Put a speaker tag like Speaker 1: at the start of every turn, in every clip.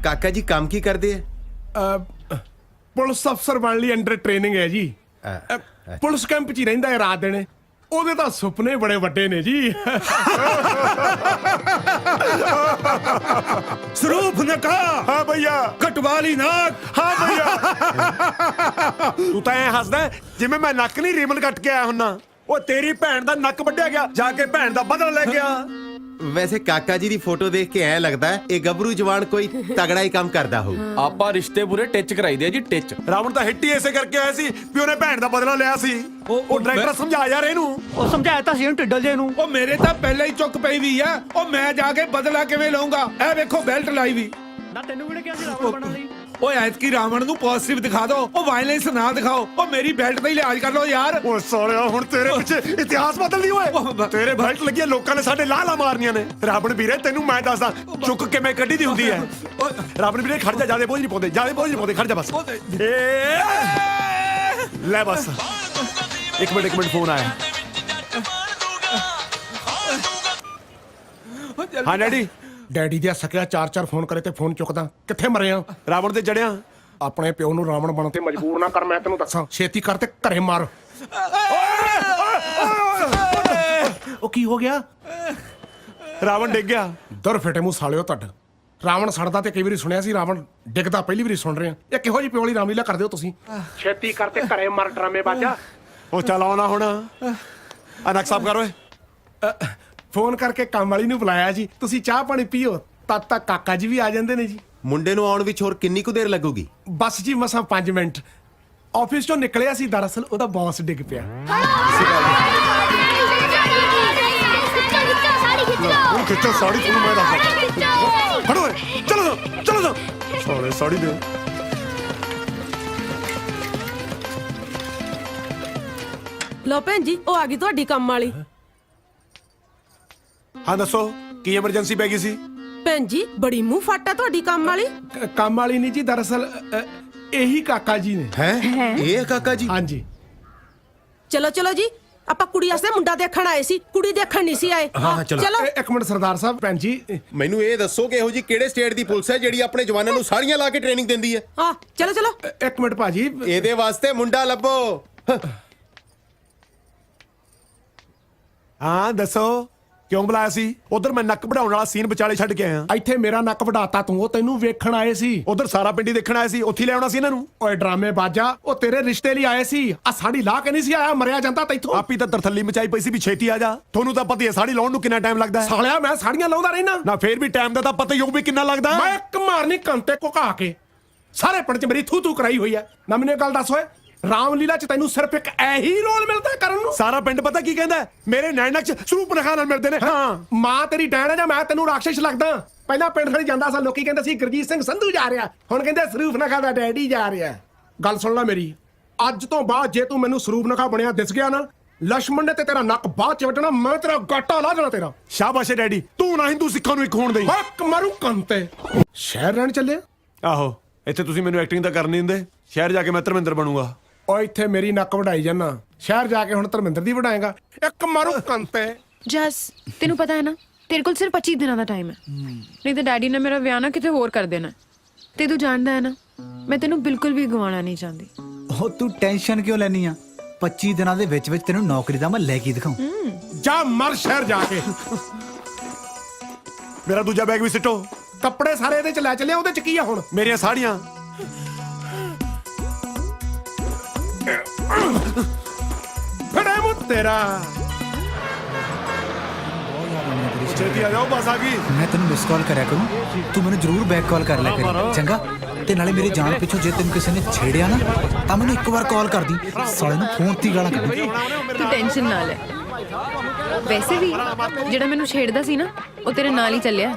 Speaker 1: ਕਾਕਾ ਜੀ ਕੰਮ ਕੀ ਕਰਦੇ ਆ?
Speaker 2: ਪੁਲਿਸ ਅਫਸਰ ਬਣ ਲਈ ਅੰਡਰ ਟ੍ਰੇਨਿੰਗ ਹੈ ਜੀ। ਪੁਲਿਸ ਕੈਂਪ 'ਚ ਹੀ ਰਹਿੰਦਾ ਹੈ ਰਾਤ ਦਿਨ। ਉਹਦੇ ਤਾਂ ਸੁਪਨੇ ਬੜੇ ਵੱਡੇ ਨੇ ਜੀ।
Speaker 3: ਸਰੂਪ ਨਕਾ।
Speaker 2: ਹਾਂ ਭਈਆ।
Speaker 3: ਕਟਵਾਲੀ ਨਾਕ।
Speaker 2: ਹਾਂ ਭਈਆ। ਤੂੰ ਤਾਂ ਐ ਹੱਸਦਾ ਜਿਵੇਂ ਮੈਂ ਨੱਕ ਨਹੀਂ ਰੀਬਨ ਕੱਟ ਕੇ ਆਇਆ ਹੁੰਨਾ। ਉਹ ਤੇਰੀ ਭੈਣ ਦਾ ਨੱਕ ਵੱਢਿਆ ਗਿਆ, ਜਾ ਕੇ ਭੈਣ ਦਾ ਬਦਲਾ ਲੈ ਗਿਆ।
Speaker 1: ਵੈਸੇ ਕਾਕਾ ਜੀ ਦੀ ਫੋਟੋ ਦੇਖ ਕੇ ਐ ਲੱਗਦਾ ਹੈ ਇਹ ਗੱਭਰੂ ਜਵਾਨ ਕੋਈ ਤਗੜਾ ਹੀ ਕੰਮ ਕਰਦਾ ਹੋਊ।
Speaker 4: ਆਪਾਂ ਰਿਸ਼ਤੇ ਪੂਰੇ ਟਿੱਚ ਕਰਾਈਦੇ ਆ ਜੀ, ਟਿੱਚ।
Speaker 2: ਰਾਵਣ ਤਾਂ ਹਿੱਟ ਹੀ ਐਸੇ ਕਰਕੇ ਆਇਆ ਸੀ ਵੀ ਉਹਨੇ ਭੈਣ ਦਾ ਬਦਲਾ ਲਿਆ ਸੀ। ਉਹ ਡਾਇਰੈਕਟਰ ਸਮਝਾ ਯਾਰ ਇਹਨੂੰ।
Speaker 3: ਉਹ ਸਮਝਾਇਆ ਤਾਂ ਸੀ ਉਹਨੂੰ ਢਿੱਡਲ ਜੇ ਨੂੰ। ਉਹ ਮੇਰੇ ਤਾਂ ਪਹਿਲਾਂ ਹੀ ਚੁੱਕ ਪਈ ਵੀ ਆ। ਉਹ ਮੈਂ ਜਾ ਕੇ ਬਦਲਾ ਕਿਵੇਂ ਲਵਾਂਗਾ? ਇਹ ਵੇਖੋ ਬੈਲਟ ਲਾਈ ਵੀ ਨਾ। ਤੈਨੂੰ ਕਿਹਨੇ ਕਿਹਾ ਸੀ ਰਾਵਣ ਬਣਨ ਲਈ? ਓਏ ਐਤਕੀ ਰਾਵਣ ਨੂੰ ਪੋਜ਼ਿਟਿਵ ਦਿਖਾ ਦਿਓ, ਉਹ ਵਾਇਲੈਂਸ ਨਾ ਦਿਖਾਓ। ਉਹ ਮੇਰੀ ਬੈਲਟ ਦਾ ਹੀ ਲਿਹਾਜ਼ ਕਰ ਲਓ ਯਾਰ।
Speaker 2: ਓਏ ਸਾਲਿਆ ਹੁਣ ਤੇਰੇ ਪਿੱਛੇ ਇਤਿਹਾਸ ਬਦਲਦੀ ਓਏ। ਤੇਰੇ ਬੈਲਟ ਲੱਗੀਆਂ ਲੋਕਾਂ ਨੇ ਸਾਡੇ ਲਾਲਾ ਮਾਰਨੀਆਂ ਨੇ। ਰਾਵਣ ਵੀਰੇ ਤੈਨੂੰ ਮੈਂ ਦੱਸਦਾ ਚੁੱਕ ਕਿਵੇਂ ਕੱਢੀ ਦੀ ਹੁੰਦੀ ਹੈ। ਰਾਵਣ ਵੀਰੇ ਖੜ ਜਾ, ਜਿਆਦੇ ਬੋਝ ਨਹੀਂ ਪਾਉਂਦੇ, ਜਿਆਦੇ ਬੋਝ ਨਹੀਂ ਪਾਉਂਦੇ, ਖੜ ਜਾ ਬਸ। ਲੈ ਬਸ ਇੱਕ ਮਿੰਟ ਫੋਨ ਆਇਆ। ਹਾਂ ਡੈਡੀ। ਡੈਡੀ ਦੇ ਸਕਿਆ 4 ਫੋਨ ਕਰੇ ਤੇ ਫੋਨ ਚੁੱਕਦਾ। ਕਿੱਥੇ ਮਰੇ ਆ? ਰਾਵਣ ਤੇ ਜੜਿਆ। ਆਪਣੇ ਪਿਓ ਨੂੰ ਰਾਵਣ ਬਣਨ ਤੇ ਮਜਬੂਰ ਨਾ ਕਰ, ਮੈਂ ਤੈਨੂੰ ਦੱਸਾਂ। ਛੇਤੀ ਕਰ ਤੇ ਘਰੇ ਮਾਰ। ਉਹ ਕੀ ਹੋ ਗਿਆ? ਰਾਵਣ ਡਿੱਗ ਗਿਆ। ਦਰ ਫੇਟੇ ਮੂੰਹ ਸਾਲਿਓ ਤੁਹਾਡਾ। ਰਾਵਣ ਸੜਦਾ ਤੇ ਕਈ ਵਾਰੀ ਸੁਣਿਆ ਸੀ, ਰਾਵਣ ਡਿੱਗਦਾ ਪਹਿਲੀ ਵਾਰੀ ਸੁਣ ਰਹੇ ਆ। ਇਹ ਕਿਹੋ ਜਿਹੀ ਪਿਓ ਵਾਲੀ ਰਾਮਲੀਲਾ ਕਰਦੇ ਹੋ ਤੁਸੀਂ? ਛੇਤੀ ਕਰ ਤੇ ਘਰੇ ਮਾਰ ਡਰਾਮੇ ਬਾਜਾ। ਉਹ ਚੱਲ ਆਉਣਾ ਹੁਣ। ਅਨਕ ਸਾਫ ਕਰ ਓਏ। ਫੋਨ ਕਰਕੇ ਕੰਮ ਵਾਲੀ ਨੂੰ ਬੁਲਾਇਆ ਜੀ। ਤੁਸੀਂ ਚਾਹ ਪਾਣੀ ਪੀਓ, ਤਦ ਤੱਕ ਕਾਕਾ ਜੀ ਵੀ ਆ ਜਾਂਦੇ ਨੇ ਜੀ।
Speaker 1: ਮੁੰਡੇ ਨੂੰ ਆਉਣ ਵਿੱਚ ਹੋਰ ਕਿੰਨੀ ਕੁ ਦੇਰ ਲੱਗੂਗੀ?
Speaker 2: ਬਸ ਜੀ ਮਸਾਂ 5 ਮਿੰਟ। ਆਫਿਸ ਚੋਂ ਨਿਕਲਿਆ ਸੀ, ਦਰਅਸਲ ਉਹਦਾ ਬੌਸ ਡਿੱਗ ਪਿਆ। ਖਿੱਚੋ ਸਾੜੀ ਤੁਹਾਨੂੰ ਮੈਂ ਦੱਸਦਾ। ਫੜੋ ਓਏ, ਚਲੋ ਸਾਲੇ ਸਾੜੀ ਦੇ।
Speaker 5: ਲੋ ਭੈਣ ਜੀ, ਉਹ ਆ ਗਈ ਤੁਹਾਡੀ ਕੰਮ ਵਾਲੀ।
Speaker 2: ਹਾਂ ਦੱਸੋ ਕੀ ਐਮਰਜੈਂਸੀ ਪੈ ਗਈ ਸੀ?
Speaker 5: ਭੈਣ ਜੀ ਬੜੀ ਮੂੰਹ ਫਾਟਾ ਤੁਹਾਡੀ ਕੰਮ ਵਾਲੀ।
Speaker 2: ਕੰਮ ਵਾਲੀ ਨਹੀਂ ਜੀ, ਦਰਅਸਲ ਇਹੀ ਕਾਕਾ ਜੀ ਨੇ।
Speaker 1: ਹੈ ਇਹ ਕਾਕਾ ਜੀ?
Speaker 2: ਹਾਂਜੀ।
Speaker 5: ਚਲੋ ਜੀ, ਆਪਾਂ ਕੁੜੀ ਵਾਸਤੇ ਮੁੰਡਾ ਦੇਖਣ ਆਏ ਸੀ, ਕੁੜੀ ਦੇਖਣ ਨਹੀਂ ਸੀ ਆਏ।
Speaker 1: ਹਾਂ ਚਲੋ।
Speaker 2: ਇੱਕ ਮਿੰਟ ਸਰਦਾਰ ਸਾਹਿਬ। ਭੈਣ ਜੀ
Speaker 1: ਮੈਨੂੰ ਇਹ ਦੱਸੋ ਕਿ ਇਹੋ ਜੀ ਕਿਹੜੇ ਸਟੇਟ ਦੀ ਪੁਲਿਸ ਹੈ ਜਿਹੜੀ ਆਪਣੇ ਜਵਾਨਾਂ ਨੂੰ ਸਾੜੀਆਂ ਲਾ ਕੇ ਟ੍ਰੇਨਿੰਗ ਦਿੰਦੀ ਹੈ?
Speaker 5: ਹਾਂ ਚਲੋ।
Speaker 2: ਇੱਕ ਮਿੰਟ ਭਾਜੀ,
Speaker 1: ਇਹਦੇ ਵਾਸਤੇ ਮੁੰਡਾ ਲੱਭੋ।
Speaker 2: ਹਾਂ ਦੱਸੋ ਕਿਉਂ ਬੁਲਾਇਆ ਸੀ? ਉਧਰ ਮੈਂ ਨੱਕ ਵਢਾਉਣ ਵਾਲਾ ਸੀਨ ਵਿਚਾਲੇ ਛੱਡ ਕੇ ਆਇਆ। ਇੱਥੇ ਮੇਰਾ ਨੱਕ ਵਢਾਤਾ ਤੂੰ, ਉਹ ਤੈਨੂੰ ਵੇਖਣ ਆਏ ਸੀ। ਉਧਰ ਸਾਰਾ ਪਿੰਡ ਹੀ ਦੇਖਣ ਆਏ ਸੀ, ਉੱਥੇ ਲੈ ਆਉਣਾ ਸੀ ਇਹਨਾਂ ਨੂੰ। ਓਏ ਡਰਾਮੇ ਬਾਜਾ, ਉਹ ਤੇਰੇ ਰਿਸ਼ਤੇ ਲਈ ਆਏ ਸੀ। ਆ ਸਾੜੀ ਲਾ ਕੇ ਨਹੀਂ ਸੀ ਆਇਆ, ਮਰਿਆ ਜਾਂਦਾ ਤੈਥੋਂ। ਆਪੀ ਤਾਂ ਤਰਥੱਲੀ ਮਚਾਈ ਪਈ ਸੀ ਵੀ ਛੇਤੀ ਆ ਜਾ। ਤੁਹਾਨੂੰ ਤਾਂ ਪਤਾ ਹੀ ਹੈ ਸਾੜੀ ਲਾਉਣ ਨੂੰ ਕਿੰਨਾ ਟਾਈਮ ਲੱਗਦਾ ਹੈ। ਸਾਲਿਆ ਮੈਂ ਸਾੜੀਆਂ ਲਾਉਂਦਾ ਰਹਿਣਾ ਨਾ, ਫੇਰ ਵੀ ਟਾਈਮ ਦਾ ਤਾਂ ਪਤਾ ਹੀ ਹੋਊ ਵੀ ਕਿੰਨਾ ਲੱਗਦਾ। ਮੈਂ ਇੱਕ ਮਾਰਨੀ ਕੰਤੇ ਘੁਕਾ ਕੇ ਸਾਰੇ ਪਿੰਡ 'ਚ ਮੇਰੀ ਥੂ ਕਰਾਈ ਹੋਈ ਹੈ। ਨਾ ਮੈਨੂੰ ਗੱਲ ਦੱਸ ਓਏ, ਰਾਮਲੀਲਾ 'ਚ ਤੈਨੂੰ ਸਿਰਫ ਇੱਕ ਇਹੀ ਰੋਲ ਮਿਲਦਾ ਕਰਨ ਨੂੰ? ਸਾਰਾ ਪਿੰਡ ਪਤਾ ਕੀ ਕਹਿੰਦਾ? ਮੇਰੇ ਨੈਣਕ 'ਚ ਸਰੂਪ ਨਖਾ ਨਾਲ ਮਿਲਦੇ ਨੇ। ਹਾਂ ਮਾਂ ਤੇਰੀ ਡੈਣ ਹੈ ਜਾਂ ਮੈਂ ਤੈਨੂੰ ਰਾਖਸ਼ ਲੱਗਦਾ? ਪਹਿਲਾਂ ਪਿੰਡ ਖੜੀ ਜਾਂਦਾ ਸੀ, ਲੋਕੀ ਕਹਿੰਦੇ ਸੀ ਗੁਰਜੀਤ ਸਿੰਘ ਸੰਧੂ ਜਾ ਰਿਹਾ, ਹੁਣ ਕਹਿੰਦੇ ਸਰੂਪ ਨਖਾ ਦਾ ਡੈਡੀ ਜਾ ਰਿਹਾ। ਗੱਲ ਸੁਣ ਲੈ ਮੇਰੀ, ਅੱਜ ਤੋਂ ਬਾਅਦ ਜੇ ਤੂੰ ਮੈਨੂੰ ਸਰੂਪ ਨਖਾ ਬਣਿਆ ਦਿਸ ਗਿਆ ਨਾ, ਲక్ష్మణ ਨੇ ਤੇ ਤੇਰਾ ਨੱਕ ਬਾਅਦ 'ਚ ਵੱਢਣਾ, ਮੈਂ ਤੇਰਾ ਗਾਟਾ ਲਾ ਦੇਣਾ ਤੇਰਾ। ਸ਼ਾਬਾਸ਼ ਡੈਡੀ, ਤੂੰ ਨਾ ਹਿੰਦੂ ਸਿੱਖਾਂ ਨੂੰ ਇੱਕ ਹੋਣ ਦੇਈ। ਹੱਕ ਮਾਰੂ ਕੰਤੇ। ਸ਼ਹਿਰ ਰਹਿਣ ਚੱਲਿਆ? ਆਹੋ, ਇੱਥੇ ਤੁਸੀਂ ਮੈਨੂੰ ਐਕਟਿੰਗ ਤਾਂ ਕਰਨ ਨਹੀਂ ਦਿੰਦੇ। ਸ਼ਹਿਰ ਜਾ ਕੇ ਮੈਂ ਧਰਮਿੰਦਰ ਬਣੂੰਗਾ। ਓ ਇੱਥੇ ਮੇਰੀ ਨੱਕ ਵਢਾਈ ਜਾਨਾ, ਸ਼ਹਿਰ ਜਾ ਕੇ ਹੁਣ ਧਰਮਿੰਦਰ ਦੀ ਵਢਾਏਗਾ। ਇੱਕ ਮਾਰੂ ਕੰਤੇ।
Speaker 6: ਜਸ ਤੈਨੂੰ ਪਤਾ ਹੈ ਨਾ, ਤੇਰੇ ਕੋਲ ਸਿਰਫ 25 ਦਿਨਾਂ ਦਾ ਟਾਈਮ ਹੈ, ਨਹੀਂ ਤਾਂ ਡੈਡੀ ਨੇ ਮੇਰਾ ਵਿਆਹ ਨਾ ਕਿਤੇ ਹੋਰ ਕਰ ਦੇਣਾ। ਤੇ ਤੂੰ ਜਾਣਦਾ ਹੈ ਨਾ, ਮੈਂ ਤੈਨੂੰ ਬਿਲਕੁਲ ਵੀ ਗਵਾਉਣਾ ਨਹੀਂ ਚਾਹੁੰਦੀ।
Speaker 7: ਉਹ ਤੂੰ ਟੈਨਸ਼ਨ ਕਿਉਂ ਲੈਣੀ ਆ? 25 ਦਿਨਾਂ ਦੇ ਵਿੱਚ ਤੈਨੂੰ ਨੌਕਰੀ ਦਾ ਮੈਂ ਲੈ ਕੇ ਦਿਖਾਉਂ।
Speaker 2: ਜਾ ਮਰ ਸ਼ਹਿਰ ਜਾ ਕੇ। ਮੇਰਾ ਦੂਜਾ ਬੈਗ ਵੀ ਸਿੱਟੋ। ਕੱਪੜੇ ਸਾਰੇ ਇਹਦੇ 'ਚ ਲੈ ਚੱਲਿਆ, ਉਹਦੇ 'ਚ ਕੀ ਆ ਹੁਣ? ਮੇਰੀਆਂ ਸਾੜੀਆਂ। ਫੜੇ ਮੂੰ ਤੇਰਾ। ਛੇਤੀ ਆ ਜਾਓ, ਬਸ ਆ ਗਈ।
Speaker 7: ਮੈਂ ਤੈਨੂੰ ਮਿਸ ਕਾਲ ਕਰਿਆ ਕਰੂੰ, ਤੂੰ ਮੈਨੂੰ ਜ਼ਰੂਰ ਬੈਕ ਕਾਲ ਕਰ ਲਿਆ ਕਰੀ, ਚੰਗਾ? ਤੇ ਨਾਲੇ ਮੇਰੀ ਜਾਨ ਪਿੱਛੋਂ ਜੇ ਤੈਨੂੰ ਕਿਸੇ ਨੇ ਛੇੜਿਆ ਨਾ, ਤਾਂ ਮੈਨੂੰ ਇੱਕ ਵਾਰ ਕਾਲ ਕਰਦੀ, ਸਾਲੇ ਨੂੰ ਫੋਨ ਤੇ ਗਾਲਾਂ ਕੱਢੀ।
Speaker 6: ਤੂੰ ਟੈਨਸ਼ਨ ਨਾ ਲੈ। ਵੈਸੇ ਵੀ ਜਿਹੜਾ ਮੈਨੂੰ ਛੇੜਦਾ ਸੀ ਨਾ, ਉਹ ਤੇਰੇ ਨਾਲ ਹੀ ਚੱਲਿਆ।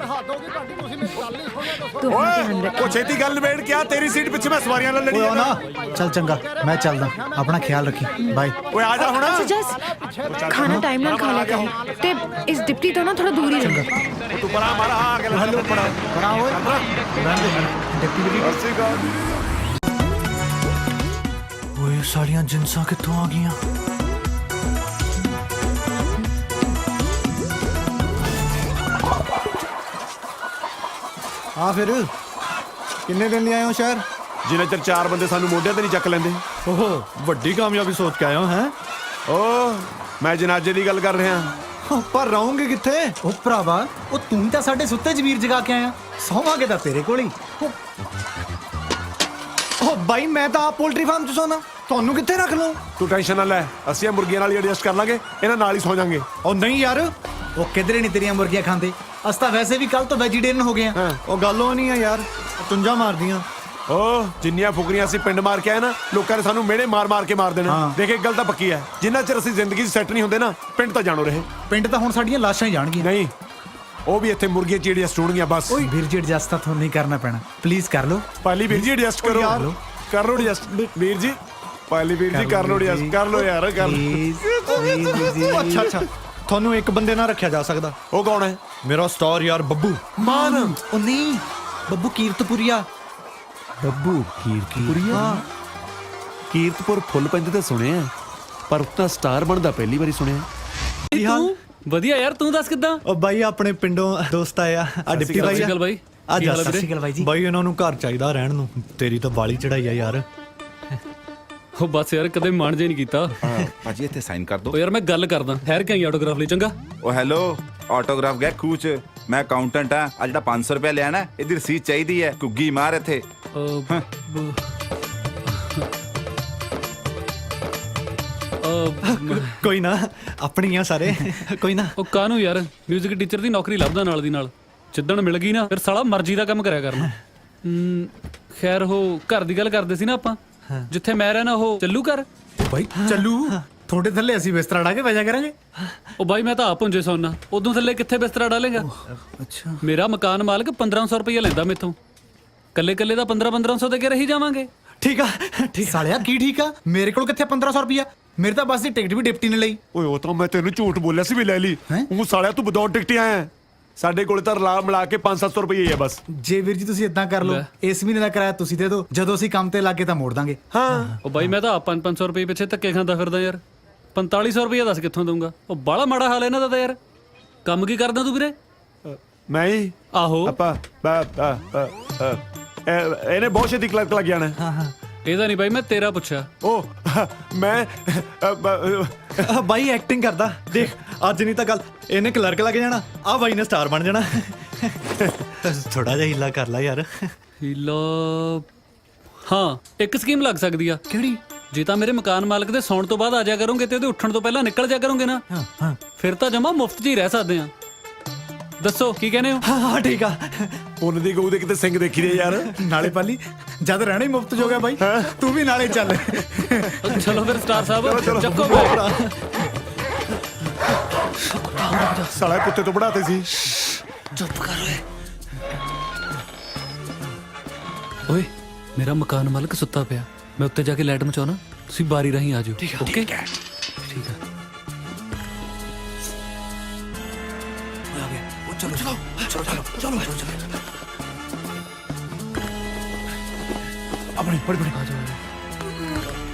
Speaker 6: ਤੂੰ ਆਪਣਾ ਧਿਆਨ ਰੱਖ।
Speaker 2: ਉਹ ਛੇਤੀ ਗੱਲ ਨਿਬੇੜ ਕੇ ਆ, ਤੇਰੀ ਸੀਟ ਪਿੱਛੇ ਮੈਂ ਸਵਾਰੀਆਂ ਨਾਲ ਲੜੀ
Speaker 7: ਨਾ ਚੱਲ ਚੰਗਾ, ਮੈਂ ਚੱਲਦਾ, ਆਪਣਾ ਖਿਆਲ ਰੱਖੀ, ਬਾਏ।
Speaker 2: ਓਏ ਆ ਜਾ ਹੁਣ।
Speaker 6: ਜਸ ਖਾਣਾ ਟਾਈਮ ਨਾਲ ਖਾ ਲਿਆ ਕਰ ਤੇ ਇਸ ਡਿਪਟੀ ਤੋਂ ਨਾ ਥੋੜਾ ਦੂਰ ਹੀ ਰਹਿ।
Speaker 2: ਤੂੰ ਪਰਾ ਮਾਰਾ ਆ ਕੇ ਹੱਲੋ ਪੜਾ
Speaker 7: ਪਰਾਂ ਓਏ, ਓਏ ਸਾਲੀਆਂ ਜਿੰਸਾਂ ਕਿੱਥੋਂ ਆ ਗਈਆਂ? ਆ ਫਿਰ
Speaker 8: ਕਿੰਨੇ ਦਿਨ ਲਈ ਆਏ ਹੋ ਸ਼ਹਿਰ?
Speaker 2: ਜਿੰਨੇ ਚਿਰ 4 ਬੰਦੇ ਸਾਨੂੰ ਮੋਢਿਆਂ ਤੇ ਨਹੀਂ ਚੱਕ ਲੈਂਦੇ।
Speaker 8: ਓਹੋ ਵੱਡੀ ਕਾਮਯਾਬੀ ਸੋਚ ਕੇ ਆਏ ਹੋ ਹੈ?
Speaker 2: ਓ ਮੈਂ ਜਨਾਜ਼ੇ ਦੀ ਗੱਲ ਕਰ ਰਿਹਾ।
Speaker 8: ਪਰ ਰਹੋਗੇ ਕਿੱਥੇ?
Speaker 7: ਉਹ ਭਰਾਵਾ, ਉਹ ਤੂੰ ਤਾਂ ਸਾਡੇ ਸੁੱਤੇ ਜ਼ਮੀਰ ਜਗਾ ਕੇ ਆਇਆ, ਸੌਵਾਂਗੇ ਤਾਂ ਤੇਰੇ ਕੋਲ ਹੀ।
Speaker 8: ਓ ਬਾਈ ਮੈਂ ਤਾਂ ਆਪ ਪੋਲਟਰੀ ਫਾਰਮ 'ਚ ਸੌਣਾ, ਤੁਹਾਨੂੰ ਕਿੱਥੇ ਰੱਖ ਲਵਾਂ?
Speaker 2: ਤੂੰ ਟੈਨਸ਼ਨ ਨਾ ਲੈ, ਅਸੀਂ ਇਹ ਮੁਰਗੀਆਂ ਨਾਲ ਹੀ ਐਡਜਸਟ ਕਰ ਲਾਂਗੇ, ਇਹਨਾਂ ਨਾਲ ਹੀ ਸੌ ਜਾਾਂਗੇ।
Speaker 8: ਉਹ ਨਹੀਂ ਯਾਰ,
Speaker 7: ਉਹ ਕਿਧਰੇ ਨਹੀਂ ਤੇਰੀਆਂ ਮੁਰਗੀਆਂ ਖਾਂਦੇ, ਅਸੀਂ ਤਾਂ ਵੈਸੇ ਵੀ ਕੱਲ ਤੋਂ ਵੈਜੀਟੇਰੀਅਨ ਹੋ ਗਏ ਆ।
Speaker 8: ਉਹ ਗੱਲ ਉਹ ਨਹੀਂ ਆ ਯਾਰ, ਤੁੰਜਾ ਮਾਰਦੀਆਂ।
Speaker 2: ਓ ਜਿੰਨੀਆਂ ਫੁਕਰੀਆਂ ਅਸੀਂ ਪਿੰਡ ਮਾਰ ਕੇ ਆਏ ਨਾ, ਲੋਕਾਂ ਨੇ ਸਾਨੂੰ ਮਿਹਣੇ ਮਾਰ ਮਾਰ ਕੇ ਮਾਰ ਦੇਣਾ। ਦੇਖ ਇੱਕ ਗੱਲ ਤਾਂ ਪੱਕੀ ਹੈ, ਜਿੰਨਾ ਚਿਰ ਅਸੀਂ ਜ਼ਿੰਦਗੀ 'ਚ ਸੈੱਟ ਨਹੀਂ ਹੁੰਦੇ ਨਾ, ਪਿੰਡ ਤਾਂ ਜਾਣੋ ਰਹੇ।
Speaker 7: ਪਿੰਡ ਤਾਂ ਹੁਣ ਸਾਡੀਆਂ ਲਾਸ਼ਾਂ ਹੀ ਜਾਣਗੀਆਂ।
Speaker 2: ਨਹੀਂ, ਉਹ ਵੀ ਇੱਥੇ ਮੁਰਗੀਆਂ ਚੀੜੀਆਂ ਸਟੂਣਗੀਆਂ ਬਸ।
Speaker 7: ਵੀਰ ਜੀ ਐਡਜਸਟ ਤਾਂ ਤੁਹਾਨੂੰ ਨਹੀਂ ਕਰਨਾ ਪੈਣਾ, ਪਲੀਜ਼ ਕਰ ਲਓ।
Speaker 2: ਪਾਲੀ ਵੀਰ ਜੀ ਐਡਜਸਟ ਕਰੋ, ਕਰ ਲਓ ਐਡਜਸਟ ਵੀਰ ਜੀ। ਪਾਲੀ ਵੀਰ ਜੀ ਕਰ ਲਓ ਐਡਜਸਟ, ਕਰ ਲਓ ਯਾਰ, ਕਰ ਲਓ।
Speaker 8: ਅੱਛਾ ਅੱਛਾ, ਤੁਹਾਨੂੰ ਇੱਕ ਬੰਦੇ ਨਾਲ ਰੱਖਿਆ ਜਾ ਸਕਦਾ।
Speaker 2: ਉਹ ਕੌਣ ਹੈ?
Speaker 8: ਮੇਰਾ ਸਟਾਰ ਯਾਰ ਬੱਬੂ
Speaker 2: ਮਾਨ।
Speaker 7: ਉਹ ਨਹੀਂ, ਬੱਬੂ ਕੀਰਤਪੁਰੀਆ।
Speaker 2: ਬੱਬੂ ਕੀਰਤਪੁਰੀਆ? ਕੀਰਤਪੁਰ ਫੁੱਲ ਪੈਂਦੇ ਤਾਂ ਸੁਣਿਆ, ਪਰ ਉतना ਸਟਾਰ ਬਣਦਾ ਪਹਿਲੀ ਵਾਰੀ ਸੁਣਿਆ।
Speaker 8: ਕੀ ਹਾਲ?
Speaker 4: ਵਧੀਆ ਯਾਰ, ਤੂੰ ਦੱਸ ਕਿੱਦਾਂ?
Speaker 8: ਉਹ ਬਾਈ ਆਪਣੇ ਪਿੰਡੋਂ ਦੋਸਤ ਆਇਆ, ਆ ਡਿਪਟੀ ਬਾਈ।
Speaker 4: ਸਤਿ ਸ਼੍ਰੀ ਅਕਾਲ ਬਾਈ।
Speaker 8: ਆ
Speaker 4: ਕੀ
Speaker 8: ਜਾ।
Speaker 4: ਹਾਲ ਹੈ
Speaker 8: ਸਤਿ ਸ਼੍ਰੀ ਅਕਾਲ ਬਾਈ ਜੀ। ਬਾਈ ਇਹਨਾਂ ਨੂੰ ਘਰ ਚਾਹੀਦਾ ਰਹਿਣ ਨੂੰ, ਤੇਰੀ ਤਾਂ ਬਾਲੀ ਚੜਾਈ ਆ ਯਾਰ।
Speaker 4: ਉਹ ਬਸ ਯਾਰ, ਕਦੇ ਮਨ ਜੇ ਨਹੀਂ ਕੀਤਾ।
Speaker 9: ਭਾਜੀ ਇੱਥੇ ਸਾਈਨ ਕਰ ਦੋ।
Speaker 4: ਉਹ ਯਾਰ ਮੈਂ ਗੱਲ ਕਰਦਾ, ਠਹਿਰ ਕੇ ਆਈ ਆਟੋਗ੍ਰਾਫ ਲਈ, ਚੰਗਾ?
Speaker 9: ਉਹ ਹੈਲੋ, ਆਟੋਗ੍ਰਾਫ ਗਿਆ ਖੂਹ ਚ। ਮੈਂ ਅਕਾਊਂਟੈਂਟ ਆ, ਆ ਜਿਹੜਾ 500 ਰੁਪਏ ਲਿਆ ਨਾ, ਇਹਦੀ ਰਸੀਦ ਚਾਹੀਦੀ ਹੈ। ਕੁੱਗੀ ਮਾਰ ਇੱਥੇ।
Speaker 8: ਕੋਈ ਨਾ, ਆਪਣੀ ਆ ਸਾਰੇ, ਕੋਈ ਨਾ।
Speaker 4: ਉਹ ਕਾਹਨੂੰ ਯਾਰ, 뮤직 ਟੀਚਰ ਦੀ ਨੌਕਰੀ ਲੱਭਦਾ ਨਾਲ ਦੀ ਨਾਲ। ਜਿੱਦਣ ਮਿਲ ਗਈ ਨਾ, ਫਿਰ ਸਾਲਾ ਮਰਜ਼ੀ ਦਾ ਕੰਮ ਕਰਿਆ ਕਰਨਾ। ਖੈਰ, ਉਹ ਘਰ ਦੀ ਗੱਲ ਕਰਦੇ ਸੀ ਨਾ ਆਪਾਂ, ਜਿੱਥੇ ਮੈਂ ਰਹਿਣਾ ਉਹ ਚੱਲੂ ਘਰ।
Speaker 7: ਬਾਈ ਚੱਲੂ, ਤੁਹਾਡੇ ਥੱਲੇ ਅਸੀਂ ਬਿਸਤਰਾ ਢਾ ਕੇ ਬੈਜਾ ਕਰਾਂਗੇ।
Speaker 4: ਉਹ ਬਾਈ ਮੈਂ ਤਾਂ ਆਪ ਹੁੰਜੇ ਸੌਣਾ, ਉਦੋਂ ਥੱਲੇ ਕਿੱਥੇ ਬਿਸਤਰਾ ਡਾਲੇਗਾ?
Speaker 7: ਅੱਛਾ,
Speaker 4: ਮੇਰਾ ਮਕਾਨ ਮਾਲਕ 1500 ਰੁਪਏ ਲੈਂਦਾ ਮੇਥੋਂ, ਕੱਲੇ ਕੱਲੇ ਦਾ 1500 ਦੇ ਕੇ ਰਹੀ ਜਾਵਾਂਗੇ।
Speaker 8: ਠੀਕ ਆ, ਠੀਕ।
Speaker 7: ਸਾਲਿਆ ਕੀ ਠੀਕ ਆ, ਮੇਰੇ ਕੋਲ ਕਿੱਥੇ 1500 ਰੁਪਿਆ? ਮੇਰੇ ਤਾਂ ਬੱਸ ਦੀ ਟਿਕਟ ਵੀ ਡਿਪਟੀ ਨੇ ਲਈ।
Speaker 2: ਓਏ ਉਹ ਤਾਂ ਮੈਂ ਤੈਨੂੰ ਝੂਠ ਬੋਲਿਆ ਸੀ ਵੀ ਲੈ ਲਈ। ਉਹ ਸਾਲਿਆ ਤੂੰ ਬਦੌੜ ਟਿਕਟ ਆਇਆ। ਸਾਡੇ ਕੋਲ ਤਾਂ ਰਲਾ ਮਿਲਾ ਕੇ 500-700 ਰੁਪਏ ਹੀ ਆ ਬਸ।
Speaker 7: ਜੇ ਵੀਰ ਜੀ ਤੁਸੀਂ ਇਦਾਂ ਕਰ ਲਓ, ਇਸ ਮਹੀਨੇ ਦਾ ਕਿਰਾਇਆ ਤੁਸੀਂ ਦੇ ਦਿਓ, ਜਦੋਂ ਅਸੀਂ ਕੰਮ ਤੇ ਲੱਗੇ ਤਾਂ ਮੋੜ ਦਾਂਗੇ।
Speaker 2: ਹਾਂ।
Speaker 4: ਉਹ ਬਾਈ ਮੈਂ ਤਾਂ 500 ਰੁਪਏ ਪਿੱਛੇ ਧੱਕੇ ਖਾਂਦਾ ਫਿਰਦਾ ਯਾਰ। 4500 ਰੁਪਏ ਦੱਸ ਕਿੱਥੋਂ ਦਊਂਗਾ? ਉਹ ਬਾਹਲਾ ਮਾੜਾ ਹਾਲ ਇਹਨਾਂ ਦਾ ਤਾਂ ਯਾਰ। ਕੰਮ ਕੀ ਕਰਦਾ ਤੂੰ ਵੀਰੇ?
Speaker 2: ਮੈਂ ਹੀ
Speaker 4: ਆਹੋ,
Speaker 2: ਆਪਾਂ ਇਹਨੇ ਬਹੁਤ ਛੇਤੀ ਕਲਰਕ ਲੱਗ ਜਾਣਾ।
Speaker 4: ਇਹਦਾ ਨਹੀਂ ਬਾਈ, ਮੈਂ ਤੇਰਾ ਪੁੱਛਿਆ।
Speaker 2: ਉਹ ਮੈਂ
Speaker 8: ਬਾਈ ਐਕਟਿੰਗ ਕਰਦਾ, ਦੇਖ ਅੱਜ ਨਹੀਂ ਤਾਂ ਕੱਲ ਇਹਨੇ ਕਲਰਕ ਲੱਗ ਜਾਣਾ, ਆ ਬਾਈ ਨੇ ਸਟਾਰ ਬਣ ਜਾਣਾ। ਥੋੜਾ ਜਿਹਾ ਹੀਲਾ ਕਰ ਲੈ ਯਾਰ।
Speaker 4: ਹੀਲਾ? ਹਾਂ, ਇੱਕ ਸਕੀਮ ਲੱਗ ਸਕਦੀ ਆ।
Speaker 7: ਕਿਹੜੀ?
Speaker 4: ਜੇ ਤਾਂ ਮੇਰੇ ਮਕਾਨ ਮਾਲਕ ਦੇ ਸੌਣ ਤੋਂ ਬਾਅਦ ਆ ਜਾ ਕਰੋਗੇ ਤੇ ਉਹਦੇ ਉੱਠਣ ਤੋਂ ਪਹਿਲਾਂ ਨਿਕਲ ਜਾ ਕਰੋਗੇ ਨਾ, ਫਿਰ ਤਾਂ ਜਮਾ ਮੁਫਤ 'ਚ ਹੀ ਰਹਿ ਸਕਦੇ ਆ। ਦੱਸੋ ਕੀ ਕਹਿੰਦੇ ਹੋ?
Speaker 8: ਹਾਂ ਠੀਕ ਆ।
Speaker 2: ਉਹਨਾਂ ਦੀ ਗਊ ਦੇ ਕਿਤੇ ਸਿੰਘ ਦੇਖੀ ਦੇ ਯਾਰ।
Speaker 7: ਨਾਲੇ ਪਾਲੀ, ਜਦ ਰਹਿਣਾ ਹੀ ਮੁਫਤ ਹੋ ਗਿਆ ਬਾਈ, ਤੂੰ ਵੀ ਨਾਲੇ ਚੱਲ।
Speaker 4: ਚਲੋ ਫਿਰ ਸਟਾਰ ਸਾਹਿਬ, ਚੱਕੋ ਬੈਗ।
Speaker 2: ਸਾਲਾ ਕੁੱਤੇ ਤੋਂ ਪੜਾਤੇ ਸੀ।
Speaker 4: ਚੁੱਪ ਕਰ ਓਏ। ਓਏ ਮੇਰਾ ਮਕਾਨ ਮਾਲਕ ਸੁੱਤਾ ਪਿਆ, ਮੈਂ ਉੱਤੇ ਜਾ ਕੇ ਲਾਈਟ ਮਚਾਉਣਾ, ਤੁਸੀਂ ਬਾਰੀ ਰਾਹੀਂ ਆ ਜਾਓ। ਓਕੇ ਠੀਕ ਹੈ।
Speaker 7: ਆਪਣੀ ਬੜੀ ਬੜੀ ਆ ਜਾਓ।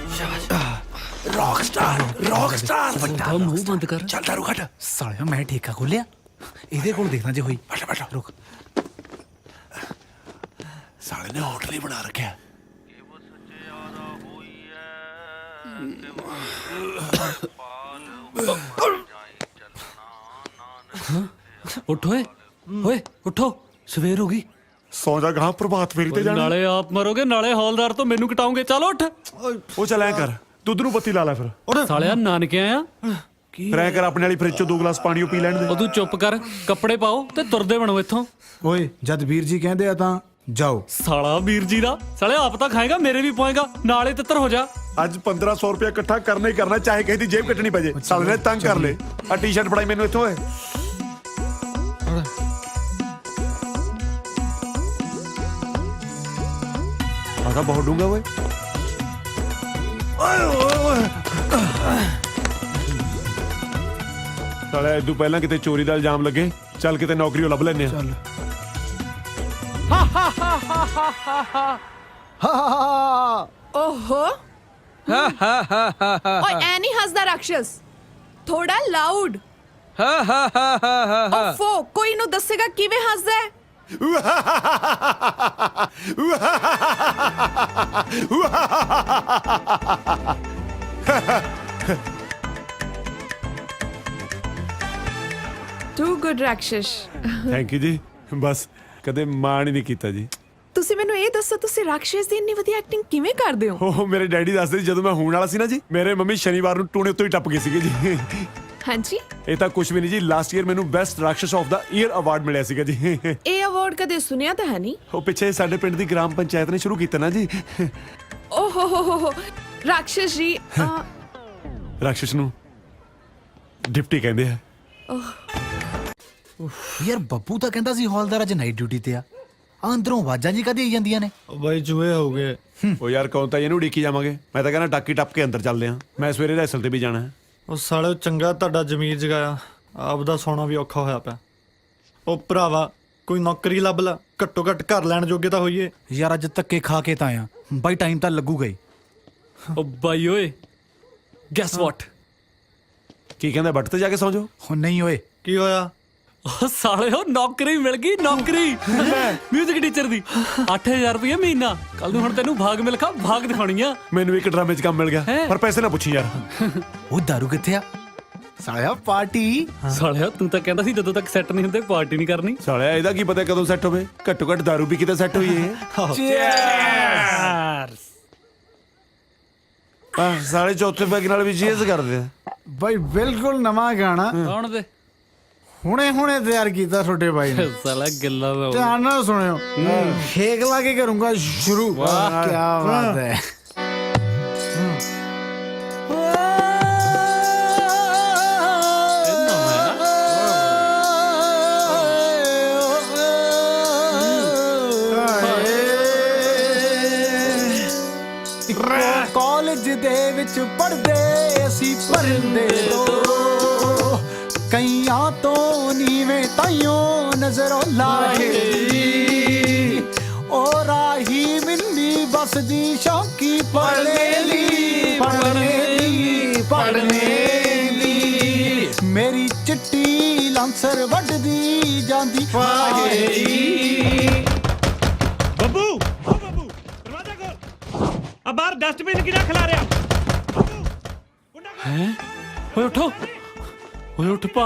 Speaker 2: ਰੌਕ ਸਟਾਰ
Speaker 4: ਵੱਡਾ ਮੂੰਹ ਬੰਦ ਕਰ।
Speaker 2: ਚੱਲ ਦਾਰੂ ਘਟ।
Speaker 7: ਸਾਲਿਆ ਮੈਂ ਠੇਕਾ ਖੋਲਿਆ, ਇਹਦੇ ਕੋਲ ਦੇਖਣਾ ਜੇ ਹੋਈ।
Speaker 2: ਬੈਠ
Speaker 7: ਰੁਕ।
Speaker 2: ਸਾਲੇ ਨੇ ਹੋਟਲ ਹੀ ਬਣਾ ਰੱਖਿਆ।
Speaker 4: ਉੱਠ ਓਏ, ਓਏ ਉੱਠੋ, ਸਵੇਰ ਹੋ ਗਈ।
Speaker 2: ਸੌ ਜਾ ਗਾਂ ਪ੍ਰਭਾਤ ਫੇਰੀ ਤੇ ਜਾਣਾ।
Speaker 4: ਨਾਲੇ ਆਪ ਮਰੋਗੇ, ਨਾਲੇ ਹੌਲਦਾਰ ਤੋਂ ਮੈਨੂੰ ਕਟਾਉਂਗੇ। ਚੱਲ ਉੱਠ।
Speaker 2: ਉਹ ਚੱਲ ਐ ਕਰ, ਦੁੱਧ ਨੂੰ ਬੱਤੀ ਲਾ ਲੈ ਫਿਰ।
Speaker 4: ਸਾਲਿਆ ਨਾਨਕੇ ਆਇਆ।
Speaker 2: ਫਿਰ ਐ ਕਰ, ਆਪਣੇ ਵਾਲੀ ਫ੍ਰਿਜ ਚੋਂ 2 ਗਲਾਸ ਪਾਣੀ ਉਹ ਪੀ ਲੈਣ ਦੇ।
Speaker 4: ਉਹ ਤੂੰ ਚੁੱਪ ਕਰ, ਕੱਪੜੇ ਪਾਓ ਤੇ ਤੁਰਦੇ ਬਣੋ ਇੱਥੋਂ।
Speaker 7: ਓਏ ਜਦ ਵੀਰ ਜੀ ਕਹਿੰਦੇ ਆ ਤਾਂ ਜਾਓ।
Speaker 4: ਸਾਲਾ ਵੀਰ ਜੀ ਦਾ, ਸਾਲੇ ਆਪ ਤਾਂ ਖਾਏਗਾ, ਮੇਰੇ ਵੀ ਪਾਏਗਾ, ਨਾਲੇ ਤਿੱਤਰ ਹੋ ਜਾ।
Speaker 2: ਅੱਜ 1500 ਰੁਪਏ ਇਕੱਠਾ ਕਰਨਾ ਹੀ ਕਰਨਾ, ਚਾਹੇ ਕਿਸੇ ਦੀ ਜੇਬ ਕੱਟਣੀ ਪੈ ਜੇ। ਸਾਲੇ ਨੇ ਤੰਗ ਕਰ ਲੇ। ਆ ਟੀ-ਸ਼ਰਟ ਫੜਾਈ ਮੈਨੂੰ ਇੱਥੋਂ। ਓਏ ਆਹ ਬਹੁਤ ਡੂੰਗਾ ਓਏ। ਸਾਲੇ ਇਦੋਂ ਪਹਿਲਾਂ ਕਿਤੇ ਚੋਰੀ ਦਾ ਇਲਜ਼ਾਮ ਲੱਗੇ, ਚੱਲ ਕਿਤੇ ਨੌਕਰੀ ਉਹ ਲੱਭ ਲੈਨੇ ਆ।
Speaker 6: ਓਹੋ ਓਏ ਐ ਨਹੀਂ ਹੱਸਦਾ ਰਾਖਸ਼ਸ, ਥੋੜਾ ਲਾਊਡ। ਓਫੋ, ਕੋਈ ਨੂੰ ਦੱਸੇਗਾ ਕਿਵੇਂ ਹੱਸਦਾ ਹੈ? ਟੂ ਗੁੱਡ ਰਾਕਸ਼ਸ਼।
Speaker 2: ਥੈਂਕ ਯੂ ਜੀ, ਬਸ ਕਦੇ ਮਾਣ ਹੀ ਨਹੀਂ ਕੀਤਾ ਜੀ।
Speaker 6: ਤੁਸੀਂ ਮੈਨੂੰ ਇਹ ਦੱਸੋ, ਤੁਸੀਂ ਰਾਕਸ਼ਸ ਦੀ ਇੰਨੀ ਵਧੀਆ ਐਕਟਿੰਗ ਕਿਵੇਂ ਕਰਦੇ ਹੋ?
Speaker 2: ਉਹ ਮੇਰੇ ਡੈਡੀ ਦੱਸਦੇ ਸੀ ਜਦੋਂ ਮੈਂ ਹੋਣ ਵਾਲਾ ਸੀ ਨਾ ਜੀ, ਮੇਰੇ ਮੰਮੀ ਸ਼ਨੀਵਾਰ ਨੂੰ ਟੂਣੇ ਉੱਤੋਂ ਹੀ ਟੱਪ ਗਏ ਸੀਗੇ ਜੀ।
Speaker 6: ਹਾਂਜੀ,
Speaker 2: ਇਹ ਤਾਂ ਕੁਝ ਵੀ ਨਹੀਂ ਜੀ, ਲਾਸਟ ਈਅਰ ਮੈਨੂੰ ਬੈਸਟ ਰਾਕਸ਼ਸ ਆਫ ਦਾ ਈਅਰ ਅਵਾਰਡ ਮਿਲਿਆ ਸੀਗਾ ਜੀ।
Speaker 6: ਇਹ ਅਵਾਰਡ ਕਦੇ ਸੁਣਿਆ ਤਾਂ ਹੈ ਨਹੀਂ।
Speaker 2: ਉਹ ਪਿੱਛੇ ਸਾਡੇ ਪਿੰਡ ਦੀ ਗ੍ਰਾਮ ਪੰਚਾਇਤ ਨੇ ਸ਼ੁਰੂ ਕੀਤਾ ਨਾ ਜੀ।
Speaker 6: ਓ ਹੋ ਰਾਕਸ਼ਸ ਜੀ,
Speaker 2: ਰਾਕਸ਼ਸ ਨੂੰ ਡਿਪਟੀ ਕਹਿੰਦੇ ਆ।
Speaker 7: ਯਾਰ ਬੱਬੂ ਤਾਂ ਕਹਿੰਦਾ ਸੀ ਹੌਲਦਾਰ ਅੱਜ ਨਾਈਟ ਡਿਊਟੀ ਤੇ ਆ। ਅੰਦਰੋਂ ਆਵਾਜ਼ਾਂ ਜੀ ਕਦੇ ਆਈ ਜਾਂਦੀਆਂ ਨੇ।
Speaker 8: ਬਾਈ ਚੂਹੇ ਹੋ ਗਏ।
Speaker 2: ਉਹ ਯਾਰ ਕੌਣ ਤਾਂ ਇਹਨੂੰ ਉਡੀਕੀ ਜਾਵਾਂਗੇ, ਮੈਂ ਤਾਂ ਕਹਿੰਦਾ ਟਾਕੀ ਟੱਪ ਕੇ ਅੰਦਰ ਚੱਲਦੇ ਆ, ਮੈਂ ਸਵੇਰੇ ਰੈਸਲ ਤੇ ਵੀ ਜਾਣਾ ਹੈ।
Speaker 8: ਉਹ ਸਾਲੇ ਚੰਗਾ ਤੁਹਾਡਾ ਜ਼ਮੀਰ ਜਗਾਇਆ, ਆਪਦਾ ਸੌਣਾ ਵੀ ਔਖਾ ਹੋਇਆ ਪਿਆ। ਉਹ ਭਰਾਵਾ ਕੋਈ ਨੌਕਰੀ ਲੱਭ ਲਾ, ਘੱਟੋ ਘੱਟ ਘਰ ਲੈਣ ਜੋਗੇ ਤਾਂ ਹੋਈਏ।
Speaker 7: ਯਾਰ ਅੱਜ ਧੱਕੇ ਖਾ ਕੇ ਤਾਂ ਆਇਆ ਬਾਈ, ਟਾਈਮ ਤਾਂ ਲੱਗੂਗਾ ਹੀ।
Speaker 4: ਉਹ ਬਾਈ ਓਏ, ਗੈਸ ਵਾਟ?
Speaker 2: ਕੀ ਕਹਿੰਦਾ, ਬੱਟ ਤੇ ਜਾ ਕੇ ਸੌਂ ਜਾਓ।
Speaker 7: ਹੁਣ ਨਹੀਂ ਓਏ,
Speaker 8: ਕੀ ਹੋਇਆ?
Speaker 4: ਉਹ ਸਾਲਿਓ ਨੌਕਰੀ ਮਿਲ ਗਈ, ਨੌਕਰੀ ਮਿਊਜ਼ਿਕ ਟੀਚਰ ਦੀ। 8000 ਰੁਪਏ ਮਹੀਨਾ। ਕੱਲ ਨੂੰ ਹੁਣ ਤੈਨੂੰ ਭਾਗ ਮਿਲਖਾ ਭਾਗ ਦਿਖਾਉਣੀ ਆ।
Speaker 2: ਮੈਨੂੰ ਇੱਕ ਡਰਾਮੇ 'ਚ ਕੰਮ ਮਿਲ ਗਿਆ, ਪਰ ਪੈਸੇ ਨਾ ਪੁੱਛੀ ਯਾਰ।
Speaker 7: ਉਹ ਦਾਰੂ ਕਿੱਥੇ ਆ? ਸਾਲਿਆ ਪਾਰਟੀ।
Speaker 4: ਸਾਲਿਆ ਤੂੰ ਤਾਂ ਕਹਿੰਦਾ ਸੀ ਜਦੋਂ ਤੱਕ ਸੈੱਟ ਨਹੀਂ ਹੁੰਦੇ ਪਾਰਟੀ ਨਹੀਂ ਕਰਨੀ।
Speaker 2: ਸਾਲਿਆ ਇਹਦਾ ਕੀ ਪਤਾ ਕਦੋਂ ਸੈੱਟ ਹੋਵੇ, ਘੱਟੋ ਘੱਟ ਦਾਰੂ ਵੀ ਕਿਤੇ ਸੈੱਟ ਹੋਈ ਹੈ। ਸਾਲੇ ਚੌਥੇ ਪੈਗ ਨਾਲ ਵੀ ਚੀਜ਼ ਕਰਦੇ ਆ।
Speaker 10: ਬਾਈ ਬਿਲਕੁਲ ਨਵਾਂ ਗਾਣਾ
Speaker 4: ਕੌਣ ਦੇ?
Speaker 10: ਹੁਣੇ ਤਿਆਰ ਕੀਤਾ ਤੁਹਾਡੇ ਬਾਈ ਨੇ।
Speaker 4: ਸਾਲਾ ਗੱਲਾਂ ਦਾ
Speaker 10: ਧਿਆਨ ਨਾਲ ਸੁਣਿਓ, ਫੇਕ ਲਾ ਕੇ ਕਰੂੰਗਾ ਸ਼ੁਰੂ। ਵਾਹ ਕੀ ਬਾਤ ਹੈ।
Speaker 7: ਕਾਲਜ ਦੇ ਵਿੱਚ ਪੜ੍ਹਦੇ ਅਸੀਂ ਪਰਦੇ ਤੋਂ, ਕਈਆਂ ਤੋਂ ਨੀਵੇਂ ਤਾਈਓ ਨਜ਼ਰੋਂ ਲਾਹੇ। ਉਹ ਰਾਹੀ ਮਿੰਨੀ ਬਸਦੀ ਸ਼ੌਕੀ ਪੜ੍ਹਨੇ ਲਈ, ਪੜ੍ਹਨੇ ਲਈ ਮੇਰੀ ਚਿੱਟੀ ਲਾਂਸਰ ਵੱਢਦੀ ਜਾਂਦੀ ਫਾਹੇ।
Speaker 3: ਬੱਬੂ ਦਰਵਾਜ਼ਾ ਖੋਲ, ਆ ਬਾਹਰ ਡਸਟਬਿਨ ਕਿਹੜਾ ਖਿਲਾ ਰਿਹਾ?
Speaker 4: ਓਏ ਉਠੋ, ਓਏ ਉੱਠ ਪਾ,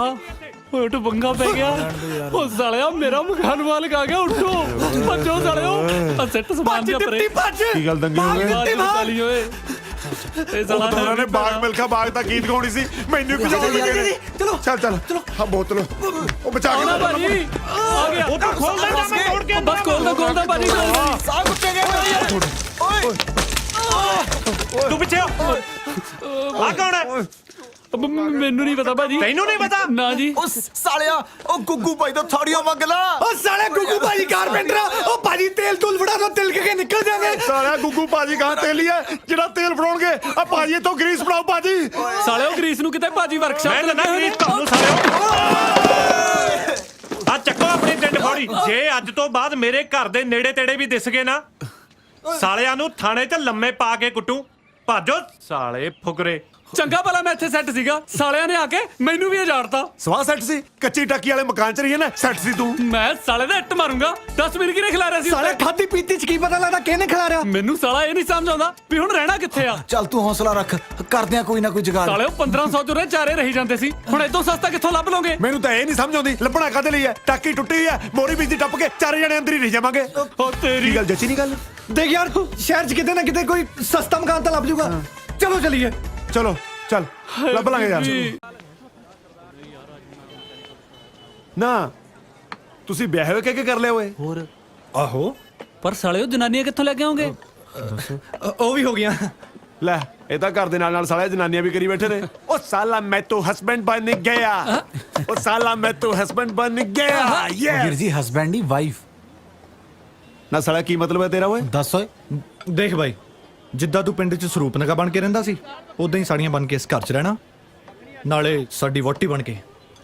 Speaker 4: ਓਏ ਉੱਠ, ਪੰਗਾ ਪੈ ਗਿਆ। ਉਹ ਸਾਲਿਆ ਮੇਰਾ ਮਕਾਨ ਮਾਲਕ ਆ ਗਿਆ, ਉੱਠੋ ਭੱਜੋ ਸਾਲਿਓ। ਆ ਸੈੱਟ ਸਮਾਨ ਦੀ ਪਰੇ।
Speaker 2: ਕੀ ਗੱਲ ਦੰਗੇ ਹੋ ਗਏ?
Speaker 4: ਚਾਲੀ ਓਏ, ਇਹ ਸਾਲਾ
Speaker 2: ਉਹਨਾਂ ਨੇ ਬਾਗ ਮਿਲਖਾ ਬਾਗ ਦਾ ਗੀਤ ਗਾਉਣੀ ਸੀ, ਮੈਨੂੰ ਭਜਾਉਣ ਲੱਗੇ ਨੇ। ਚਲੋ ਚੱਲ ਹਾਂ ਬੋਤਲ ਉਹ ਬਚਾ ਕੇ
Speaker 4: ਭਾਜੀ ਆ ਗਿਆ।
Speaker 3: ਉਹ ਤਾਂ ਖੋਲਦਾ ਜਾ, ਮੈਂ ਤੋੜ ਕੇ
Speaker 4: ਬਸ ਖੋਲਦਾ ਭਾਜੀ।
Speaker 7: ਸਾਹ ਕੁੱਟੇ ਗਏ ਓਏ।
Speaker 3: ਤੂੰ ਪਿੱਛੇ ਆ ਕੌਣ ਹੈ?
Speaker 4: ਮੈਨੂੰ ਨਹੀਂ ਪਤਾ ਭਾਜੀ।
Speaker 3: ਤੈਨੂੰ ਨਹੀਂ ਪਤਾ?
Speaker 4: ਨਾ ਜੀ।
Speaker 7: ਉਹ ਸਾਲਿਆ, ਉਹ ਗੁੱਗੂ ਭਾਈ ਤੋਂ ਥਾੜੀਆਂ ਮੰਗ ਲਾ।
Speaker 3: ਉਹ ਸਾਲੇ ਗੁੱਗੂ ਭਾਜੀ ਕਾਰਪੈਂਟਰ ਆ। ਉਹ ਭਾਜੀ ਤੇਲ ਤੁਲ ਫੜਾ ਦੋ, ਤਿਲਕ ਕੇ ਨਿਕਲ ਜਾਵੇ।
Speaker 2: ਸਾਲਿਆ ਗੁੱਗੂ ਭਾਜੀ ਗਾਂ ਤੇਲੀ ਹੈ ਜਿਹੜਾ ਤੇਲ ਫੜਾਉਣਗੇ। ਆ ਭਾਜੀ ਇੱਥੋਂ ਗਰੀਸ ਫੜਾਓ ਭਾਜੀ।
Speaker 4: ਸਾਲਿਓ ਗਰੀਸ ਨੂੰ ਕਿਤੇ ਭਾਜੀ ਵਰਕਸ਼ਾਪ
Speaker 3: ਮੈਂ ਤਾਂ ਗਰੀਸ ਤੁਹਾਨੂੰ ਸਾਲਿਓ। ਆ ਚੱਕੋ ਆਪਣੀ ਟਿੰਡ ਫੋੜੀ। ਜੇ ਅੱਜ ਤੋਂ ਬਾਅਦ ਮੇਰੇ ਘਰ ਦੇ ਨੇੜੇ ਤੇੜੇ ਵੀ ਦਿਸ ਗਏ ਨਾ, ਸਾਲਿਆਂ ਨੂੰ ਥਾਣੇ 'ਚ ਲੰਮੇ ਪਾ ਕੇ ਕੁੱਟੂ। ਭਾਜੋ ਸਾਲੇ ਫੁਕਰੇ।
Speaker 4: ਚੰਗਾ ਭਲਾ ਮੈਂ ਇੱਥੇ ਸੈੱਟ ਸੀਗਾ, ਸਾਲਿਆਂ ਨੇ ਆ ਕੇ ਮੈਨੂੰ ਵੀ ਉਜਾੜਤਾ।
Speaker 2: ਸਵਾਹ ਸੈੱਟ ਸੀ, ਕੱਚੀ ਟਾਕੀ ਵਾਲੇ ਮਕਾਨ 'ਚ ਰਹੀ ਹੈ ਨਾ, ਸੈੱਟ ਸੀ ਤੂੰ।
Speaker 4: ਮੈਂ ਸਾਲੇ ਦਾ ਇੱਟ ਮਾਰੂੰਗਾ। 10 ਮਿੰਟ ਕਿਹਨੇ ਖਿਲਾ ਰਿਹਾ ਸੀ?
Speaker 7: ਸਾਲੇ ਖਾਦੀ ਪੀਤੀ ਚ ਕੀ ਪਤਾ ਲੱਗਦਾ ਕਿਹਨੇ ਖਿਲਾ ਰਿਹਾ।
Speaker 4: ਮੈਨੂੰ ਸਾਲਾ ਇਹ ਨਹੀਂ ਸਮਝ ਆਉਂਦਾ ਵੀ ਹੁਣ ਰਹਿਣਾ ਕਿੱਥੇ ਆ।
Speaker 7: ਚੱਲ ਤੂੰ ਹੌਸਲਾ ਰੱਖ, ਕਰਦੇ ਆ ਕੋਈ ਨਾ ਕੋਈ ਜੁਗਾੜ।
Speaker 4: ਸਾਲਿਓ 1500 ਚ ਚਾਰੇ ਰਹੀ ਜਾਂਦੇ ਸੀ, ਹੁਣ ਇਦੋਂ ਸਸਤਾ ਕਿੱਥੋਂ ਲੱਭ ਲੋਗੇ?
Speaker 2: ਮੈਨੂੰ ਤਾਂ ਇਹ ਨਹੀਂ ਸਮਝ ਆਉਂਦੀ ਲੱਭਣਾ ਕਾਹਦੇ ਲਈ ਹੈ। ਟਾਕੀ ਟੁੱਟੀ ਹੈ, ਮੋਰੀ ਵਿੱਚ ਦੀ ਟੱਪ ਕੇ ਚਾਰੇ ਜਣੇ ਅੰਦਰ ਹੀ ਰਹਿ ਜਾਵਾਂਗੇ।
Speaker 4: ਉਹ ਤੇਰੀ
Speaker 2: ਕੀ ਗੱਲ ਜੱਚੀ ਨਹੀਂ ਗੱਲ?
Speaker 8: ਦੇਖ ਯਾਰ, ਸ਼ਹਿਰ 'ਚ ਕਿਤੇ ਨਾ ਕਿਤੇ ਕੋਈ ਸਸਤਾ ਮਕਾਨ ਤਾਂ ਲੱਭ ਜੂਗਾ। ਚਲੋ ਚਲੀਏ।
Speaker 2: ਚਲੋ ਚੱਲ ਲੱਭ ਲਾਂਗੇ ਯਾਰ। ਨਾ ਤੁਸੀਂ ਵਿਆਹ ਹੋਏ ਕਿ ਕਰ ਲਿਆ ਓਏ?
Speaker 7: ਹੋਰ
Speaker 8: ਆਹੋ,
Speaker 4: ਪਰ ਸਾਲਿਓ ਜਨਾਨੀਆਂ ਕਿੱਥੋਂ ਲੈ ਕੇ ਆਉਂਗੇ?
Speaker 8: ਉਹ ਵੀ ਹੋ ਗਿਆ।
Speaker 2: ਲੈ ਇਹ ਤਾਂ ਘਰ ਦੇ ਨਾਲ ਸਾਲੇ ਜਨਾਨੀਆਂ ਵੀ ਕਰੀ ਬੈਠੇ ਨੇ। ਉਹ ਸਾਲਾ ਮੈਂ ਤਾਂ ਹਸਬੈਂਡ ਬਣ ਗਿਆ। ਉਹ ਸਾਲਾ ਮੈਂ ਤਾਂ ਹਸਬੈਂਡ ਬਣ ਗਿਆ।
Speaker 7: ਵੀਰ ਜੀ ਹਸਬੈਂਡ ਦੀ ਵਾਈਫ।
Speaker 2: ਨਾ ਸਾਲਾ ਕੀ ਮਤਲਬ ਹੈ ਤੇਰਾ ਓਏ?
Speaker 7: ਦੱਸ ਓਏ।
Speaker 8: ਦੇਖ ਬਾਈ, ਜਿੱਦਾਂ ਤੂੰ ਪਿੰਡ 'ਚ ਸਰੂਪਨਗਾ ਬਣ ਕੇ ਰਹਿੰਦਾ ਸੀ, ਉਦਾਂ ਹੀ ਸਾੜੀਆਂ ਬਣ ਕੇ ਇਸ ਘਰ 'ਚ ਰਹਿਣਾ, ਨਾਲੇ ਸਾਡੀ ਵੋਟੀ ਬਣ ਕੇ।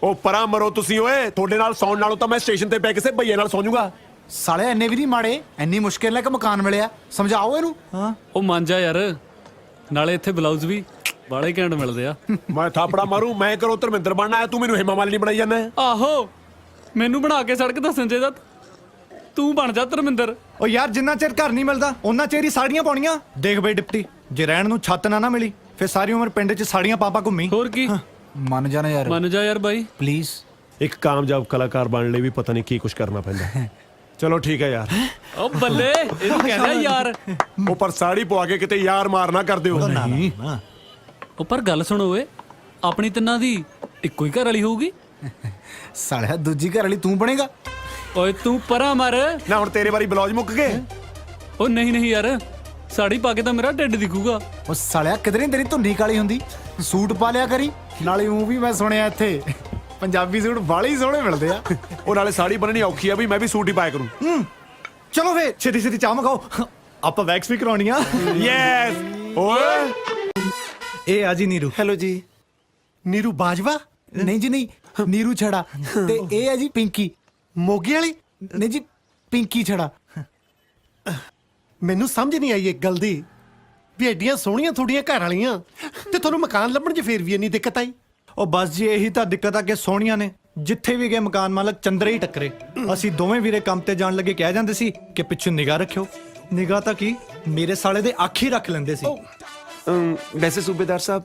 Speaker 2: ਉਹ ਪਰਾਂ ਮਰੋ ਤੁਸੀਂ ਓਏ, ਤੁਹਾਡੇ ਨਾਲ ਸੌਣ ਨਾਲੋਂ ਤਾਂ ਮੈਂ ਸਟੇਸ਼ਨ ਤੇ ਪੈ ਕਿਸੇ ਭਈਏ ਨਾਲ ਸੌਂ ਜਾਊਗਾ।
Speaker 7: ਸਾਲੇ ਇੰਨੇ ਵੀ ਨਹੀਂ ਮਾੜੇ, ਇੰਨੀ ਮੁਸ਼ਕਿਲ ਨਾਲ ਇੱਕ ਮਕਾਨ ਮਿਲਿਆ, ਸਮਝਾਓ ਇਹਨੂੰ।
Speaker 8: ਹਾਂ,
Speaker 4: ਉਹ ਮੰਨ ਜਾ ਯਾਰ, ਨਾਲੇ ਇੱਥੇ ਬਲਾਊਜ਼ ਵੀ ਬਾਲੇ ਘੈਂਟ ਮਿਲਦੇ ਆ।
Speaker 2: ਮੈਂ ਥਾਪੜਾ ਮਾਰੂ, ਮੈਂ ਕਰੋ ਧਰਮਿੰਦਰ ਬਣਨਾ ਹੈ, ਤੂੰ ਮੈਨੂੰ ਹੇਮਾ ਮਾਲਿਨੀ ਬਣਾਈ ਜਾਂਦਾ।
Speaker 4: ਆਹੋ, ਮੈਨੂੰ ਬਣਾ ਕੇ ਸੜਕ ਦੱਸਣ ਚਾਹੀਦਾ। ਤੂੰ ਬਣ ਜਾ ਧਰਮਿੰਦਰ।
Speaker 8: ਓ ਯਾਰ ਜਿੰਨਾ ਚਿਰ ਘਰ ਨਹੀਂ ਮਿਲਦਾ ਉਹਨਾਂ ਚਿਰ ਹੀ ਸਾੜੀਆਂ ਪਾਉਣੀਆਂ। ਦੇਖ ਬਈ ਡਿਪਟੀ, ਜੇ ਰਹਿਣ ਨੂੰ ਛੱਤ ਨਾ ਮਿਲੀ ਫਿਰ ਸਾਰੀ ਉਮਰ ਪਿੰਡ 'ਚ ਸਾੜੀਆਂ ਪਾ ਘੁੰਮੀ।
Speaker 4: ਹੋਰ ਕੀ,
Speaker 7: ਮੰਨ ਜਾਣਾ ਯਾਰ,
Speaker 4: ਮੰਨ ਜਾ ਯਾਰ ਬਾਈ।
Speaker 7: ਪਲੀਜ਼।
Speaker 2: ਇੱਕ ਕਾਮਯਾਬ ਕਲਾਕਾਰ ਬਣਨ ਲਈ ਵੀ ਪਤਾ ਨਹੀਂ ਕੀ ਕੁਝ ਕਰਨਾ ਪੈਂਦਾ। ਚਲੋ ਠੀਕ ਹੈ ਯਾਰ।
Speaker 4: ਓ ਬੱਲੇ, ਇਹਨੂੰ ਕਹਿੰਦਾ ਯਾਰ।
Speaker 2: ਉਹ ਪਰ ਸਾੜੀ ਪਵਾ ਕੇ ਕਿਤੇ ਯਾਰ ਮਾਰ ਨਾ ਕਰ ਦਿਓ।
Speaker 7: ਨਹੀਂ
Speaker 4: ਉਹ ਪਰ ਗੱਲ ਸੁਣੋ ਓਏ, ਆਪਣੀ ਤਿੰਨਾਂ ਦੀ ਇੱਕੋ ਹੀ ਘਰ ਵਾਲੀ ਹੋਊਗੀ।
Speaker 7: ਸਾਲਿਆ ਦੂਜੀ ਘਰ ਵਾਲੀ ਤੂੰ ਬਣੇਗਾ।
Speaker 4: ਓਏ ਤੂੰ ਪਰਾਂ ਮਰ।
Speaker 2: ਨਾ ਹੁਣ ਤੇਰੇ ਵਾਰੀ ਬਲੌਜ ਮੁੱਕ ਗਏ।
Speaker 4: ਓ ਨਹੀਂ ਯਾਰ, ਸਾੜੀ ਪਾ ਕੇ ਤਾਂ ਮੇਰਾ ਢਿੱਡ ਦਿਖੂਗਾ।
Speaker 7: ਉਹ ਸਾਲਿਆ ਕਿਧਰੇ ਤੇਰੀ ਧੁੰਨੀ ਕਾਲੀ ਹੁੰਦੀ, ਸੂਟ ਪਾ ਲਿਆ ਕਰੀ। ਨਾਲੇ ਉਹ ਵੀ ਮੈਂ ਸੁਣਿਆ ਇੱਥੇ ਪੰਜਾਬੀ ਸੂਟ ਬਾਲੇ ਹੀ ਸੋਹਣੇ ਮਿਲਦੇ ਆ।
Speaker 2: ਉਹ ਨਾਲੇ ਸਾੜੀ ਬੰਨਣੀ ਔਖੀ ਆ ਵੀ ਮੈਂ ਵੀ ਸੂਟ ਹੀ ਪਾਇਆ ਕਰੂੰ।
Speaker 8: ਚਲੋ ਫੇ ਛੇਤੀ ਚਾਹ ਮਗਾਓ, ਆਪਾਂ ਵੈਕਸ ਵੀ ਕਰਾਉਣੀ ਆ।
Speaker 2: ਯੈਸ। ਓਏ
Speaker 8: ਇਹ ਆ ਜੀ ਨੀਰੂ।
Speaker 10: ਹੈਲੋ ਜੀ।
Speaker 2: ਨੀਰੂ ਬਾਜਵਾ?
Speaker 7: ਨਹੀਂ ਜੀ ਨਹੀਂ, ਨੀਰੂ ਛੜਾ। ਤੇ ਇਹ ਹੈ ਜੀ ਪਿੰਕੀ।
Speaker 2: ਮੋਗੀ ਵਾਲੀ?
Speaker 7: ਨਹੀਂ ਜੀ, ਪਿੰਕੀ ਛੜਾ।
Speaker 2: ਮੈਨੂੰ ਸਮਝ ਨਹੀਂ ਆਈ ਇੱਕ ਗੱਲ ਦੀ ਵੀ ਐਡੀਆਂ ਸੋਹਣੀਆਂ ਤੁਹਾਡੀਆਂ ਘਰ ਵਾਲੀਆਂ ਤੇ ਤੁਹਾਨੂੰ ਮਕਾਨ ਲੱਭਣ 'ਚ ਫੇਰ ਵੀ ਇੰਨੀ ਦਿੱਕਤ ਆਈ।
Speaker 8: ਉਹ ਬਸ ਜੀ ਇਹੀ ਤਾਂ ਦਿੱਕਤ ਆ ਕਿ ਸੋਹਣੀਆਂ ਨੇ ਜਿੱਥੇ ਵੀ ਗਏ ਮਕਾਨ ਮਾਲਕ ਚੰਦਰੇ ਹੀ ਟੱਕਰੇ। ਅਸੀਂ ਦੋਵੇਂ ਵੀਰੇ ਕੰਮ ਤੇ ਜਾਣ ਲੱਗੇ ਕਹਿ ਜਾਂਦੇ ਸੀ ਕਿ ਪਿੱਛੇ ਨਿਗਾਹ ਰੱਖਿਓ। ਨਿਗਾਹ ਤਾਂ ਕੀ, ਮੇਰੇ ਸਾਲੇ ਦੇ ਅੱਖ ਹੀ ਰੱਖ ਲੈਂਦੇ ਸੀ।
Speaker 10: ਵੈਸੇ ਸੂਬੇਦਾਰ ਸਾਹਿਬ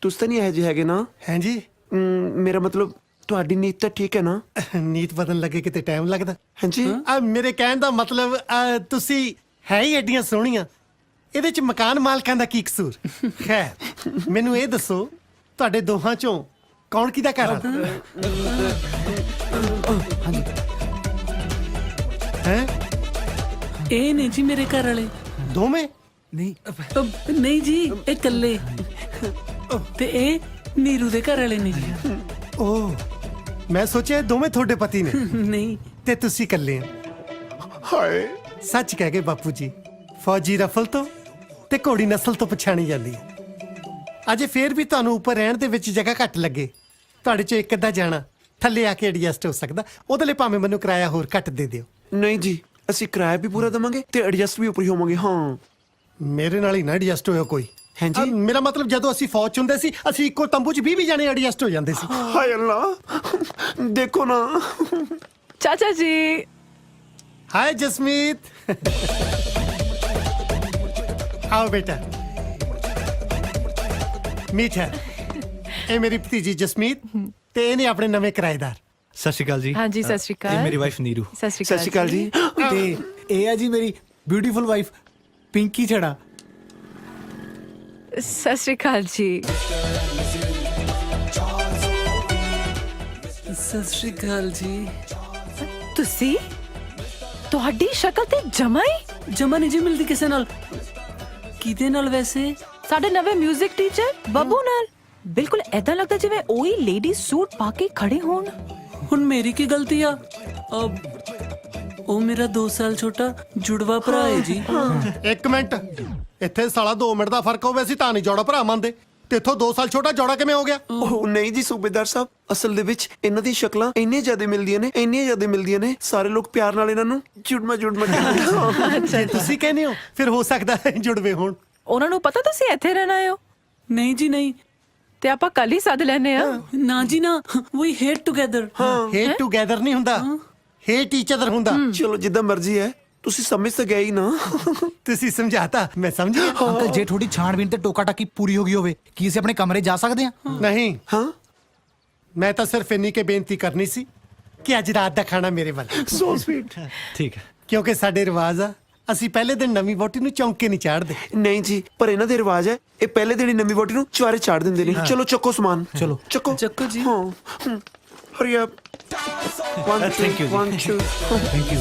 Speaker 10: ਤੁਸੀਂ ਤਾਂ ਨਹੀਂ ਇਹੋ ਜਿਹੇ ਹੈਗੇ ਨਾ?
Speaker 2: ਹੈਂ ਜੀ?
Speaker 10: ਮੇਰਾ ਮਤਲਬ ਤੁਹਾਡੀ ਨੀਤ ਤਾਂ ਠੀਕ ਹੈ ਨਾ?
Speaker 2: ਨੀਤ ਬਦਲਣ ਲੱਗੇ ਕਿਤੇ ਟਾਈਮ ਲੱਗਦਾ।
Speaker 10: ਹਾਂਜੀ।
Speaker 2: ਮੇਰੇ ਕਹਿਣ ਦਾ ਮਤਲਬ ਤੁਸੀਂ ਹੈ ਹੀ ਐਡੀਆਂ ਸੋਹਣੀਆਂ, ਇਹਦੇ 'ਚ ਮਕਾਨ ਮਾਲਕਾਂ ਦਾ ਕੀ ਕਸੂਰ? ਖੈਰ ਮੈਨੂੰ ਇਹ ਦੱਸੋ, ਤੁਹਾਡੇ ਦੋਹਾਂ 'ਚੋਂ ਕੌਣ ਕਿਹਦਾ ਘਰ ਵਾਲਾ? ਹੈ?
Speaker 4: ਇਹ ਨਹੀਂ ਜੀ ਮੇਰੇ ਘਰ ਵਾਲੇ।
Speaker 2: ਦੋਵੇਂ?
Speaker 7: ਨਹੀਂ
Speaker 4: ਨਹੀਂ ਜੀ, ਇਹ ਇਕੱਲੇ। ਤੇ ਇਹ ਨੀਰੂ ਦੇ ਘਰ ਵਾਲੇ ਨੇ ਜੀ।
Speaker 2: ਓਹ, ਮੈਂ ਸੋਚਿਆ ਇਹ ਦੋਵੇਂ ਤੁਹਾਡੇ ਪਤੀ ਨੇ।
Speaker 4: ਨਹੀਂ
Speaker 2: ਤੇ ਤੁਸੀਂ ਇਕੱਲੇ ਆ। ਹਾਏ, ਸੱਚ ਕਹਿ ਗਏ ਬਾਪੂ ਜੀ, ਫੌਜੀ ਰਫਲ ਤੋਂ ਤੇ ਘੋੜੀ ਨਸਲ ਤੋਂ ਪਛਾਣੀ ਜਾਂਦੀ ਹੈ। ਅਜੇ ਫੇਰ ਵੀ ਤੁਹਾਨੂੰ ਉੱਪਰ ਰਹਿਣ ਦੇ ਵਿੱਚ ਜਗ੍ਹਾ ਘੱਟ ਲੱਗੇ, ਤੁਹਾਡੇ ਚੋਂ ਇੱਕ ਅੱਧਾ ਜਾਣਾ ਥੱਲੇ ਆ ਕੇ ਐਡਜਸਟ ਹੋ ਸਕਦਾ। ਉਹਦੇ ਲਈ ਭਾਵੇਂ ਮੈਨੂੰ ਕਿਰਾਇਆ ਹੋਰ ਘੱਟ ਦੇ ਦਿਓ।
Speaker 10: ਨਹੀਂ ਜੀ, ਅਸੀਂ ਕਿਰਾਇਆ ਵੀ ਪੂਰਾ ਦਵਾਂਗੇ ਤੇ ਐਡਜਸਟ ਵੀ ਉੱਪਰ ਹੀ ਹੋਵਾਂਗੇ। ਹਾਂ,
Speaker 2: ਮੇਰੇ ਨਾਲ ਹੀ ਨਾ ਐਡਜਸਟ ਹੋਇਆ ਕੋਈ।
Speaker 10: ਹਾਂਜੀ।
Speaker 2: ਮੇਰਾ ਮਤਲਬ ਜਦੋਂ ਅਸੀਂ ਫੌਜ 'ਚ ਹੁੰਦੇ ਸੀ, ਅਸੀਂ ਇੱਕੋ ਤੰਬੂ 'ਚ 20 ਜਾਣੇ ਐਡਜਸਟ ਹੋ ਜਾਂਦੇ ਸੀ।
Speaker 10: ਹਾਏ ਅੱਲਾ, ਦੇਖੋ ਨਾ।
Speaker 6: ਚਾਚਾ ਜੀ।
Speaker 2: ਹਾਏ ਜਸਮੀਤ। आओ बेटा, मीठ है। ਇਹ ਮੇਰੀ ਭਤੀਜੀ ਜਸਮੀਤ ਤੇ ਇਹਨੇ ਆਪਣੇ ਨਵੇਂ ਕਿਰਾਏਦਾਰ।
Speaker 8: ਸਤਿ ਸ਼੍ਰੀ ਅਕਾਲ ਜੀ।
Speaker 6: ਹਾਂਜੀ ਸਤਿ ਸ਼੍ਰੀ ਅਕਾਲ।
Speaker 8: ਇਹ ਮੇਰੀ ਵਾਈਫ ਨੀਰੂ।
Speaker 6: ਸਤਿ ਸ਼੍ਰੀ
Speaker 10: ਸਤਿ ਸ਼੍ਰੀ ਅਕਾਲ ਜੀ।
Speaker 7: ਤੇ ਇਹ ਹੈ ਜੀ ਮੇਰੀ ਬਿਊਟੀਫੁਲ ਵਾਈਫ ਪਿੰਕੀ ਛੜਾ।
Speaker 6: ਸਤਿ ਸ਼੍ਰੀ ਅਕਾਲ ਜੀ।
Speaker 4: ਸਤਿ ਸ਼੍ਰੀ ਅਕਾਲ ਜੀ।
Speaker 6: ਤੁਸੀਂ, ਤੁਹਾਡੀ ਸ਼ਕਲ ਤੇ
Speaker 4: ਜਮਾ ਨਹੀਂ ਜੀ ਮਿਲਦੀ ਕਿਸੇ ਨਾਲ। ਕਿਹਦੇ ਨਾਲ ਵੈਸੇ?
Speaker 6: ਸਾਡੇ ਨਵੇਂ 뮤직 ਟੀਚਰ ਬੱਬੂ ਨਾਲ। ਬਿਲਕੁਲ ਐਦਾਂ ਲੱਗਦਾ ਜਿਵੇਂ ਉਹੀ ਲੇਡੀ ਸੂਟ ਪਾ ਕੇ ਖੜੇ ਹੋਣ।
Speaker 4: ਹੁਣ ਮੇਰੀ ਕੀ ਗਲਤੀ ਆ? ਉਹ ਮੇਰਾ 2 ਸਾਲ ਛੋਟਾ ਜੁੜਵਾ ਭਰਾ ਹੈ ਜੀ।
Speaker 2: ਇੱਕ ਮਿੰਟ, ਇੱਥੇ ਸਾਲਾ 2 ਮਿੰਟ ਦਾ ਫਰਕ ਹੋਵੇ ਅਸੀਂ ਤਾਂ ਨਹੀਂ ਜੋੜਾ ਭਰਾ ਮੰਨਦੇ, ਤੇ ਇੱਥੋਂ 2 ਸਾਲ ਛੋਟਾ ਜੋੜਾ ਕਿਵੇਂ ਹੋ ਗਿਆ?
Speaker 10: ਉਹ ਨਹੀਂ ਜੀ ਸੂਬੇਦਾਰ ਸਾਹਿਬ, ਅਸਲ ਦੇ ਵਿੱਚ ਇਹਨਾਂ ਦੀ ਸ਼ਕਲਾਂ ਇੰਨੀਆਂ ਜ਼ਿਆਦਾ ਮਿਲਦੀਆਂ ਨੇ, ਸਾਰੇ ਲੋਕ ਪਿਆਰ ਨਾਲ ਇਹਨਾਂ ਨੂੰ ਜੁੜਮਾ ਕਹਿੰਦੇ।
Speaker 2: ਜੇ ਤੁਸੀਂ ਕਹਿੰਦੇ ਹੋ ਫਿਰ ਹੋ ਸਕਦਾ ਹੈ ਜੁੜਵੇ ਹੋਣ।
Speaker 6: ਉਹਨਾਂ ਨੂੰ ਪਤਾ ਤੁਸੀਂ ਇੱਥੇ ਰਹਿਣਾ ਆਇਓ?
Speaker 4: ਨਹੀਂ ਜੀ ਨਹੀਂ।
Speaker 6: ਤੇ ਆਪਾਂ ਕੱਲ ਹੀ ਸੱਦ ਲੈਨੇ ਆ।
Speaker 4: ਨਾ ਜੀ ਨਾ, ਵੀ ਹੇਟ ਟੁਗੇਦਰ।
Speaker 2: ਹੇਟ ਟੂਗੇਦਰ ਨਹੀਂ ਹੁੰਦਾ, ਹੇਟ ਈਚ ਅਦਰ ਹੁੰਦਾ।
Speaker 10: ਚਲੋ ਜਿੱਦਾਂ ਮਰਜ਼ੀ ਹੈ, ਤੁਸੀਂ ਸਮਝ ਤਾਂ ਗਏ ਹੀ ਨਾ।
Speaker 2: ਤੁਸੀਂ ਸਮਝਾਤਾ, ਮੈਂ ਸਮਝ ਗਿਆ।
Speaker 7: ਅੰਕਲ ਜੇ ਤੁਹਾਡੀ ਛਾਣਬੀਨ ਤੇ ਟੋਕਾ ਟਾਕੀ ਪੂਰੀ ਹੋ ਗਈ ਹੋਵੇ, ਕੀ ਅਸੀਂ ਆਪਣੇ ਕਮਰੇ ਜਾ ਸਕਦੇ ਹਾਂ?
Speaker 2: ਨਹੀਂ,
Speaker 10: ਹਾਂ,
Speaker 2: ਮੈਂ ਤਾਂ ਸਿਰਫ ਇੰਨੀ ਕੇ ਬੇਨਤੀ ਕਰਨੀ ਸੀ ਕਿ ਅੱਜ ਰਾਤ ਦਾ ਖਾਣਾ ਮੇਰੇ ਵੱਲ,
Speaker 10: ਸੋ ਸਵੀਟ।
Speaker 8: ਠੀਕ ਹੈ।
Speaker 2: ਕਿਉਂਕਿ ਸਾਡੇ ਰਿਵਾਜ ਆ, ਅਸੀਂ ਪਹਿਲੇ ਦਿਨ ਨਵੀਂ ਵੋਟੀ ਨੂੰ ਚੌਂਕੇ ਨਹੀਂ ਚਾੜਦੇ।
Speaker 10: ਨਹੀਂ ਜੀ, ਪਰ ਇਹਨਾਂ ਦੇ ਰਿਵਾਜ ਹੈ, ਇਹ ਪਹਿਲੇ ਦਿਨ ਹੀ ਨਵੀਂ ਵੋਟੀ ਨੂੰ ਚੁਆਰੇ ਚਾੜ ਦਿੰਦੇ ਨੇ। ਚਲੋ ਚੱਕੋ ਸਮਾਨ।
Speaker 7: ਚਲੋ
Speaker 10: ਚੱਕੋ
Speaker 4: ਚੱਕੋ ਜੀ।
Speaker 10: ਹਾਂ, ਹਰੀ ਅਪ।
Speaker 8: Thank you ਜੀ।
Speaker 7: Thank you.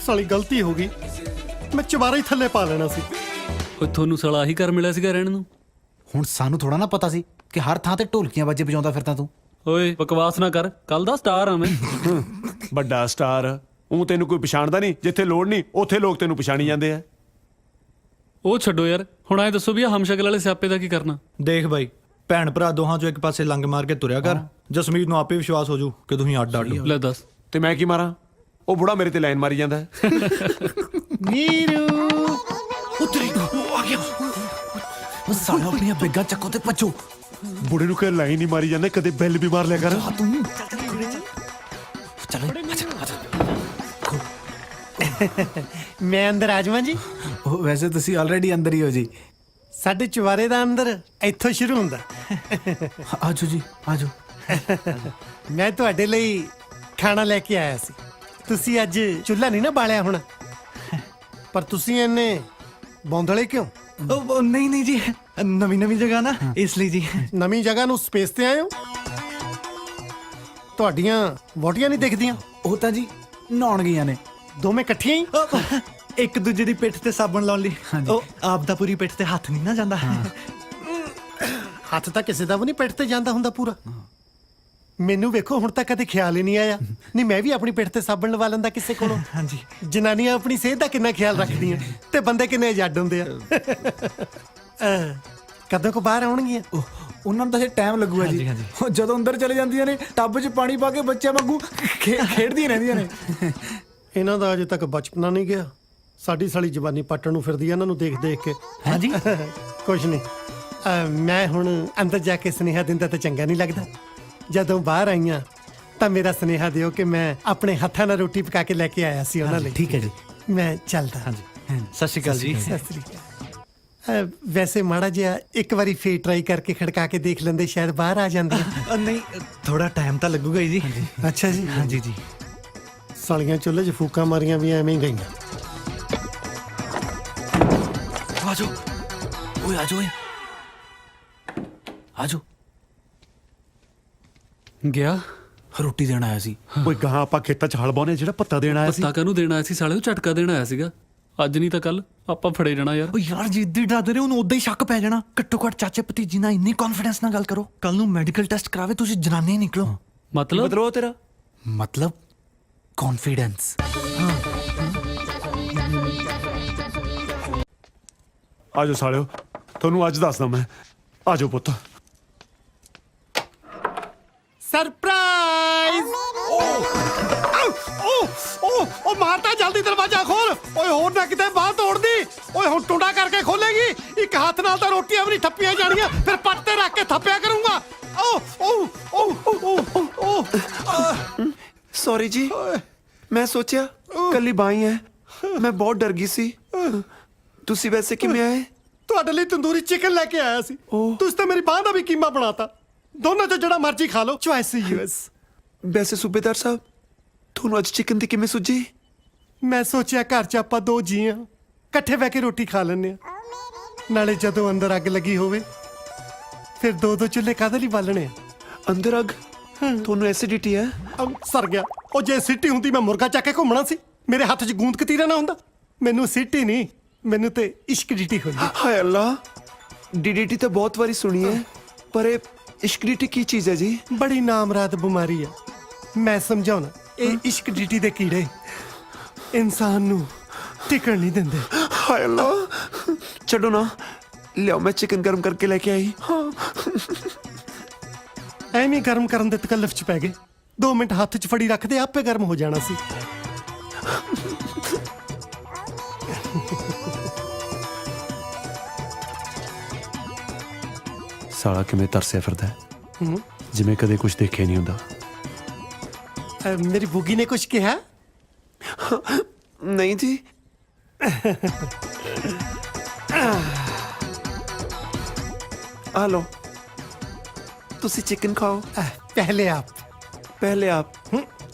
Speaker 2: ਸਾਲੀ ਗਲਤੀ ਹੋ ਗਈ, ਮੈਂ ਚੁਬਾਰਾ ਹੀ ਥੱਲੇ ਪਾ ਲੈਣਾ ਸੀ।
Speaker 4: ਉਹ ਤੁਹਾਨੂੰ ਸਾਲਾ ਆਹੀ ਘਰ ਮਿਲਿਆ ਸੀਗਾ ਰਹਿਣ ਨੂੰ।
Speaker 7: ਹੁਣ ਸਾਨੂੰ ਥੋੜਾ ਨਾ ਪਤਾ ਸੀ ਕਿ ਹਰ ਥਾਂ ਤੇ ਢੋਲਕੀਆਂ ਵੱਜੇ ਵਜਾਉਂਦਾ ਫਿਰਦਾ ਤੂੰ।
Speaker 4: ਓਏ ਬਕਵਾਸ ਨਾ ਕਰ, ਕੱਲ ਦਾ ਸਟਾਰ ਆ ਮੈਂ।
Speaker 2: ਵੱਡਾ ਸਟਾਰ ਉਹ ਤੈਨੂੰ ਕੋਈ ਪਛਾਣਦਾ ਨਹੀਂ, ਜਿੱਥੇ ਲੋੜ ਨਹੀਂ ਉੱਥੇ ਲੋਕ ਤੈਨੂੰ ਪਛਾਣੀ ਜਾਂਦੇ ਆ।
Speaker 4: ਉਹ ਛੱਡੋ ਯਾਰ, ਹੁਣ ਐ ਦੱਸੋ ਵੀ ਆਹ ਹਮਸ਼ਕਲ ਵਾਲੇ ਸਿਆਪੇ ਦਾ ਕੀ ਕਰਨਾ?
Speaker 8: ਦੇਖ ਬਾਈ, ਭੈਣ ਭਰਾ ਦੋਹਾਂ ਚੋਂ ਇੱਕ ਪਾਸੇ ਲੰਗ ਮਾਰ ਕੇ ਤੁਰਿਆ ਕਰ। ਜਸਮੀਤ ਨੂੰ ਆਪੇ ਵਿਸ਼ਵਾਸ ਹੋ ਜੂ ਕਿ ਤੁਸੀਂ ਅੱਡ ਹੋ।
Speaker 4: ਲੈ ਦੱਸ।
Speaker 2: ਤੇ ਮੈਂ ਕੀ ਮਾਰਾਂ? ਉਹ ਬੁੜਾ ਮੇਰੇ ਤੇ ਲਾਈਨ ਮਾਰੀ ਜਾਂਦਾ ਹੈ। ਨੀਰੂ
Speaker 7: ਉਹ ਸਾਲਾ ਆਪਣੀਆਂ ਬੇਗਾਂ ਚੱਕੋ ਤੇ ਭੱਜੋ।
Speaker 2: ਬੁੜੇ ਨੂੰ ਕਹਿ ਲਾਈਨ ਹੀ ਮਾਰੀ ਜਾਂਦਾ, ਕਦੇ ਬੈਲ ਵੀ ਮਾਰ ਲਿਆ ਕਰ।
Speaker 7: ਤੂੰ ਚੱਲ
Speaker 11: ਮੈਂ ਅੰਦਰ ਆ ਜਾਵਾਂ ਜੀ?
Speaker 7: ਉਹ ਵੈਸੇ ਤੁਸੀਂ ਆਲਰੇਡੀ ਅੰਦਰ ਹੀ ਹੋ ਜੀ।
Speaker 11: ਸਾਡੇ ਚੁਬਾਰੇ ਦਾ ਅੰਦਰ ਇੱਥੋਂ ਸ਼ੁਰੂ ਹੁੰਦਾ।
Speaker 7: ਆਜੋ ਜੀ ਆਜੋ।
Speaker 11: ਮੈਂ ਤੁਹਾਡੇ ਲਈ ਖਾਣਾ ਲੈ ਕੇ ਆਇਆ ਸੀ। ਤੁਸੀਂ ਅੱਜ ਚੁੱਲ੍ਹਾ ਨਹੀਂ ਨਾ ਬਾਲਿਆ ਹੋਣਾ, ਪਰ ਤੁਸੀਂ ਇੰਨੇ ਬੌਂਦਲੇ ਕਿਉਂ?
Speaker 8: ਉਹ ਨਹੀਂ ਨਹੀਂ ਜੀ, ਨਵੀਂ ਜਗ੍ਹਾ ਨਾ, ਇਸ ਲਈ ਜੀ।
Speaker 11: ਨਵੀਂ ਜਗ੍ਹਾ ਨੂੰ ਸਪੇਸ ਤੇ ਆਏ ਹੋ? ਤੁਹਾਡੀਆਂ ਵੋਟੀਆਂ ਨਹੀਂ ਦਿਖਦੀਆਂ?
Speaker 7: ਉਹ ਤਾਂ ਜੀ ਨਹਾਉਣ ਗਈਆਂ ਨੇ।
Speaker 11: ਦੋਵੇਂ ਇਕੱਠੀਆਂ ਹੀ?
Speaker 8: ਇੱਕ ਦੂਜੇ ਦੀ ਪਿੱਠ ਤੇ ਸਾਬਣ ਲਾਉਣ ਲਈ। ਉਹ ਆਪ ਦਾ ਪੂਰੀ ਪਿੱਠ ਤੇ ਹੱਥ ਨਹੀਂ ਨਾ ਜਾਂਦਾ।
Speaker 11: ਹੱਥ ਤਾਂ ਕਿਸੇ ਦਾ ਵੀ ਨਹੀਂ ਪਿੱਠ ਤੇ ਜਾਂਦਾ ਹੁੰਦਾ ਪੂਰਾ। ਮੈਨੂੰ ਵੇਖੋ, ਹੁਣ ਤੱਕ ਕਦੇ ਖਿਆਲ ਹੀ ਨਹੀਂ ਆਇਆ। ਨਹੀਂ, ਮੈਂ ਵੀ ਆਪਣੀ ਪਿੱਠ ਤੇ ਸਾਬਣ ਲਵਾ ਲੈਂਦਾ ਕਿਸੇ ਕੋਲੋਂ।
Speaker 8: ਹਾਂਜੀ।
Speaker 11: ਜਨਾਨੀਆਂ ਆਪਣੀ ਸਿਹਤ ਦਾ ਕਿੰਨਾ ਖਿਆਲ ਰੱਖਦੀਆਂ ਤੇ ਬੰਦੇ ਕਿੰਨੇ ਆਜ਼ਾਦ ਹੁੰਦੇ ਆ। ਕਦੋਂ ਕੋ ਬਾਹਰ ਆਉਣਗੀਆਂ?
Speaker 7: ਉਹਨਾਂ ਨੂੰ ਤਾਂ ਟਾਈਮ ਲੱਗੂਗਾ ਜੀ। ਉਹ ਜਦੋਂ ਅੰਦਰ ਚਲੇ ਜਾਂਦੀਆਂ ਨੇ, ਟੱਬ 'ਚ ਪਾਣੀ ਪਾ ਕੇ ਬੱਚਿਆਂ ਵਾਂਗੂ ਖੇਡਦੀਆਂ ਰਹਿੰਦੀਆਂ ਨੇ।
Speaker 11: ਇਹਨਾਂ ਦਾ ਅਜੇ ਤੱਕ ਬਚਪਨਾ ਨਹੀਂ ਗਿਆ। ਸਾਡੀ ਸਾਲੀ ਜਵਾਨੀ ਪੱਟਣ ਨੂੰ ਫਿਰਦੀ ਆ ਇਹਨਾਂ ਨੂੰ ਦੇਖ ਦੇਖ ਕੇ।
Speaker 8: ਹਾਂਜੀ।
Speaker 11: ਕੁਛ ਨਹੀਂ, ਮੈਂ ਹੁਣ ਅੰਦਰ ਜਾ ਕੇ ਸੁਨੇਹਾ ਦਿੰਦਾ ਤਾਂ ਚੰਗਾ ਨਹੀਂ ਲੱਗਦਾ। ਜਦੋਂ ਬਾਹਰ ਆਈਆਂ ਤਾਂ ਮੇਰਾ ਸੁਨੇਹਾ ਦਿਓ ਕਿ ਮੈਂ ਆਪਣੇ ਹੱਥਾਂ ਨਾਲ ਰੋਟੀ ਪਕਾ ਕੇ ਲੈ ਕੇ ਆਇਆ ਸੀ ਉਹਨਾਂ ਲਈ।
Speaker 8: ਠੀਕ ਹੈ ਜੀ।
Speaker 11: ਮੈਂ ਚੱਲਦਾ।
Speaker 8: ਹਾਂਜੀ, ਸਤਿ ਸ਼੍ਰੀ ਅਕਾਲ ਜੀ।
Speaker 11: ਸਤਿ ਸ੍ਰੀ ਅਕਾਲ। ਵੈਸੇ ਮਾੜਾ ਜਿਹਾ ਇੱਕ ਵਾਰੀ ਫੇਰ ਟਰਾਈ ਕਰਕੇ ਖੜਕਾ ਕੇ ਦੇਖ ਲੈਂਦੇ, ਸ਼ਾਇਦ ਬਾਹਰ ਆ ਜਾਂਦੀ।
Speaker 8: ਨਹੀਂ, ਥੋੜਾ ਟਾਈਮ ਤਾਂ ਲੱਗੂਗਾ ਜੀ।
Speaker 11: ਅੱਛਾ ਜੀ।
Speaker 8: ਹਾਂਜੀ ਜੀ।
Speaker 11: ਸਾਲੀਆਂ ਚੁੱਲ੍ਹੇ 'ਚ ਫੂਕਾਂ ਮਾਰੀਆਂ ਵੀ ਐਵੇਂ ਹੀ ਗਈਆਂ।
Speaker 7: ਆਜੋ ਓਏ, ਆਜੋ ਓਏ, ਆਜੋ।
Speaker 4: ਗਿਆ
Speaker 7: ਰੋਟੀ ਦੇਣ ਆਇਆ ਸੀ।
Speaker 2: ਓਏ ਗਾਹਾਂ ਆਪਾਂ ਖੇਤਾਂ 'ਚ ਹਲ ਬਾਉਨੇ, ਜਿਹੜਾ ਪੱਤਾ ਦੇਣ ਆਇਆ ਸੀ।
Speaker 4: ਪੱਤਾ ਕਾਹਨੂੰ ਦੇਣ ਆਇਆ ਸੀ ਸਾਲੇ? ਉਹ ਝਟਕਾ ਦੇਣ ਆਇਆ ਸੀਗਾ। ਅੱਜ ਨਹੀਂ ਤਾਂ ਕੱਲ ਆਪਾਂ ਫੜੇ ਜਾਣਾ ਯਾਰ।
Speaker 8: ਓ ਯਾਰ, ਜਿੱਦੀ ਡਰਦੇ ਰਹੇ ਉਹਨੂੰ ਉਦਾਂ ਹੀ ਸ਼ੱਕ ਪੈ ਜਾਣਾ। ਘੱਟੋ ਘੱਟ ਚਾਚੇ ਭਤੀਜੀ ਨਾਲ ਇੰਨੀ ਕੌਨਫੀਡੈਂਸ ਨਾਲ ਗੱਲ ਕਰੋ। ਕੱਲ ਨੂੰ ਮੈਡੀਕਲ ਟੈਸਟ ਕਰਾਵੇ, ਤੁਸੀਂ ਜਨਾਨੀ ਨਿਕਲੋ।
Speaker 4: ਮਤਲਬ
Speaker 10: ਤੇਰਾ
Speaker 7: ਮਤਲਬ ਕੌਨਫੀਡੈਂਸ।
Speaker 2: ਆਜੋ ਸਾਲਿਓ, ਤੁਹਾਨੂੰ ਅੱਜ ਦੱਸਦਾ ਮੈਂ। ਆਜੋ ਪੁੱਤ।
Speaker 11: ਸਰਪ੍ਰਾਈਜ਼! ਉਹ ਮਾਰਤਾ, ਜਲਦੀ ਦਰਵਾਜ਼ਾ ਖੋਲ। ਓਏ ਹੋਰ ਨਾ ਕਿਤੇ ਬਾਹਰ ਤੋੜਦੀ। ਓਏ ਹੁਣ ਟੁੰਡਾ ਕਰਕੇ ਖੋਲੇਗੀ। ਇੱਕ ਹੱਥ ਨਾਲ ਤਾਂ ਰੋਟੀਆਂ ਵੀ ਨਹੀਂ ਥੱਪੀਆਂ ਜਾਣੀਆਂ, ਫਿਰ ਪੱਟ ਤੇ ਰੱਖ ਕੇ ਥੱਪਿਆ ਕਰੂੰਗਾ।
Speaker 10: ਸੌਰੀ ਜੀ, ਮੈਂ ਸੋਚਿਆ ਕੱਲੀ ਬਾਈ ਹੈ, ਮੈਂ ਬਹੁਤ ਡਰ ਗਈ ਸੀ। ਤੁਸੀਂ ਵੈਸੇ ਕਿਵੇਂ ਆਏ?
Speaker 11: ਤੁਹਾਡੇ ਲਈ ਤੰਦੂਰੀ ਚਿਕਨ ਲੈ ਕੇ ਆਇਆ ਸੀ। ਤੁਸੀਂ ਤਾਂ ਮੇਰੀ ਬਾਂਹ ਦਾ ਵੀ ਕੀਮਾ ਬਣਾਤਾ। ਦੋਨਾਂ ਚੋਂ ਜਿਹੜਾ ਮਰਜ਼ੀ ਖਾ ਲਓ, ਚੁਆਇਸ ਯੂਐਸ।
Speaker 10: ਵੈਸੇ ਸੂਬੇਦਾਰ ਸਾਹਿਬ, ਤੁਹਾਨੂੰ ਅੱਜ ਚਿਕਨ ਦੀ ਕਿਵੇਂ ਸੁੱਝੀ?
Speaker 11: ਮੈਂ ਸੋਚਿਆ ਘਰ 'ਚ ਆਪਾਂ ਦੋ ਜੀ ਆ, ਇਕੱਠੇ ਬਹਿ ਕੇ ਰੋਟੀ ਖਾ ਲੈਂਦੇ ਆ। ਨਾਲੇ ਜਦੋਂ ਅੰਦਰ ਅੱਗ ਲੱਗੀ ਹੋਵੇ, ਫਿਰ ਦੋ ਦੋ ਚੁੱਲ੍ਹੇ ਕਾਹਦੇ ਲਈ ਬਾਲਣੇ ਆ?
Speaker 10: ਅੰਦਰ ਅੱਗ? ਤੁਹਾਨੂੰ ਐਸਿਡਿਟੀ ਹੈ?
Speaker 11: ਸਰ ਗਿਆ। ਉਹ ਜੇ ਸਿੱਟੀ ਹੁੰਦੀ ਮੈਂ ਮੁਰਗਾ ਚੱਕ ਕੇ ਘੁੰਮਣਾ ਸੀ। ਮੇਰੇ ਹੱਥ 'ਚ ਗੂੰਦ ਕਤੀਰਾ ਨਾ ਹੁੰਦਾ। ਮੈਨੂੰ ਸਿੱਟੀ ਨਹੀਂ, ਮੈਨੂੰ ਤੇ ਇਸ਼ਕ ਡੀਟੀ ਹੋਈ।
Speaker 10: ਹਾਏ ਅੱਲਾ, ਡੀਡੀਟੀ ਤਾਂ ਬਹੁਤ ਵਾਰੀ ਸੁਣੀ ਹੈ, ਪਰ ਇਹ ਇਸ਼ਕ ਡੀਟੀ ਕੀ ਚੀਜ਼ ਹੈ ਜੀ?
Speaker 11: ਬੜੀ ਨਾਮਰਾਦ ਬਿਮਾਰੀ ਆ। ਮੈਂ ਸਮਝਾਉਣਾ, ਇਹ ਇਸ਼ਕ ਡੀਟੀ ਦੇ ਕੀੜੇ ਇਨਸਾਨ ਨੂੰ ਟਿਕਣ ਨਹੀਂ ਦਿੰਦੇ।
Speaker 10: ਹਾਏ ਅੱਲਾ, ਛੱਡੋ ਨਾ, ਲਿਆਓ ਮੈਂ ਚਿਕਨ ਗਰਮ ਕਰਕੇ ਲੈ ਕੇ ਆਈ।
Speaker 11: ਐਵੇਂ ਗਰਮ ਕਰਨ ਦੇ ਤਕੱਲਫ 'ਚ ਪੈ ਗਏ। 2 ਮਿੰਟ ਹੱਥ 'ਚ ਫੜੀ ਰੱਖਦੇ, ਆਪੇ ਗਰਮ ਹੋ ਜਾਣਾ ਸੀ।
Speaker 2: ਸਾਲਾ ਕਿਵੇਂ ਤਰਸਿਆ ਫਿਰਦਾ ਹੈ, ਜਿਵੇਂ ਕਦੇ ਕੁਝ ਦੇਖਿਆ ਨਹੀਂ ਹੁੰਦਾ।
Speaker 11: ਮੇਰੀ ਬੁੱਗੀ ਨੇ ਕੁਝ ਕਿਹਾ?
Speaker 10: ਨਹੀਂ ਜੀ। ਆ ਲਓ, ਤੁਸੀਂ ਚਿਕਨ ਖਾਓ।
Speaker 11: ਪਹਿਲੇ ਆਪ।
Speaker 10: ਪਹਿਲੇ ਆਪ।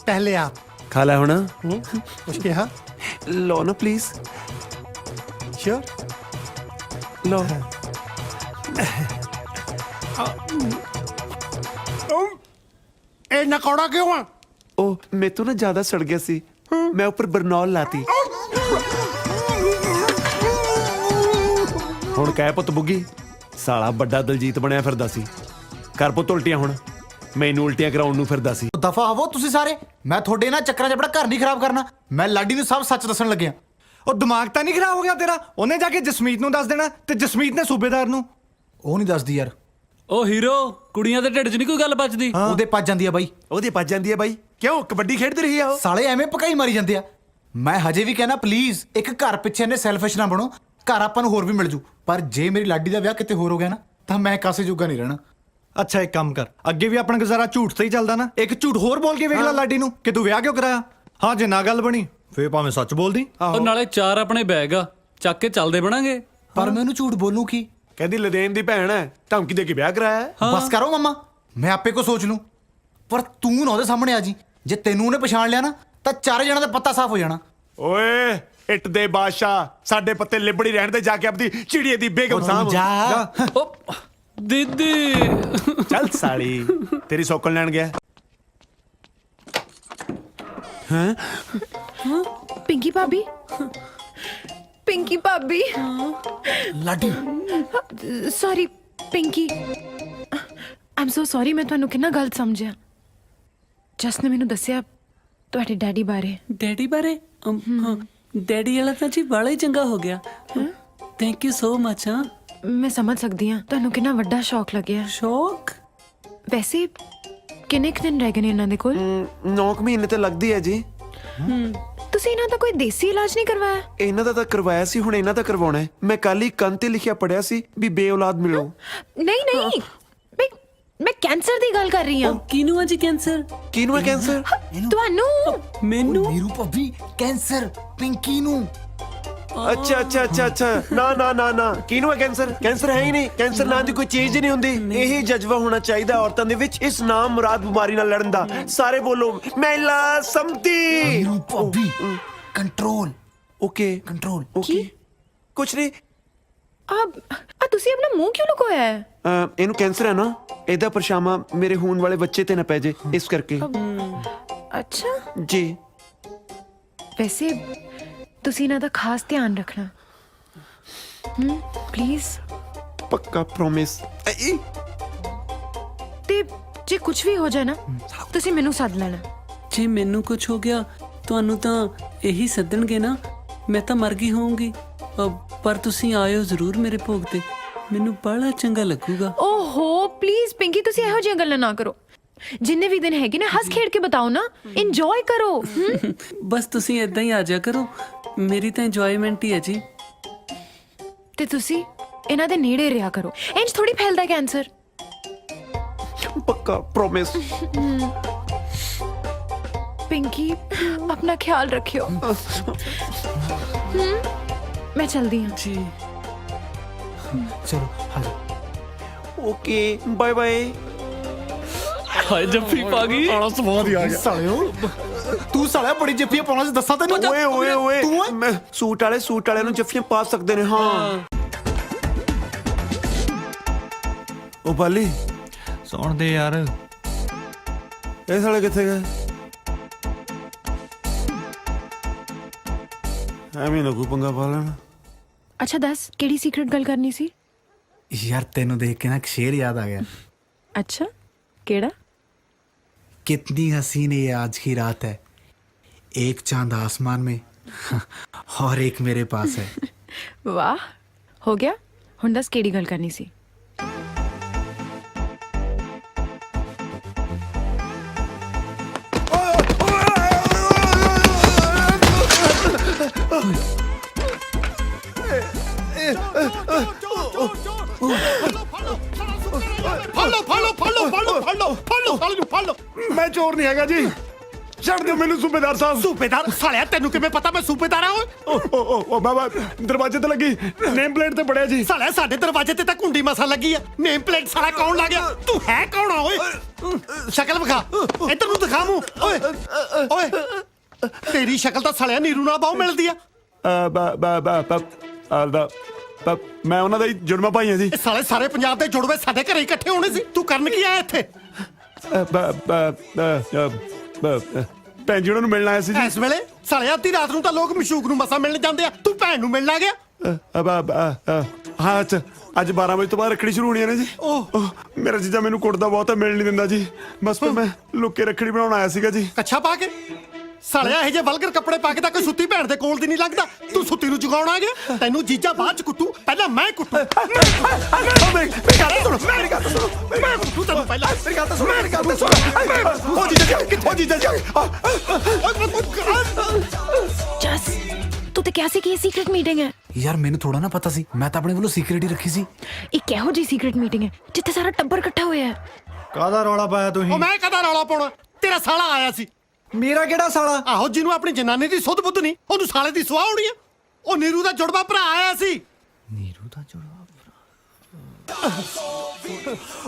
Speaker 11: ਪਹਿਲੇ ਆਪ
Speaker 2: ਖਾ ਲੈ ਹੁਣ।
Speaker 11: ਕੁਝ ਕਿਹਾ?
Speaker 10: ਲਓ ਨਾ ਪਲੀਜ਼।
Speaker 11: ਸ਼ੋਰ।
Speaker 10: ਲਓ।
Speaker 11: ਇਹ ਨਕੌੜਾ ਕਿਉਂ ਆ?
Speaker 10: ਉਹ ਮੇਤੋਂ ਨਾ ਜ਼ਿਆਦਾ ਸੜ ਗਿਆ ਸੀ, ਮੈਂ ਉੱਪਰ ਬਰਨੌਲ ਲਾਤੀ।
Speaker 2: ਹੁਣ ਕਹਿ ਪੁੱਤ ਬੁੱਗੀ, ਸਾਲਾ ਵੱਡਾ ਦਲਜੀਤ ਬਣਿਆ ਫਿਰਦਾ ਸੀ। ਕਰ ਪੁੱਤ ਉਲਟੀਆਂ ਹੁਣ, ਮੈਨੂੰ ਉਲਟੀਆਂ ਕਰਾਉਣ ਨੂੰ ਫਿਰਦਾ ਸੀ।
Speaker 7: ਦਫਾ ਹੋਵੋ ਤੁਸੀਂ ਸਾਰੇ। ਮੈਂ ਤੁਹਾਡੇ ਨਾਲ ਚੱਕਰਾਂ 'ਚ ਆਪਣਾ ਘਰ ਨਹੀਂ ਖਰਾਬ ਕਰਨਾ। ਮੈਂ ਲਾਡੀ ਨੂੰ ਸਭ ਸੱਚ ਦੱਸਣ ਲੱਗਿਆ।
Speaker 8: ਉਹ ਦਿਮਾਗ ਤਾਂ ਨਹੀਂ ਖਰਾਬ ਹੋ ਗਿਆ ਤੇਰਾ? ਉਹਨੇ ਜਾ ਕੇ ਜਸਮੀਤ ਨੂੰ ਦੱਸ ਦੇਣਾ, ਤੇ ਜਸਮੀਤ ਨੇ ਸੂਬੇਦਾਰ ਨੂੰ।
Speaker 7: ਉਹ ਨਹੀਂ ਦੱਸਦੀ ਯਾਰ।
Speaker 4: ਉਹ ਹੀਰੋ, ਕੁੜੀਆਂ ਦੇ ਢਿੱਡ 'ਚ ਨਹੀਂ ਕੋਈ ਗੱਲ ਬਚਦੀ।
Speaker 7: ਉਹਦੇ ਪੱਜ ਜਾਂਦੀ ਆ ਬਾਈ।
Speaker 10: ਉਹਦੀ ਭੱਜ ਜਾਂਦੀ ਹੈ ਬਾਈ। ਕਿਉਂ, ਕਬੱਡੀ ਖੇਡਦੀ ਰਹੀ ਆ ਉਹ?
Speaker 7: ਸਾਲੇ ਐਵੇਂ ਪਕਾਈ ਮਾਰੀ ਜਾਂਦੇ ਆ। ਮੈਂ ਹਜੇ ਵੀ ਕਹਿਣਾ, ਪਲੀਜ਼ ਇੱਕ ਘਰ ਪਿੱਛੇ ਨੇ ਸੈਲਫਿਸ਼ ਨਾ ਬਣੋ। ਘਰ ਆਪਾਂ ਨੂੰ ਹੋਰ ਵੀ ਮਿਲ ਜੂ, ਪਰ ਜੇ ਮੇਰੀ ਲਾਡੀ ਦਾ ਵਿਆਹ ਕਿਤੇ ਹੋਰ ਹੋ ਗਿਆ ਨਾ, ਤਾਂ ਮੈਂ ਕਾਸੇ ਜੋਗਾ ਨਹੀਂ ਰਹਿਣਾ।
Speaker 8: ਅੱਛਾ, ਇੱਕ ਕੰਮ ਕਰ, ਅੱਗੇ ਵੀ ਆਪਣਾ ਗੁਜ਼ਾਰਾ ਝੂਠ ਤੇ ਹੀ ਚੱਲਦਾ ਨਾ। ਇੱਕ ਝੂਠ ਹੋਰ ਬੋਲ ਕੇ ਵੇਖ ਲੈ ਲਾਡੀ ਨੂੰ ਕਿ ਤੂੰ ਵਿਆਹ ਕਿਉਂ ਕਰਾਇਆ। ਹਾਂ, ਜੇ ਨਾ ਗੱਲ ਬਣੀ ਫੇਰ ਭਾਵੇਂ ਸੱਚ ਬੋਲਦੀ।
Speaker 4: ਉਹ ਨਾਲੇ 4 ਆਪਣੇ ਬੈਗ ਆ, ਚੱਕ ਕੇ ਚੱਲਦੇ ਬਣਾਂਗੇ।
Speaker 7: ਪਰ ਮੈਂ ਉਹਨੂੰ ਝੂਠ ਬੋਲੂੰ ਕੀ?
Speaker 2: ਕਹਿੰਦੀ ਲਦੇਨ ਦੀ ਭੈਣ ਹੈ, ਧਮਕੀ ਦੇ ਕੇ ਵਿਆਹ ਕਰਾਇਆ ਹੈ।
Speaker 7: ਬਸ ਕਰੋ ਮਮਾ, ਮੈਂ ਆਪੇ ਕੋ ਸੋਚ ਲੂੰ। ਪਰ ਤੂੰ ਨਾ ਉਹਦੇ ਸਾਹਮਣੇ ਆ ਜੀ। ਜੇ ਤੈਨੂੰ ਉਹਨੇ ਪਛਾਣ ਲਿਆ ਨਾ ਤਾਂ 4 ਜਣਾਂ ਦਾ ਪੱਤਾ ਸਾਫ਼ ਹੋ ਜਾਣਾ।
Speaker 2: ਓਏ ਇੱਟ ਦੇ ਬਾਦਸ਼ਾਹ, ਸਾਡੇ ਪੱਤੇ ਲਿਬੜੀ ਰਹਿਣ ਦੇ, ਜਾ ਕੇ ਆਪਦੀ ਚਿੜੀਏ ਦੀ ਬੇਗਮ ਸਾਹਬ।
Speaker 7: ਜਾ
Speaker 4: ਉਹ ਦੀਦੀ
Speaker 2: ਚੱਲ ਸਾਲੀ, ਤੇਰੀ ਸੌਕਲ ਲੈਣ ਗਿਆ।
Speaker 6: ਪਿੰਕੀ ਭਾਬੀ, ਪਿੰਕੀ ਭਾਬੀ,
Speaker 7: ਲਾਡੀ
Speaker 6: ਸੌਰੀ ਪਿੰਕੀ, ਆਮ ਸੋ ਸੌਰੀ। ਮੈਂ ਤੁਹਾਨੂੰ ਕਿੰਨਾ ਗਲਤ ਸਮਝਿਆ। ਜਸ ਨੇ ਮੈਨੂੰ ਦੱਸਿਆ ਤੁਹਾਡੇ ਡੈਡੀ ਬਾਰੇ।
Speaker 12: ਡੈਡੀ ਬਾਰੇ? ਡੈਡੀ ਵਾਲਾ ਤਾਂ ਜੀ ਬੜਾ ਹੀ ਚੰਗਾ ਹੋ ਗਿਆ। Thank you so much. ਹਾਂ,
Speaker 6: ਮੈਂ ਸਮਝ ਸਕਦੀ ਹਾਂ ਤੁਹਾਨੂੰ ਕਿੰਨਾ ਵੱਡਾ ਸ਼ੌਕ ਲੱਗਿਆ।
Speaker 12: ਸ਼ੌਕ?
Speaker 6: ਵੈਸੇ ਕਿੰਨੇ ਕੁ ਦਿਨ ਰਹਿ ਗਏ ਨੇ ਇਹਨਾਂ ਦੇ ਕੋਲ?
Speaker 10: 9 ਮਹੀਨੇ ਤੇ ਲੱਗਦੀ ਹੈ ਜੀ।
Speaker 6: ਤੁਸੀਂ ਇਹਨਾਂ ਦਾ ਕੋਈ ਦੇਸੀ ਇਲਾਜ ਨਹੀਂ ਕਰਵਾਇਆ?
Speaker 10: ਇਹਨਾਂ ਦਾ ਤਾਂ ਕਰਵਾਇਆ ਸੀ, ਹੁਣ ਇਹਨਾਂ ਦਾ ਕਰਵਾਉਣਾ ਹੈ। ਮੈਂ ਕੱਲ ਹੀ ਕੰਨ ਤੇ ਲਿਖਿਆ ਪੜਿਆ ਸੀ ਵੀ ਬੇਔਲਾਦ ਮਿਲੋ।
Speaker 6: ਨਹੀਂ ਨਹੀਂ, ਮੈਂ ਕੈਂਸਰ ਦੀ ਗੱਲ ਕਰ ਰਹੀ ਹਾਂ।
Speaker 12: ਕਿਹਨੂੰ ਹੈ ਜੀ ਕੈਂਸਰ?
Speaker 10: ਕਿਹਨੂੰ ਹੈ ਕੈਂਸਰ?
Speaker 6: ਤੁਹਾਨੂੰ।
Speaker 12: ਮੈਨੂੰ?
Speaker 7: ਨੀਰੂ ਭਾਬੀ ਕੈਂਸਰ ਪਿੰਕੀ ਨੂੰ।
Speaker 10: ਅੱਛਾ ਅੱਛਾ ਅੱਛਾ ਅੱਛਾ, ਨਾ ਨਾ ਨਾ ਨਾ, ਕਿਹਨੂੰ ਹੈ ਕੈਂਸਰ? ਕੈਂਸਰ ਹੈ ਹੀ ਨਹੀਂ। ਕੈਂਸਰ ਨਾਂ ਦੀ ਕੋਈ ਚੀਜ਼ ਹੀ ਨਹੀਂ ਹੁੰਦੀ। ਇਹ ਜਜ਼ਬਾ ਹੋਣਾ ਚਾਹੀਦਾ ਔਰਤਾਂ ਦੇ ਵਿੱਚ ਇਸ ਨਾਮ ਮੁਰਾਦ ਬਿਮਾਰੀ ਨਾਲ ਲੜਨ ਦਾ। ਸਾਰੇ ਬੋਲੋ ਮਹਿਲਾ ਸਮਤੀ।
Speaker 7: ਨੀਰੂ ਭਾਬੀ ਕੰਟਰੋਲ।
Speaker 10: Okay
Speaker 7: control.
Speaker 10: ਓਕੇ, ਕੁਛ ਨਹੀਂ।
Speaker 6: ਆ ਤੁਸੀਂ ਆਪਣਾ ਮੂੰਹ ਕਿਉਂ ਲੁਕੋਇਆ ਹੈ?
Speaker 10: ਇਹਨੂੰ ਕੈਂਸਰ ਹੈ ਨਾ, ਇਹਦਾ ਪਰਛਾਵਾਂ ਮੇਰੇ ਹੋਣ ਵਾਲੇ ਬੱਚੇ ਤੇ ਨਾ ਪੈ ਜੇ, ਇਸ ਕਰਕੇ।
Speaker 6: ਅੱਛਾ
Speaker 10: ਜੀ।
Speaker 6: ਵੈਸੇ ਤੁਸੀਂ ਇਹਨਾਂ ਦਾ ਖਾਸ ਧਿਆਨ ਰੱਖਣਾ ਪਲੀਜ਼।
Speaker 10: ਪੱਕਾ ਪ੍ਰੋਮਿਸ।
Speaker 6: ਤੇ ਜੇ ਕੁਝ ਵੀ ਹੋ ਜਾਏ ਨਾ, ਤੁਸੀਂ ਮੈਨੂੰ ਸੱਦ ਲੈਣਾ।
Speaker 12: ਜੇ ਮੈਨੂੰ ਕੁਝ ਹੋ ਗਿਆ ਤੁਹਾਨੂੰ ਤਾਂ ਇਹੀ ਸੱਦਣਗੇ ਨਾ। ਮੈਂ ਤਾਂ ਮਰ ਗਈ ਹੋਊਂਗੀ, ਪਰ ਤੁਸੀਂ ਆਇਓ ਜ਼ਰੂਰ ਮੇਰੇ ਭੋਗ ਤੇ। ਮੈਨੂੰ ਬੜਾ ਚੰਗਾ ਲੱਗੂਗਾ।
Speaker 6: ਓਹੋ ਪਲੀਜ਼ ਪਿੰਕੀ, ਤੁਸੀਂ ਇਹੋ ਜਿਹੀਆਂ ਗੱਲਾਂ ਨਾ ਕਰੋ। ਜਿੰਨੇ ਵੀ ਦਿਨ ਹੈਗੇ ਨੇ ਹੱਸ ਖੇਡ ਕੇ ਬਿਤਾਓ ਨਾ, ਇੰਜੋਏ ਕਰੋ।
Speaker 12: ਬਸ ਤੁਸੀਂ ਇਦਾਂ ਹੀ ਆ ਜਾ ਕਰੋ, ਮੇਰੀ ਤਾਂ ਇੰਜੋਇਮੈਂਟ ਹੀ ਹੈ ਜੀ।
Speaker 6: ਤੇ ਤੁਸੀਂ ਇਹਨਾਂ ਦੇ ਨੇੜੇ ਰਿਹਾ ਕਰੋ, ਇੰਜ ਥੋੜੀ ਫੈਲਦਾ ਕੈਂਸਰ।
Speaker 10: ਪੱਕਾ ਪ੍ਰੋਮਿਸ।
Speaker 6: ਪਿੰਕੀ ਆਪਣਾ ਖਿਆਲ ਰੱਖਿਓ। ਮੈਂ ਚਲਦੀ ਹਾਂ
Speaker 12: ਜੀ।
Speaker 7: ਚਲੋ ਹਾਜ਼ਰ।
Speaker 10: Okay bye bye.
Speaker 4: ਹਾਏ ਜੱਫੀ ਪਾ ਗਈ।
Speaker 2: ਆਲਾ ਸਵਾਦ ਹੀ ਆ ਗਿਆ।
Speaker 7: ਸਾਲਿਓ ਤੂੰ ਸਾਲਿਆ ਬੜੀ ਜੱਫੀਆਂ ਪਾਉਣਾ ਸੀ, ਦੱਸਾਂ ਤੈਨੂੰ।
Speaker 10: ਓਏ ਓਏ ਓਏ,
Speaker 7: ਤੂੰ ਓਏ।
Speaker 10: ਮੈਂ ਸੂਟ ਵਾਲਿਆਂ ਨੂੰ ਜੱਫੀਆਂ ਪਾ ਸਕਦੇ ਨੇ। ਹਾਂ ਉਹ ਬਾਲੀ,
Speaker 8: ਸੌਣ ਦੇ ਯਾਰ।
Speaker 10: ਇਹ ਸਾਲੇ ਕਿੱਥੇ ਗਏ? ਐਵੇਂ ਨਾ ਕੋਈ ਪੰਗਾ ਪਾ ਲੈਣਾ।
Speaker 6: ਅੱਛਾ ਦੱਸ, ਕਿਹੜੀ ਸੀਕ੍ਰੇਟ ਗੱਲ ਕਰਨੀ ਸੀ?
Speaker 7: यार तेनू देख के ना एक शेर याद आ गया।
Speaker 6: अच्छा केड़ा?
Speaker 7: कितनी हसीन ये आज की रात है, एक चांद आसमान में और एक मेरे पास है।
Speaker 6: वाह, हो गया। हुण दस केड़ी गल करनी सी?
Speaker 2: ਮੈਂ ਚੋਰ ਨਹੀਂ ਹੈਗਾ ਜੀ, ਛੱਡ ਦਿਓ ਮੈਨੂੰ ਸੂਬੇਦਾਰ ਸਾਹਿਬ।
Speaker 11: ਸੂਬੇਦਾਰ ਸਾਲਿਆ, ਤੈਨੂੰ ਕਿਵੇਂ ਪਤਾ ਮੈਂ ਸੂਬੇਦਾਰ ਆ?
Speaker 2: ਓ ਬਾਬਾ, ਦਰਵਾਜ਼ੇ ਤੇ ਲੱਗੀ ਨੇਮ ਪਲੇਟ ਤੇ ਬੜਿਆ ਜੀ।
Speaker 11: ਸਾਲਿਆ ਸਾਡੇ ਦਰਵਾਜ਼ੇ ਤੇ ਤਾਂ ਕੁੰਡੀ ਮਸਾ ਲੱਗੀ ਆ, ਨੇਮ ਪਲੇਟ ਸਾਲਾ ਕੌਣ ਲਾ ਗਿਆ? ਤੂੰ ਹੈ ਕੌਣ ਆ ਓਏ? ਸ਼ਕਲ ਵਿਖਾ, ਇੱਧਰ ਨੂੰ ਦਿਖਾ ਮੂੰਹ। ਓਏ ਓਏ, ਤੇਰੀ ਸ਼ਕਲ ਤਾਂ ਸਾਲਿਆ ਨੀਰੂ ਨਾਲ ਬਹੁਤ ਮਿਲਦੀ ਆ।
Speaker 2: ਮੈਂ ਉਹਨਾਂ ਦਾ ਹੀ ਜੁੜਵਾ ਭਾਈ ਹਾਂ ਜੀ।
Speaker 11: ਇਹ ਸਾਲੇ ਸਾਰੇ ਪੰਜਾਬ ਦੇ ਜੁੜਵੇ ਸਾਡੇ ਘਰੇ ਇਕੱਠੇ ਹੋਣੇ ਸੀ। ਤੂੰ ਕਰਨ ਕੀ ਆਇਆ ਇੱਥੇ?
Speaker 2: ਭੈਣ ਜੀ ਉਹਨਾਂ ਨੂੰ ਮਿਲਣ ਆਇਆ ਸੀ ਜੀ।
Speaker 11: ਇਸ ਵੇਲੇ ਸਾਲਿਆ ਅੱਧੀ ਰਾਤ ਨੂੰ ਤਾਂ ਲੋਕ ਮਸ਼ੂਕ ਨੂੰ ਮਸਾ ਮਿਲਣ ਜਾਂਦੇ ਆ, ਤੂੰ ਭੈਣ ਨੂੰ ਮਿਲਣ ਆ ਗਿਆ?
Speaker 2: ਹਾਂ ਅੱਛਾ, ਅੱਜ 12 ਵਜੇ ਤੋਂ ਬਾਅਦ ਰੱਖੜੀ ਸ਼ੁਰੂ ਹੋਣੀ ਹੈ ਨਾ ਜੀ। ਮੇਰਾ ਜੀਜਾ ਮੈਨੂੰ ਕੁੱਟਦਾ ਬਹੁਤ ਹੈ, ਮਿਲ ਨਹੀਂ ਦਿੰਦਾ ਜੀ। ਬਸ ਫਿਰ ਮੈਂ ਲੁੱਕੇ ਰੱਖੜੀ ਬਣਾਉਣ ਆਇਆ ਸੀਗਾ ਜੀ।
Speaker 11: ਕੱਛਾ ਪਾ ਕੇ? ਸਾਲਿਆ ਇਹ ਜੇ ਵਲਗਰ ਕੱਪੜੇ ਪਾ ਕੇ ਤਾਂ ਕੋਈ ਸੁੱਤੀ ਭੈਣ ਦੇ ਕੋਲ ਦੀ ਨਹੀਂ ਲੱਗਦਾ। ਤੂੰ ਸੁੱਤੀ ਨੂੰ ਜਗਾਉਣ ਆ ਗਿਆ? ਤੈਨੂੰ ਜੀਜਾ ਬਾਅਦ ਚ ਕੁੱਟੂ, ਪਹਿਲਾਂ ਮੈਂ ਕੁੱਟੂ।
Speaker 2: ਮੇਰੀ ਗੱਲ ਸੁਣੋ, ਮੇਰੀ ਗੱਲ ਸੁਣੋ,
Speaker 11: ਮੈਂ ਕੁੱਟੂ ਤੈਨੂੰ ਪਹਿਲਾਂ।
Speaker 2: ਮੇਰੀ ਗੱਲ ਸੁਣੋ, ਮੇਰੀ ਗੱਲ ਸੁਣੋ। ਉਹ ਜੀਜਾ ਜੀ, ਕਿੱਥੇ ਜੀਜਾ ਜੀ?
Speaker 6: जस तू तो क्या सी कि ये सीक्रेट मीटिंग है?
Speaker 7: यार मैंने थोड़ा ना पता सी, मैं तो अपने वालों सीक्रेट ही रखी सी।
Speaker 6: ये किहो जी सीक्रेट मीटिंग है जिथे सारा टब्बर इकट्ठा होया है?
Speaker 8: ਕਾਹਦਾ ਰੌਲਾ ਪਾਇਆ ਤੁਸੀਂ?
Speaker 11: ਉਹ ਮੈਂ ਕਦਾ ਰੌਲਾ ਪਾਉਣਾ? ਤੇਰਾ ਸਾਲਾ ਆਇਆ ਸੀ,
Speaker 8: ਮੇਰਾ ਕਿਹੜਾ ਸਾਲਾ?
Speaker 11: ਆਹੋ, ਜਿਹਨੂੰ ਆਪਣੀ ਜਨਾਨੀ ਦੀ ਸੁੱਧ ਬੁੱਧ ਨਹੀਂ, ਉਹਨੂੰ ਸਾਲੇ ਦੀ ਸੁਆਹ ਹੋਣੀ ਆ। ਉਹ ਨੀਰੂ ਦਾ ਜੁੜਵਾ ਭਰਾ ਆਇਆ ਸੀ।
Speaker 8: ਨੀਰੂ ਦਾ ਜੁੜਵਾ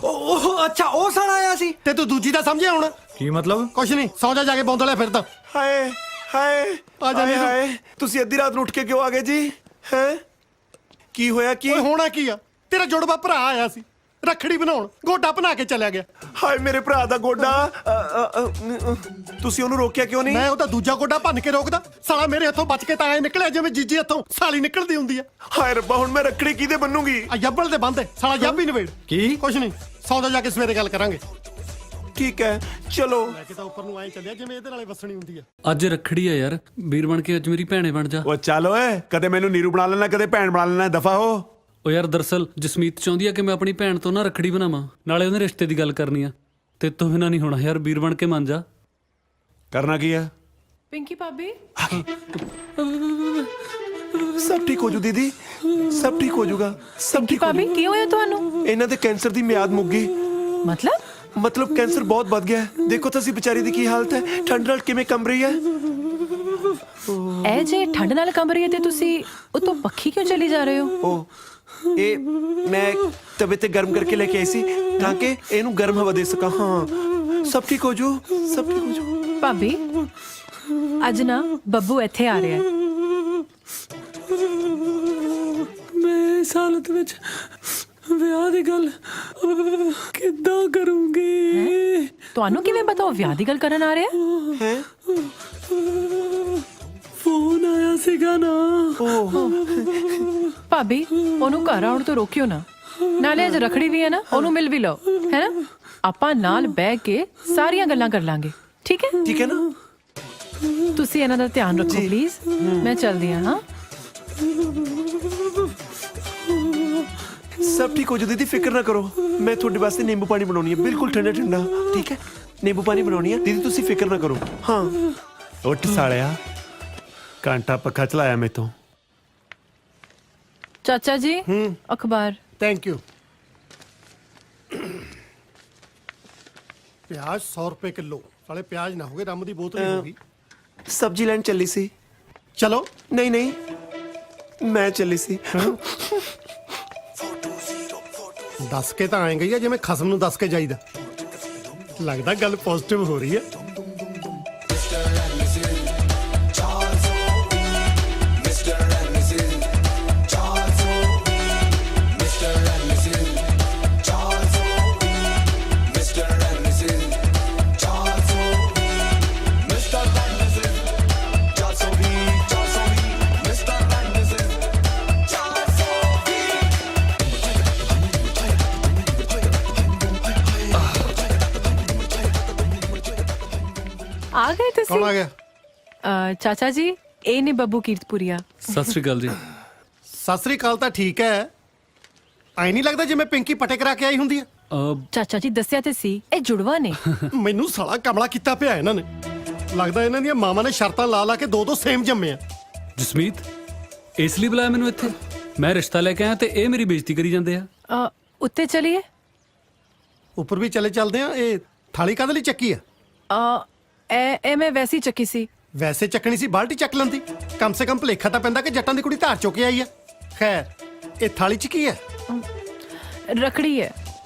Speaker 8: ਉਹ ਅੱਛਾ, ਉਹ ਸਾਲਾ ਆਇਆ ਸੀ।
Speaker 11: ਤੇ ਤੂੰ ਦੂਜੀ ਦਾ ਸਮਝਿਆ ਹੁਣ?
Speaker 8: ਕੀ ਮਤਲਬ?
Speaker 11: ਕੁਛ ਨਹੀਂ, ਸੌਂ ਜਾ ਕੇ ਬੌਂਦਲਿਆ ਫਿਰਦਾ।
Speaker 10: ਹਾਏ ਹਾਏ
Speaker 11: ਆ ਜਾ
Speaker 10: ਹਾਏ
Speaker 11: ਨੀਰੂ।
Speaker 10: ਹਾਏ, ਤੁਸੀਂ ਅੱਧੀ ਰਾਤ ਨੂੰ ਉੱਠ ਕੇ ਕਿਉਂ ਆ ਗਏ ਜੀ? ਹੈ ਕੀ ਹੋਇਆ? ਕੀ
Speaker 11: ਓਏ ਹੋਣਾ ਕੀ ਆ, ਤੇਰਾ ਜੁੜਵਾ ਭਰਾ ਆਇਆ ਸੀ ਰੱਖੜੀ ਬਣਾਉਣ, ਗੋਡਾ ਬਣਾ ਕੇ ਚਲਿਆ ਗਿਆ।
Speaker 10: ਹਾਏ ਮੇਰੇ ਭਰਾ ਦਾ ਗੋਡਾ। ਤੁਸੀਂ ਉਹਨੂੰ ਰੋਕਿਆ ਕਿਉਂ ਨਹੀਂ?
Speaker 11: ਮੈਂ ਉਹਦਾ ਦੂਜਾ ਗੋਡਾ ਭੰਨ ਕੇ ਰੋਕਦਾ, ਸਾਲਾ ਮੇਰੇ ਹੱਥੋਂ ਬਚ ਕੇ ਤਾਂ ਐ ਨਿਕਲਿਆ ਜਿਵੇਂ ਜੀਜੀ ਹੱਥੋਂ ਸਾਲੀ ਨਿਕਲਦੀ ਹੁੰਦੀ ਆ।
Speaker 10: ਹਾਏ ਰੱਬਾ, ਹੁਣ ਮੈਂ ਰੱਖੜੀ ਕਿਹਦੇ ਬੰਨੂਗੀ?
Speaker 11: ਆ ਜੱਬਲ ਦੇ ਬੰਦੇ, ਸਾਲਾ ਜੱਬ ਹੀ ਨਵੇੜ।
Speaker 8: ਕੀ?
Speaker 11: ਕੁਛ ਨਹੀਂ, ਸੌਂ ਜਾ ਕੇ ਸਵੇਰੇ ਗੱਲ ਕਰਾਂਗੇ।
Speaker 10: ਠੀਕ ਹੈ, ਚਲੋ।
Speaker 11: ਮੈਂ ਕਿਤਾ ਉੱਪਰ ਨੂੰ ਐ ਚੱਲਿਆ ਜਿਵੇਂ ਇਹਦੇ ਨਾਲੇ ਵਸਣੀ ਹੁੰਦੀ ਆ।
Speaker 4: ਅੱਜ ਰੱਖੜੀ ਆ ਯਾਰ, ਵੀਰ ਬਣ ਕੇ ਅੱਜ ਮੇਰੀ ਭੈਣੇ ਬਣ ਜਾ।
Speaker 10: ਉਹ ਚੱਲ ਓਏ, ਕਦੇ ਮੈਨੂੰ ਨੀਰੂ ਬਣਾ ਲੈਣਾ, ਕਦੇ ਭੈਣ ਬਣਾ ਲੈਣਾ, ਦਫਾ ਹੋ।
Speaker 4: ਉਹ ਯਾਰ ਦਰਅਸਲ ਜਸਮੀਤ ਚਾਹੁੰਦੀ ਆ ਕਿ ਮੈਂ ਆਪਣੀ ਭੈਣ ਤੋਂ ਨਾ ਰੱਖੜੀ ਬਣਾਵਾਂ, ਨਾਲੇ ਉਹਦੇ ਰਿਸ਼ਤੇ ਦੀ ਗੱਲ ਕਰਨੀ ਆ। ਤੇ ਤੋਂ ਬਿਨਾਂ ਨਹੀਂ ਹੋਣਾ ਯਾਰ, ਵੀਰ ਬਣ ਕੇ ਮੰਨ ਜਾ।
Speaker 10: ਕਰਨਾ ਕੀ ਹੈ?
Speaker 6: ਪਿੰਕੀ ਭਾਬੀ,
Speaker 10: ਸਭ ਠੀਕ ਹੋ ਜੂ ਦੀਦੀ, ਸਭ ਠੀਕ ਹੋ ਜਾਊਗਾ, ਸਭ ਠੀਕ ਹੋ ਜਾਊ।
Speaker 6: ਕੀ ਹੋਇਆ ਤੁਹਾਨੂੰ?
Speaker 10: ਇਹਨਾਂ ਦੇ ਕੈਂਸਰ ਦੀ ਮਿਆਦ ਮੁੱਕ ਗਈ। ਮਤਲਬ ਕੈਂਸਰ ਬਹੁਤ ਵੱਧ ਗਿਆ ਹੈ। ਦੇਖੋ ਤਾਂ ਸੀ ਵਿਚਾਰੀ ਦੀ ਕੀ ਹਾਲਤ ਹੈ, ਠੰਡ ਨਾਲ ਕਿਵੇਂ ਕੰਬ ਰਹੀ ਹੈ।
Speaker 6: ਇਹ ਜੇ ਠੰਡ ਨਾਲ ਕੰਬ ਰਹੀ ਹੈ ਤੇ ਤੁਸੀਂ ਉਤੋਂ ਪੱਖੀ ਕਿਉਂ ਚਲੀ ਜਾ ਰਹੇ ਹੋ?
Speaker 10: ਉਹ ਇਹ ਮੈਂ ਤਬੀਅਤ ਗਰਮ ਕਰਕੇ ਲੈ ਕੇ ਆਈ ਸੀ ਤਾਂ ਕਿ ਇਹਨੂੰ ਗਰਮ ਹਵਾ ਦੇ ਸਕਾਂ। ਹਾਂ, ਸਭ ਠੀਕ ਹੋ ਜੂ, ਸਭ ਠੀਕ ਹੋ ਜੂ।
Speaker 6: ਭਾਬੀ, ਅੱਜ ਨਾ ਬੱਬੂ ਇੱਥੇ ਆ ਰਿਹਾ ਹੈ।
Speaker 12: ਮੈਂ ਇਸ ਹਾਲਤ ਵਿੱਚ ਵਿਆਹ ਦੀ ਗੱਲ ਕਿੱਦਾਂ ਕਰੂੰਗੀ?
Speaker 6: ਤੁਹਾਨੂੰ ਕਿਵੇਂ ਪਤਾ ਉਹ ਵਿਆਹ ਦੀ ਗੱਲ ਕਰਨ ਆ ਰਿਹਾ
Speaker 10: ਹੈ?
Speaker 12: ਫੋਨ ਆਇਆ ਸੀਗਾ ਨਾ।
Speaker 6: ਭਾਬੀ, ਉਹਨੂੰ ਘਰ ਆਉਣ ਤੋਂ ਰੋਕਿਓ ਨਾ। ਨਾਲੇ ਅੱਜ ਰੱਖੜੀ ਵੀ ਹੈ ਨਾ, ਉਹਨੂੰ ਮਿਲ ਵੀ ਲਓ, ਹੈ ਨਾ? ਆਪਾਂ ਨਾਲ ਬਹਿ ਕੇ ਸਾਰੀਆਂ ਗੱਲਾਂ ਕਰ ਲਾਂਗੇ, ਠੀਕ ਹੈ?
Speaker 10: ਠੀਕ ਹੈ ਨਾ?
Speaker 6: ਤੁਸੀਂ ਇਹਨਾਂ ਦਾ ਧਿਆਨ ਰੱਖੋ ਪਲੀਜ਼। ਮੈਂ ਚੱਲਦੀ ਹਾਂ।
Speaker 10: ਸਭ ਠੀਕ ਹੋ ਜੂ ਦੀਦੀ, ਫਿਕਰ ਨਾ ਕਰੋ। ਮੈਂ ਤੁਹਾਡੇ ਵਾਸਤੇ ਨਿੰਬੂ ਪਾਣੀ ਬਣਾਉਣੀ ਹੈ, ਬਿਲਕੁਲ ਠੰਡਾ ਠੰਡਾ, ਠੀਕ ਹੈ? ਨਿੰਬੂ ਪਾਣੀ ਬਣਾਉਣੀ ਹੈ ਦੀਦੀ, ਤੁਸੀਂ ਫਿਕਰ ਨਾ ਕਰੋ। ਹਾਂ, ਉੱਠ ਸਾਲਿਆ, ਘੰਟਾ ਪੱਖਾ ਚਲਾਇਆ ਮੈਂ ਤੋਂ।
Speaker 6: ਚਾਚਾ ਜੀ, ਅਖਬਾਰ।
Speaker 11: Thank you. ਪਿਆਜ਼ 100 ਰੁਪਏ ਕਿਲੋ। ਸਾਲੇ ਪਿਆਜ਼ ਨਾ ਹੋਗੇ, ਰੰਮ ਦੀ ਬੋਤਲ ਹੀ ਹੋਗੀ।
Speaker 10: ਸਬਜ਼ੀ ਲੈਣ ਚੱਲੀ ਸੀ।
Speaker 11: ਚਲੋ।
Speaker 10: ਨਹੀਂ ਨਹੀਂ, ਮੈਂ ਚੱਲੀ ਸੀ।
Speaker 11: ਦੱਸ ਕੇ ਤਾਂ ਆਏ ਗਈ ਆ ਜਿਵੇਂ ਖਸਮ ਨੂੰ ਦੱਸ ਕੇ ਜਾਈਦਾ। ਲੱਗਦਾ ਗੱਲ ਪੋਜ਼ਿਟਿਵ ਹੋ ਰਹੀ ਹੈ।
Speaker 6: ਆ ਗਏ ਤੁਸੀਂ?
Speaker 11: ਕੌਣ ਆ ਗਿਆ?
Speaker 6: ਚਾਚਾ ਜੀ, ਇਹ ਨੇ ਬੱਬੂ ਕੀਰਤਪੁਰੀਆ।
Speaker 4: ਸਤਿ ਸ੍ਰੀ ਅਕਾਲ ਜੀ।
Speaker 11: ਸਤਿ ਸ੍ਰੀ ਅਕਾਲ ਤਾਂ ਠੀਕ ਹੈ, ਆਈ ਨਹੀਂ ਲੱਗਦਾ ਜਿਵੇਂ ਪਿੰਕੀ ਪਟੇ ਕਰਾ ਕੇ ਆਈ ਹੁੰਦੀ ਆ।
Speaker 6: ਚਾਚਾ ਜੀ, ਦੱਸਿਆ ਤੇ ਸੀ ਇਹ ਜੁੜਵਾ ਨੇ।
Speaker 11: ਮੈਨੂੰ ਸਾਲਾ ਕਮਲਾ ਕੀਤਾ ਪਿਆ ਇਹਨਾਂ ਨੇ। ਲੱਗਦਾ ਇਹਨਾਂ ਦੀਆਂ ਮਾਵਾਂ ਨੇ ਸ਼ਰਤਾਂ ਲਾ ਲਾ ਕੇ ਦੋ ਸੇਮ ਜੰਮੇ ਆ।
Speaker 4: ਜਸਮੀਤ, ਇਸ ਲਈ ਬੁਲਾਇਆ ਮੈਨੂੰ ਇੱਥੇ? ਮੈਂ ਰਿਸ਼ਤਾ ਲੈ ਕੇ ਆਇਆ ਤੇ ਇਹ ਮੇਰੀ ਬੇਇੱਜ਼ਤੀ ਕਰੀ ਜਾਂਦੇ ਆ।
Speaker 6: ਉੱਤੇ ਚਲੀਏ?
Speaker 11: ਉੱਪਰ ਵੀ ਚੱਲਦੇ ਆ। ਇਹ ਥਾਲੀ ਕਾਹਦੇ ਲਈ ਚੱਕੀ ਆ?
Speaker 6: ਇਹ ਮੈਂ ਵੈਸੀ ਚੱਕੀ ਸੀ।
Speaker 11: ਵੈਸੇ ਚੱਕਣੀ ਸੀ, ਬਾਲਟੀ ਚੱਕ ਲੈਂਦੀ। ਕਮ ਸੇ ਕਮ ਭਲੇਖਾ ਤਾਂ ਪੈਂਦਾ ਕਿ ਜੱਟਾਂ ਦੀ ਕੁੜੀ ਧਾਰ ਚੁੱਕ ਕੇ ਆਈ ਆ। ਖੈਰ, ਇਹ ਥਾਲੀ 'ਚ ਕੀ ਹੈ?
Speaker 6: ਰੱਖੜੀ ਹੈ।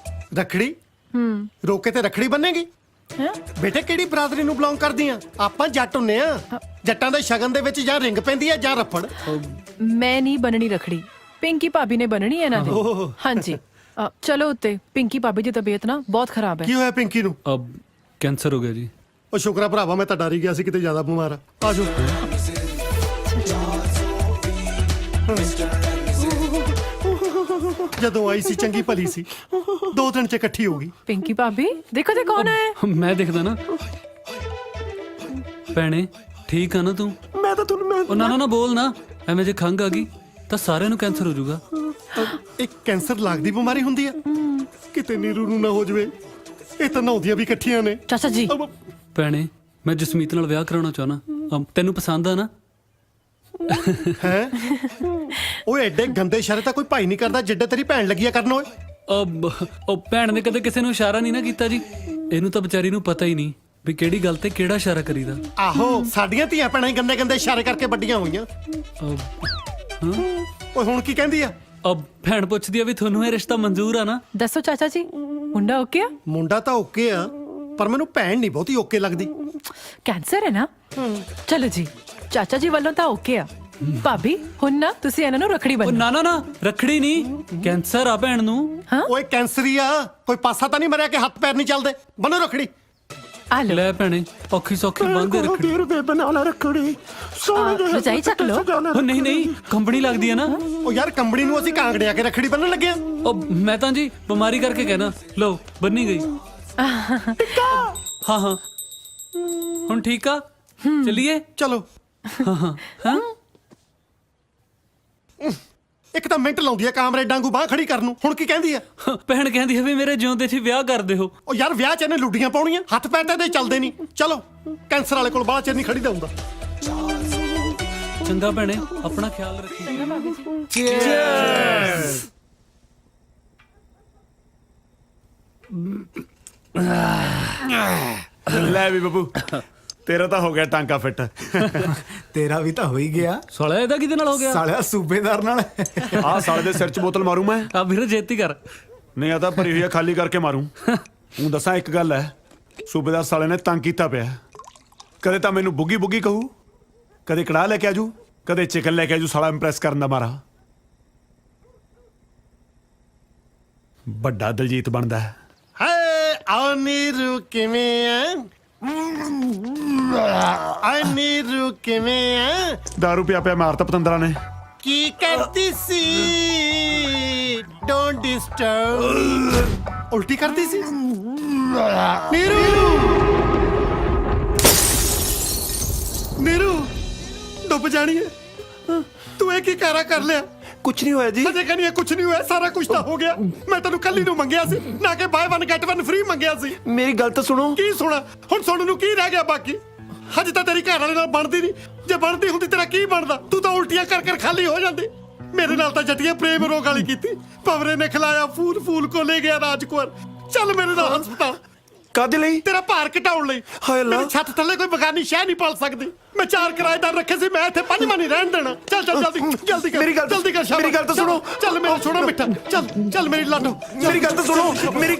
Speaker 11: ਰੱਖੜੀ? ਰੋਕੇ ਤੇ ਰੱਖੜੀ ਬੰਨੇਗੀ? ਬੇਟੇ, ਕਿਹੜੀ ਬਰਾਦਰੀ ਨੂੰ ਬਿਲੋਂਗ ਕਰਦੀ ਆ? ਆਪਾਂ ਜੱਟ ਹੁੰਨੇ ਆ। ਜੱਟਾਂ ਦੇ ਸ਼ਗਨ ਦੇ ਵਿੱਚ ਜਾਂ ਰਿੰਗ ਪੈਂਦੀ ਆ ਜਾਂ ਰੱਫੜ।
Speaker 6: ਮੈਂ ਨਹੀਂ ਬੰਨਣੀ ਰੱਖੜੀ, ਪਿੰਕੀ ਭਾਬੀ ਨੇ ਬੰਨਣੀ ਹੈ ਇਹਨਾਂ ਦੀ। ਹਾਂਜੀ, ਚਲੋ ਉੱਤੇ। ਪਿੰਕੀ ਭਾਬੀ ਦੀ ਤਬੀਅਤ ਨਾ ਬਹੁਤ ਖਰਾਬ ਹੈ।
Speaker 11: ਕੀ ਹੋਇਆ ਪਿੰਕੀ ਨੂੰ?
Speaker 4: ਕੈਂਸਰ ਹੋ ਗਿਆ ਜੀ।
Speaker 11: ਉਹ ਸ਼ੁਕਰਾ ਭਰਾਵਾ, ਮੈਂ ਤਾਂ ਡਰ ਹੀ ਗਿਆ ਸੀ ਕਿਤੇ ਜ਼ਿਆਦਾ ਬਿਮਾਰ ਆ। ਆਜੋ। ਜਦੋਂ ਆਈ ਸੀ ਚੰਗੀ ਭਲੀ ਸੀ, 2 ਦਿਨ 'ਚ ਇਕੱਠੀ ਹੋ ਗਈ।
Speaker 6: ਪਿੰਕੀ ਭਾਬੀ, ਦੇਖੋ ਤੇ ਕੌਣ ਹੈ।
Speaker 4: ਮੈਂ ਦੇਖਦਾ ਨਾ। ਭੈਣੇ, ਠੀਕ ਆ ਨਾ ਤੂੰ?
Speaker 10: ਮੈਂ ਤਾਂ ਤੁਹਾਨੂੰ
Speaker 4: ਉਹ ਨਾ ਬੋਲ ਨਾ, ਐਵੇਂ ਜੇ ਖੰਘ ਆ ਗਈ ਤਾਂ ਸਾਰਿਆਂ ਨੂੰ ਕੈਂਸਰ ਹੋ ਜਾਊਗਾ।
Speaker 11: ਇੱਕ ਕੈਂਸਰ ਲੱਗਦੀ ਬਿਮਾਰੀ ਹੁੰਦੀ ਆ? ਕਿਤੇ ਨੀਰੂ ਨੂੰ ਨਾ ਹੋ ਜਵੇ। ਇਹ ਤਾਂ ਨਹਾਉਂਦੀਆਂ ਵੀ ਇਕੱਠੀਆਂ ਨੇ।
Speaker 6: ਚਾਚਾ ਜੀ।
Speaker 4: ਭੈਣੇ, ਮੈਂ ਜਸਮੀਤ ਨਾਲ ਵਿਆਹ ਕਰਾਉਣਾ ਚਾਹਨਾ। ਤੈਨੂੰ ਪਸੰਦ ਆ ਨਾ?
Speaker 11: ਹੈ ਉਹ ਐਡੇ ਗੰਦੇ ਇਸ਼ਾਰੇ ਤਾਂ ਕੋਈ ਭਾਈ ਨਹੀਂ ਕਰਦਾ ਜਿੱਡੇ ਤੇਰੀ ਭੈਣ ਲੱਗੀ ਆ ਕਰਨ। ਓਏ
Speaker 4: ਉਹ ਭੈਣ ਨੇ ਕਦੇ ਕਿਸੇ ਨੂੰ ਇਸ਼ਾਰਾ ਨਹੀਂ ਨਾ ਕੀਤਾ ਜੀ। ਇਹਨੂੰ ਤਾਂ ਵਿਚਾਰੀ ਨੂੰ ਪਤਾ ਹੀ ਨਹੀਂ ਵੀ ਕਿਹੜੀ ਗੱਲ ਤੇ ਕਿਹੜਾ ਇਸ਼ਾਰਾ ਕਰੀਦਾ।
Speaker 11: ਆਹੋ ਸਾਡੀਆਂ ਧੀਆਂ ਭੈਣਾਂ ਹੀ ਗੰਦੇ ਗੰਦੇ ਇਸ਼ਾਰੇ ਕਰਕੇ ਵੱਡੀਆਂ ਹੋਈਆਂ। ਓਏ ਹੁਣ ਕੀ ਕਹਿੰਦੀ ਆ?
Speaker 4: ਅਬ ਭੈਣ ਪੁੱਛਦੀ ਆ ਵੀ ਤੁਹਾਨੂੰ ਇਹ ਰਿਸ਼ਤਾ ਮਨਜ਼ੂਰ ਆ ਨਾ?
Speaker 5: ਦੱਸੋ ਚਾਚਾ ਜੀ, ਮੁੰਡਾ ਓਕੇ ਆ?
Speaker 11: ਮੁੰਡਾ ਤਾਂ ਓਕੇ ਆ, ਪਰ ਮੈਨੂੰ ਭੈਣ ਨਹੀਂ ਬਹੁਤੀ ਓਕੇ ਲੱਗਦੀ।
Speaker 5: ਕੈਂਸਰ ਹੈ ਨਾ? ਚਲੋ ਜੀ, ਚਾਚਾ ਜੀ ਵੱਲੋਂ ਤਾਂ ਓਕੇ ਆ। ਭਾਬੀ ਹੁਣ ਨਾ ਤੁਸੀਂ ਇਹਨਾਂ ਨੂੰ ਰੱਖੜੀ
Speaker 4: ਉਹ
Speaker 5: ਬੰਨੋ।
Speaker 4: ਨਾ ਨਾ ਨਾ, ਰੱਖੜੀ ਨਹੀਂ, ਕੈਂਸਰ ਆ ਭੈਣ ਨੂੰ।
Speaker 11: ਓਏ ਕੈਂਸਰੀ ਆ, ਕੋਈ ਪਾਸਾ ਤਾਂ ਨਹੀਂ ਮਰਿਆ ਕਿ ਹੱਥ ਪੈਰ ਨਹੀਂ ਚੱਲਦੇ? ਬੰਨੋ ਰੱਖੜੀ।
Speaker 5: ਆ ਲਓ
Speaker 4: ਲੈ ਭੈਣੇ, ਔਖੀ ਸੌਖੀ ਬੰਦੇ ਰੱਖੜੀ।
Speaker 2: ਰੁਪਏ ਬਣਾ ਲਾ ਰੱਖੜੀ।
Speaker 5: ਰਜਾਈ ਚੱਕ ਲਓ।
Speaker 4: ਉਹ ਨਹੀਂ ਨਹੀਂ, ਕੰਬਣੀ ਲੱਗਦੀ ਆ ਨਾ।
Speaker 11: ਉਹ ਯਾਰ ਕੰਬਣੀ ਨੂੰ ਅਸੀਂ ਕਾਂਗੜਿਆ ਕੇ ਰੱਖੜੀ ਬੰਨਣ ਲੱਗੇ ਆ।
Speaker 4: ਉਹ ਮੈਂ ਤਾਂ ਜੀ ਬਿਮਾਰੀ ਕਰਕੇ ਕਹਿਣਾ। ਲੋ ਬੰਨੀ ਗਈ। ਹਾਂ ਹਾਂ, ਹੁਣ ਠੀਕ ਆ, ਚਲਿਏ।
Speaker 11: ਚਲੋ।
Speaker 4: ਹਾਂ
Speaker 11: ਇੱਕ ਤਾਂ ਮਿੰਟ ਲਾਉਂਦੀ ਆ ਕਾਮਰੇ ਡਾਂਗੂ ਬਾਹ ਖੜੀ ਕਰਨ ਨੂੰ, ਹੁਣ ਕੀ ਕਹਿੰਦੀ ਆ?
Speaker 4: ਭੈਣ ਕਹਿੰਦੀ ਹੈ ਵੀ ਮੇਰੇ ਜਿਉਂਦੇ 'ਚ ਵਿਆਹ ਕਰ ਦਿਓ।
Speaker 11: ਉਹ ਯਾਰ ਵਿਆਹ 'ਚ ਇਹਨੇ ਲੁੱਡੀਆਂ ਪਾਉਣੀਆਂ, ਹੱਥ ਪੈਰ ਤਾਂ ਇਹਦੇ ਚੱਲਦੇ ਨਹੀਂ। ਚਲੋ, ਕੈਂਸਰ ਵਾਲੇ ਕੋਲ ਬਾਹਲਾ ਚਿਰ ਨਹੀਂ ਖੜੀ ਦਾ ਹੁੰਦਾ।
Speaker 4: ਚੰਗਾ ਭੈਣੇ, ਆਪਣਾ ਖਿਆਲ ਰੱਖੀ।
Speaker 2: ਲੈ ਵੀ ਬੱਬੂ, ਤੇਰਾ ਤਾਂ ਹੋ ਗਿਆ ਟਾਂਕਾ ਫਿੱਟ।
Speaker 7: ਤੇਰਾ ਵੀ ਤਾਂ ਹੋ ਹੀ ਗਿਆ।
Speaker 4: ਸਾਲਾ ਇਹਦਾ ਕਿਹਦੇ ਨਾਲ ਹੋ ਗਿਆ?
Speaker 7: ਸਾਲਿਆ ਸੂਬੇਦਾਰ ਨਾਲ।
Speaker 2: ਆਹ ਸਾਲੇ ਦੇ ਸਿਰ 'ਚ ਬੋਤਲ ਮਾਰੂ ਮੈਂ।
Speaker 4: ਆ ਵੀਰ ਜੇਤੀ ਕਰ।
Speaker 2: ਨਹੀਂ ਆ ਤਾਂ ਭਰੀ ਹੋਈ ਆ, ਖਾਲੀ ਕਰਕੇ ਮਾਰੂ। ਹੁਣ ਦੱਸਾਂ ਇੱਕ ਗੱਲ ਹੈ, ਸੂਬੇਦਾਰ ਸਾਲੇ ਨੇ ਤੰਗ ਕੀਤਾ ਪਿਆ। ਕਦੇ ਤਾਂ ਮੈਨੂੰ ਬੁੱਗੀ ਬੁੱਗੀ ਕਹੂ, ਕਦੇ ਕੜਾਹ ਲੈ ਕੇ ਆਜੂ, ਕਦੇ ਚਿਕਨ ਲੈ ਕੇ ਆਜੂ, ਸਾਲਾ ਇੰਪ੍ਰੈਸ ਕਰਨ ਦਾ ਮਾਰਾ। ਵੱਡਾ ਦਲਜੀਤ ਬਣਦਾ ਹੈ।
Speaker 11: ਹਾਏ ਆ ਨੀਰੂ ਕਿਵੇਂ ਆ? ਆ ਨੀਰੂ ਕਿਵੇਂ ਆ?
Speaker 2: ਦਾਰੂ ਪਿਆ ਪਿਆ ਮਾਰਤਾ ਪਤੰਦਰਾਂ ਨੇ।
Speaker 11: ਕੀ ਕਰਦੀ ਸੀ? Don't disturb. ਉਲਟੀ ਕਰਦੀ ਸੀ ਨੀਰੂ। ਨੀਰੂ ਡੁੱਬ ਜਾਣੀ ਹੈ ਤੂੰ। ਇਹ ਕੀ ਕਾਰਾ ਕਰ ਲਿਆ?
Speaker 10: ਕੁਝ ਨਹੀਂ ਹੋਇਆ ਜੀ।
Speaker 11: ਅਜੇ ਕਹਿੰਦੀ ਕੁਝ ਨਹੀਂ ਹੋਇਆ, ਸਾਰਾ ਕੁਝ ਤਾਂ ਹੋ ਗਿਆ। ਮੈਂ ਤੈਨੂੰ ਕੱਲ ਹੀ ਨੂੰ ਮੰਗਿਆ ਸੀ, ਨਾ ਕਿ ਬਾਏ 1 ਗੈਟ 1 ਫ੍ਰੀ ਮੰਗਿਆ ਸੀ।
Speaker 10: ਮੇਰੀ ਗੱਲ ਤਾਂ ਸੁਣੋ।
Speaker 11: ਕੀ ਸੁਣਾ? ਹੁਣ ਸੁਣਨ ਨੂੰ ਕੀ ਰਹਿ ਗਿਆ ਬਾਕੀ? ਹਜੇ ਤਾਂ ਤੇਰੀ ਘਰ ਵਾਲੇ ਨਾਲ ਬਣਦੀ ਨਹੀਂ। ਜੇ ਬਣਦੀ ਹੁੰਦੀ ਤੇਰਾ ਕੀ ਬਣਦਾ? ਤੂੰ ਤਾਂ ਉਲਟੀਆਂ ਕਰ ਕਰ ਖਾਲੀ ਹੋ ਜਾਂਦੀ। ਮੇਰੇ ਨਾਲ ਤਾਂ ਜੱਟੀਆਂ ਪ੍ਰੇਮ ਰੋਗ ਵਾਲੀ ਕੀਤੀ। ਭਵਰੇ ਨੇ ਖਿਲਾਇਆ, ਫੂਲ ਫੂਲ ਕੋ ਲੈ ਗਿਆ ਰਾਜਕੁਮਾਰ। ਚੱਲ ਮੇਰੇ ਨਾਲ ਹਸਪਤਾਲ।
Speaker 10: ਕਾਹਦੇ ਲਈ?
Speaker 11: ਤੇਰਾ ਭਾਰ ਘਟਾਉਣ ਲਈ।
Speaker 10: ਹਾਏ ਅੱਲਾ।
Speaker 11: ਮੇਰੀ ਛੱਤ ਥੱਲੇ ਕੋਈ ਬਗਾਨੀ ਸ਼ਹਿ ਨਹੀਂ ਪਲ ਸਕਦੀ। ਮੈਂ 4 ਕਿਰਾਏਦਾਰ ਰੱਖੇ ਸੀ, ਮੈਂ ਇੱਥੇ 5ਵਾਂ ਨਹੀਂ ਰਹਿਣ ਦੇਣਾ। ਚੱਲ ਚੱਲ ਜਲਦੀ ਜਲਦੀ ਕਰ।
Speaker 10: ਮੇਰੀ ਗੱਲ
Speaker 11: ਜਲਦੀ ਕਰ ਸ਼ਾਬਾਸ਼।
Speaker 10: ਮੇਰੀ ਗੱਲ ਤਾਂ ਸੁਣੋ।
Speaker 11: ਚੱਲ ਮੇਰਾ ਛੋੜਾ ਮਿੱਠਾ। ਚੱਲ ਚੱਲ ਮੇਰੀ ਲਾਡੋ।
Speaker 10: ਮੇਰੀ ਗੱਲ ਤਾਂ ਸੁਣੋ। ਮੇਰੀ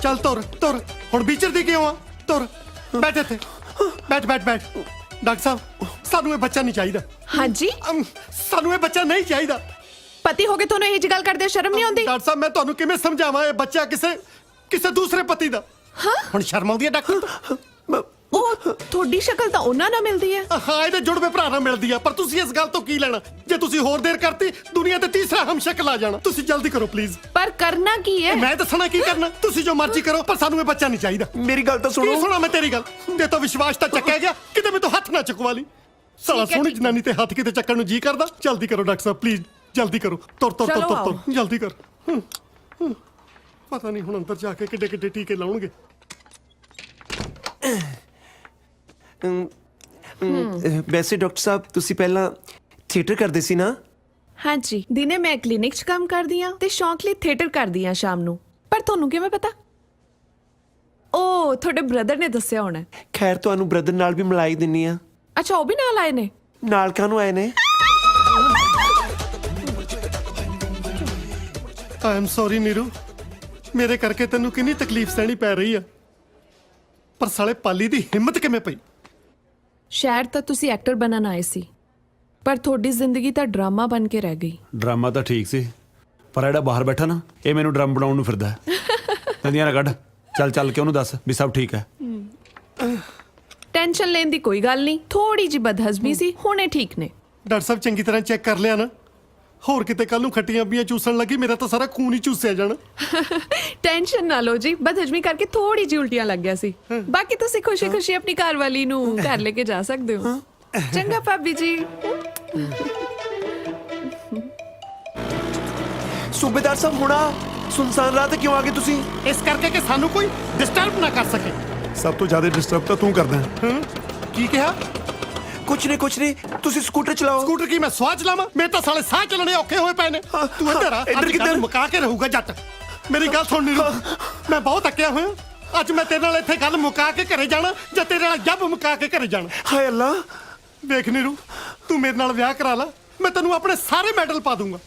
Speaker 11: ਚੱਲ ਤੁਰ ਤੁਰ। ਹੁਣ ਵਿਚਰਦੀ ਕਿਉਂ ਆ? ਤੁਰ। ਬੈਠ ਇੱਥੇ। ਬੈਠ ਬੈਠ ਬੈਠ। ਡਾਕਟਰ ਸਾਹਿਬ, ਸਾਨੂੰ ਇਹ ਬੱਚਾ ਨਹੀਂ ਚਾਹੀਦਾ।
Speaker 6: ਹਾਂਜੀ,
Speaker 11: ਸਾਨੂੰ ਇਹ ਬੱਚਾ ਨਹੀਂ ਚਾਹੀਦਾ।
Speaker 6: ਪਤੀ ਹੋ ਕੇ ਤੁਹਾਨੂੰ ਇਹ ਜੀ ਗੱਲ ਕਰਦੇ ਸ਼ਰਮ ਨਹੀਂ ਆਉਂਦੀ?
Speaker 11: ਡਾਕਟਰ ਸਾਹਿਬ, ਮੈਂ ਤੁਹਾਨੂੰ ਕਿਵੇਂ ਸਮਝਾਵਾਂ? ਇਹ ਬੱਚਾ ਕਿਸੇ ਦੂਸਰੇ ਪਤੀ ਦਾ। ਹੁਣ ਸ਼ਰਮ ਆਉਂਦੀ ਹੈ ਡਾਕਟਰ?
Speaker 6: ਉਹ ਤੁਹਾਡੀ ਸ਼ਕਲ ਤਾਂ ਉਹਨਾਂ ਨਾਲ ਮਿਲਦੀ ਹੈ।
Speaker 11: ਹਾਂ, ਇਹਦੇ ਜੁੜਵੇਂ ਭਰਾ ਨਾਲ ਮਿਲਦੀ ਆ। ਪਰ ਤੁਸੀਂ ਇਸ ਗੱਲ ਤੋਂ ਕੀ ਲੈਣਾ? ਜੇ ਤੁਸੀਂ ਹੋਰ ਦੇਰ ਕਰਤੀ, ਦੁਨੀਆ ਤੇ ਤੀਸਰਾ ਹਮਸ਼ਕਲ ਆ ਜਾਣਾ। ਤੁਸੀਂ ਜਲਦੀ ਕਰੋ ਪਲੀਜ਼।
Speaker 6: ਪਰ ਕਰਨਾ ਕੀ ਹੈ?
Speaker 11: ਮੈਂ ਦੱਸਣਾ ਕੀ ਕਰਨਾ। ਤੁਸੀਂ ਜੋ ਮਰਜ਼ੀ ਕਰੋ, ਪਰ ਸਾਨੂੰ ਇਹ ਬੱਚਾ ਨਹੀਂ ਚਾਹੀਦਾ।
Speaker 10: ਮੇਰੀ ਗੱਲ ਤਾਂ
Speaker 11: ਕੀ
Speaker 10: ਸੁਣੋ।
Speaker 11: ਸੁਣਾ ਮੈਂ ਤੇਰੀ ਗੱਲ? ਤੇ ਤਾਂ ਵਿਸ਼ਵਾਸ ਤਾਂ ਚੱਕਿਆ ਗਿਆ, ਕਿਤੇ ਮੈਂ ਤੋਂ ਹੱਥ ਨਾ ਚੁਕਵਾ ਲਈ। ਸਾਲਾ ਸੋਹਣੀ ਜਨਾਨੀ ਤੇ ਹੱਥ ਕਿਤੇ ਚੱਕਣ ਨੂੰ ਜੀ ਕਰਦਾ। ਜਲਦੀ ਕਰੋ ਡਾਕਟਰ ਸਾਹਿਬ, ਪਲੀਜ਼ ਜਲਦੀ ਕਰੋ। ਤੁਰ ਤੁਰ ਤੁਰ ਤੁਰ ਤੁਰ ਜਲਦੀ ਕਰ। ਪਤਾ ਨਹੀਂ ਹੁਣ ਅੰਦਰ ਜਾ ਕੇ ਕਿੱਡੇ ਕਿੱਡੇ ਟੀਕੇ ਲਾਉਣਗੇ।
Speaker 10: ਵੈਸੇ ਡਾਕਟਰ ਸਾਹਿਬ, ਤੁਸੀਂ ਪਹਿਲਾਂ ਥੀਏਟਰ ਕਰਦੇ ਸੀ ਨਾ?
Speaker 6: ਹਾਂਜੀ, ਦਿਨੇ ਮੈਂ ਕਲੀਨਿਕ 'ਚ ਕੰਮ ਕਰਦੀ ਆ ਤੇ ਸ਼ੌਂਕ ਲਈ ਥੀਏਟਰ ਕਰਦੀ ਆ ਸ਼ਾਮ ਨੂੰ। ਪਰ ਤੁਹਾਨੂੰ ਕਿਵੇਂ ਪਤਾ? ਉਹ ਤੁਹਾਡੇ ਬ੍ਰਦਰ ਨੇ ਦੱਸਿਆ ਹੋਣਾ।
Speaker 10: ਖੈਰ, ਤੁਹਾਨੂੰ ਬ੍ਰਦਰ ਨਾਲ ਵੀ ਮਿਲਾਈ ਦਿੰਨੀ ਆ।
Speaker 6: ਅੱਛਾ, ਉਹ ਵੀ ਨਾਲ ਆਏ ਨੇ?
Speaker 10: ਨਾਲ ਕਾਹਨੂੰ ਆਏ ਨੇ?
Speaker 11: ਆਈ ਐਮ ਸੌਰੀ ਨੀਰੂ, ਮੇਰੇ ਕਰਕੇ ਤੈਨੂੰ ਕਿੰਨੀ ਤਕਲੀਫ ਸਹਿਣੀ ਪੈ ਰਹੀ ਆ। ਪਰ ਸਾਲੇ ਪਾਲੀ ਦੀ ਹਿੰਮਤ ਕਿਵੇਂ ਪਈ?
Speaker 6: ਸ਼ਾਇਦ ਤਾਂ ਤੁਸੀਂ ਐਕਟਰ ਬਣਨ ਆਏ ਸੀ, ਪਰ ਤੁਹਾਡੀ ਜ਼ਿੰਦਗੀ ਤਾਂ ਡਰਾਮਾ ਬਣ ਕੇ ਰਹਿ ਗਈ।
Speaker 2: ਡਰਾਮਾ ਤਾਂ ਠੀਕ ਸੀ, ਪਰ ਜਿਹੜਾ ਬਾਹਰ ਬੈਠਾ ਨਾ, ਇਹ ਮੈਨੂੰ ਡਰਮ ਬਣਾਉਣ ਨੂੰ ਫਿਰਦਾ। ਨਦੀਆਂ ਨਾ ਕੱਢ। ਚੱਲ ਚੱਲ ਕੇ ਉਹਨੂੰ ਦੱਸ ਵੀ ਸਭ ਠੀਕ ਹੈ।
Speaker 6: ਟੈਨਸ਼ਨ ਲੈਣ ਦੀ ਕੋਈ ਗੱਲ ਨਹੀਂ। ਥੋੜੀ ਜਿਹੀ ਬਦਹਜ਼ਮੀ ਸੀ, ਹੁਣੇ ਠੀਕ ਨੇ।
Speaker 11: ਡਾਕਟਰ ਸਾਹਿਬ ਚੰਗੀ ਤਰ੍ਹਾਂ ਚੈੱਕ ਕਰ ਲਿਆ ਨਾ? ਹੋਰ ਕਿਤੇ ਕੱਲ ਨੂੰ ਖੱਟੀਆਂ ਅੰਬੀਆਂ ਚੂਸਣ ਲੱਗੀ, ਮੇਰਾ ਤਾਂ ਸਾਰਾ ਖੂਨ ਹੀ ਚੂਸਿਆ ਜਾਣਾ।
Speaker 6: ਟੈਨਸ਼ਨ ਨਾ ਲਓ ਜੀ, ਬਦਹਜ਼ਮੀ ਕਰਕੇ ਥੋੜੀ ਜਿਹੀ ਉਲਟੀਆਂ ਲੱਗ ਗਿਆ ਸੀ। ਬਾਕੀ ਤੁਸੀਂ ਖੁਸ਼ੀ-ਖੁਸ਼ੀ ਆਪਣੀ ਘਰ ਵਾਲੀ ਨੂੰ ਘਰ ਲੈ ਕੇ ਜਾ ਸਕਦੇ ਹੋ। ਚੰਗਾ ਭਾਬੀ ਜੀ।
Speaker 10: ਸੂਬੇਦਾਰ ਸਾਹਿਬ, ਹੁਣਾ ਸੁਨਸਾਨ ਰਾਤ ਕਿਉਂ ਆ ਗਏ ਤੁਸੀਂ?
Speaker 11: ਇਸ ਕਰਕੇ ਕਿ ਸਾਨੂੰ ਕੋਈ ਡਿਸਟਰਬ ਨਾ ਕਰ ਸਕੇ।
Speaker 2: ਸਭ ਤੋਂ ਜ਼ਿਆਦਾ ਡਿਸਟਰਬ ਤਾਂ ਤੂੰ ਕਰਦਾ ਹੈ।
Speaker 11: ਕੀ ਕਿਹਾ?
Speaker 10: ਕੁਛ ਨਹੀਂ ਤੁਸੀਂ ਸਕੂਟਰ ਚਲਾਓ।
Speaker 11: ਸਕੂਟਰ ਕੀ ਮੈਂ ਸਵਾਹ ਚਲਾਵਾਂ? ਮੇਰੇ ਤਾਂ ਸਾਲੇ ਸਾਹ ਚੱਲਣੇ ਔਖੇ ਹੋਏ ਪਏ ਨੇ। ਤੂੰ ਇੱਧਰ ਆ,
Speaker 10: ਇੱਧਰ
Speaker 11: ਅੱਜ
Speaker 10: ਕਿੱਧਰ?
Speaker 11: ਕੱਲ੍ਹ ਮੁਕਾ ਕੇ ਰਹੂਗਾ ਜੱਟ। ਮੇਰੀ ਗੱਲ ਸੁਣ ਨੀਰੂ, ਮੈਂ ਬਹੁਤ ਅੱਕਿਆ ਹੋਇਆ। ਅੱਜ ਮੈਂ ਤੇਰੇ ਨਾਲ ਇੱਥੇ ਗੱਲ ਮੁਕਾ ਕੇ ਘਰੇ ਜਾਣਾ ਜਾਂ ਤੇਰੇ ਨਾਲ ਜੱਬ ਮੁਕਾ ਕੇ ਘਰੇ ਜਾਣਾ।
Speaker 10: ਹਾਏ ਅੱਲਾ।
Speaker 11: ਵੇਖ ਨੀਰੂ, ਤੂੰ ਮੇਰੇ ਨਾਲ ਵਿਆਹ ਕਰਾ ਲਾ, ਮੈਂ ਤੈਨੂੰ ਆਪਣੇ ਸਾਰੇ ਮੈਡਲ ਪਾ ਦੂੰਗਾ।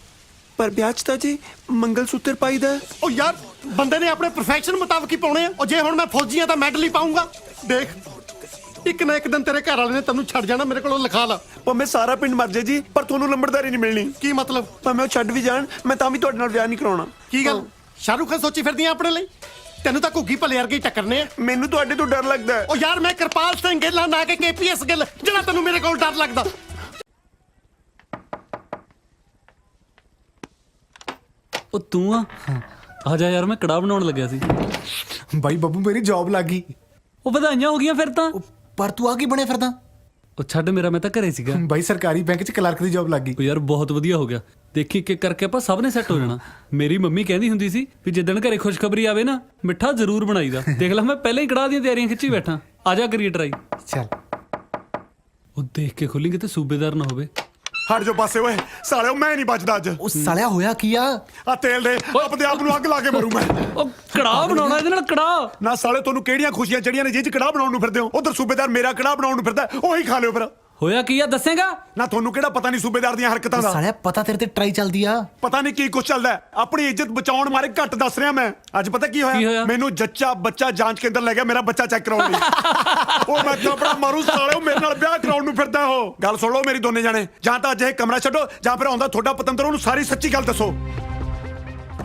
Speaker 10: ਪਰ ਵਿਆਹ 'ਚ ਤਾਂ ਜੀ ਮੰਗਲ ਸੂਤਰ ਪਾਈਦਾ।
Speaker 11: ਉਹ ਯਾਰ, ਬੰਦੇ ਨੇ ਆਪਣੇ ਪ੍ਰੋਫੈਸ਼ਨ ਮੁਤਾਬਕ ਹੀ ਪਾਉਣੇ ਆ। ਉਹ ਜੇ ਹੁਣ ਮੈਂ ਫੌਜੀਆਂ ਦਾ ਮੈਡਲ ਹੀ ਪਾਉਂਗਾ, ਦੇਖ ਇੱਕ ਨਾ ਇੱਕ ਦਿਨ ਤੇਰੇ ਘਰ ਵਾਲੇ ਨੇ ਤੈਨੂੰ ਛੱਡ ਜਾਣਾ। ਮੇਰੇ ਕੋਲੋਂ ਲਿਖਾ ਲਾ।
Speaker 10: ਭਾਵੇਂ ਸਾਰਾ ਪਿੰਡ ਮਰ ਜਾਏ ਜੀ, ਪਰ ਤੁਹਾਨੂੰ ਲੰਬੜਦਾਰੀ ਨਹੀਂ ਮਿਲਣੀ।
Speaker 11: ਕੀ ਮਤਲਬ?
Speaker 10: ਭਾਵੇਂ ਉਹ ਛੱਡ ਵੀ ਜਾਣ, ਮੈਂ ਤਾਂ ਵੀ ਤੁਹਾਡੇ ਨਾਲ ਵਿਆਹ ਨਹੀਂ ਕਰਾਉਣਾ।
Speaker 11: ਕੀ ਗੱਲ ਸ਼ਾਹਰੁਖ ਖਾਨ ਸੋਚੀ ਫਿਰਦੀ ਆ ਆਪਣੇ ਲਈ? ਤੈਨੂੰ ਤਾਂ ਘੁੱਗੀ ਭਲੇ ਵਰਗੇ ਹੀ ਟੱਕਰਨੇ ਆ।
Speaker 10: ਮੈਨੂੰ ਤੁਹਾਡੇ ਤੋਂ ਡਰ ਲੱਗਦਾ ਹੈ।
Speaker 11: ਉਹ ਯਾਰ, ਮੈਂ ਕਿਰਪਾਲ ਸਿੰਘ ਗਿੱਲ ਨਾ ਕਿ KPS ਗਿੱਲ, ਜਿਹੜਾ ਤੈਨੂੰ ਮੇਰੇ ਕੋਲ ਡਰ ਲੱਗਦਾ।
Speaker 4: ਉਹ ਤੂੰ ਆ ਜਾ ਯਾਰ, ਮੈਂ ਕੜਾਹ ਬਣਾਉਣ ਲੱਗਿਆ ਸੀ।
Speaker 7: ਬਾਈ ਬੱਬੂ ਮੇਰੀ ਜੌਬ ਲੱਗ ਗਈ।
Speaker 4: ਉਹ ਵਧਾਈਆਂ ਹੋ ਗਈਆਂ ਫਿਰ ਤਾਂ।
Speaker 7: ਪਰ ਤੂੰ ਆ ਕੀ ਬਣਿਆ ਫਿਰਦਾ?
Speaker 4: ਉਹ ਛੱਡ, ਮੇਰਾ ਮੈਂ ਤਾਂ ਘਰੇ ਸੀਗਾ।
Speaker 7: ਬਾਈ ਸਰਕਾਰੀ ਬੈਂਕ 'ਚ ਕਲਰਕ ਦੀ ਜੌਬ ਲੱਗ ਗਈ।
Speaker 4: ਉਹ ਯਾਰ ਬਹੁਤ ਵਧੀਆ ਹੋ ਗਿਆ। ਦੇਖੀ ਇੱਕ ਕਰਕੇ ਆਪਾਂ ਸਭ ਨੇ ਸੈੱਟ ਹੋ ਜਾਣਾ। ਮੇਰੀ ਮੰਮੀ ਕਹਿੰਦੀ ਹੁੰਦੀ ਸੀ ਵੀ ਜਿੱਦਣ ਘਰੇ ਖੁਸ਼ਖਬਰੀ ਆਵੇ ਨਾ, ਮਿੱਠਾ ਜ਼ਰੂਰ ਬਣਾਈਦਾ। ਦੇਖ ਲੈ, ਮੈਂ ਪਹਿਲਾਂ ਹੀ ਕੜਾਹ ਦੀਆਂ ਤਿਆਰੀਆਂ ਖਿੱਚੀ ਬੈਠਾ। ਆ ਜਾ ਕਰੀਏ ਟਰਾਈ।
Speaker 7: ਚੱਲ
Speaker 4: ਉਹ ਦੇਖ ਕੇ ਖੋਲੀ ਕਿਤੇ ਸੂਬੇਦਾਰ ਨਾ ਹੋਵੇ।
Speaker 2: ਹਟ ਜਾ ਪਾਸੇ ਓਏ ਸਾਲਿਓ, ਮੈਂ ਨਹੀਂ ਬਚਦਾ ਅੱਜ।
Speaker 7: ਉਹ ਸਾਲਿਆ ਹੋਇਆ ਕੀ ਆ?
Speaker 2: ਆ ਤੇਲ ਦੇ, ਆਪਣੇ ਆਪ ਨੂੰ ਅੱਗ ਲਾ ਕੇ ਮਰੂ ਮੈਂ।
Speaker 4: ਉਹ ਕੜਾਹ ਬਣਾਉਣਾ ਇਹਦੇ ਨਾਲ ਕੜਾਹ।
Speaker 2: ਨਾ ਸਾਲੇ, ਤੁਹਾਨੂੰ ਕਿਹੜੀਆਂ ਖੁਸ਼ੀਆਂ ਚੜੀਆਂ ਨੇ ਜਿਹਦੇ 'ਚ ਕੜਾਹ ਬਣਾਉਣ ਨੂੰ ਫਿਰਦੇ ਹੋ? ਉਧਰ ਸੂਬੇਦਾਰ ਮੇਰਾ ਕੜਾਹ ਬਣਾਉਣ ਨੂੰ ਫਿਰਦਾ, ਉਹੀ ਖਾ ਲਿਓ ਫਿਰ।
Speaker 4: ਹੋਇਆ ਕੀ ਆ, ਦੱਸੇਗਾ?
Speaker 2: ਨਾ ਤੁਹਾਨੂੰ ਕਿਹੜਾ ਪਤਾ ਨਹੀਂ ਸੂਬੇਦਾਰ ਦੀਆਂ ਹਰਕਤਾਂ ਦਾ?
Speaker 7: ਸਾਲਿਆ ਪਤਾ ਤੇਰੇ ਤੇ ਟਰਾਈ ਚੱਲਦੀ ਆ।
Speaker 2: ਪਤਾ ਨਹੀਂ ਕੀ ਕੁਝ ਚੱਲਦਾ ਹੈ। ਆਪਣੀ ਇੱਜ਼ਤ ਬਚਾਉਣ ਮਾਰੇ ਘੱਟ ਦੱਸ ਰਿਹਾ ਮੈਂ। ਅੱਜ ਪਤਾ ਕੀ
Speaker 4: ਕੀ
Speaker 2: ਹੋਇਆ?
Speaker 4: ਹੋਇਆ?
Speaker 2: ਮੈਨੂੰ ਜੱਚਾ ਬੱਚਾ ਜਾਂਚ ਕੇਂਦਰ ਲੈ ਗਿਆ ਮੇਰਾ ਬੱਚਾ ਚੈੱਕ ਕਰਾਉਣ ਲਈ। ਉਹ ਮੈਂ ਥਾਪੜਾ ਮਾਰੂ ਸਾਲਿਓ, ਮੇਰੇ ਨਾਲ ਵਿਆਹ ਕਰਾਉਣ ਨੂੰ ਫਿਰਦਾ ਉਹ। ਗੱਲ ਸੁਣ ਲਓ ਮੇਰੀ ਦੋਨੇ ਜਾਣੇ, ਜਾਂ ਤਾਂ ਅੱਜ ਇਹ ਕਮਰਾ ਛੱਡੋ ਜਾਂ ਫਿਰ ਆਉਂਦਾ ਤੁਹਾਡਾ ਪਤੰਦਰ, ਉਹਨੂੰ ਸਾਰੀ ਸੱਚੀ ਗੱਲ ਦੱਸੋ।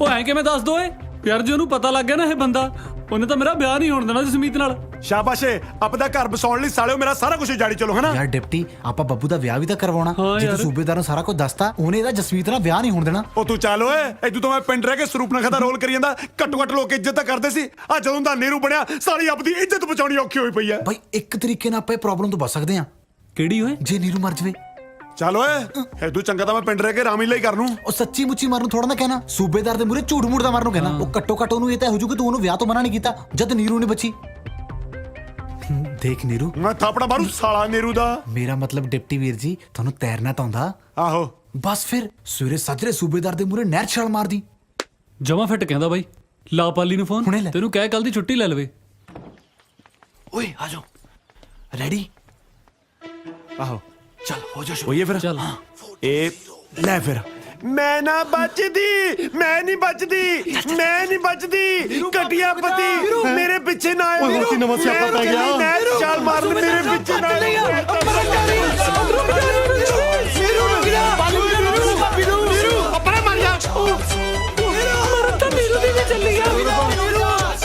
Speaker 4: ਉਹ ਐਂ ਕਿਵੇਂ ਦੱਸ ਦੋ ਏ ਯਾਰ? ਜੇ ਉਹਨੂੰ ਪਤਾ ਲੱਗ ਗਿਆ ਨਾ ਇਹ ਬੰਦਾ, ਉਹਨੇ ਤਾਂ ਮੇਰਾ ਵਿਆਹ ਨਹੀਂ ਹੋਣ ਦੇਣਾ ਜਸਮੀਤ ਨਾਲ।
Speaker 2: ਸ਼ਾਬਾਸ਼ੇ, ਆਪਦਾ ਘਰ ਬਸਾਉਣ ਲਈ ਸਾਲਿਓ ਮੇਰਾ ਸਾਰਾ ਕੁਝ ਉਜਾੜੀ ਚਲੋ, ਹਨਾ?
Speaker 7: ਯਾਰ ਡਿਪਟੀ, ਆਪਾਂ ਬੱਬੂ ਦਾ ਵਿਆਹ ਵੀ ਤਾਂ ਕਰਵਾਉਣਾ।
Speaker 4: ਹਾਂ
Speaker 7: ਜੇ ਤੂੰ
Speaker 4: ਯਾਰ।
Speaker 7: ਸੂਬੇਦਾਰ ਨੂੰ ਸਾਰਾ ਕੁਝ ਦੱਸਤਾ, ਉਹਨੇ ਇਹਦਾ ਜਸਮੀਤ ਨਾਲ ਵਿਆਹ ਨਹੀਂ ਹੋਣ ਦੇਣਾ।
Speaker 2: ਉਹ ਤੂੰ ਚੱਲ ਓਏ, ਇਦੋਂ ਤਾਂ ਮੈਂ ਪਿੰਡ ਰਹਿ ਕੇ ਸਰੂਪਨਖਾ ਦਾ ਰੋਲ ਕਰੀ ਜਾਂਦਾ। ਘੱਟੋ ਘੱਟ ਲੋਕ ਇੱਜ਼ਤ ਤਾਂ ਕਰਦੇ ਸੀ। ਆ ਜਦੋਂ ਦਾ ਨੀਰੂ ਬਣਿਆ, ਸਾਰੀ ਆਪਦੀ ਇੱਜ਼ਤ ਬਚਾਉਣੀ ਔਖੀ ਹੋਈ ਪਈ ਐ।
Speaker 7: ਬਾਈ ਇੱਕ ਤਰੀਕੇ ਨਾਲ ਆਪਾਂ ਇਹ ਪ੍ਰੋਬਲਮ ਤੋਂ ਬਚ ਸਕਦੇ ਆ।
Speaker 4: ਕਿਹੜੀ ਓਏ?
Speaker 7: ਜੇ ਨੀਰੂ ਮਰ ਜਵੇ।
Speaker 2: ਚੱਲ ਓਏ, ਇਦੋਂ ਚੰਗਾ ਤਾਂ ਮੈਂ ਪਿੰਡ ਰਹਿ ਕੇ ਰਾਮੀ ਲਈ ਕਰ ਲੂੰ।
Speaker 7: ਉਹ ਸੱਚੀ ਮੁੱਚੀ ਮਰਨ ਨੂੰ ਥੋੜਾ ਨਾ ਕਹਿਣਾ, ਸੂਬੇਦਾਰ ਦੇ ਮੂਰੇ ਝੂਠ ਮੂਠ ਦਾ ਮਰਨ ਨੂੰ ਕਹਿਣਾ। ਉਹ ਘੱਟੋ ਘੱਟ ਉਹਨੂੰ ਇਹ ਤਾਂ ਹੋ ਜੂ ਕਿ ਤੂੰ ਉਹਨੂੰ ਵਿਆਹ ਤੋਂ ਮਨਾ ਨਹੀਂ ਕੀਤਾ ਜਦ ਨੀਰੂ ਨੇ ਬਚੀ। ਦੇਖ ਨੀਰੂ,
Speaker 2: ਮੈਂ ਥਾਪੜਾ ਮਾਰੂ ਸਾਲਾ ਨੀਰੂ ਦਾ।
Speaker 7: ਮੇਰਾ ਮਤਲਬ ਡਿਪਟੀ ਵੀਰ ਜੀ, ਤੁਹਾਨੂੰ ਤੈਰਨਾ ਤਾਂ ਆਉਂਦਾ?
Speaker 2: ਆਹੋ।
Speaker 7: ਬਸ ਫਿਰ ਸਵੇਰੇ ਸਾਜਰੇ ਸੂਬੇਦਾਰ ਦੇ ਮੂਰੇ ਨਹਿਰ ਛਾਲ ਮਾਰਦੀ।
Speaker 4: ਜਮਾ ਫਿੱਟ ਕਹਿੰਦਾ ਬਾਈ। ਲਾ ਪਾਲੀ ਨੂੰ ਫੋਨ,
Speaker 7: ਹੁਣੇ ਲੈ।
Speaker 4: ਤੈਨੂੰ ਕਹਿ ਕੱਲ ਦੀ ਛੁੱਟੀ ਲੈ ਲਵੇ।
Speaker 7: ਓਏ ਆ ਜਾਓ। ਰੈਡੀ?
Speaker 2: ਆਹੋ
Speaker 7: ਚੱਲ ਹੋ ਜਾ
Speaker 2: ਹੋਈਏ ਫਿਰ।
Speaker 4: ਚੱਲ।
Speaker 2: ਇਹ ਲੈ ਫਿਰ। ਮੈਂ ਨਾ ਬਚਦੀ, ਮੈਂ ਨਹੀਂ ਬਚਦੀ, ਮੈਂ ਨਹੀਂ ਬਚਦੀ। ਘਟਿਆ ਪਤੀ ਮੇਰੇ ਪਿੱਛੇ ਨਾ ਆਇਓ।
Speaker 11: ਓਏ ਹੋਰ ਕੀ ਨਵਾਂ ਸਿਆਪਾ ਪੈ ਗਿਆ?
Speaker 2: ਨਹਿਰ ਛਾਲ ਮਾਰ ਮੇਰੇ ਪਿੱਛੇ ਨਾ ਆਇਓ।
Speaker 11: ਪਰੇ ਮਰ ਜਾ।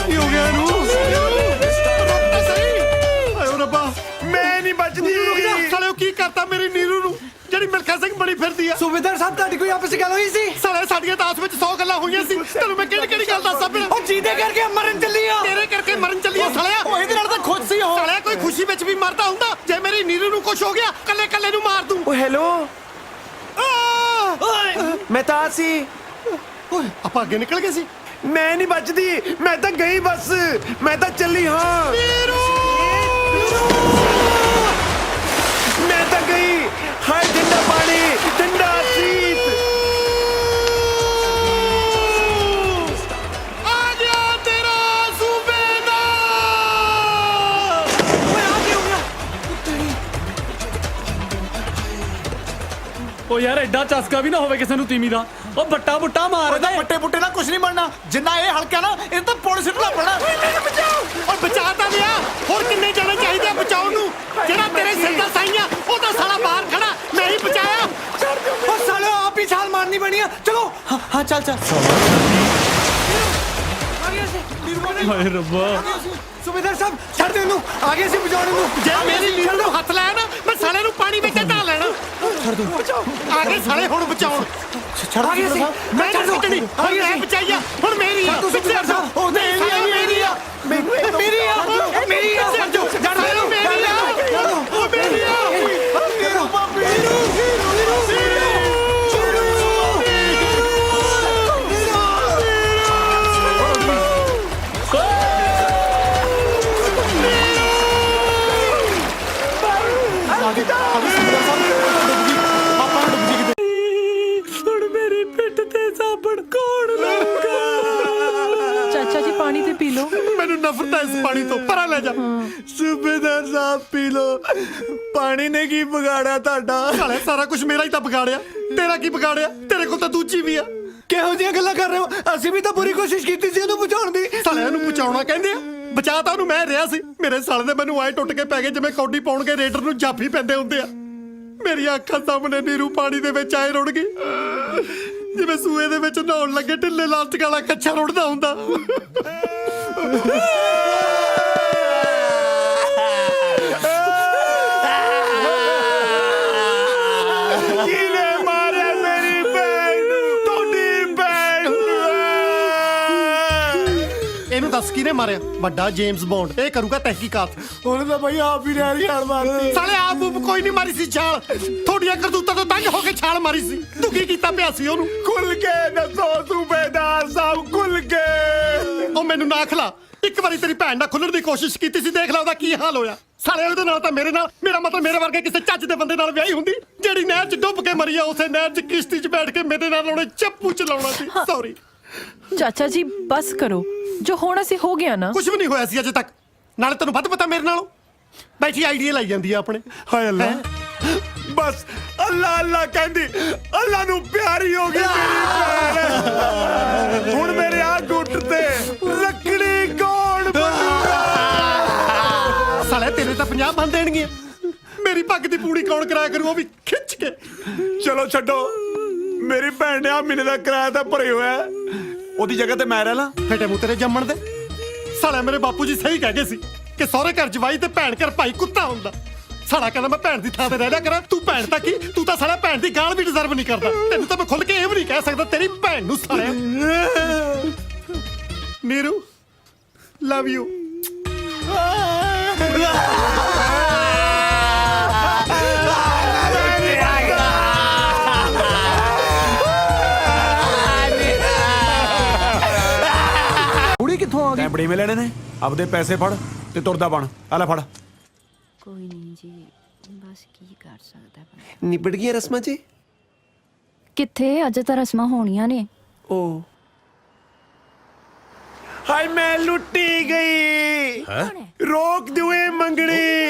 Speaker 11: ਕੀ ਹੋ ਗਿਆ ਇਹਨੂੰ? ਆਇਓ ਰੱਬਾ,
Speaker 2: ਮੈਂ ਨਹੀਂ ਬਚਦੀ।
Speaker 11: ਸਾਲਿਓ ਕੀ ਕਰਤਾ ਮੇਰੀ ਨੀਰੂ ਨੂੰ, ਜਿਹੜੀ ਮਿਲਖਾ ਸਿੰਘ ਬਣੀ ਫਿਰਦੀ ਆ?
Speaker 8: ਸੂਬੇਦਾਰ ਸਾਹਿਬ, ਤੁਹਾਡੀ ਕੋਈ ਆਪਸ ਗੱਲ ਹੋਈ ਸੀ?
Speaker 11: ਸਾਲੇ ਸਾਡੀਆਂ ਤਾਂ ਆਪਸ ਵਿੱਚ 100 ਗੱਲਾਂ ਹੋਈਆਂ ਸੀ। ਤੈਨੂੰ ਮੈਂ ਕਿਹੜੀ ਕਿਹੜੀ ਗੱਲ ਦੱਸਾਂ ਫਿਰ?
Speaker 8: ਉਹ ਜਿਹਦੇ ਕਰਕੇ ਮਰਨ ਚੱਲੀ ਆ।
Speaker 11: ਤੇਰੇ ਕਰਕੇ ਮਰਨ ਚੱਲੀ ਆ ਸਾਲਿਆ।
Speaker 8: ਉਹ ਇਹਦੇ ਨਾਲ ਤਾਂ ਖੁਦ ਸੀ ਉਹ।
Speaker 11: ਸਾਲਿਆ ਕੋਈ ਖੁਸ਼ੀ ਵਿੱਚ ਵੀ ਮਰਦਾ ਹੁੰਦਾ। ਜੇ ਮੇਰੀ ਨੀਰੂ ਨੂੰ ਕੁਝ ਹੋ ਗਿਆ, ਕੱਲੇ ਕੱਲੇ ਨੂੰ ਮਾਰ ਦੂੰ।
Speaker 10: ਓ ਹੈਲੋ, ਮੈਂ ਤਾਂ ਆ ਸੀ।
Speaker 11: ਓਏ ਆਪਾਂ ਅੱਗੇ ਨਿਕਲ ਗਏ ਸੀ।
Speaker 10: ਮੈਂ ਨਹੀਂ ਬਚਦੀ, ਮੈਂ ਤਾਂ ਗਈ ਬਸ। ਮੈਂ ਤਾਂ ਚੱਲੀ ਹਾਂ। ਮੈਂ ਤਾਂ ਗਈ। ਹਾਏ ਠੰਡਾ ਪਾਣੀ, ਠੰਡਾ ਸੀਤ।
Speaker 11: ਆ ਗਿਆ ਤੇਰਾ ਸੂਬੇਦਾਰ।
Speaker 8: ਓਏ ਆ ਕੀ ਹੋ ਗਿਆ?
Speaker 4: ਉਹ ਯਾਰ ਐਡਾ ਚਸਕਾ ਵੀ ਨਾ ਹੋਵੇ ਕਿਸੇ ਨੂੰ ਤੀਮੀ ਦਾ। ਉਹ ਬੱਟਾ ਬੁੱਟਾ ਮਾਰ ਦੇ।
Speaker 8: ਪੱਟੇ ਪੁੱਟੇ ਨਾਲ ਕੁਝ ਨਹੀਂ ਬਣਨਾ। ਜਿੰਨਾ ਇਹ ਹਲਕਾ ਨਾ, ਇਹ ਤਾਂ ਪੁਲਿਸ ਨੂੰ ਲੱਭਣਾ।
Speaker 11: ਓ ਬਚਾ ਤਾਂ ਲਿਆ। ਹੋਰ ਕਿੰਨੇ ਜਾਣੇ ਚਾਹੀਦੇ ਆ ਬਚਾਉਣ ਨੂੰ? ਜਿਹੜਾ ਤੇਰੇ ਸਿਰ ਦਾ ਸਾਈਆਂ, ਉਹ ਤਾਂ ਸਾਲਾ ਬਾਹਰ ਖੜਾ, ਮੈਂ ਹੀ ਬਚਾਇਆ।
Speaker 8: ਉਹ ਸਾਲਿਓ, ਆਪ ਹੀ ਛਾਲ ਮਾਰਨੀ ਬਣੀ ਆ। ਚਲੋ
Speaker 7: ਹਾਂ ਚੱਲ ਚੱਲ।
Speaker 4: ਹਾਏ ਰੱਬਾ।
Speaker 8: ਸੂਬੇਦਾਰ ਸਾਹਿਬ, ਛੱਡ ਦੇ ਇਹਨੂੰ। ਆ ਗਏ ਸੀ ਬਚਾਉਣ ਨੂੰ।
Speaker 11: ਜੇ ਮੇਰੀ ਨੀਰੂ ਨੂੰ ਹੱਥ ਲਾਇਆ ਨਾ, ਮੈਂ ਸਾਲੇ ਨੂੰ ਪਾਣੀ ਵਿੱਚ ਢਾ ਲੈਣਾ। ਆ ਗਏ ਸਾਲੇ ਹੁਣ ਬਚਾਉਣ।
Speaker 8: ਆ ਗਏ ਸੀ।
Speaker 11: ਮੈਂ ਛੱਡ ਦਿੱਤੀ। ਹੁਣ ਮੈਂ ਬਚਾਈਆ, ਹੁਣ ਮੇਰੀ ਆ।
Speaker 8: ਸੂਬੇਦਾਰ ਸਾਹਿਬ, ਉਹ ਮੇਰੀ ਆ, ਮੇਰੀ ਆ, ਮੇਰੀ ਆ, ਮੇਰੀ ਆ।
Speaker 11: ਛੱਡ ਦਿਓ। ਸਾਲੇ ਮੇਰੀ ਆ। ਉਹ ਮੇਰੀ ਆ। ਪਾਣੀ ਨੇ ਕੀ ਵਿਗਾੜਿਆ ਤੁਹਾਡਾ? ਸਾਲੇ ਸਾਰਾ ਕੁਝ ਮੇਰਾ ਹੀ ਤਾਂ ਵਿਗਾੜਿਆ। ਤੇਰਾ ਕੀ ਵਿਗਾੜਿਆ? ਤੇਰੇ ਕੋਲ ਤਾਂ ਦੂਜੀ ਵੀ ਆ। ਕਿਹੋ ਜਿਹੀਆਂ ਗੱਲਾਂ ਕਰ ਰਹੇ ਹੋ? ਅਸੀਂ ਵੀ ਤਾਂ ਪੂਰੀ ਕੋਸ਼ਿਸ਼ ਕੀਤੀ ਸੀ ਉਹਨੂੰ ਬਚਾਉਣ ਦੀ। ਸਾਲਿਆਂ ਨੂੰ ਬਚਾਉਣਾ ਕਹਿੰਦੇ ਆ। ਬਚਾ ਤਾਂ ਉਹਨੂੰ ਮੈਂ ਰਿਹਾ ਸੀ। ਮੇਰੇ ਸਾਲੇ ਦੇ ਮੈਨੂੰ ਆਏ ਟੁੱਟ ਕੇ ਪੈ ਗਏ ਜਿਵੇਂ ਕੌਡੀ ਪਾਉਣ ਕੇ ਰੇਡਰ ਨੂੰ ਜਾਫੀ ਪੈਂਦੇ ਹੁੰਦੇ ਆ। ਮੇਰੀਆਂ ਅੱਖਾਂ ਸਾਹਮਣੇ ਨੀਰੂ ਪਾਣੀ ਦੇ ਵਿੱਚ ਆਏ ਰੁੜ ਗਈ ਜਿਵੇਂ ਸੂਏ ਦੇ ਵਿੱਚ ਨਹਾਉਣ ਲੱਗੇ ਢਿੱਲੇ ਲਾਸਟਿਕ ਵਾਲਾ ਕੱਛਾ ਰੁੜਦਾ ਹੁੰਦਾ। ਕਿਹਨੇ ਮਾਰਿਆ ਮੇਰੀ ਭੈਣ ਨੂੰ? ਤੁਹਾਡੀ ਭੈਣ ਨੂੰ। ਇਹਨੂੰ ਦੱਸ ਕਿਹਨੇ ਮਾਰਿਆ? ਵੱਡਾ ਜੇਮਸ ਬੌਂਡ। ਇਹ ਕਰੂਗਾ ਤਹਿਕੀਕਾਤ। ਉਹਨੇ ਤਾਂ ਬਈ ਆਪ ਹੀ ਰਹਿ ਛਾਲ ਮਾਰਤੀ। ਸਾਲੇ ਆਪ ਕੋਈ ਨਹੀਂ ਮਾਰੀ ਸੀ ਛਾਲ। ਤੁਹਾਡੀਆਂ ਕਰਤੂਤਾਂ ਤੋਂ ਤੰਗ ਹੋ ਕੇ ਛਾਲ ਮਾਰੀ ਸੀ। ਤੂੰ ਕੀ ਕੀਤਾ ਪਿਆ ਸੀ ਉਹਨੂੰ? ਖੁੱਲ ਕੇ ਦੱਸੋ ਸੂਬੇਦਾਰ ਸਾਹਿਬ, ਖੁੱਲ ਕੇ। ਉਹ ਮੈਨੂੰ ਨਾ ਖਲਾ। ਇੱਕ ਵਾਰੀ ਤੇਰੀ ਭੈਣ ਨਾਲ ਖੁੱਲਣ ਦੀ ਕੋਸ਼ਿਸ਼ ਕੀਤੀ ਸੀ, ਦੇਖ ਲੈ ਉਹਦਾ ਕੀ ਹਾਲ ਹੋਇਆ। ਸਾਲੇ ਉਹਦੇ ਨਾਲ ਤਾਂ ਮੇਰੇ ਨਾਲ, ਮੇਰਾ ਮਤਲਬ ਮੇਰੇ ਵਰਗੇ ਕਿਸੇ ਚੱਜ ਦੇ ਬੰਦੇ ਨਾਲ ਵਿਆਹੀ ਹੁੰਦੀ। ਜਿਹੜੀ ਨਹਿਰ 'ਚ ਡੁੱਬ ਕੇ ਮਰੀ ਆ, ਉਸੇ ਨਹਿਰ 'ਚ ਕਿਸ਼ਤੀ 'ਚ ਬੈਠ ਕੇ ਮੇਰੇ ਨਾਲ ਉਹਨੇ ਚੱਪੂ ਚਲਾਉਣਾ ਸੀ। ਸੌਰੀ
Speaker 5: ਚਾਚਾ ਜੀ ਬਸ ਕਰੋ, ਜੋ ਹੋਣਾ ਸੀ ਹੋ ਗਿਆ ਨਾ।
Speaker 11: ਕੁਝ ਵੀ ਨਹੀਂ ਹੋਇਆ ਸੀ ਅਜੇ ਤੱਕ। ਨਾਲੇ ਤੈਨੂੰ ਵੱਧ ਪਤਾ ਮੇਰੇ ਨਾਲੋਂ। ਬੈਠੀ ਆਈਡੀਆ ਲਾਈ ਜਾਂਦੀ ਆ ਆਪਣੇ। ਹਾਏ ਅੱਲਾ, ਬਸ ਅੱਲਾ ਅੱਲਾ ਕਹਿੰਦੀ ਅੱਲਾ ਨੂੰ ਪਿਆਰੀ ਹੋ ਗਈ ਮੇਰੀ ਭੈਣ। ਹੁਣ ਮੇਰੇ ਆ ਗੁੱਟ ਤੇ ਲੱਕੜੀ ਕੌਣ ਬਣੂਗਾ? ਸਾਲੇ ਤੇਰੇ ਤਾਂ 50 ਬਣ ਦੇਣਗੇ। ਮੇਰੀ ਪੱਗ ਦੀ ਪੂੜੀ ਕੌਣ ਕਰਾਇਆ ਕਰੂ, ਉਹ ਵੀ ਖਿੱਚ ਕੇ। ਚਲੋ ਛੱਡੋ, ਮੇਰੀ ਭੈਣ ਨੇ ਆ ਮਹੀਨੇ ਦਾ ਕਿਰਾਇਆ ਤਾਂ ਭਰੇ ਹੋਇਆ। ਉਹਦੀ ਜਗ੍ਹਾ ਤੇ ਮੈਂ ਰਹਿ ਲਾਂ? ਫੇਟੇ ਮੂੰਹ ਤੇਰੇ ਜੰਮਣ ਦੇ। ਸਾਲੇ ਮੇਰੇ ਬਾਪੂ ਜੀ ਸਹੀ ਕਹਿ ਗਏ ਸੀ ਕਿ ਸਹੁਰੇ ਘਰ ਜਵਾਈ ਤੇ ਭੈਣ ਘਰ ਭਾਈ ਕੁੱਤਾ ਹੁੰਦਾ। ਸਾਲਾ ਕਹਿੰਦਾ ਮੈਂ ਭੈਣ ਦੀ ਥਾਂ ਤੇ ਰਹਿ ਲਿਆ ਕਰਾਂ। ਤੂੰ ਭੈਣ ਤਾਂ ਕੀ, ਤੂੰ ਤਾਂ ਸਾਲਾ ਭੈਣ ਦੀ ਗਾਲ ਵੀ ਡਿਜ਼ਰਵ ਨਹੀਂ ਕਰਦਾ। ਤੈਨੂੰ ਤਾਂ ਮੈਂ ਖੁੱਲ ਕੇ ਇਹ ਵੀ ਨਹੀਂ ਕਹਿ ਸਕਦਾ ਤੇਰੀ ਭੈਣ ਨੂੰ। ਸਾਲਿਆ ਨੀਰੂ, ਲਵ ਯੂ।
Speaker 2: ਕੁੜੀ ਕਿੱਥੋਂ ਆ ਗਈ? ਬੜੇ ਮੇ ਲੈਣੇ ਨੇ। ਆਪਦੇ ਪੈਸੇ ਫੜ ਤੇ ਤੁਰਦਾ ਬਣ। ਆ ਲੈ ਫੜ।
Speaker 6: ਕੋਈ ਨਹੀਂ ਜੀ, ਬਸ ਕੀ ਕਰ ਸਕਦਾ।
Speaker 10: ਨਿਬੜ ਗਈਆਂ ਰਸਮਾਂ ਜੀ?
Speaker 6: ਕਿੱਥੇ, ਅਜੇ ਤਾਂ ਰਸਮਾਂ ਹੋਣੀਆਂ ਨੇ।
Speaker 10: ਓ ਹਾਏ ਮੈਂ ਲੁੱਟੀ ਗਈ। ਰੋਕ ਦਿਓਏ ਮੰਗਣੀ।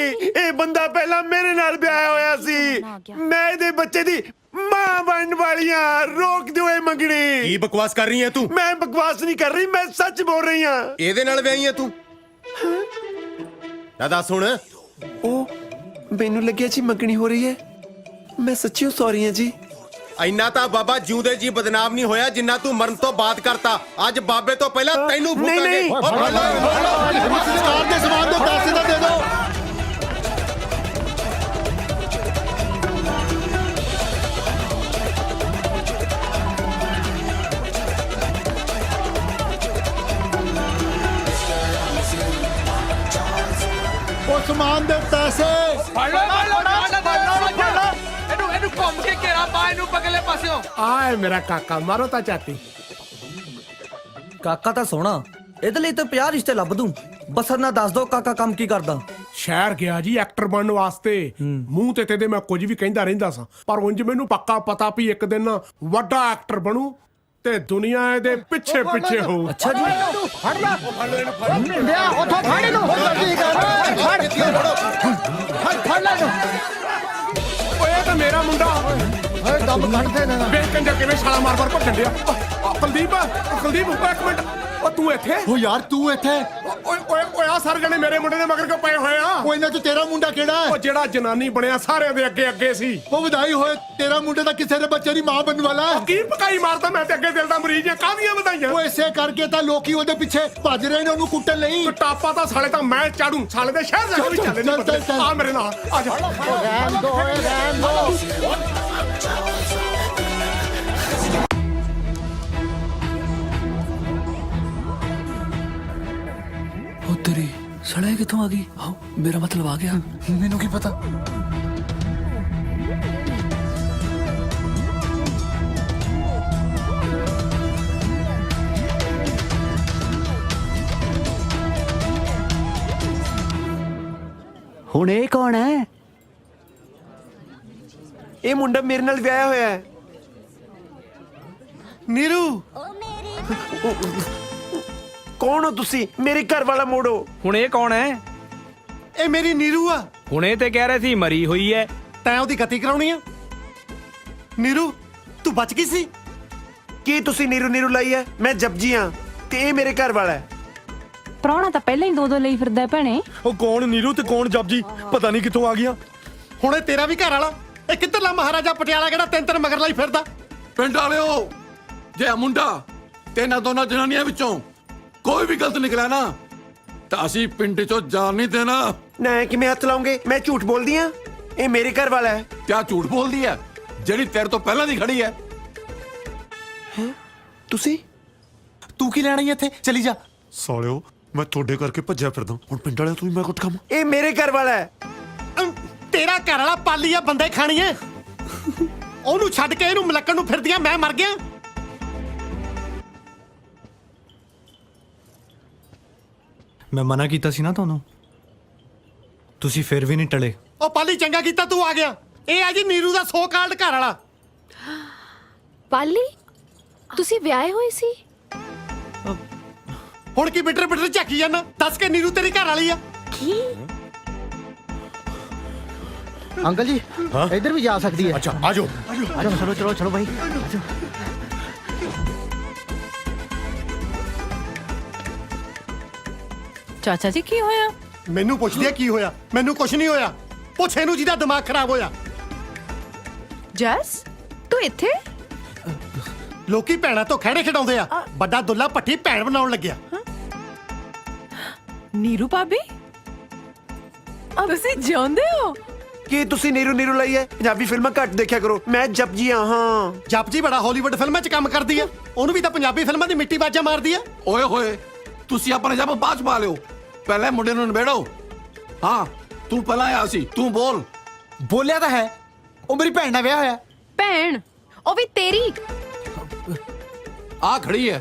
Speaker 10: ਇਹ ਬੰਦਾ ਪਹਿਲਾਂ ਮੇਰੇ ਨਾਲ ਵਿਆਹਿਆ ਹੋਇਆ ਸੀ। ਮੈਂ ਇਹਦੇ ਬੱਚੇ ਦੀ ਮਾਂ ਬਣਨ ਵਾਲੀਆਂ। ਰੋਕ ਦਿਓਏ ਮੰਗਣੀ।
Speaker 1: ਕੀ ਬਕਵਾਸ ਕਰ ਰਹੀ ਹੈ ਤੂੰ?
Speaker 10: ਮੈਂ ਬਕਵਾਸ ਨਹੀਂ ਕਰ ਰਹੀ, ਮੈਂ ਸੱਚ ਬੋਲ ਰਹੀ ਹਾਂ।
Speaker 1: ਇਹਦੇ ਨਾਲ ਵਿਆਹੀ ਹੈ ਤੂੰ? ਨਾ ਦੱਸ ਹੁਣ।
Speaker 10: ਉਹ ਮੈਨੂੰ ਲੱਗਿਆ ਜੀ ਮੰਗਣੀ ਹੋ ਰਹੀ ਹੈ। ਮੈਂ ਸੱਚੀਓ ਸੌਰੀ ਹਾਂ ਜੀ।
Speaker 1: ਇੰਨਾ ਤਾਂ ਬਾਬਾ ਜਿਉਂਦੇ ਜੀ ਬਦਨਾਮ ਨਹੀਂ ਹੋਇਆ ਜਿੰਨਾ ਤੂੰ ਮਰਨ ਤੋਂ ਬਾਅਦ ਕਰਤਾ। ਅੱਜ ਬਾਬੇ ਤੋਂ ਪਹਿਲਾਂ ਤੈਨੂੰ ਫੂਕਾਂਗੇ।
Speaker 11: ਸਰਕਾਰ ਦੇ ਸਮਾਨ ਦੇ ਪੈਸੇ ਤਾਂ ਦੇ ਦਿਓ। ਉਹ ਸਮਾਨ ਦੇ ਪੈਸੇ।
Speaker 3: ਇਹਨੂੰ ਘੁੰਮ ਕੇ ਘੇਰਾ ਪਾ, ਇਹਨੂੰ ਪਗਲੇ ਪਾਸਿਓਂ।
Speaker 2: ਆਏ ਮੇਰਾ ਕਾਕਾ, ਮਾਰੋ ਤਾਂ ਚਾਟੀ।
Speaker 8: ਕਾਕਾ ਤਾਂ ਸੋਹਣਾ, ਇਹਦੇ ਲਈ ਤਾਂ 50 ਰਿਸ਼ਤੇ ਲੱਭ ਦੂੰ। ਬਸ ਨਾ ਦੱਸ ਦੋ ਕਾਕਾ ਕੰਮ ਕੀ ਕਰਦਾ।
Speaker 2: ਸ਼ਹਿਰ ਗਿਆ ਜੀ ਐਕਟਰ ਬਣਨ ਵਾਸਤੇ। ਮੂੰਹ ਤੇ ਤੇਦੇ ਮੈਂ ਕੁਝ ਵੀ ਕਹਿੰਦਾ ਰਹਿੰਦਾ ਸਾਂ, ਪਰ ਉਂਝ ਮੈਨੂੰ ਪੱਕਾ ਪਤਾ ਵੀ ਇੱਕ ਦਿਨ ਵੱਡਾ ਐਕਟਰ ਬਣੂ ਤੇ ਦੁਨੀਆ ਇਹਦੇ ਪਿੱਛੇ ਪਿੱਛੇ ਹੋਊ।
Speaker 8: ਅੱਛਾ ਜੀ।
Speaker 2: ਓਏ ਤਾਂ ਮੇਰਾ ਮੁੰਡਾ। ਓਏ ਦਮ ਕੱਢਦੇ ਨੇ। ਵੇਖ ਕੰਜਾ ਕਿਵੇਂ ਛਾਲਾ ਮਾਰ ਮਾਰ ਭੱਜਣ ਡਿਆ। ਕੁਲਦੀਪ, ਕੁਲਦੀਪ ਇੱਕ ਮਿੰਟ। ਉਹ ਤੂੰ ਇੱਥੇ?
Speaker 11: ਉਹ ਯਾਰ ਤੂੰ ਇੱਥੇ?
Speaker 2: ਓਏ ਓਏ ਓਏ ਆ ਸਾਰੇ ਜਣੇ ਮੇਰੇ ਮੁੰਡੇ ਦੇ ਮਗਰ ਕਿਉਂ ਪਏ ਹੋਏ ਆ?
Speaker 11: ਉਹ ਇਹਨਾਂ ਚ ਤੇਰਾ ਮੁੰਡਾ ਕਿਹੜਾ ਹੈ?
Speaker 2: ਉਹ ਜਿਹੜਾ ਜਨਾਨੀ ਬਣਿਆ ਸਾਰਿਆਂ ਦੇ ਅੱਗੇ ਅੱਗੇ ਸੀ।
Speaker 11: ਉਹ ਵਧਾਈ ਹੋਏ, ਤੇਰਾ ਮੁੰਡਾ ਤਾਂ ਕਿਸੇ ਦੇ ਬੱਚੇ ਦੀ ਮਾਂ ਬਣਨ ਵਾਲਾ ਹੈ।
Speaker 2: ਕੀ ਪਕਾਈ ਮਾਰਦਾ? ਮੈਂ ਤੇ ਅੱਗੇ ਦਿਲ ਦਾ ਮਰੀਜ਼ ਆ। ਕਾਹਦੀਆਂ ਵਧਾਈਆਂ?
Speaker 11: ਉਹ ਇਸੇ ਕਰਕੇ ਤਾਂ ਲੋਕੀ ਉਹਦੇ ਪਿੱਛੇ ਭੱਜ ਰਹੇ ਨੇ, ਉਹਨੂੰ ਕੁੱਟਣ ਲਈ।
Speaker 2: ਟਾਪਾ ਤਾਂ ਸਾਲੇ ਤਾਂ ਮੈਂ ਚਾੜੂ। ਸਾਲੇ ਦੇ ਸ਼ਹਿਰ ਜਾ ਕੇ ਵੀ ਚੱਲੇ ਨਹੀਂ ਪਤਾ। ਆ ਮੇਰੇ ਨਾਲ ਆ ਜਾ।
Speaker 11: ਰਹਿਣ ਦੋ, ਰਹਿਣ ਦੋ।
Speaker 12: ਉਹ ਤੇਰੀ ਸੜਾ ਕਿੱਥੋਂ ਆ ਗਈ? ਆਓ, ਮੇਰਾ ਮਤਲਬ ਆ ਗਿਆ।
Speaker 8: ਮੈਨੂੰ ਕੀ ਪਤਾ।
Speaker 10: ਹੁਣ ਇਹ ਕੌਣ ਹੈ? ਇਹ ਮੁੰਡਾ ਮੇਰੇ ਨਾਲ ਵਿਆਹਿਆ ਹੋਇਆ ਹੈ।
Speaker 11: ਨੀਰੂ,
Speaker 10: ਕੌਣ ਹੋ ਤੁਸੀਂ? ਮੇਰੇ ਘਰ ਵਾਲਾ ਮੋੜੋ।
Speaker 8: ਹੁਣ ਇਹ ਕੌਣ ਹੈ?
Speaker 11: ਇਹ ਮੇਰੀ ਨੀਰੂ ਆ।
Speaker 3: ਹੁਣੇ ਤੇ ਕਹਿ ਰਹੇ ਸੀ ਮਰੀ ਹੋਈ ਐ।
Speaker 11: ਤੈਂ ਉਹਦੀ ਗਤੀ ਕਰਾਉਣੀ ਆ? ਨੀਰੂ ਤੂੰ ਬਚ ਗਈ ਸੀ?
Speaker 10: ਕੀ ਤੁਸੀਂ ਨੀਰੂ ਨੀਰੂ ਲਈ ਹੈ? ਮੈਂ ਜਪਜੀ ਹਾਂ ਤੇ ਇਹ ਮੇਰੇ ਘਰ ਵਾਲਾ ਹੈ।
Speaker 5: ਪ੍ਰਾਹੁਣਾ ਤਾਂ ਪਹਿਲਾਂ ਹੀ ਦੋ ਲਈ ਫਿਰਦਾ ਭੈਣੇ।
Speaker 3: ਉਹ ਕੌਣ ਨੀਰੂ ਤੇ ਕੌਣ ਜਪਜੀ, ਪਤਾ ਨਹੀਂ ਕਿੱਥੋਂ ਆ ਗਿਆ।
Speaker 11: ਹੁਣ ਇਹ ਤੇਰਾ ਵੀ ਘਰ ਵਾਲਾ? ਇਹ ਕਿੱਧਰਲਾ ਮਹਾਰਾਜਾ ਪਟਿਆਲਾ ਕਿਹੜਾ ਤਿੰਨ ਮਗਰ ਲਈ ਫਿਰਦਾ?
Speaker 3: ਪਿੰਡ ਵਾਲਿਓ, ਜੇ ਮੁੰਡਾ ਤੇ ਇਹਨਾਂ ਦੋਨਾਂ ਜਨਾਨੀਆਂ ਵਿੱਚੋਂ ਕੋਈ ਵੀ ਗਲਤ ਨਿਕਲਿਆ ਨਾ ਤਾਂ ਅਸੀਂ ਪਿੰਡ ਚੋਂ ਜਾਣ ਨਹੀਂ ਦੇਣਾ।
Speaker 10: ਨਾ ਕਿਵੇਂ ਹੱਥ ਲਾਉਂਗੇ? ਮੈਂ ਝੂਠ ਬੋਲਦੀ ਹਾਂ, ਇਹ ਮੇਰੇ ਘਰ ਵਾਲਾ ਹੈ।
Speaker 3: ਕਿਆ ਝੂਠ ਬੋਲਦੀ ਐ ਜਿਹੜੀ ਤੇਰੇ ਤੋਂ ਪਹਿਲਾਂ ਦੀ ਖੜੀ ਐ?
Speaker 7: ਤੁਸੀਂ ਤੂੰ ਕੀ ਲੈਣਾ ਇੱਥੇ? ਚਲੀ ਜਾ।
Speaker 2: ਸਾਲਿਓ ਮੈਂ ਤੁਹਾਡੇ ਕਰਕੇ ਭੱਜਿਆ ਫਿਰਦਾ, ਹੁਣ ਪਿੰਡ ਵਾਲਿਆਂ ਤੋਂ ਵੀ ਮੈਂ ਕੁੱਟ ਖਾਵਾਂ?
Speaker 10: ਇਹ ਮੇਰੇ ਘਰ ਵਾਲਾ ਹੈ।
Speaker 11: ਤੇਰਾ ਘਰ ਵਾਲਾ ਪਾਲੀ ਆ ਬੰਦੇ ਖਾਣੀ ਐ। ਉਹਨੂੰ ਛੱਡ ਕੇ ਇਹਨੂੰ ਮਲੱਕਣ ਨੂੰ ਫਿਰਦੀਆਂ ਮੈਂ ਮਰ ਗਿਆ।
Speaker 8: ਮੈਂ ਮਨਾ ਕੀਤਾ ਸੀ ਨਾ ਤੁਹਾਨੂੰ, ਤੁਸੀਂ ਫਿਰ ਵੀ ਨਹੀਂ ਟਲੇ।
Speaker 11: ਉਹ ਪਾਲੀ ਚੰਗਾ ਕੀਤਾ ਤੂੰ ਆ ਗਿਆ। ਇਹ ਆ ਜੀ ਨੀਰੂ ਦਾ ਸੋ ਕਾਲਡ ਘਰ ਵਾਲਾ।
Speaker 6: ਪਾਲੀ ਤੁਸੀਂ ਵਿਆਹੇ ਹੋਏ ਸੀ?
Speaker 11: ਹੁਣ ਕੀ ਬਿਟਰ ਬਿਟਰ ਝਾਕੀ ਜਾਂਦਾ? ਦੱਸ ਕੇ ਨੀਰੂ ਤੇਰੀ ਘਰ ਵਾਲੀ ਆ?
Speaker 6: ਕੀ?
Speaker 11: ਅੰਕਲ ਜੀ ਇੱਧਰ ਵੀ ਜਾ ਸਕਦੀ ਹੈ। ਅੱਛਾ ਆਜੋ
Speaker 8: ਆਜੋ ਚਲੋ ਚਲੋ ਚਲੋ ਭਾਈ।
Speaker 5: ਚਾਚਾ ਜੀ ਕੀ ਹੋਇਆ?
Speaker 11: ਮੈਨੂੰ ਪੁੱਛਦੀ ਆ ਕੀ ਹੋਇਆ? ਮੈਨੂੰ ਕੁਝ ਨਹੀਂ ਹੋਇਆ। ਪੁੱਛ ਇਹਨੂੰ ਜਿਹਦਾ ਦਿਮਾਗ ਖਰਾਬ ਹੋਇਆ।
Speaker 6: ਜਸ ਤੂੰ ਇੱਥੇ?
Speaker 11: ਲੋਕੀ ਭੈਣਾਂ ਤੋਂ ਖਹਿੜੇ ਖਿਡਾਉਂਦੇ ਆ, ਵੱਡਾ ਦੁੱਲਾ ਭੱਟੀ ਭੈਣ ਬਣਾਉਣ ਲੱਗਿਆ।
Speaker 5: ਨੀਰੂ ਭਾਬੀ ਤੁਸੀਂ ਜਿਉਂਦੇ ਹੋ?
Speaker 10: ਕੀ ਤੁਸੀਂ ਨੀਰੂ ਨੀਰੂ ਲਈ ਹੈ? ਪੰਜਾਬੀ ਫਿਲਮਾਂ ਘੱਟ ਦੇਖਿਆ ਕਰੋ, ਮੈਂ ਜਪਜੀ ਹਾਂ।
Speaker 11: ਜਪਜੀ ਬੜਾ ਹਾਲੀਵੁੱਡ ਫਿਲਮਾਂ 'ਚ ਕੰਮ ਕਰਦੀ ਆ, ਉਹਨੂੰ ਵੀ ਤਾਂ ਪੰਜਾਬੀ ਫਿਲਮਾਂ ਦੀ ਮਿੱਟੀ ਬਾਜਾ ਮਾਰਦੀ ਆ।
Speaker 3: ਓਏ ਹੋਏ, ਤੁਸੀਂ ਆਪਣਾ ਜੱਬ ਬਾਅਦ ਚ ਪਾ ਲਿਓ, ਪਹਿਲੇ ਮੁੰਡੇ ਨੂੰ ਨਿਬੇੜੋ। ਹਾਂ ਤੂੰ ਪਹਿਲਾਂ ਆਇਆ ਸੀ, ਤੂੰ ਬੋਲ।
Speaker 7: ਬੋਲਿਆ ਤਾਂ ਹੈ, ਉਹ ਮੇਰੀ ਭੈਣ ਦਾ ਵਿਆਹ ਹੋਇਆ।
Speaker 6: ਭੈਣ? ਉਹ ਵੀ ਤੇਰੀ?
Speaker 3: ਆ ਖੜੀ ਐ।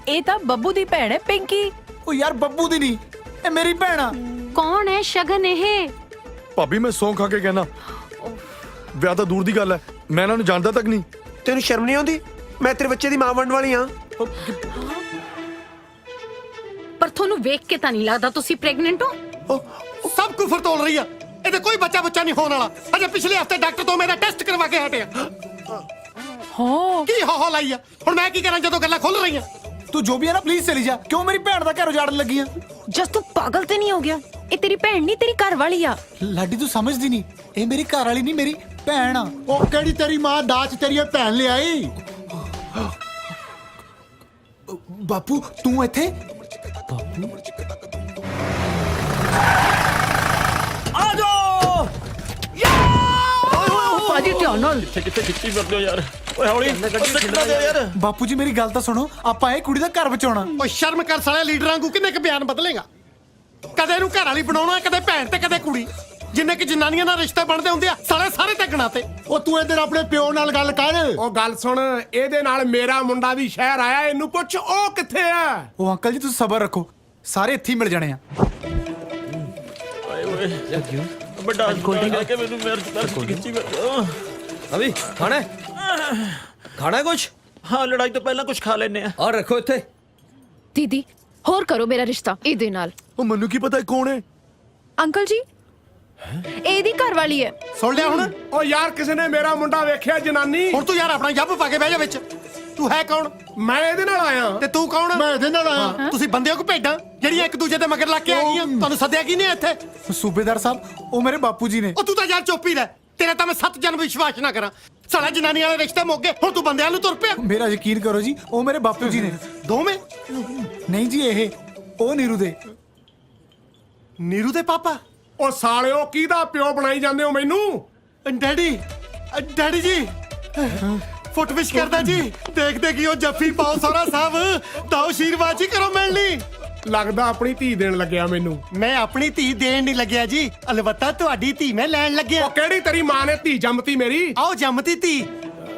Speaker 5: ਇਹ ਤਾਂ ਬੱਬੂ ਦੀ ਭੈਣ ਹੈ ਪਿੰਕੀ।
Speaker 7: ਉਹ ਯਾਰ ਬੱਬੂ ਦੀ ਨਹੀਂ, ਇਹ ਮੇਰੀ ਭੈਣ ਆ।
Speaker 6: ਕੌਣ ਹੈ ਸ਼ਗਨ ਇਹ?
Speaker 3: ਭਾਬੀ ਮੈਂ ਸੌਂ ਖਾ ਕੇ ਕਹਿਣਾ, ਵਿਆਹ ਤਾਂ ਦੂਰ ਦੀ ਗੱਲ ਐ, ਮੈਂ ਇਹਨਾਂ ਨੂੰ ਜਾਣਦਾ ਤੱਕ ਨਹੀਂ।
Speaker 10: ਤੈਨੂੰ ਸ਼ਰਮ ਨਹੀਂ ਆਉਂਦੀ? ਮੈਂ ਤੇਰੇ ਬੱਚੇ ਦੀ ਮਾਂ ਬਣਨ ਵਾਲੀ ਹਾਂ।
Speaker 6: ਪਰ ਤੁਹਾਨੂੰ ਵੇਖ ਕੇ ਤਾਂ ਨਹੀਂ ਲੱਗਦਾ ਤੁਸੀਂ ਪ੍ਰੈਗਨੈਂਟ ਹੋ।
Speaker 11: ਸਭ ਕੁਫਰ ਤੋਲ ਰਹੀ ਆ। ਇਹਦੇ ਕੋਈ ਬੱਚਾ ਨਹੀਂ ਹੋਣ ਵਾਲਾ। ਅਜੇ ਪਿਛਲੇ ਹਫਤੇ ਡਾਕਟਰ ਤੋਂ ਮੇਰਾ ਟੈਸਟ ਕਰਵਾ ਕੇ ਹਟਿਆ।
Speaker 5: ਹੋ
Speaker 11: ਕੀ ਹੋ ਲਾਈ ਆ? ਹੁਣ ਮੈਂ ਕੀ ਕਰਾਂ ਜਦੋਂ ਗੱਲਾਂ ਖੁੱਲ ਰਹੀਆਂ?
Speaker 7: ਤੂੰ ਜੋ ਵੀ ਹੈ ਨਾ ਪਲੀਜ਼ ਚਲੀ ਜਾ। ਕਿਉਂ ਮੇਰੀ ਭੈਣ ਦਾ ਘਰ ਉਜਾੜਨ ਲੱਗੀ ਆ?
Speaker 6: ਜਸ ਤੂੰ ਪਾਗਲ ਤੇ ਨਹੀਂ ਹੋ ਗਿਆ? ਇਹ ਤੇਰੀ ਭੈਣ ਨਹੀਂ, ਤੇਰੀ ਘਰ ਵਾਲੀ ਆ।
Speaker 7: ਲਾਡੀ ਤੂੰ ਸਮਝਦੀ ਨਹੀਂ, ਇਹ ਮੇਰੀ ਘਰ ਵਾਲੀ ਨਹੀਂ, ਮੇਰੀ ਭੈਣ ਆ।
Speaker 11: ਉਹ ਕਿਹੜੀ ਤੇਰੀ ਮਾਂ ਦਾਜ ਤੇਰੀ ਭੈਣ ਲਿਆਈ?
Speaker 7: ਬਾਪੂ ਤੂੰ ਇੱਥੇ?
Speaker 11: ਭਾਜੀ ਧਿਆਨ ਨਾਲ।
Speaker 7: ਬਾਪੂ ਜੀ ਮੇਰੀ ਗੱਲ ਤਾਂ ਸੁਣੋ, ਆਪਾਂ ਇਹ ਕੁੜੀ ਦਾ ਘਰ ਬਚਾਉਣਾ।
Speaker 11: ਉਹ ਸ਼ਰਮ ਕਰ ਸਾਲੇ, ਲੀਡਰਾਂ ਵਾਂਗੂ ਕਿੰਨੇ ਕ ਬਿਆਨ ਬਦਲੇਗਾ? ਕਦੇ ਇਹਨੂੰ ਘਰ ਵਾਲੀ ਬਣਾਉਣਾ, ਕਦੇ ਭੈਣ ਤੇ ਕਦੇ ਕੁੜੀ। ਜਿੰਨੇ ਕਿ ਜਨਾਨੀਆਂ ਨਾਲ ਰਿਸ਼ਤੇ ਬਣਦੇ ਹੁੰਦੇ ਆ ਸਾਲੇ ਸਾਰੇ ਟੱਕਣਾ ਤੇ। ਉਹ ਤੂੰ ਇਹਦੇ ਆਪਣੇ ਪਿਓ ਨਾਲ ਗੱਲ ਕਰ।
Speaker 2: ਉਹ ਗੱਲ ਸੁਣ, ਇਹਦੇ ਨਾਲ ਮੇਰਾ ਮੁੰਡਾ ਵੀ ਸ਼ਹਿਰ ਆਇਆ, ਇਹਨੂੰ ਪੁੱਛ ਉਹ ਕਿੱਥੇ ਆ।
Speaker 7: ਉਹ ਅੰਕਲ ਜੀ ਤੁਸੀਂ ਸਬਰ ਰੱਖੋ, ਸਾਰੇ ਇੱਥੇ ਹੀ ਮਿਲ ਜਾਣੇ ਆ।
Speaker 10: ਵੱਡਾ ਕੇ ਮੈਨੂੰ ਅਭੀ ਖਾਣਾ ਖਾਣਾ ਕੁਛ? ਹਾਂ ਲੜਾਈ ਤੋਂ ਪਹਿਲਾਂ ਕੁਛ ਖਾ ਲੈਨੇ ਆ। ਔਰ ਰੱਖੋ ਇੱਥੇ।
Speaker 6: ਦੀਦੀ ਹੋਰ ਕਰੋ ਮੇਰਾ ਰਿਸ਼ਤਾ ਇਹਦੇ ਨਾਲ।
Speaker 3: ਉਹ ਮੈਨੂੰ ਕੀ ਪਤਾ ਕੌਣ ਹੈ?
Speaker 6: ਅੰਕਲ ਜੀ ਇਹਦੀ ਘਰ ਵਾਲੀ ਹੈ।
Speaker 11: ਸੁਣ ਲਿਆ ਹੁਣ?
Speaker 2: ਉਹ ਯਾਰ ਕਿਸੇ ਨੇ ਮੇਰਾ ਮੁੰਡਾ ਵੇਖਿਆ ਜਨਾਨੀ।
Speaker 11: ਹੁਣ ਤੂੰ ਯਾਰ ਆਪਣਾ ਜੱਬ ਪਾ ਕੇ ਬਹਿ ਜਾ ਵਿੱਚ। ਤੂੰ ਹੈ ਕੌਣ?
Speaker 2: ਮੈਂ ਇਹਦੇ ਨਾਲ ਆਇਆ।
Speaker 11: ਤੇ ਤੂੰ ਕੌਣ? ਮੈਂ ਇਹਦੇ ਨਾਲ ਆਇਆ। ਤੁਸੀਂ ਬੰਦੇ ਹੋ ਕਿ ਭੇਡਾਂ ਜਿਹੜੀਆਂ ਇੱਕ ਦੂਜੇ ਤੇ ਮਗਰ ਲੱਗ ਕੇ ਆ ਗਈਆਂ? ਤੁਹਾਨੂੰ ਸੱਦਿਆ ਕੀ ਨੇ ਇੱਥੇ?
Speaker 7: ਸੂਬੇਦਾਰ ਸਾਹਿਬ ਉਹ ਮੇਰੇ ਬਾਪੂ ਜੀ ਨੇ।
Speaker 11: ਉਹ ਤੂੰ ਤਾਂ ਯਾਰ ਚੁੱਪ ਹੀ ਰਹਿ। ਤੇਰਾ ਤਾਂ ਮੈਂ 7 ਜਨਮ ਵਿਸ਼ਵਾਸ ਨਾ ਕਰਾਂ। ਸਾਲਾ ਜਨਾਨੀਆਂ ਵਾਲੇ ਰਿਸ਼ਤੇ ਮੁੱਕ ਗਏ, ਹੁਣ ਤੂੰ ਬੰਦਿਆਂ ਨੂੰ ਤੁਰ ਪਿਆ।
Speaker 7: ਮੇਰਾ ਯਕੀਨ ਕਰੋ ਜੀ, ਉਹ ਮੇਰੇ ਬਾਪੂ ਜੀ ਨੇ।
Speaker 11: ਦੋਵੇਂ?
Speaker 7: ਨਹੀਂ ਜੀ, ਇਹ ਉਹ ਨੀਰੂ ਦੇ।
Speaker 11: ਨੀਰੂ ਦੇ ਪਾਪਾ?
Speaker 2: ਉਹ ਸਾਲਿਓ ਕਿਹਦਾ ਪਿਓ ਬਣਾਈ ਜਾਂਦੇ ਹੋ ਮੈਨੂੰ?
Speaker 11: ਡੈਡੀ, ਡੈਡੀ ਜੀ ਫੁੱਟ ਵਿਸ਼ ਕਰਦਾ ਜੀ। ਦੇਖਦੇ ਕੀ ਉਹ ਜੱਫੀ ਪਾਓ ਸੋਹਰਾ ਸਾਹਿਬ ਤਾਂ ਆਸ਼ੀਰਵਾਦ ਜੀ ਕਰੋ ਮਿਲਣੀ।
Speaker 2: ਲੱਗਦਾ ਆਪਣੀ ਧੀ ਦੇਣ ਲੱਗਿਆ ਮੈਨੂੰ।
Speaker 11: ਮੈਂ ਆਪਣੀ ਧੀ ਦੇਣ ਨਹੀਂ ਲੱਗਿਆ ਜੀ, ਅਲਬੱਤਾ ਤੁਹਾਡੀ ਧੀ ਮੈਂ ਲੈਣ ਲੱਗਿਆ।
Speaker 2: ਉਹ ਕਿਹੜੀ ਤੇਰੀ ਮਾਂ ਨੇ ਧੀ ਜੰਮਤੀ ਮੇਰੀ?
Speaker 11: ਆਓ ਜੰਮਤੀ ਧੀ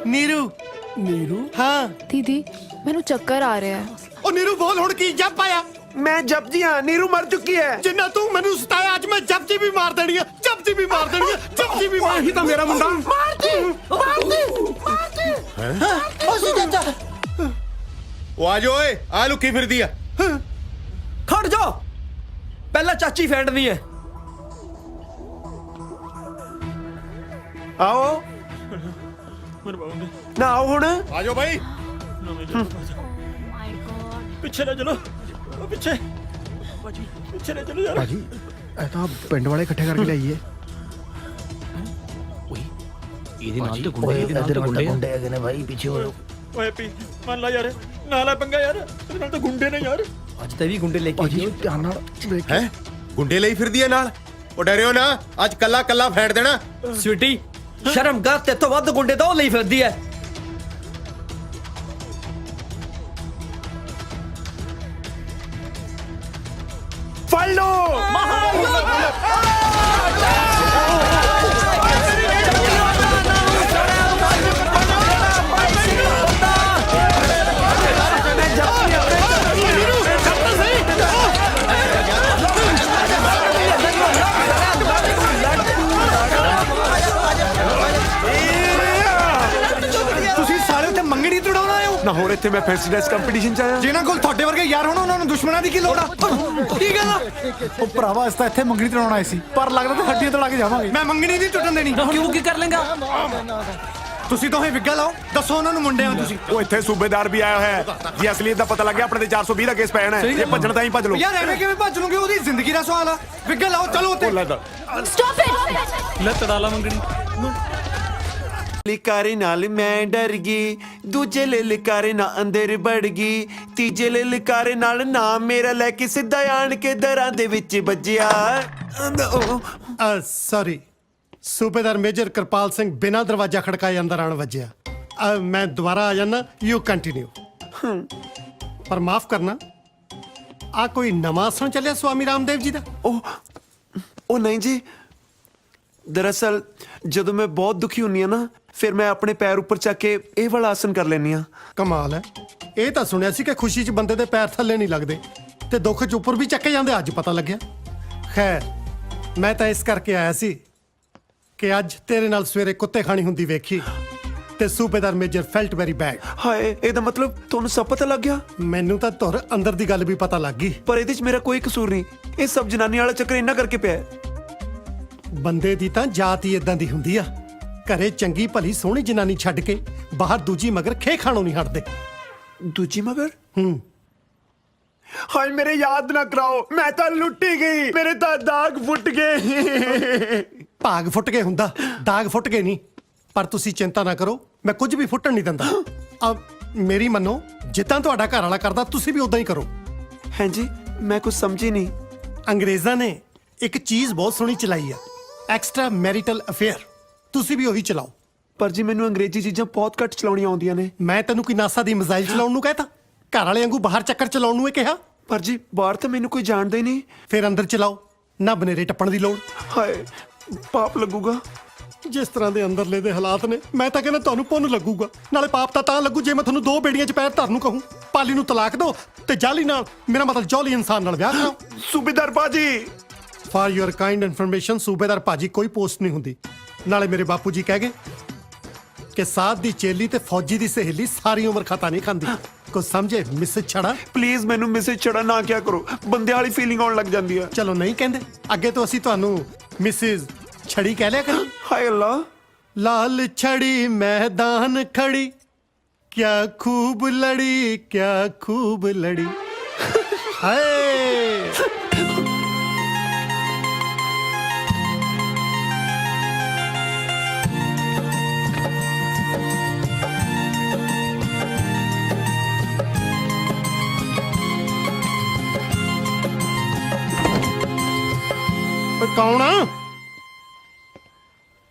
Speaker 11: ਨੀਰੂ।
Speaker 2: ਨੀਰੂ?
Speaker 11: ਹਾਂ
Speaker 6: ਦੀਦੀ ਮੈਨੂੰ ਚੱਕਰ ਆ ਰਿਹਾ ਹੈ।
Speaker 11: ਉਹ ਨੀਰੂ ਬੋਲ ਹੁਣ ਕੀ ਜੱਪ ਆਇਆ?
Speaker 10: ਮੈਂ ਜਪਜੀ ਹਾਂ, ਨੀਰੂ ਮਰ ਚੁੱਕੀ ਹੈ।
Speaker 11: ਜਿੰਨਾ ਤੂੰ ਮੈਨੂੰ ਸਤਾਇਆ ਅੱਜ ਮੈਂ ਜਪਜੀ ਵੀ ਮਾਰ ਦੇਣੀ ਆ। ਜਪਜੀ ਵੀ ਮਾਰ ਦੇਣੀ ਆ। ਜਪਜੀ ਵੀ ਮਾਰ।
Speaker 2: ਇਹੀ ਤਾਂ ਮੇਰਾ ਮੁੰਡਾ।
Speaker 1: ਉਹ ਆ ਜਾ ਓਏ, ਆ ਲੁੱਕੀ ਫਿਰਦੀ ਆ।
Speaker 10: ਖੜ ਜਾ, ਪਹਿਲਾਂ ਚਾਚੀ ਫੈਂਡਦੀ ਹੈ। ਆਓ ਨਾ ਆਓ ਹੁਣ।
Speaker 1: ਆਜੋ ਭਾਈ।
Speaker 11: ਪਿੱਛੇ ਨਾ ਚਲੋ ਪਿੱਛੇ ਪਿੱਛੇ ਨਾ ਚਲੋ ਯਾਰ।
Speaker 2: ਭਾਜੀ ਇਹ ਤਾਂ ਪਿੰਡ ਵਾਲੇ ਇਕੱਠੇ ਕਰਕੇ ਲਿਆਈਏ।
Speaker 7: ਇਹਦੇ ਨਾਲ ਤੇ ਗੁੰਡੇ ਹੈਗੇ ਨੇ ਭਾਈ, ਪਿੱਛੇ ਹੋ।
Speaker 11: ਓਏ ਪੀ ਮੰਨ ਲਾ ਯਾਰ, ਨਾਲ ਆ ਪੰਗਾ ਯਾਰ, ਇਹਦੇ ਨਾਲ ਤਾਂ ਗੁੰਡੇ ਨੇ ਯਾਰ।
Speaker 7: ਅੱਜ ਤਾਂ ਵੀ ਗੁੰਡੇ ਲੈ ਕੇ
Speaker 2: ਭਾਜੀ ਧਿਆਨ ਨਾਲ ਦੇਖ।
Speaker 1: ਹੈ ਗੁੰਡੇ ਲਈ ਫਿਰਦੀ ਹੈ ਨਾਲ। ਉਹ ਡਰਿਓ ਨਾ, ਅੱਜ ਕੱਲਾ ਕੱਲਾ ਫੈਂਟ ਦੇਣਾ।
Speaker 12: ਸਵੀਟੀ ਸ਼ਰਮ ਕਰ, ਤੇ ਤੋਂ ਵੱਧ ਗੁੰਡੇ ਤਾਂ ਉਹ ਲਈ ਫਿਰਦੀ ਐ।
Speaker 10: ਫੜ ਲੋ।
Speaker 8: ਤੁਸੀਂ ਸਾਰੇ ਉੱਥੇ ਮੰਗਣੀ ਤੁੜਾਉਣ ਆਏ ਹੋ?
Speaker 2: ਨਾ ਹੋਰ ਇੱਥੇ ਮੈਂ ਫੈਂਸੀ ਡਰੈਸ ਕੰਪੀਟੀਸ਼ਨ ਚ ਆਇਆ।
Speaker 8: ਜਿਨ੍ਹਾਂ ਕੋਲ ਤੁਹਾਡੇ ਵਰਗੇ ਯਾਰ ਹੋਣ, ਉਹਨਾਂ ਨੂੰ ਦੁਸ਼ਮਣਾਂ ਦੀ ਕੀ ਲੋੜ ਆ? ਕੀ ਗੱਲ ਆ? ਉਹ ਭਰਾਵਾ ਇਸ ਤਾਂ ਇੱਥੇ ਮੰਗਣੀ ਤੁੜਾਉਣ ਆਏ ਸੀ, ਪਰ ਲੱਗਦਾ ਤਾਂ ਹੱਡੀਆਂ ਤੋੜਾ ਕੇ ਜਾਵਾਂਗੇ। ਮੈਂ ਮੰਗਣੀ ਨਹੀਂ ਟੁੱਟਣ ਦੇਣੀ।
Speaker 12: ਕਿਉਂ ਕੀ ਕਰ ਲੇਗਾ?
Speaker 8: ਤੁਸੀਂ ਦੋਹੇ ਵਿੱਗਾ ਲਾਓ, ਦੱਸੋ ਉਹਨਾਂ ਨੂੰ ਮੁੰਡੇ ਹੋ ਤੁਸੀਂ।
Speaker 2: ਉਹ ਇੱਥੇ ਸੂਬੇਦਾਰ ਵੀ ਆਇਆ ਹੋਇਆ ਹੈ ਜੀ। ਅਸਲੀਅਤ ਦਾ ਪਤਾ ਲੱਗਿਆ ਆਪਣੇ ਤੇ 420 ਦਾ ਕੇਸ ਪੈਣਾ ਹੈ। ਜੇ ਭੱਜਣ ਤਾਂ ਹੀ ਭੱਜ ਲਓ।
Speaker 8: ਯਾਰ ਐਵੇਂ ਕਿਵੇਂ ਭੱਜ ਲੂਗੇ? ਉਹਦੀ ਜ਼ਿੰਦਗੀ ਦਾ ਸਵਾਲ ਆ। ਵਿੱਗਾ ਲਾਓ, ਚਲੋ ਉੱਤੇ।
Speaker 5: Stop it.
Speaker 4: ਲੈ ਤੜਾਲਾ ਮੰਗਣੀ।
Speaker 10: ਲਿਕਾਰੇ ਨਾਲ ਮੈਂ ਡਰ ਗਈ, ਦੂਜੇ ਲੈ ਲਿਕਾਰੇ ਨਾ ਅੰਦਰ ਵੜ ਗਈ, ਤੀਜੇ ਲੈ ਲਿਕਾਰੇ ਨਾਲ ਨਾਮ ਮੇਰਾ ਲੈ ਕੇ ਸਿੱਧਾ ਆਣ ਕੇ ਦਰਾਂ ਦੇ ਵਿੱਚ ਵੱਜਿਆ।
Speaker 11: ਸੌਰੀ, ਸੂਬੇਦਾਰ ਮੇਜਰ ਕਿਰਪਾਲ ਸਿੰਘ ਬਿਨਾਂ ਦਰਵਾਜ਼ਾ ਖੜਕਾਏ ਅੰਦਰ ਆਣ ਵੱਜਿਆ। ਮੈਂ ਦੁਬਾਰਾ ਆ ਜਾਣਾ, ਯੂ ਕੰਟੀਨਿਊ। ਪਰ ਮਾਫ ਕਰਨਾ, ਆ ਕੋਈ ਨਵਾਂ ਆਸਣ ਚੱਲਿਆ ਸਵਾਮੀ ਰਾਮਦੇਵ ਜੀ ਦਾ?
Speaker 10: ਉਹ ਨਹੀਂ ਜੀ, ਦਰਅਸਲ ਜਦੋਂ ਮੈਂ ਬਹੁਤ ਦੁਖੀ ਹੁੰਨੀ ਆ ਨਾ, ਫਿਰ ਮੈਂ ਆਪਣੇ ਪੈਰ ਉੱਪਰ ਚੱਕ ਕੇ ਇਹ ਵਾਲਾ ਆਸਨ ਕਰ ਲੈਂਦੀ ਆ।
Speaker 11: ਕਮਾਲ ਹੈ। ਇਹ ਤਾਂ ਸੁਣਿਆ ਸੀ ਕਿ ਖੁਸ਼ੀ 'ਚ ਬੰਦੇ ਦੇ ਪੈਰ ਥੱਲੇ ਨਹੀਂ ਲੱਗਦੇ ਤੇ ਦੁੱਖ 'ਚ ਉੱਪਰ ਵੀ ਚੱਕੇ ਜਾਂਦੇ, ਅੱਜ ਪਤਾ ਲੱਗਿਆ। ਖੈਰ, ਮੈਂ ਤਾਂ ਇਸ ਕਰਕੇ ਆਇਆ ਸੀ ਕਿ ਅੱਜ ਤੇਰੇ ਨਾਲ ਸਵੇਰੇ ਕੁੱਤੇ ਖਾਣੀ ਹੁੰਦੀ ਵੇਖੀ ਤੇ ਸੂਬੇਦਾਰ ਮੇਜਰ ਫੈਲਟ ਵੈਰੀ ਬੈਡ।
Speaker 10: ਹਾਏ, ਇਹਦਾ ਮਤਲਬ ਤੁਹਾਨੂੰ ਸਭ ਪਤਾ ਲੱਗ ਗਿਆ?
Speaker 11: ਮੈਨੂੰ ਤਾਂ ਧੁਰ ਅੰਦਰ ਦੀ ਗੱਲ ਵੀ ਪਤਾ ਲੱਗ ਗਈ।
Speaker 10: ਪਰ ਇਹਦੇ 'ਚ ਮੇਰਾ ਕੋਈ ਕਸੂਰ ਨਹੀਂ। ਇਹ ਸਭ ਜਨਾਨੀ ਵਾਲਾ ਚੱਕਰ ਇੰਨਾ ਕਰਕੇ ਪਿਆ ਹੈ।
Speaker 11: ਬੰਦੇ ਦੀ ਤਾਂ ਜਾਤ ਹੀ ਇਦਾਂ ਦੀ ਹੁੰਦੀ ਆ। ਘਰੇ ਚੰਗੀ ਭਲੀ ਸੋਹਣੀ ਜਨਾਨੀ ਛੱਡ ਕੇ ਬਾਹਰ ਦੂਜੀ ਮਗਰ ਖੇ ਖਾਣੋਂ ਨਹੀਂ ਹਟਦੇ।
Speaker 10: ਦੂਜੀ ਮਗਰ?
Speaker 2: ਹਾਏ ਮੇਰੇ ਯਾਦ ਨਾ ਕਰਾਓ, ਮੈਂ ਤਾਂ ਲੁੱਟੀ ਗਈ, ਮੇਰੇ ਤਾਂ ਦਾਗ ਫੁੱਟ ਗਏ।
Speaker 11: ਭਾਗ ਫੁੱਟ ਕੇ ਹੁੰਦਾ, ਦਾਗ ਫੁੱਟ ਕੇ ਨਹੀਂ। ਪਰ ਤੁਸੀਂ ਚਿੰਤਾ ਨਾ ਕਰੋ, ਮੈਂ ਕੁਝ ਵੀ ਫੁੱਟਣ ਨਹੀਂ ਦਿੰਦਾ। ਮੇਰੀ ਮੰਨੋ, ਜਿੱਦਾਂ ਤੁਹਾਡਾ ਘਰ ਵਾਲਾ ਕਰਦਾ ਤੁਸੀਂ ਵੀ ਉਦਾਂ ਹੀ ਕਰੋ।
Speaker 10: ਹਾਂਜੀ, ਮੈਂ ਕੁਝ ਸਮਝੀ ਨਹੀਂ।
Speaker 11: ਅੰਗਰੇਜ਼ਾਂ ਨੇ ਇੱਕ ਚੀਜ਼ ਬਹੁਤ ਸੋਹਣੀ ਚਲਾਈ ਆ, ਐਕਸਟਰਾ ਮੈਰਿਟਲ ਅਫੇਅਰ। ਤੁਸੀਂ ਵੀ ਉਹੀ ਚਲਾਓ।
Speaker 10: ਪਰ ਜੀ ਮੈਨੂੰ ਅੰਗਰੇਜ਼ੀ ਚੀਜ਼ਾਂ ਬਹੁਤ ਘੱਟ ਚਲਾਉਣੀਆਂ ਆਉਂਦੀਆਂ ਨੇ।
Speaker 11: ਮੈਂ ਤੈਨੂੰ ਕੋਈ ਨਾਸਾ ਦੀ ਮਿਜ਼ਾਈਲ ਚਲਾਉਣ ਨੂੰ ਕਹਿਤਾ? ਘਰ ਵਾਲੇ ਵਾਂਗੂ ਬਾਹਰ ਚੱਕਰ ਚਲਾਉਣ ਨੂੰ ਇਹ ਕਿਹਾ?
Speaker 10: ਪਰ ਜੀ ਬਾਹਰ ਤਾਂ ਮੈਨੂੰ ਕੋਈ ਜਾਣਦਾ ਹੀ ਨਹੀਂ।
Speaker 11: ਫਿਰ ਅੰਦਰ ਚਲਾਓ, ਨਾ ਬਨੇਰੇ ਟੱਪਣ ਦੀ ਲੋੜ।
Speaker 10: ਹਾਏ, ਪਾਪ ਲੱਗੂਗਾ।
Speaker 11: ਜਿਸ ਤਰ੍ਹਾਂ ਦੇ ਅੰਦਰਲੇ ਦੇ ਹਾਲਾਤ ਨੇ, ਮੈਂ ਤਾਂ ਕਹਿੰਦਾ ਤੁਹਾਨੂੰ ਪੁੰਨ ਲੱਗੂਗਾ। ਨਾਲੇ ਪਾਪ ਤਾਂ ਲੱਗੂ ਜੇ ਮੈਂ ਤੁਹਾਨੂੰ ਦੋ ਬੇੜੀਆਂ 'ਚ ਪੈਰ ਧਰਨ ਨੂੰ ਕਹੂੰ। ਪਾਲੀ ਨੂੰ ਤਲਾਕ ਦਿਓ ਤੇ ਜਾਲੀ ਨਾਲ, ਮੇਰਾ ਮਤਲਬ ਜੌਲੀ ਇਨਸਾਨ ਨਾਲ ਵਿਆਹ ਕਰਾਓ।
Speaker 10: ਸੂਬੇਦਾਰ ਬਾਜੀ,
Speaker 11: ਫॉर योर काइंड ਇਨਫੋਰਮੇਸ਼ਨ, ਸੂਬੇਦਾਰ ਭਾਜੀ ਕੋਈ ਪੋਸਟ ਨਹੀਂ ਹੁੰਦੀ। ਨਾਲੇ ਮੇਰੇ ਬਾਪੂ ਜੀ ਕਹਿ ਗਏ ਕਿ ਸਾਧ ਦੀ ਚੇਲੀ ਤੇ ਫੌਜੀ ਦੀ ਸਹੇਲੀ ਸਾਰੀ ਉਮਰ ਖਤਾ ਨਹੀਂ ਖਾਂਦੀ। ਕੁਝ ਸਮਝੇ ਮਿਸਿਸ ਛੜਾ?
Speaker 10: ਪਲੀਜ਼ ਮੈਨੂੰ ਮਿਸਿਸ ਛੜਾ ਨਾ ਕਿਆ ਕਰੋ, ਬੰਦੇ ਵਾਲੀ ਫੀਲਿੰਗ ਆਉਣ ਲੱਗ ਜਾਂਦੀ ਹੈ।
Speaker 11: ਚਲੋ ਨਹੀਂ ਕਹਿੰਦੇ, ਅੱਗੇ ਤੋਂ ਅਸੀਂ ਤੁਹਾਨੂੰ ਮਿਸਿਸ ਛੜੀ ਕਹਿ ਲਿਆ ਕਰਾਂ।
Speaker 10: ਹਾਏ ਅੱਲਾ।
Speaker 11: ਲਾਲ ਛੜੀ मैदान खड़ी, क्या खूब लड़ी, क्या खूब लड़ी। हाय कौन?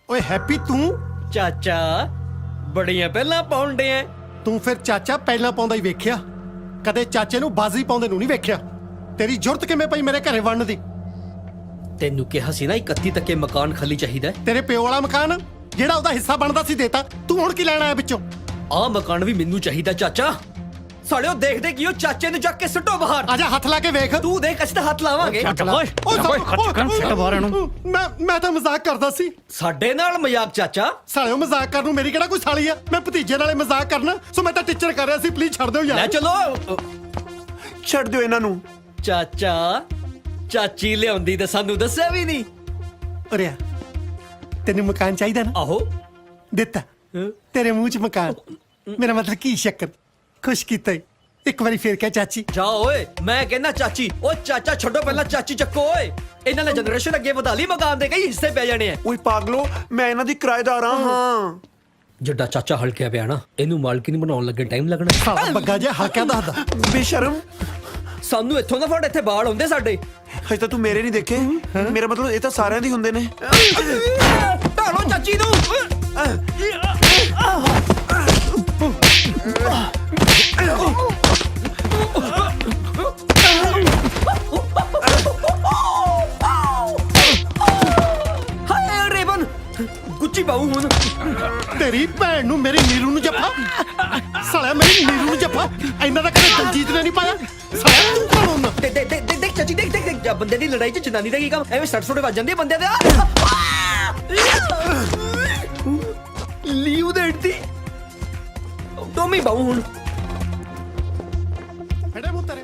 Speaker 11: ਓਏ ਹੈਪੀ, ਤੂੰ?
Speaker 12: ਚਾਚਾ ਬੜੀਆਂ ਪਹਿਲਾਂ ਪਾਉਂਦੇ ਐ।
Speaker 11: ਤੂੰ ਫਿਰ ਚਾਚਾ ਪਹਿਲਾਂ ਪਾਉਂਦਾ ਹੀ ਵੇਖਿਆ, ਕਦੇ ਚਾਚੇ ਨੂੰ ਬਾਜ਼ੀ ਪਾਉਂਦੇ ਨੂੰ ਨਹੀਂ ਵੇਖਿਆ। ਤੇਰੀ ਜੁਰਤ ਕਿਵੇਂ ਪਈ ਮੇਰੇ ਘਰੇ ਵੜਨ ਦੀ?
Speaker 12: ਤੈਨੂੰ ਕਿਹਾ ਸੀ ਨਾ 31 ਤੱਕੇ ਮਕਾਨ ਖਾਲੀ ਚਾਹੀਦਾ।
Speaker 11: ਤੇਰੇ ਪਿਓ ਵਾਲਾ ਮਕਾਨ ਜਿਹੜਾ ਉਹਦਾ ਹਿੱਸਾ ਬਣਦਾ ਸੀ ਦੇਤਾ, ਤੂੰ ਹੁਣ ਕੀ ਲੈਣਾ ਹੈ ਵਿੱਚੋਂ?
Speaker 12: ਆਹ ਮਕਾਨ ਵੀ ਮੈਨੂੰ ਚਾਹੀਦਾ ਚਾਚਾ। ਸਾਲਿਓ ਦੇਖਦੇ ਕਿ ਉਹ ਚਾਚੇ ਨੂੰ ਚੱਕ ਕੇ ਸੁੱਟੋ ਬਾਹਰ।
Speaker 11: ਆਜਾ ਹੱਥ ਲਾ ਕੇ ਵੇਖ।
Speaker 12: ਤੂੰ ਦੇਖ, ਅਸੀਂ ਤਾਂ ਹੱਥ ਲਾਵਾਂਗੇ।
Speaker 11: ਮੈਂ ਤਾਂ ਮਜ਼ਾਕ ਕਰਦਾ ਸੀ।
Speaker 12: ਸਾਡੇ ਨਾਲ ਮਜ਼ਾਕ ਚਾਚਾ?
Speaker 11: ਸਾਲਿਓ ਮਜ਼ਾਕ ਕਰਨ ਨੂੰ ਮੇਰੀ ਕਿਹੜਾ ਕੋਈ ਸਾਲੀ ਆ? ਮੈਂ ਭਤੀਜੇ ਨਾਲੇ ਮਜ਼ਾਕ ਕਰਨਾ, ਸੋ ਮੈਂ ਤਾਂ ਟੀਚਰ ਕਰ ਰਿਹਾ ਸੀ। ਪਲੀਜ਼ ਛੱਡ ਦਿਓ ਯਾਰ।
Speaker 12: ਲੈ ਚਲੋ।
Speaker 10: ਛੱਡ ਦਿਓ ਇਹਨਾਂ ਨੂੰ।
Speaker 12: ਚਾਚਾ ਚਾਚੀ ਲਿਆਉਂਦੀ ਤਾਂ ਸਾਨੂੰ ਦੱਸਿਆ ਵੀ ਨਹੀਂ।
Speaker 11: ਅਰਿਆ ਤੈਨੂੰ ਮਕਾਨ ਚਾਹੀਦਾ ਨਾ?
Speaker 12: ਆਹੋ
Speaker 11: ਦਿੱਤਾ ਤੇਰੇ ਮੂੰਹ 'ਚ ਮਕਾਨ। ਮੇਰਾ ਮਤਲਬ ਕੀ ਸ਼ੱਕਰ ਖੁਸ਼ ਕੀਤਾ ਈ। ਇੱਕ ਵਾਰੀ ਫੇਰ ਕਹਿ ਚਾਚੀ।
Speaker 12: ਜਾ ਓਏ ਮੈਂ ਕਹਿੰਦਾ ਚਾਚੀ ਓ ਚਾਚਾ ਛੱਡੋ ਪਹਿਲਾਂ ਚਾਚੀ ਚੱਕੋ ਓਏ ਇਹਨਾਂ ਨੇ ਜਨਰੇਸ਼ਨ ਅੱਗੇ ਵਧਾ ਲਈ ਮਕਾਨ ਦੇ ਕਈ ਹਿੱਸੇ ਪੈ ਜਾਣੇ ਆ
Speaker 10: ਓਏ ਪਾਗਲੋ, ਮੈਂ ਇਹਨਾਂ ਦੀ ਕਿਰਾਏਦਾਰ ਹਾਂ।
Speaker 12: ਜੱਡਾ ਚਾਚਾ ਹਲਕਿਆ ਪਿਆ ਨਾ ਇਹਨੂੰ ਮਾਲਕਿਨ ਬਣਾਉਣ ਲੱਗੇ ਟਾਈਮ ਲੱਗਣਾ
Speaker 11: ਸਾਲਾ ਬੱਗਾ ਜਿਹਾ ਹਲਕਾ ਦੱਸਦਾ।
Speaker 10: ਬੇਸ਼ਰਮ,
Speaker 12: ਸਾਨੂੰ ਇੱਥੋਂ ਦਾ ਫੜ ਇੱਥੇ ਬਾਲ ਹੁੰਦੇ ਸਾਡੇ
Speaker 10: ਹਜੇ ਤਾਂ ਤੂੰ ਮੇਰੇ ਨਹੀਂ ਦੇਖੇ। ਮੇਰਾ ਮਤਲਬ ਇਹ ਤਾਂ ਸਾਰਿਆਂ ਦੀ ਹੁੰਦੇ ਨੇ।
Speaker 12: ਢਾਲੋ ਚਾਚੀ ਨੂੰ ਹਾਏ ਰੇਵਨ ਗੁੱਚੀ ਬਾਹੂ ਹੁਣ
Speaker 11: ਤੇਰੀ ਭੈਣ ਨੂੰ ਮੇਰੀ ਨੀਰੂ ਨੂੰ ਜੱਫਾ। ਸਾਲਿਆ ਮੇਰੀ ਨੀਰੂ ਨੂੰ ਜੱਫਾ ਇਹਨਾਂ ਦਾ ਕਦੇ ਦਲਜੀਤ ਨੇ ਨਹੀਂ ਪਾਇਆ। ਸਾਲਿਆ ਤੂੰ ਕੌਣ ਹੁੰਦਾ?
Speaker 12: ਦੇਖ ਚਾਚੀ ਦੇਖ ਜਾ ਬੰਦੇ ਦੀ ਲੜਾਈ ਚ ਜਨਾਨੀ ਦਾ ਕੀ ਕੰਮ ਐਵੇਂ ਸੱਟ ਸੁੱਟ ਵੱਜ ਜਾਂਦੀ ਹੈ ਬੰਦੇ ਦੇ ਲੀਵ ਦੇ ਇੱਡੀ ਟੋਮੀ ਬਾਹੂ ਹੁਣ
Speaker 11: ਫੜੇ ਮੂੰਹ ਤੇਰੇ।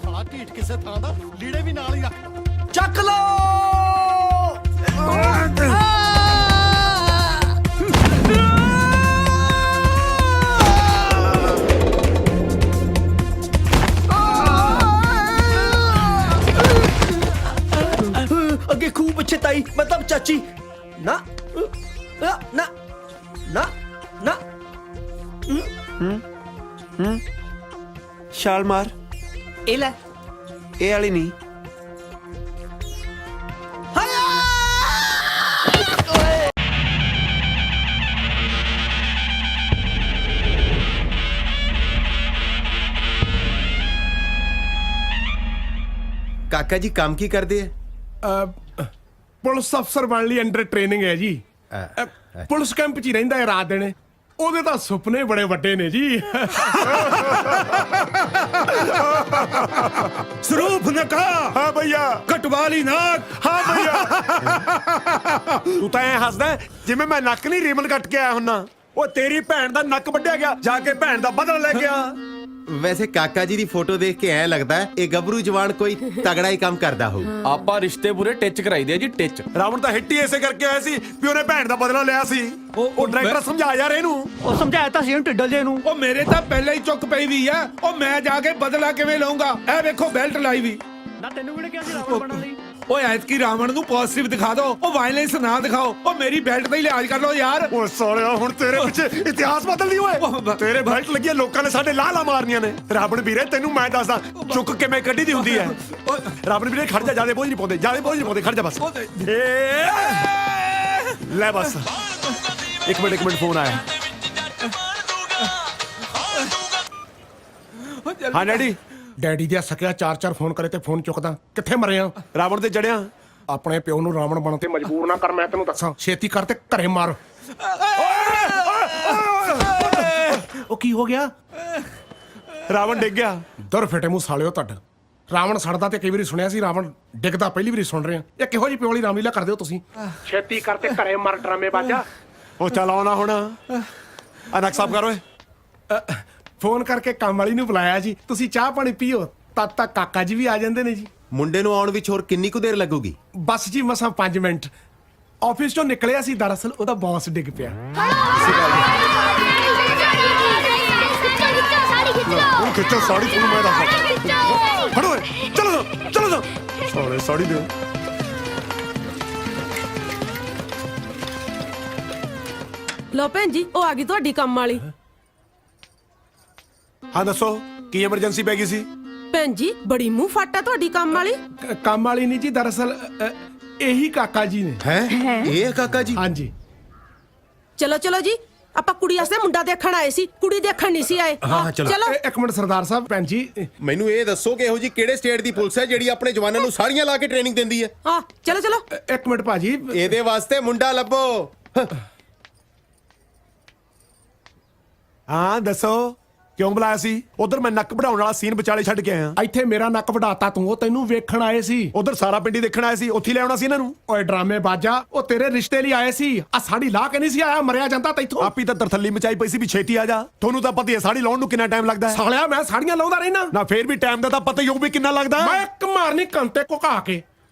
Speaker 11: ਸਾਲਾ ਢੀਠ ਕਿਸੇ ਥਾਂ ਦਾ ਲੀੜੇ ਵੀ ਨਾਲ ਹੀ ਰੱਖ।
Speaker 12: ਚੱਕ ਲੋ ਅੱਗੇ ਖੂਬ ਪਿੱਛੇ ਤਾਈ ਮਤਲਬ ਚਾਚੀ ਨਾ ਨਾ ਨਾ ਨਾ
Speaker 10: ਛਾਲ ਮਾਰ।
Speaker 12: ਇਹ ਲੈ
Speaker 10: ਇਹ ਵਾਲੀ ਨਹੀਂ।
Speaker 1: ਕਾਕਾ ਜੀ ਕੰਮ ਕੀ ਕਰਦੇ ਆ?
Speaker 2: ਪੁਲਿਸ ਅਫਸਰ ਬਣ ਲਈ ਅੰਡਰ ਟ੍ਰੇਨਿੰਗ ਹੈ ਜੀ। ਪੁਲਿਸ ਕੈਂਪ 'ਚ ਹੀ ਰਹਿੰਦਾ ਹੈ ਰਾਤ ਦਿਨ। ਉਹਦੇ ਤਾਂ ਸੁਪਨੇ ਬੜੇ ਵੱਡੇ ਨੇ ਜੀ।
Speaker 3: ਸਰੂਪ ਨਕਾ
Speaker 2: ਹਾਂ ਭਈਆ।
Speaker 3: ਕਟਵਾਲੀ ਨਾਕ
Speaker 2: ਹਾਂ ਭਈਆ। ਤੂੰ ਤਾਂ ਐ ਹੱਸਦਾ ਜਿਵੇਂ ਮੈਂ ਨੱਕ ਨਹੀਂ ਰੀਬਨ ਕੱਟ ਕੇ ਆਇਆ ਹੁੰਨਾ। ਉਹ ਤੇਰੀ ਭੈਣ ਦਾ ਨੱਕ ਵੱਢਿਆ ਗਿਆ, ਜਾ ਕੇ ਭੈਣ ਦਾ ਬਦਲਾ ਲੈ ਗਿਆ।
Speaker 1: ਵੈਸੇ ਕਾਕਾ ਜੀ ਦੀ ਫੋਟੋ ਦੇਖ ਕੇ ਐ ਲੱਗਦਾ ਹੈ ਇਹ ਗੱਭਰੂ ਜਵਾਨ ਕੋਈ ਤਗੜਾ ਹੀ ਕੰਮ ਕਰਦਾ ਹੋਊ।
Speaker 4: ਆਪਾਂ ਰਿਸ਼ਤੇ ਪੂਰੇ ਟਿੱਚ ਕਰਾਈਦੇ ਆ ਜੀ, ਟਿੱਚ।
Speaker 2: ਰਾਵਣ ਤਾਂ ਹਿੱਟ ਹੀ ਐਸੇ ਕਰਕੇ ਆਇਆ ਸੀ ਵੀ ਉਹਨੇ ਭੈਣ ਦਾ ਬਦਲਾ ਲਿਆ ਸੀ। ਉਹ ਡਾਇਰੈਕਟਰ ਸਮਝਾ ਯਾਰ ਇਹਨੂੰ।
Speaker 3: ਉਹ ਸਮਝਾਇਆ ਤਾਂ ਸੀ ਢਿੱਡਲ ਜੇ ਨੂੰ। ਉਹ ਮੇਰੇ ਤਾਂ ਪਹਿਲਾਂ ਹੀ ਚੁੱਕ ਪਈ ਵੀ ਆ। ਉਹ ਮੈਂ ਜਾ ਕੇ ਬਦਲਾ ਕਿਵੇਂ ਲਵਾਂਗਾ? ਇਹ ਵੇਖੋ ਬੈਲਟ ਲਾਈ ਵੀ ਨਾ। ਤੈਨੂੰ ਕਿਹੜੇ ਕਿਹਾ ਸੀ ਰਾਵਣ ਬਣਨ ਲਈ? ਓਏ ਐਤਕੀ ਰਾਵਣ ਨੂੰ ਪੋਜ਼ਿਟਿਵ ਦਿਖਾ ਦਿਓ। ਉਹ ਵਾਇਲੈਂਸ ਨਾ ਦਿਖਾਓ। ਉਹ ਮੇਰੀ ਬੈਲਟ ਦਾ ਹੀ ਲਿਹਾਜ਼ ਕਰ ਲਓ ਯਾਰ।
Speaker 2: ਓਏ ਸਾਲਿਆ ਹੁਣ ਤੇਰੇ ਪਿੱਛੇ ਇਤਿਹਾਸ ਬਦਲ ਨਹੀਂ ਓਏ। ਤੇਰੇ ਬੈਲਟ ਲੱਗੀਆਂ ਲੋਕਾਂ ਨੇ ਸਾਡੇ ਲਾਲਾ ਮਾਰਨੀਆਂ ਨੇ। ਰਾਵਣ ਵੀਰੇ ਤੈਨੂੰ ਮੈਂ ਦੱਸਦਾ ਚੁੱਕ ਕਿਵੇਂ ਕੱਢੀ ਦੀ ਹੁੰਦੀ ਹੈ। ਰਾਵਣ ਵੀਰੇ ਖੜ ਜਾ, ਜਿਆਦਾ ਬੋਝ ਨਹੀਂ ਪਾਉਂਦੇ, ਜਿਆਦਾ ਬੋਝ ਨਹੀਂ ਪਾਉਂਦੇ, ਖੜ ਜਾ ਬਸ। ਲੈ ਬਸ ਇੱਕ ਮਿੰਟ ਫੋਨ ਆਇਆ। ਹਾਂ ਡੈਡੀ। ਡੈਡੀ ਦੀਆਂ ਸਕਿਆ ਚਾਰ ਫੋਨ ਕਰੇ ਤੇ ਫੋਨ ਚੁੱਕਦਾ। ਕਿੱਥੇ ਮਰੇ ਆ? ਰਾਵਣ ਤੇ ਜੜਿਆ। ਆਪਣੇ ਪਿਓ ਨੂੰ ਰਾਵਣ ਬਣਨ ਤੇ ਮਜਬੂਰ ਨਾ ਕਰ। ਮੈਂ ਤੈਨੂੰ ਦੱਸਾਂ ਛੇਤੀ ਕਰ ਤੇ ਘਰੇ ਮਾਰ। ਉਹ ਕੀ ਹੋ ਗਿਆ? ਰਾਵਣ ਡਿੱਗ ਗਿਆ। ਦਰ ਫਟੇ ਮੂੰਹ ਸਾਲਿਓ ਤੁਹਾਡ। ਰਾਵਣ ਸੜਦਾ ਤੇ ਕਈ ਵਾਰੀ ਸੁਣਿਆ ਸੀ, ਰਾਵਣ ਡਿੱਗਦਾ ਪਹਿਲੀ ਵਾਰੀ ਸੁਣ ਰਹੇ ਆ। ਇਹ ਕਿਹੋ ਜਿਹੀ ਪਿਓ ਵਾਲੀ ਰਾਮਲੀਲਾ ਕਰਦੇ ਹੋ ਤੁਸੀਂ? ਛੇਤੀ ਕਰ ਤੇ ਘਰੇ ਮਾਰ ਡਰਾਮੇ ਬਾਜਾ। ਉਹ ਚੱਲ ਆਉਣਾ ਹੁਣ। ਅਨਕ ਸਾਫ ਕਰ ਓਏ। ਫੋਨ ਕਰਕੇ ਕੰਮ ਵਾਲੀ ਨੂੰ ਬੁਲਾਇਆ ਜੀ। ਤੁਸੀਂ ਚਾਹ ਪਾਣੀ ਪੀਓ, ਤਦ ਤੱਕ ਕਾਕਾ ਜੀ ਵੀ ਆ ਜਾਂਦੇ ਨੇ ਜੀ।
Speaker 1: ਮੁੰਡੇ ਨੂੰ ਆਉਣ ਵਿੱਚ ਹੋਰ ਕਿੰਨੀ ਕੁ ਦੇਰ ਲੱਗੂਗੀ?
Speaker 2: ਬਸ ਜੀ ਮਸਾਂ 5 ਮਿੰਟ। ਆਫਿਸ ਚੋਂ ਨਿਕਲਿਆ ਸੀ, ਦਰਅਸਲ ਉਹਦਾ ਬੌਸ ਡਿੱਗ ਪਿਆ। ਖਿੱਚੋ ਸਾੜੀ ਤੁਹਾਨੂੰ ਮੈਂ ਦੱਸਾਂ। ਫੜੋ ਚਲੋ ਸਾਲੇ ਸਾੜੀ ਦਿਓ।
Speaker 13: ਲੋ ਭੈਣ ਜੀ ਉਹ ਆ ਗਈ ਤੁਹਾਡੀ ਕੰਮ ਵਾਲੀ।
Speaker 2: ਹਾਂ ਦੱਸੋ ਕੀ ਐਮਰਜੈਂਸੀ ਪੈ ਗਈ ਸੀ?
Speaker 13: ਭੈਣ ਜੀ ਬੜੀ ਮੂੰਹ ਫਾਟਾ ਤੁਹਾਡੀ ਕੰਮ ਵਾਲੀ।
Speaker 2: ਕੰਮ ਵਾਲੀ ਨਹੀਂ ਜੀ, ਦਰਅਸਲ ਇਹੀ ਕਾਕਾ ਜੀ ਨੇ।
Speaker 1: ਹੈ ਇਹ ਕਾਕਾ ਜੀ?
Speaker 2: ਹਾਂਜੀ।
Speaker 13: ਚਲੋ ਜੀ ਆਪਾਂ ਕੁੜੀ ਵਾਸਤੇ ਮੁੰਡਾ ਦੇਖਣ ਆਏ ਸੀ, ਕੁੜੀ ਦੇਖਣ ਨਹੀਂ ਸੀ ਆਏ।
Speaker 1: ਹਾਂ ਚਲੋ।
Speaker 2: ਇੱਕ ਮਿੰਟ ਸਰਦਾਰ ਸਾਹਿਬ। ਭੈਣ ਜੀ
Speaker 1: ਮੈਨੂੰ ਇਹ ਦੱਸੋ ਕਿ ਇਹੋ ਜੀ ਕਿਹੜੇ ਸਟੇਟ ਦੀ ਪੁਲਿਸ ਹੈ ਜਿਹੜੀ ਆਪਣੇ ਜਵਾਨਾਂ ਨੂੰ ਸਾੜੀਆਂ ਲਾ ਕੇ ਟ੍ਰੇਨਿੰਗ ਦਿੰਦੀ ਹੈ?
Speaker 13: ਹਾਂ ਚਲੋ।
Speaker 2: ਇੱਕ ਮਿੰਟ ਭਾਜੀ,
Speaker 1: ਇਹਦੇ ਵਾਸਤੇ ਮੁੰਡਾ ਲੱਭੋ।
Speaker 2: ਹਾਂ ਦੱਸੋ ਕਿਉਂ ਬੁਲਾਇਆ ਸੀ? ਉਧਰ ਮੈਂ ਨੱਕ ਵਢਾਉਣ ਵਾਲਾ ਸੀਨ ਵਿਚਾਲੇ ਛੱਡ ਕੇ ਆਇਆ। ਇੱਥੇ ਮੇਰਾ ਨੱਕ ਵਢਾਤਾ ਤੂੰ। ਉਹ ਤੈਨੂੰ ਵੇਖਣ ਆਏ ਸੀ। ਉਧਰ ਸਾਰਾ ਪਿੰਡੀ ਦੇਖਣ ਆਏ ਸੀ, ਉੱਥੇ ਲੈ ਆਉਣਾ ਸੀ ਇਹਨਾਂ ਨੂੰ। ਓਏ ਡਰਾਮੇ ਬਾਜਾ, ਉਹ ਤੇਰੇ ਰਿਸ਼ਤੇ ਲਈ ਆਏ ਸੀ। ਆ ਸਾੜੀ ਲਾ ਕੇ ਨਹੀਂ ਸੀ ਆਇਆ, ਮਰਿਆ ਜਾਂਦਾ ਤੈਥੋਂ। ਆਪੀ ਤਾਂ ਤਰਥੱਲੀ ਮਚਾਈ ਪਈ ਸੀ ਵੀ ਛੇਤੀ ਆ ਜਾ। ਤੁਹਾਨੂੰ ਤਾਂ ਪਤਾ ਹੀ ਹੈ ਸਾੜੀ ਲਾਉਣ ਨੂੰ ਕਿੰਨਾ ਟਾਈਮ ਲੱਗਦਾ ਹੈ। ਸਾਲਿਆ ਮੈਂ ਸਾੜੀਆਂ ਲਾਉਂਦਾ ਰਹਿਣਾ ਨਾ, ਫੇਰ ਵੀ ਟਾਈਮ ਦਾ ਤਾਂ ਪਤਾ ਹੀ ਹੋਊ ਵੀ ਕਿੰਨਾ ਲੱਗਦਾ। ਮੈਂ ਇੱਕ ਮਾਰਨੀ ਕੰਤੇ ਘੁਕਾ ਕੇ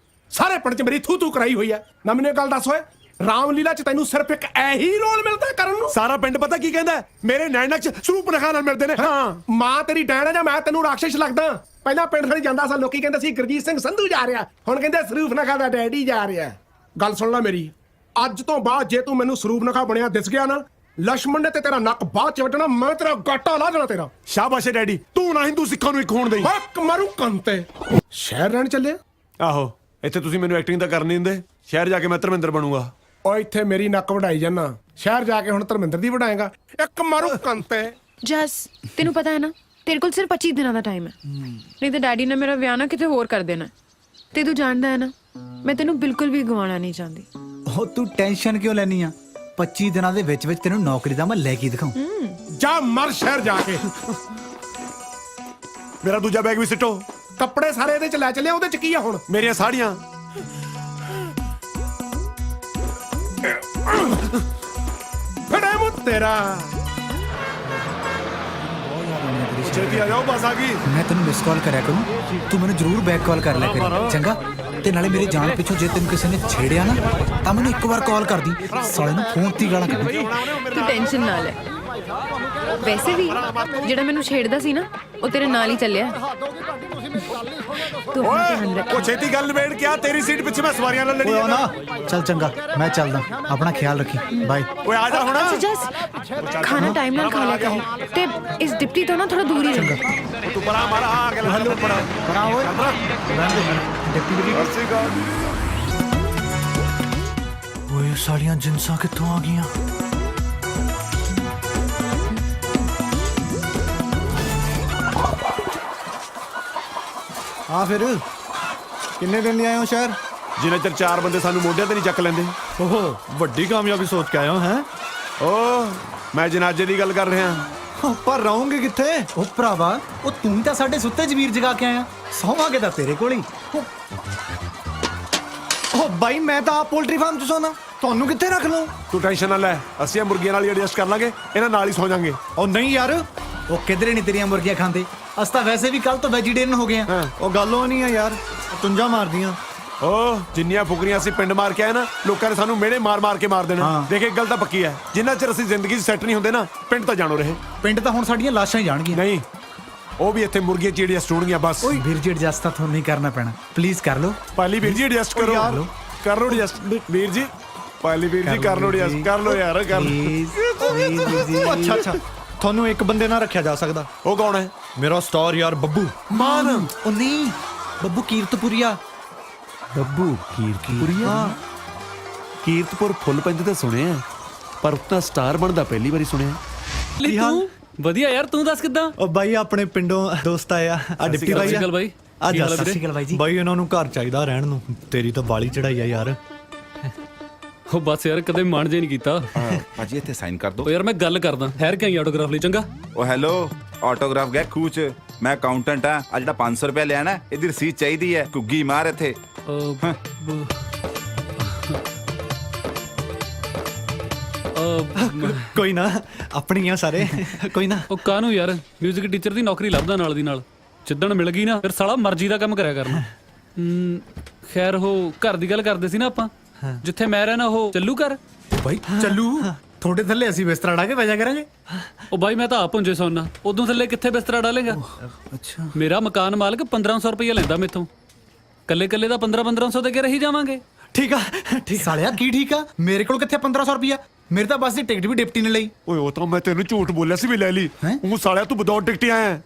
Speaker 2: ਸਾਰੇ ਪਿੰਡ 'ਚ ਮੇਰੀ ਥੂ ਕਰਾਈ ਹੋਈ ਹੈ ਨਾ। ਮੈਨੂੰ ਇਹ ਗੱਲ ਦੱਸ ਓਏ, ਰਾਮਲੀਲਾ ਚ ਤੈਨੂੰ ਸਿਰਫ ਇੱਕ ਇਹੀ ਰੋਲ ਮਿਲਦਾ ਕਰਨ ਨੂੰ। ਸਾਰਾ ਪਿੰਡ ਪਤਾ ਕੀ ਕਹਿੰਦਾ ਹੈ? ਮੇਰੇ ਨੈਣਕ ਚ ਸਰੂਪ ਨਖਾ ਨਾਲ ਮਿਲਦੇ ਨੇ। ਹਾਂ ਮਾਂ ਤੇਰੀ ਡੈਣ ਹੈ ਜਾਂ ਮੈਂ ਤੈਨੂੰ ਰਾਖਸ਼ ਲੱਗਦਾ? ਪਹਿਲਾਂ ਪਿੰਡ ਖੜੀ ਜਾਂਦਾ ਸੀ, ਲੋਕੀ ਕਹਿੰਦੇ ਸੀ ਗੁਰਜੀਤ ਸਿੰਘ ਸੰਧੂ ਜਾ ਰਿਹਾ, ਹੁਣ ਕਹਿੰਦੇ ਸਰੂਪ ਨਖਾ ਦਾ ਡੈਡੀ ਜਾ ਰਿਹਾ। ਗੱਲ ਸੁਣ ਲੈ ਮੇਰੀ, ਅੱਜ ਤੋਂ ਬਾਅਦ ਜੇ ਤੂੰ ਮੈਨੂੰ ਸਰੂਪ ਨਖਾ ਬਣਿਆ ਦਿਸ ਗਿਆ ਨਾ, ਲక్ష్మణ ਨੇ ਤੇ ਤੇਰਾ ਨੱਕ ਬਾਅਦ ਚ ਵੱਢਣਾ, ਮੈਂ ਤੇਰਾ ਗਾਟਾ ਲਾ ਦੇਣਾ ਤੇਰਾ। ਸ਼ਾਬਾਸ਼ ਏ ਡੈਡੀ, ਤੂੰ ਨਾ ਹਿੰਦੂ ਸਿੱਖਾਂ ਨੂੰ ਇੱਕ ਹੋਣ ਦੇਈ। ਹੱਕ ਮਾਰੂ ਕੰਤੇ। ਸ਼ਹਿਰ ਰਹਿਣ ਚੱਲੇ? ਆਹੋ, ਇੱਥੇ ਤੁਸੀਂ ਮੈਨੂੰ ਐਕਟਿੰਗ ਤਾਂ ਕਰਨ ਨਹੀਂ ਦਿੰਦੇ। ਸ਼ਹਿਰ ਜਾ ਕੇ ਮੈਂ ਧਰਮਿੰਦਰ ਬਣੂੰਗਾ। ਓ ਇੱਥੇ ਮੇਰੀ ਨੱਕ ਵਢਾਈ ਜਾਨਾ, ਸ਼ਹਿਰ ਜਾ ਕੇ ਹੁਣ ਧਰਮਿੰਦਰ ਦੀ ਵਢਾਏਗਾ। ਇੱਕ ਮਾਰੂ ਕੰਤੇ।
Speaker 6: ਜਸ ਤੈਨੂੰ ਪਤਾ ਹੈ ਨਾ, ਤੇਰੇ ਕੋਲ ਸਿਰਫ 25 ਦਿਨਾਂ ਦਾ ਟਾਈਮ ਹੈ, ਨਹੀਂ ਤਾਂ ਡੈਡੀ ਨੇ ਮੇਰਾ ਵਿਆਹ ਨਾ ਕਿਤੇ ਹੋਰ ਕਰ ਦੇਣਾ। ਤੇ ਤੂੰ ਜਾਣਦਾ ਹੈ ਨਾ, ਮੈਂ ਤੈਨੂੰ ਬਿਲਕੁਲ ਵੀ ਗਵਾਉਣਾ ਨਹੀਂ ਚਾਹੁੰਦੀ।
Speaker 7: ਉਹ ਤੂੰ ਟੈਨਸ਼ਨ ਕਿਉਂ ਲੈਣੀ ਆ? 25 ਦਿਨਾਂ ਦੇ ਵਿੱਚ ਤੈਨੂੰ ਨੌਕਰੀ ਦਾ ਮੈਂ ਲੈ ਕੇ ਦਿਖਾਉਂ।
Speaker 2: ਜਾ ਮਰ ਸ਼ਹਿਰ ਜਾ ਕੇ। ਮੇਰਾ ਦੂਜਾ ਬੈਗ ਵੀ ਸਿੱਟੋ। ਕੱਪੜੇ ਸਾਰੇ ਇਹਦੇ ਚ ਲੈ ਚੱਲੇ, ਉਹਦੇ ਚ ਕੀ ਆ ਹੁਣ? ਮੇਰੀਆਂ ਸਾੜੀਆਂ। ਫੜੇ ਮੂੰ ਤੇਰਾ। ਛੇਤੀ ਆ ਜਾਓ, ਬਸ ਆ ਗਈ।
Speaker 7: ਮੈਂ ਤੈਨੂੰ ਮਿਸ ਕਾਲ ਕਰਿਆ ਕਰੂੰ, ਤੂੰ ਮੈਨੂੰ ਜ਼ਰੂਰ ਬੈਕ ਕਾਲ ਕਰ ਲਿਆ ਕਰੀ, ਚੰਗਾ? ਤੇ ਨਾਲੇ ਮੇਰੇ ਜਾਣ ਪਿੱਛੋਂ ਜੇ ਤੈਨੂੰ ਕਿਸੇ ਨੇ ਛੇੜਿਆ ਨਾ, ਤਾਂ ਮੈਨੂੰ ਇੱਕ ਵਾਰ ਕਾਲ ਕਰਦੀ, ਸਾਲੇ ਨੂੰ ਫੋਨ ਤੇ ਗਾਲਾਂ ਕੱਢੀ।
Speaker 6: ਤੂੰ ਟੈਨਸ਼ਨ ਨਾ ਲੈ। ਵੈਸੇ ਵੀ ਜਿਹੜਾ ਮੈਨੂੰ ਛੇੜਦਾ ਸੀ ਨਾ, ਉਹ ਤੇਰੇ ਨਾਲ ਹੀ ਚੱਲਿਆ। ਤੂੰ ਆਪਣਾ ਧਿਆਨ ਰੱਖ।
Speaker 2: ਉਹ ਛੇਤੀ ਗੱਲ ਨਿਬੇੜ ਕੇ ਆ, ਤੇਰੀ ਸੀਟ ਪਿੱਛੇ ਮੈਂ ਸਵਾਰੀਆਂ ਨਾਲ ਲੜੀ
Speaker 7: ਨਾ ਚੱਲ ਚੰਗਾ, ਮੈਂ ਚੱਲਦਾ, ਆਪਣਾ ਖਿਆਲ ਰੱਖੀ, ਬਾਏ।
Speaker 2: ਓਏ ਆ ਜਾ ਹੁਣ।
Speaker 6: ਜਸ ਖਾਣਾ ਟਾਈਮ ਨਾਲ ਖਾ ਲਿਆ ਕਰ, ਤੇ ਇਸ ਡਿਪਟੀ ਤੋਂ ਨਾ ਥੋੜਾ ਦੂਰ ਹੀ ਰਹਿ।
Speaker 2: ਤੂੰ ਪਰਾਂ ਮਾਰ ਆ ਕੇ ਹੱਲੋ
Speaker 7: ਪਰਾਂ ਓਏ ਡਿਪਟੀ।
Speaker 8: ਓਏ ਸਾਲੀਆਂ ਜਿੰਸਾਂ ਕਿੱਥੋਂ ਆ ਗਈਆਂ? ਆ ਫਿਰ ਕਿੰਨੇ ਦਿਨ ਲਈ ਆਏ ਹੋ ਸ਼ਹਿਰ?
Speaker 2: ਜਿੰਨੇ ਚਿਰ 4 ਬੰਦੇ ਸਾਨੂੰ ਮੋਢਿਆਂ ਤੇ ਨਹੀਂ ਚੱਕ ਲੈਂਦੇ।
Speaker 8: ਓਹੋ, ਵੱਡੀ ਕਾਮਯਾਬੀ ਸੋਚ ਕੇ ਆਏ ਹੋ ਹੈ?
Speaker 2: ਓ ਮੈਂ ਜਨਾਜ਼ੇ ਦੀ ਗੱਲ ਕਰ ਰਿਹਾ।
Speaker 8: ਪਰ ਰਹੋਗੇ ਕਿੱਥੇ?
Speaker 7: ਉਹ ਭਰਾਵਾ, ਉਹ ਤੂੰ ਹੀ ਤਾਂ ਸਾਡੇ ਸੁੱਤੇ ਜ਼ਮੀਰ ਜਗਾ ਕੇ ਆਇਆ, ਸੌਵਾਂਗੇ ਤਾਂ ਤੇਰੇ ਕੋਲ ਹੀ।
Speaker 8: ਓ ਬਾਈ, ਮੈਂ ਤਾਂ ਆਪ ਪੋਲਟਰੀ ਫਾਰਮ 'ਚ ਸੌਣਾ, ਤੁਹਾਨੂੰ ਕਿੱਥੇ ਰੱਖ ਲਵਾਂ?
Speaker 2: ਤੂੰ ਟੈਨਸ਼ਨ ਨਾ ਲੈ, ਅਸੀਂ ਇਹ ਮੁਰਗੀਆਂ ਨਾਲ ਹੀ ਐਡਜਸਟ ਕਰ ਲਾਂਗੇ, ਇਹਨਾਂ ਨਾਲ ਹੀ ਸੌ ਜਾਾਂਗੇ।
Speaker 8: ਉਹ ਨਹੀਂ ਯਾਰ,
Speaker 7: ਉਹ ਕਿਧਰੇ ਨਹੀਂ ਤੇਰੀਆਂ ਮੁਰਗੀਆਂ ਖਾਂਦੇ, ਅਸੀਂ ਤਾਂ ਵੈਸੇ ਵੀ ਕੱਲ ਤੋਂ ਵੈਜੀਟੇਰੀਅਨ ਹੋ ਗਏ ਆ।
Speaker 8: ਉਹ ਗੱਲ ਉਹ ਨਹੀਂ ਆ ਯਾਰ, ਤੁੰਜਾ ਮਾਰਦੀਆਂ।
Speaker 2: ਓ ਜਿੰਨੀਆਂ ਫੁਕਰੀਆਂ ਅਸੀਂ ਪਿੰਡ ਮਾਰ ਕੇ ਆਏ ਨਾ, ਲੋਕਾਂ ਨੇ ਸਾਨੂੰ ਮਿਹਣੇ ਮਾਰ ਕੇ ਮਾਰ ਦੇਣਾ। ਦੇਖ, ਇੱਕ ਗੱਲ ਤਾਂ ਪੱਕੀ ਹੈ, ਜਿੰਨਾ ਚਿਰ ਅਸੀਂ ਜ਼ਿੰਦਗੀ 'ਚ ਸੈੱਟ ਨਹੀਂ ਹੁੰਦੇ ਨਾ, ਪਿੰਡ ਤਾਂ ਜਾਣੋ ਰਹੇ।
Speaker 7: ਪਿੰਡ ਤਾਂ ਹੁਣ ਸਾਡੀਆਂ ਲਾਸ਼ਾਂ ਹੀ ਜਾਣਗੀਆਂ।
Speaker 2: ਨਹੀਂ, ਉਹ ਵੀ ਇੱਥੇ ਮੁਰਗੀਆਂ ਚੀੜੀਆਂ ਸਟੂਣਗੀਆਂ ਬਸ।
Speaker 7: ਓਏ ਵੀਰ ਜੀ, ਐਡਜਸਟ ਤਾਂ ਤੁਹਾਨੂੰ ਨਹੀਂ ਕਰਨਾ ਪੈਣਾ, ਪਲੀਜ਼ ਕਰ ਲਓ।
Speaker 2: ਪਾਲੀ ਵੀਰ ਜੀ ਐਡਜਸਟ ਕਰੋ, ਕਰ ਲਓ ਐਡਜਸਟ ਵੀਰ ਜੀ। ਪਾਲੀ ਵੀਰ ਜੀ ਕਰ ਲਓ ਐਡਜਸਟ, ਕਰ ਲਓ ਯਾਰ, ਕਰ ਲਓ।
Speaker 8: ਅੱਛਾ ਅੱਛਾ, ਤੁਹਾਨੂੰ ਇੱਕ ਬੰਦੇ ਨਾਲ ਰੱਖਿਆ ਜਾ ਸਕਦਾ।
Speaker 2: ਉਹ ਕੌਣ ਹੈ?
Speaker 8: ਮੇਰਾ ਸਟਾਰ ਯਾਰ ਬੱਬੂ
Speaker 2: ਮਾਨ।
Speaker 7: ਉਹ ਨਹੀਂ, ਬੱਬੂ ਕੀਰਤਪੁਰੀਆ।
Speaker 2: ਬੱਬੂ ਕੀਰਤਪੁਰੀਆ? ਹਾਂ, ਕੀਰਤਪੁਰ ਫੁੱਲ ਪੈਂਦੇ ਤਾਂ ਸੁਣਿਆ, ਪਰ ਉतना ਸਟਾਰ ਬਣਦਾ ਪਹਿਲੀ ਵਾਰੀ ਸੁਣਿਆ।
Speaker 4: ਲਈ ਤੂੰ ਵਧੀਆ ਯਾਰ, ਤੂੰ ਦੱਸ ਕਿੱਦਾਂ?
Speaker 8: ਉਹ ਬਾਈ ਆਪਣੇ ਪਿੰਡੋਂ ਦੋਸਤ ਆਇਆ, ਆ ਡਿਪਟੀ ਬਾਈ
Speaker 4: ਸਤਿ ਬਾਈ।
Speaker 8: ਆ ਜਾ।
Speaker 7: ਸਤਿ ਸ਼੍ਰੀ ਅਕਾਲ ਬਾਈ ਜੀ।
Speaker 8: ਬਾਈ ਇਹਨਾਂ ਨੂੰ ਘਰ ਚਾਹੀਦਾ ਰਹਿਣ ਨੂੰ, ਤੇਰੀ ਤਾਂ ਬਾਲੀ ਚੜਾਈ ਆ ਯਾਰ।
Speaker 4: ਉਹ ਬਸ ਯਾਰ, ਕਦੇ ਮਨ ਜੇ ਨਹੀਂ ਕੀਤਾ।
Speaker 9: ਭਾਜੀ ਇੱਥੇ ਸਾਈਨ ਕਰ ਦੋ।
Speaker 4: ਉਹ ਯਾਰ ਮੈਂ ਗੱਲ ਕਰਦਾ, ਠਹਿਰ ਕੇ ਆਈ ਆਟੋਗ੍ਰਾਫ ਲਈ, ਚੰਗਾ?
Speaker 9: ਉਹ ਹੈਲੋ, ਆਟੋਗ੍ਰਾਫ ਗਿਆ ਖੂਹ 'ਚ। ਮੈਂ ਅਕਾਊਂਟੈਂਟ ਆ, ਆ ਜਿਹੜਾ 500 ਰੁਪਏ ਲਿਆ ਨਾ, ਇਹਦੀ ਰਸੀਦ ਚਾਹੀਦੀ ਹੈ। ਘੁੱਗੀ ਮਾਰ ਇੱਥੇ।
Speaker 8: ਕੋਈ ਨਾ, ਆਪਣੀਆਂ ਸਾਰੇ, ਕੋਈ ਨਾ।
Speaker 4: ਉਹ ਕਾਹਨੂੰ ਯਾਰ, 뮤직 ਟੀਚਰ ਦੀ ਨੌਕਰੀ ਲੱਭਦਾ ਨਾਲ ਦੀ ਨਾਲ। ਜਿੱਦਣ ਮਿਲ ਗਈ ਨਾ, ਫਿਰ ਸਾਲਾ ਮਰਜ਼ੀ ਦਾ ਕੰਮ ਕਰਿਆ ਕਰਨਾ। ਖੈਰ, ਉਹ ਘਰ ਦੀ ਗੱਲ ਕਰਦੇ ਸੀ ਨਾ ਆਪਾਂ, ਜਿੱਥੇ ਮੈਂ ਰਹਿਣਾ, ਉਹ ਚੱਲੂ ਘਰ।
Speaker 7: ਬਾਈ ਚੱਲੂ, ਤੁਹਾਡੇ ਥੱਲੇ ਅਸੀਂ ਬਿਸਤਰਾ ਡਾ ਕੇ ਬੈਜਾ ਕਰਾਂਗੇ।
Speaker 4: ਉਹ ਬਾਈ ਮੈਂ ਤਾਂ ਆਪ ਹੁੰਜੇ ਸੌਣਾ, ਉਦੋਂ ਥੱਲੇ ਕਿੱਥੇ ਬਿਸਤਰਾ ਡਾਲੇਗਾ?
Speaker 7: ਅੱਛਾ,
Speaker 4: ਮੇਰਾ ਮਕਾਨ ਮਾਲਕ 1500 ਰੁਪਏ ਲੈਂਦਾ ਮੇਥੋਂ, ਕੱਲੇ ਦਾ 1500 ਦੇ ਕੇ ਰਹੀ ਜਾਵਾਂਗੇ।
Speaker 8: ਠੀਕ ਆ, ਠੀਕ।
Speaker 7: ਸਾਲਿਆ ਕੀ ਠੀਕ ਆ? ਮੇਰੇ ਕੋਲ ਕਿੱਥੇ 1500 ਰੁਪਇਆ? ਮੇਰੇ ਤਾਂ ਬੱਸ ਦੀ ਟਿਕਟ ਵੀ ਡਿਪਟੀ ਨੇ ਲਈ।
Speaker 2: ਓਏ ਉਹ ਤਾਂ ਮੈਂ ਤੈਨੂੰ ਝੂਠ ਬੋਲਿਆ ਸੀ ਵੀ ਲੈ ਲਈ। ਉਹ ਸਾਲਿਆ ਤੂੰ ਬਦੌੜ ਟਿਕਟ ਆਇਆ।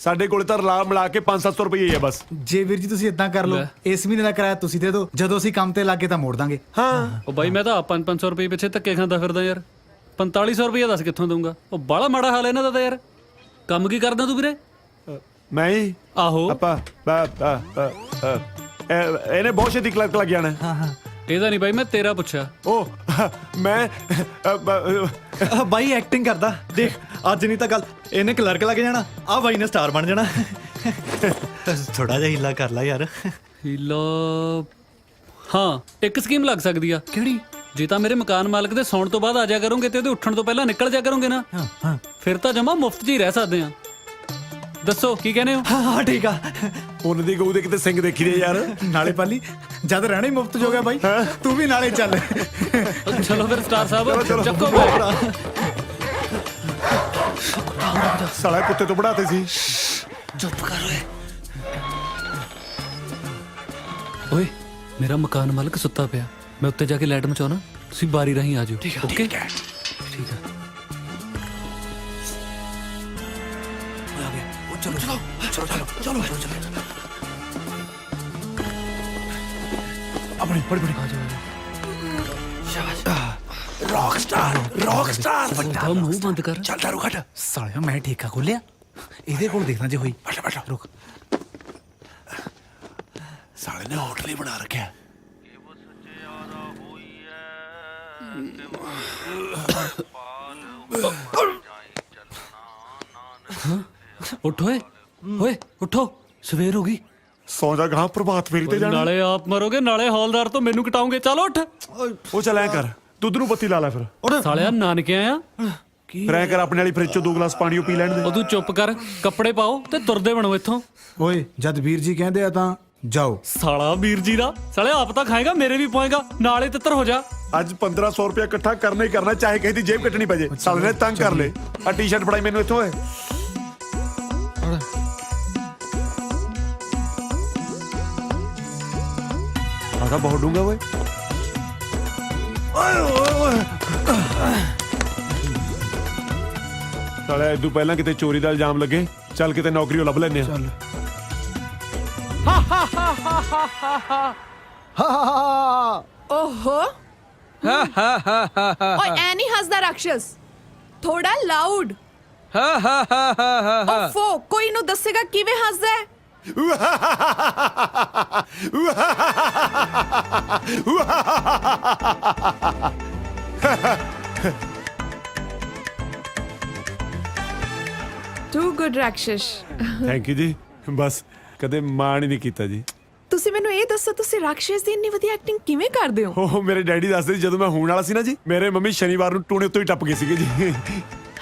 Speaker 2: ਸਾਡੇ ਕੋਲ ਤਾਂ ਰਲਾ ਮਿਲਾ ਕੇ 500-700 ਰੁਪਏ ਹੀ ਆ ਬਸ।
Speaker 7: ਜੇ ਵੀਰ ਜੀ ਤੁਸੀਂ ਇਦਾਂ ਕਰ ਲਓ, ਇਸ ਮਹੀਨੇ ਦਾ ਕਿਰਾਇਆ ਤੁਸੀਂ ਦੇ ਦਿਓ, ਜਦੋਂ ਅਸੀਂ ਕੰਮ ਤੇ ਲੱਗੇ ਤਾਂ ਮੋੜ ਦਾਂਗੇ।
Speaker 2: ਹਾਂ।
Speaker 4: ਉਹ ਬਾਈ ਮੈਂ ਤਾਂ 500 ਰੁਪਏ ਪਿੱਛੇ ਧੱਕੇ ਖਾਂਦਾ ਫਿਰਦਾ ਯਾਰ। 4500 ਰੁਪਏ ਦੱਸ ਕਿੱਥੋਂ ਦਊਂਗਾ? ਉਹ ਬਾਹਲਾ ਮਾੜਾ ਹਾਲ ਇਹਨਾਂ ਦਾ ਤਾਂ ਯਾਰ। ਕੰਮ ਕੀ ਕਰਦਾ ਤੂੰ ਵੀਰੇ?
Speaker 2: ਮੈਂ ਹੀ।
Speaker 4: ਆਹੋ।
Speaker 2: ਆਪਾਂ ਇਹਨੇ ਬਹੁਤ ਛੇਤੀ ਕਲਰਕ ਲੱਗ ਜਾਣਾ।
Speaker 7: ਹਾਂ।
Speaker 4: ਇਹਦਾ ਨਹੀਂ ਬਾਈ, ਮੈਂ ਤੇਰਾ ਪੁੱਛਿਆ।
Speaker 2: ਉਹ ਮੈਂ
Speaker 8: ਬਾਈ ਐਕਟਿੰਗ ਕਰਦਾ। ਦੇਖ, ਅੱਜ ਨਹੀਂ ਤਾਂ ਕੱਲ ਇਹਨੇ ਕਲਰਕ ਲੱਗ ਜਾਣਾ, ਆ ਬਾਈ ਨੇ ਸਟਾਰ ਬਣ ਜਾਣਾ। ਥੋੜਾ ਜਿਹਾ ਹੀਲਾ ਕਰ ਲੈ ਯਾਰ।
Speaker 4: ਹੀਲਾ? ਹਾਂ, ਇੱਕ ਸਕੀਮ ਲੱਗ ਸਕਦੀ ਆ।
Speaker 7: ਕਿਹੜੀ?
Speaker 4: ਜੇ ਤਾਂ ਮੇਰੇ ਮਕਾਨ ਮਾਲਕ ਦੇ ਸੌਣ ਤੋਂ ਬਾਅਦ ਆ ਜਾ ਕਰੋਗੇ ਤੇ ਉਹਦੇ ਉੱਠਣ ਤੋਂ ਪਹਿਲਾਂ ਨਿਕਲ ਜਾ ਕਰੋਗੇ ਨਾ, ਫਿਰ ਤਾਂ ਜਮਾ ਮੁਫਤ 'ਚ ਹੀ ਰਹਿ ਸਕਦੇ ਆ। ਦੱਸੋ ਕੀ ਕਹਿੰਦੇ ਹੋ?
Speaker 8: ਹਾਂ ਠੀਕ ਆ।
Speaker 2: ਉਹਨਾਂ ਦੀ ਗਊ ਦੇ ਕਿਤੇ ਸਿੰਘ ਦੇਖੀ ਦੇ ਯਾਰ।
Speaker 7: ਨਾਲੇ ਪਾਲੀ ਜਦ ਰਹਿਣਾ ਹੀ ਮੁਫਤ ਜੋ ਗਿਆ ਬਾਈ, ਤੂੰ ਵੀ ਨਾਲੇ ਚੱਲ।
Speaker 4: ਚਲੋ ਫਿਰ ਸਟਾਰ ਸਾਹਿਬ ਚੱਕੋ ਬੈਗ।
Speaker 2: ਸਾਲਾ ਕੁੱਤੇ ਤੋਂ ਬਣਾਤੇ ਸੀ।
Speaker 12: ਚੁੱਪ ਕਰ ਓਏ।
Speaker 4: ਓਏ ਮੇਰਾ ਮਕਾਨ ਮਾਲਕ ਸੁੱਤਾ ਪਿਆ, ਮੈਂ ਉੱਤੇ ਜਾ ਕੇ ਲਾਈਟ ਮਚਾਉਣਾ, ਤੁਸੀਂ ਬਾਰੀ ਰਾਹੀਂ ਆ ਜਾਓ। ਓਕੇ ਠੀਕ ਹੈ।
Speaker 7: ਚਲੋ ਚਲੋ ਚਲੋ ਚਲੋ ਚਲੋ ਚਲੋ
Speaker 2: ਆਪਣੀ ਬੜੀ ਬੜੀ ਰੌਕ ਸਟਾਰ
Speaker 4: ਤਾਂ ਮੂੰਹ ਬੰਦ ਕਰ।
Speaker 2: ਚੱਲ ਦਾਰੂ ਘਟ।
Speaker 7: ਸਾਲਿਆ ਮੈਂ ਠੇਕਾ ਖੋਲਿਆ, ਇਹਦੇ ਕੋਲ ਦੇਖਣਾ ਜੇ ਹੋਈ।
Speaker 2: ਬੈਠ
Speaker 7: ਰੁਕ।
Speaker 2: ਸਾਲੇ ਨੇ ਹੋਟਲ ਹੀ ਬਣਾ ਰੱਖਿਆ।
Speaker 4: ਉੱਠ ਓਏ, ਓਏ ਉੱਠੋ, ਸਵੇਰ ਹੋ ਗਈ।
Speaker 2: ਸੌ ਜਾ ਗਾਂ ਪ੍ਰਭਾਤ ਫੇਰੀ ਤੇ ਜਾਣਾ।
Speaker 4: ਨਾਲੇ ਆਪ ਮਰੋਗੇ, ਨਾਲੇ ਹੌਲਦਾਰ ਤੋਂ ਮੈਨੂੰ ਕਟਾਉਂਗੇ। ਚਲੋ ਉੱਠ।
Speaker 2: ਉਹ ਚੱਲ ਐ ਕਰ, ਦੁੱਧ ਨੂੰ ਬੱਤੀ ਲਾ ਲੈ ਫਿਰ।
Speaker 4: ਸਾਲਿਆ ਨਾਨਕੇ ਆਇਆ।
Speaker 2: ਫਿਰ ਐ ਕਰ, ਆਪਣੇ ਵਾਲੀ ਫਰਿੱਜ ਚੋਂ 2 ਗਲਾਸ ਪਾਣੀ ਉਹ ਪੀ ਲੈਣ ਦੇ।
Speaker 4: ਉਹ ਤੂੰ ਚੁੱਪ ਕਰ, ਕੱਪੜੇ ਪਾਓ ਤੇ ਤੁਰਦੇ ਬਣੋ ਇੱਥੋਂ।
Speaker 7: ਓਏ ਜਦ ਵੀਰ ਜੀ ਕਹਿੰਦੇ ਆ ਤਾਂ ਜਾਓ।
Speaker 4: ਸਾਲਾ ਵੀਰ ਜੀ ਦਾ ਸਾਲੇ ਆਪ ਤਾਂ ਖਾਏਗਾ, ਮੇਰੇ ਵੀ ਪਾਏਗਾ, ਨਾਲੇ ਤਿੱਤਰ ਹੋ ਜਾ।
Speaker 2: ਅੱਜ 1500 ਰੁਪਇਆ ਇਕੱਠਾ ਕਰਨਾ ਹੀ ਕਰਨਾ, ਚਾਹੇ ਕਿਸੇ ਦੀ ਜੇਬ ਕੱਟਣੀ ਪੈ ਜੇ। ਸਾਲੇ ਨੇ ਤੰਗ ਕਰ ਲੈ। ਆ ਟੀ-ਸ਼ਰਟ ਫੜਾਈ ਮੈਨੂੰ ਇੱਥੋਂ। ਓਏ ਆਹ ਬਹੁਤ ਡੂੰਗਾ ਓਏ। ਸਾਲੇ ਇਦੋਂ ਪਹਿਲਾਂ ਕਿਤੇ ਚੋਰੀ ਦਾ ਇਲਜ਼ਾਮ ਲੱਗੇ, ਚੱਲ ਕਿਤੇ ਨੌਕਰੀ ਉਹ ਲੱਭ ਲੈਨੇ ਆ।
Speaker 6: ਓਹੋ ਓਏ ਐ ਨਹੀਂ ਹੱਸਦਾ ਰਾਕਸ਼ਸ, ਥੋੜਾ ਲਾਊਡ। ਓਫੋ, ਕੋਈ ਨੂੰ ਦੱਸੇਗਾ ਕਿਵੇਂ ਹੱਸਦਾ ਹੈ? ਟੂ ਗੁੱਡ ਰਾਕਸ਼ਸ।
Speaker 2: ਥੈਂਕ ਯੂ ਜੀ। ਬਸ ਕਦੇ ਮਾਣ ਹੀ ਨਹੀਂ ਕੀਤਾ ਜੀ।
Speaker 6: ਤੁਸੀਂ ਮੈਨੂੰ ਇਹ ਦੱਸੋ, ਤੁਸੀਂ ਰਾਕਸ਼ਸ ਦੀ ਇੰਨੀ ਵਧੀਆ ਐਕਟਿੰਗ ਕਿਵੇਂ ਕਰਦੇ ਹੋ?
Speaker 2: ਉਹ ਮੇਰੇ ਡੈਡੀ ਦੱਸਦੇ ਸੀ, ਜਦੋਂ ਮੈਂ ਹੋਣ ਵਾਲਾ ਸੀ ਨਾ ਜੀ, ਮੇਰੇ ਮੰਮੀ ਸ਼ਨੀਵਾਰ ਨੂੰ ਟੂਣੇ ਉੱਤੋਂ ਹੀ ਟੱਪ ਗਏ ਸੀਗੇ ਜੀ।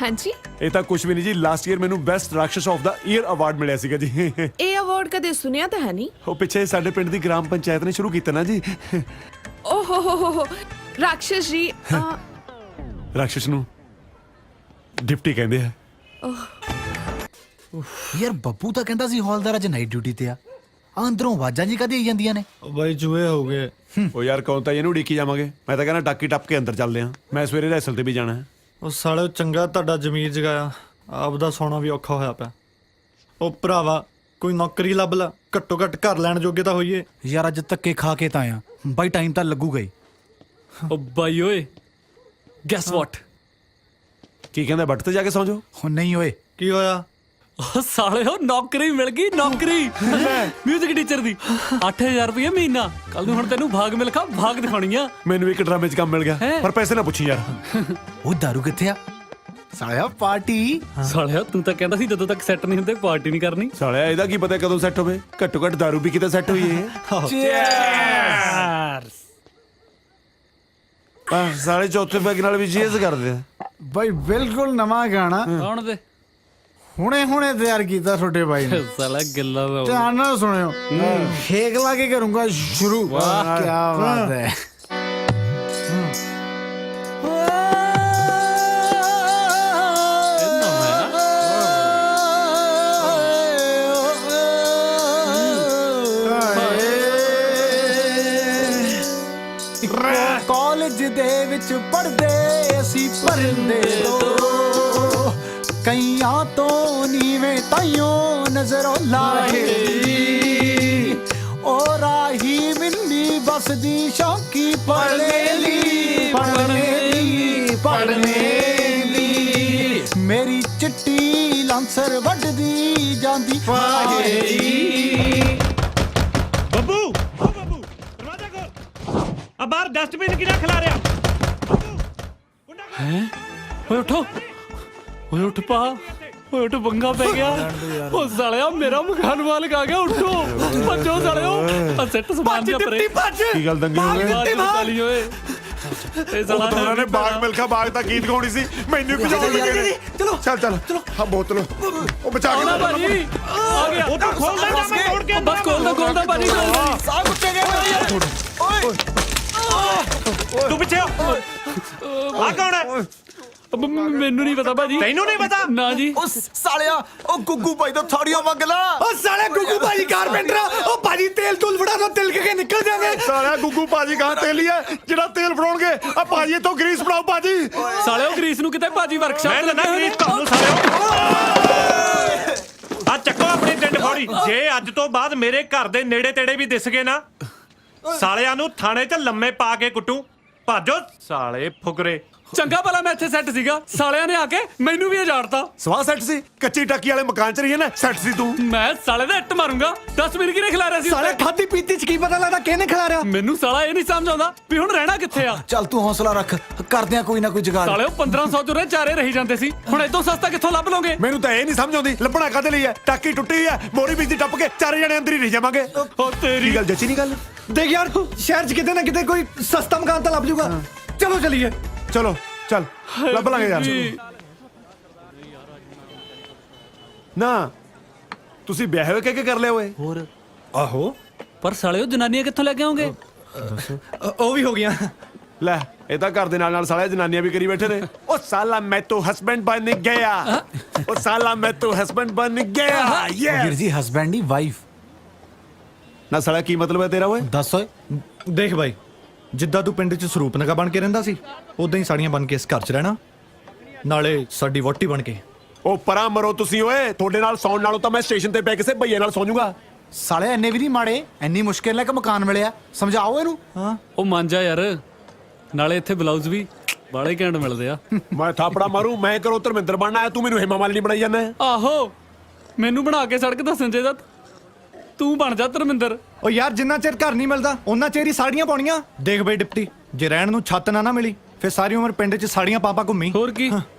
Speaker 6: ਹਾਂਜੀ,
Speaker 2: ਇਹ ਤਾਂ ਕੁਝ ਵੀ ਨਹੀਂ ਜੀ। ਲਾਸਟ ਈਅਰ ਮੈਨੂੰ ਬੈਸਟ ਰਾਕਸ਼ਸ ਆਫ ਦਾ ਈਅਰ ਅਵਾਰਡ ਮਿਲਿਆ ਸੀਗਾ ਜੀ।
Speaker 6: ਇਹ ਅਵਾਰਡ ਕਦੇ ਸੁਣਿਆ ਤਾਂ ਹੈ ਨਹੀਂ।
Speaker 2: ਉਹ ਪਿੱਛੇ ਸਾਡੇ ਪਿੰਡ ਦੀ ਗ੍ਰਾਮ ਪੰਚਾਇਤ ਨੇ ਸ਼ੁਰੂ ਕੀਤਾ ਨਾ ਜੀ।
Speaker 6: ਓਹੋ ਹੋ ਰਾਕਸ਼ਸ ਜੀ।
Speaker 2: ਰਾਕਸ਼ਸ ਨੂੰ ਡਿਪਟੀ ਕਹਿੰਦੇ ਆ।
Speaker 7: ਯਾਰ ਬੱਬੂ ਤਾਂ ਕਹਿੰਦਾ ਸੀ ਹੌਲਦਾਰ ਅੱਜ ਨਾਈਟ ਡਿਊਟੀ ਤੇ ਆ। ਅੰਦਰੋਂ ਆਵਾਜ਼ਾਂ ਜੀ ਕਦੇ ਆਈ ਜਾਂਦੀਆਂ ਨੇ।
Speaker 8: ਬਾਈ ਜੂਏ ਹੋ ਗਏ।
Speaker 2: ਉਹ ਯਾਰ ਕੌਣ ਤਾਂ ਇਹਨੂੰ ਉਡੀਕੀ ਜਾਵਾਂਗੇ। ਮੈਂ ਤਾਂ ਕਹਿੰਦਾ ਟਾਕੀ ਟੱਪ ਕੇ ਅੰਦਰ ਚੱਲਦੇ ਆ। ਮੈਂ ਸਵੇਰੇ ਰੈਸਲ ਤੇ ਵੀ ਜਾਣਾ ਹੈ।
Speaker 8: ਉਹ ਸਾਲੇ ਚੰਗਾ ਤੁਹਾਡਾ ਜ਼ਮੀਰ ਜਗਾਇਆ, ਆਪਦਾ ਸੌਣਾ ਵੀ ਔਖਾ ਹੋਇਆ ਪਿਆ। ਉਹ ਭਰਾਵਾ ਕੋਈ ਨੌਕਰੀ ਲੱਭ ਲੈ, ਘੱਟੋ ਘੱਟ ਘਰ ਲੈਣ ਜੋਗੇ ਤਾਂ ਹੋਈਏ।
Speaker 7: ਯਾਰ ਅੱਜ ਧੱਕੇ ਖਾ ਕੇ ਤਾਂ ਆਇਆ ਬਾਈ, ਟਾਈਮ ਤਾਂ ਲੱਗੂਗਾ ਹੀ।
Speaker 4: ਉਹ ਬਾਈ ਓਏ, ਗੈਸ ਵਾਟ?
Speaker 2: ਕੀ ਕਹਿੰਦਾ, ਬੱਟ ਤੇ ਜਾ ਕੇ ਸੌਂ ਜਾਓ।
Speaker 7: ਹੁਣ ਨਹੀਂ ਓਏ।
Speaker 8: ਕੀ ਹੋਇਆ?
Speaker 4: ਉਹ ਸਾਲੇ ਉਹ ਨੌਕਰੀ ਮਿਲ ਗਈ, ਨੌਕਰੀ ਮਿਊਜ਼ਿਕ ਟੀਚਰ ਦੀ। 8000 ਰੁਪਏ ਮਹੀਨਾ। ਕੱਲ ਨੂੰ ਹੁਣ ਤੈਨੂੰ ਭਾਗ ਮਿਲਖਾ, ਭਾਗ ਦਿਖਾਉਣੀ ਆ।
Speaker 2: ਮੈਨੂੰ ਇੱਕ ਡਰਾਮੇ 'ਚ ਕੰਮ ਮਿਲ ਗਿਆ, ਪਰ ਪੈਸੇ ਨਾ ਪੁੱਛੀ ਯਾਰ।
Speaker 7: ਉਹ ਦਾਰੂ ਕਿੱਥੇ ਆ? ਸਾਲਿਆ ਪਾਰਟੀ।
Speaker 4: ਸਾਲਿਆ ਤੂੰ ਤਾਂ ਕਹਿੰਦਾ ਸੀ ਜਦੋਂ ਤੱਕ ਸੈੱਟ ਨਹੀਂ ਹੁੰਦੇ ਪਾਰਟੀ ਨਹੀਂ ਕਰਨੀ।
Speaker 2: ਸਾਲਿਆ ਇਹਦਾ ਕੀ ਪਤਾ ਕਦੋਂ ਸੈੱਟ ਹੋਵੇ। ਘੱਟੋ ਘੱਟ ਦਾਰੂ ਵੀ ਕਿਤੇ ਸੈੱਟ ਹੋਈ ਹੈ। ਸਾਲੇ ਚੌਥੇ ਪੈਗ ਨਾਲ ਵੀ ਚੀਜ਼ ਕਰਦੇ ਆ
Speaker 7: ਬਾਈ। ਬਿਲਕੁਲ ਨਵਾਂ ਗਾਣਾ
Speaker 4: ਕੌਣ ਦੇ?
Speaker 7: ਹੁਣੇ ਹੁਣੇ ਤਿਆਰ ਕੀਤਾ ਤੁਹਾਡੇ ਬਾਈ ਨੇ।
Speaker 4: ਸਾਲਾ ਗੱਲਾਂ ਦਾ
Speaker 7: ਧਿਆਨ ਨਾਲ ਸੁਣਿਓ। ਫੇਕ ਲਾ ਕੇ ਕਰੂੰਗਾ ਸ਼ੁਰੂ। ਵਾਹ ਕੀ ਬਾਤ ਹੈ। ਕਾਲਜ ਦੇ ਵਿੱਚ ਪੜ੍ਹਦੇ ਅਸੀਂ ਪਰਦੇ ਤੋਂ, ਕਈਆਂ ਤੋਂ ਨੀਵੇਂ ਤਾਈਓ ਨਜ਼ਰੋਂ ਲਾਹੇ। ਉਹ ਰਾਹੀ ਮਿੰਨੀ ਬਸਦੀ ਸ਼ੌਕੀ ਪੜ੍ਹਨੇ ਲਈ, ਪੜ੍ਹਨੇ ਲਈ। ਮੇਰੀ ਚਿੱਟੀ ਲਾਂਸਰ ਵੱਢਦੀ ਜਾਂਦੀ ਫਾਹੇ।
Speaker 3: ਬੱਬੂ, ਓ ਬੱਬੂ, ਦਰਵਾਜ਼ਾ ਖੋਲ। ਆ ਬਾਹਰ ਡਸਟਬਿਨ ਕਿਹੜਾ ਖਿਲਾ ਰਿਹਾ?
Speaker 4: ਹੈ। ਓਏ ਉਠੋ, ਓਏ ਉੱਠ ਪਾ, ਓਏ ਉੱਠ, ਪੰਗਾ ਪੈ ਗਿਆ। ਉਹ ਸਾਲਿਆ ਮੇਰਾ ਮਕਾਨ ਮਾਲਕ ਆ ਗਿਆ। ਉੱਠੋ, ਭੱਜੋ ਸਾਲਿਓ। ਆ ਸੈੱਟ ਸਮਾਨ ਜਿਹਾ ਪਰੇ।
Speaker 2: ਕੀ ਗੱਲ ਦੰਗੇ ਹੋ ਗਏ?
Speaker 4: ਚੱਲੀ ਓਏ। ਇਹ ਸਾਲਾ
Speaker 2: ਉਹਨਾਂ ਨੇ ਬਾਗ ਮਿਲਖਾ ਬਾਗ ਤਾਂ ਗੀਤ ਗਾਉਣੀ ਸੀ, ਮੈਨੂੰ ਭਜਾਉਣ ਲੱਗੇ ਨੇ।
Speaker 13: ਚਲੋ
Speaker 2: ਚੱਲ ਚਲੋ ਹਾਂ ਬੋਤਲ ਉਹ ਬਚਾ ਕੇ
Speaker 4: ਭਾਜੀ ਆ ਗਿਆ
Speaker 3: ਉਹ ਤਾਂ ਖੋਲ ਦੇ ਮੈਂ ਤੋੜ ਕੇ
Speaker 4: ਬਸ ਖੋਲਦਾ ਭਾਜੀ
Speaker 7: ਸਾਹ ਕੁੱਤੇ ਗਏ
Speaker 3: ਤੂੰ ਪਿੱਛੇ ਆ ਕੌਣ ਹੈ
Speaker 4: ਮੈਨੂੰ ਨਹੀਂ ਪਤਾ ਭਾਜੀ
Speaker 3: ਤੈਨੂੰ ਨਹੀਂ ਪਤਾ
Speaker 4: ਨਾ ਜੀ
Speaker 7: ਉਹ ਸਾਲਿਆ ਉਹ ਗੁੱਗੂ ਭਾਈ ਤੋਂ ਥੋੜੀਆਂ ਮੰਗ ਲਾ
Speaker 3: ਉਹ ਸਾਲੇ ਗੁੱਗੂ ਭਾਜੀ ਕਾਰਪੈਂਟਰ ਉਹ ਭਾਜੀ ਤੇਲ ਤੂਲ ਫੜਾ ਦੋ ਤਿਲਕ ਕੇ ਨਿਕਲ ਜਾਵੇ
Speaker 2: ਸਾਲਿਆ ਗੁੱਗੂ ਭਾਜੀ ਗਾਂ ਤੇਲੀ ਹੈ ਜਿਹੜਾ ਤੇਲ ਫੜਾਉਣਗੇ ਆ ਭਾਜੀ ਇੱਥੋਂ ਗਰੀਸ ਫੜਾਓ ਭਾਜੀ
Speaker 4: ਸਾਲਿਓ ਗਰੀਸ ਨੂੰ ਕਿਤੇ ਭਾਜੀ ਵਰਕਸ਼ਾਪ
Speaker 3: ਮੈਂ ਨਾ ਗਰੀਸ ਤੁਹਾਨੂੰ ਸਾਲਿਓ ਆ ਚੱਕੋ ਆਪਣੀ ਡੰਡ ਫੋੜੀ ਜੇ ਅੱਜ ਤੋਂ ਬਾਅਦ ਮੇਰੇ ਘਰ ਦੇ ਨੇੜੇ ਤੇੜੇ ਵੀ ਦਿਸ ਗਏ ਨਾ ਸਾਲਿਆਂ ਨੂੰ ਥਾਣੇ 'ਚ ਲੰਮੇ ਪਾ ਕੇ ਕੁੱਟੂ ਭਾਜੋ ਸਾਲੇ ਫੁਕਰੇ
Speaker 4: ਚੰਗਾ ਭਲਾ ਮੈਂ ਇੱਥੇ ਸੈੱਟ ਸੀਗਾ ਸਾਲਿਆਂ ਨੇ ਆ ਕੇ ਮੈਨੂੰ ਵੀ ਉਜਾੜਤਾ
Speaker 2: ਸਵਾਹ ਸੈੱਟ ਸੀ ਕੱਚੀ ਟਾਕੀ ਵਾਲੇ ਮਕਾਨ 'ਚ ਰਹੀ ਹੈ ਨਾ ਸੈੱਟ ਸੀ ਤੂੰ
Speaker 4: ਮੈਂ ਸਾਲੇ ਦਾ ਇੱਟ ਮਾਰੂੰਗਾ 10 ਮਿੰਟ ਕਿਹਨੇ ਖਿਲਾਰਿਆ ਸੀ
Speaker 8: ਸਾਲੇ ਖਾਦੀ ਪੀਤੀ ਚ ਕੀ ਪਤਾ ਲੱਗਦਾ ਕਿਹਨੇ ਖਿਲਾ ਰਿਹਾ
Speaker 4: ਮੈਨੂੰ ਸਾਲਾ ਇਹ ਨਹੀਂ ਸਮਝ ਆਉਂਦਾ ਵੀ ਹੁਣ ਰਹਿਣਾ ਕਿੱਥੇ ਆ
Speaker 7: ਚੱਲ ਤੂੰ ਹੌਸਲਾ ਰੱਖ ਕਰਦੇ ਆ ਕੋਈ ਨਾ ਕੋਈ ਜੁਗਾੜ
Speaker 4: ਸਾਲਿਓ 1500 ਚ ਚਾਰੇ ਰਹੀ ਜਾਂਦੇ ਸੀ ਹੁਣ ਇਦੋਂ ਸਸਤਾ ਕਿੱਥੋਂ ਲੱਭ ਲੋਗੇ
Speaker 2: ਮੈਨੂੰ ਤਾਂ ਇਹ ਨਹੀਂ ਸਮਝ ਆਉਂਦੀ ਲੱਭਣਾ ਕਾਹਦੇ ਲਈ ਹੈ ਟਾਕੀ ਟੁੱਟੀ ਹੈ ਮੋਰੀ ਵਿੱਚ ਦੀ ਟੱਪ ਕੇ ਚਾਰੇ ਜਣੇ ਅੰਦਰ ਹੀ ਰਹਿ ਜਾਵਾਂਗੇ
Speaker 4: ਓ ਤੇਰੀ
Speaker 2: ਕੀ ਗੱਲ ਜੱਚੀ ਨਹੀਂ ਗੱਲ
Speaker 8: ਦੇਖ ਯਾਰ ਸ਼ਹਿਰ 'ਚ ਕਿਤੇ ਨਾ ਕਿਤੇ ਕੋਈ ਸਸਤਾ ਮਕਾਨ ਤਾਂ ਲੱਭ ਜੂਗਾ ਚਲੋ ਚਲੀਏ
Speaker 2: ਚਲੋ ਚੱਲ ਲੱਭ ਲਾਂਗੇ ਯਾਰ ਨਾ ਤੁਸੀਂ ਵਿਆਹ ਹੋਏ ਕਿ ਕਰ ਲਿਆ ਓਏ
Speaker 7: ਹੋਰ
Speaker 8: ਆਹੋ
Speaker 4: ਪਰ ਸਾਲਿਓ ਜਨਾਨੀਆਂ ਕਿੱਥੋਂ ਲੈ ਕੇ ਆਉਂਗੇ
Speaker 8: ਉਹ ਵੀ ਹੋ ਗਿਆ
Speaker 2: ਲੈ ਇਹ ਤਾਂ ਘਰ ਦੇ ਨਾਲ ਨਾਲ ਸਾਲੇ ਜਨਾਨੀਆਂ ਵੀ ਕਰੀ ਬੈਠੇ ਨੇ ਉਹ ਸਾਲਾ ਮੈਂ ਤਾਂ ਹਸਬੈਂਡ ਬਣ ਗਿਆ ਉਹ ਸਾਲਾ ਮੈਂ ਤਾਂ ਹਸਬੈਂਡ ਬਣ ਗਿਆ
Speaker 7: ਵੀਰ ਜੀ ਹਸਬੈਂਡ ਨਹੀਂ ਵਾਈਫ
Speaker 2: ਨਾ ਸਾਲਾ ਕੀ ਮਤਲਬ ਹੈ ਤੇਰਾ ਓਏ
Speaker 7: ਦੱਸ ਓਏ
Speaker 8: ਦੇਖ ਬਾਈ ਜਿੱਦਾਂ ਤੂੰ ਪਿੰਡ 'ਚ ਸਰੂਪ ਨਗਾ ਬਣ ਕੇ ਰਹਿੰਦਾ ਸੀ ਉਦਾਂ ਹੀ ਸਾੜੀਆਂ ਬਣ ਕੇ ਇਸ ਘਰ 'ਚ ਰਹਿਣਾ ਨਾਲੇ ਸਾਡੀ ਵੋਟੀ ਬਣ ਕੇ
Speaker 2: ਉਹ ਪਰਾਂ ਮਰੋ ਤੁਸੀਂ ਓਏ ਤੁਹਾਡੇ ਨਾਲ ਸੌਣ ਨਾਲੋਂ ਤਾਂ ਮੈਂ ਸਟੇਸ਼ਨ ਤੇ ਪੈ ਕਿਸੇ ਭਈਏ ਨਾਲ ਸੌਂ ਜਾਊਂਗਾ
Speaker 7: ਸਾਲੇ ਇੰਨੇ ਵੀ ਨਹੀਂ ਮਾੜੇ ਇੰਨੀ ਮੁਸ਼ਕਿਲ ਨਾਲ ਕਿ ਮਕਾਨ ਮਿਲਿਆ ਸਮਝਾਓ ਇਹਨੂੰ
Speaker 8: ਹਾਂ
Speaker 4: ਉਹ ਮੰਨ ਜਾ ਯਾਰ ਨਾਲੇ ਇੱਥੇ ਬਲਾਊਜ਼ ਵੀ ਬਾਲੇ ਘੈਂਟ ਮਿਲਦੇ ਆ
Speaker 2: ਮੈਂ ਥਾਪੜਾ ਮਾਰੂ ਮੈਂ ਕਰੋ ਧਰਮਿੰਦਰ ਬਣਨਾ ਤੂੰ ਮੈਨੂੰ ਹੇਮਾ ਮਾਲਿਨੀ ਬਣਾਈ ਜਾਂਦਾ
Speaker 4: ਆਹੋ ਮੈਨੂੰ ਬਣਾ ਕੇ ਸੜਕ ਦੱਸਣ ਚਾਹੀਦਾ ਤੂੰ ਬਣ ਜਾ ਧਰਮਿੰਦਰ
Speaker 8: ਉਹ ਯਾਰ ਜਿੰਨਾ ਚਿਰ ਘਰ ਨਹੀਂ ਮਿਲਦਾ ਉਹਨਾਂ ਚਿਰ ਹੀ ਸਾੜੀਆਂ ਪਾਉਣੀਆਂ ਦੇਖ ਬਈ ਡਿਪਟੀ ਜੇ ਰਹਿਣ ਨੂੰ ਛੱਤ ਨਾ ਮਿਲੀ ਫਿਰ ਸਾਰੀ ਉਮਰ ਪਿੰਡ 'ਚ ਸਾੜੀਆਂ ਪਾਪਾ ਘੁੰਮੀ
Speaker 4: ਹੋਰ ਕੀ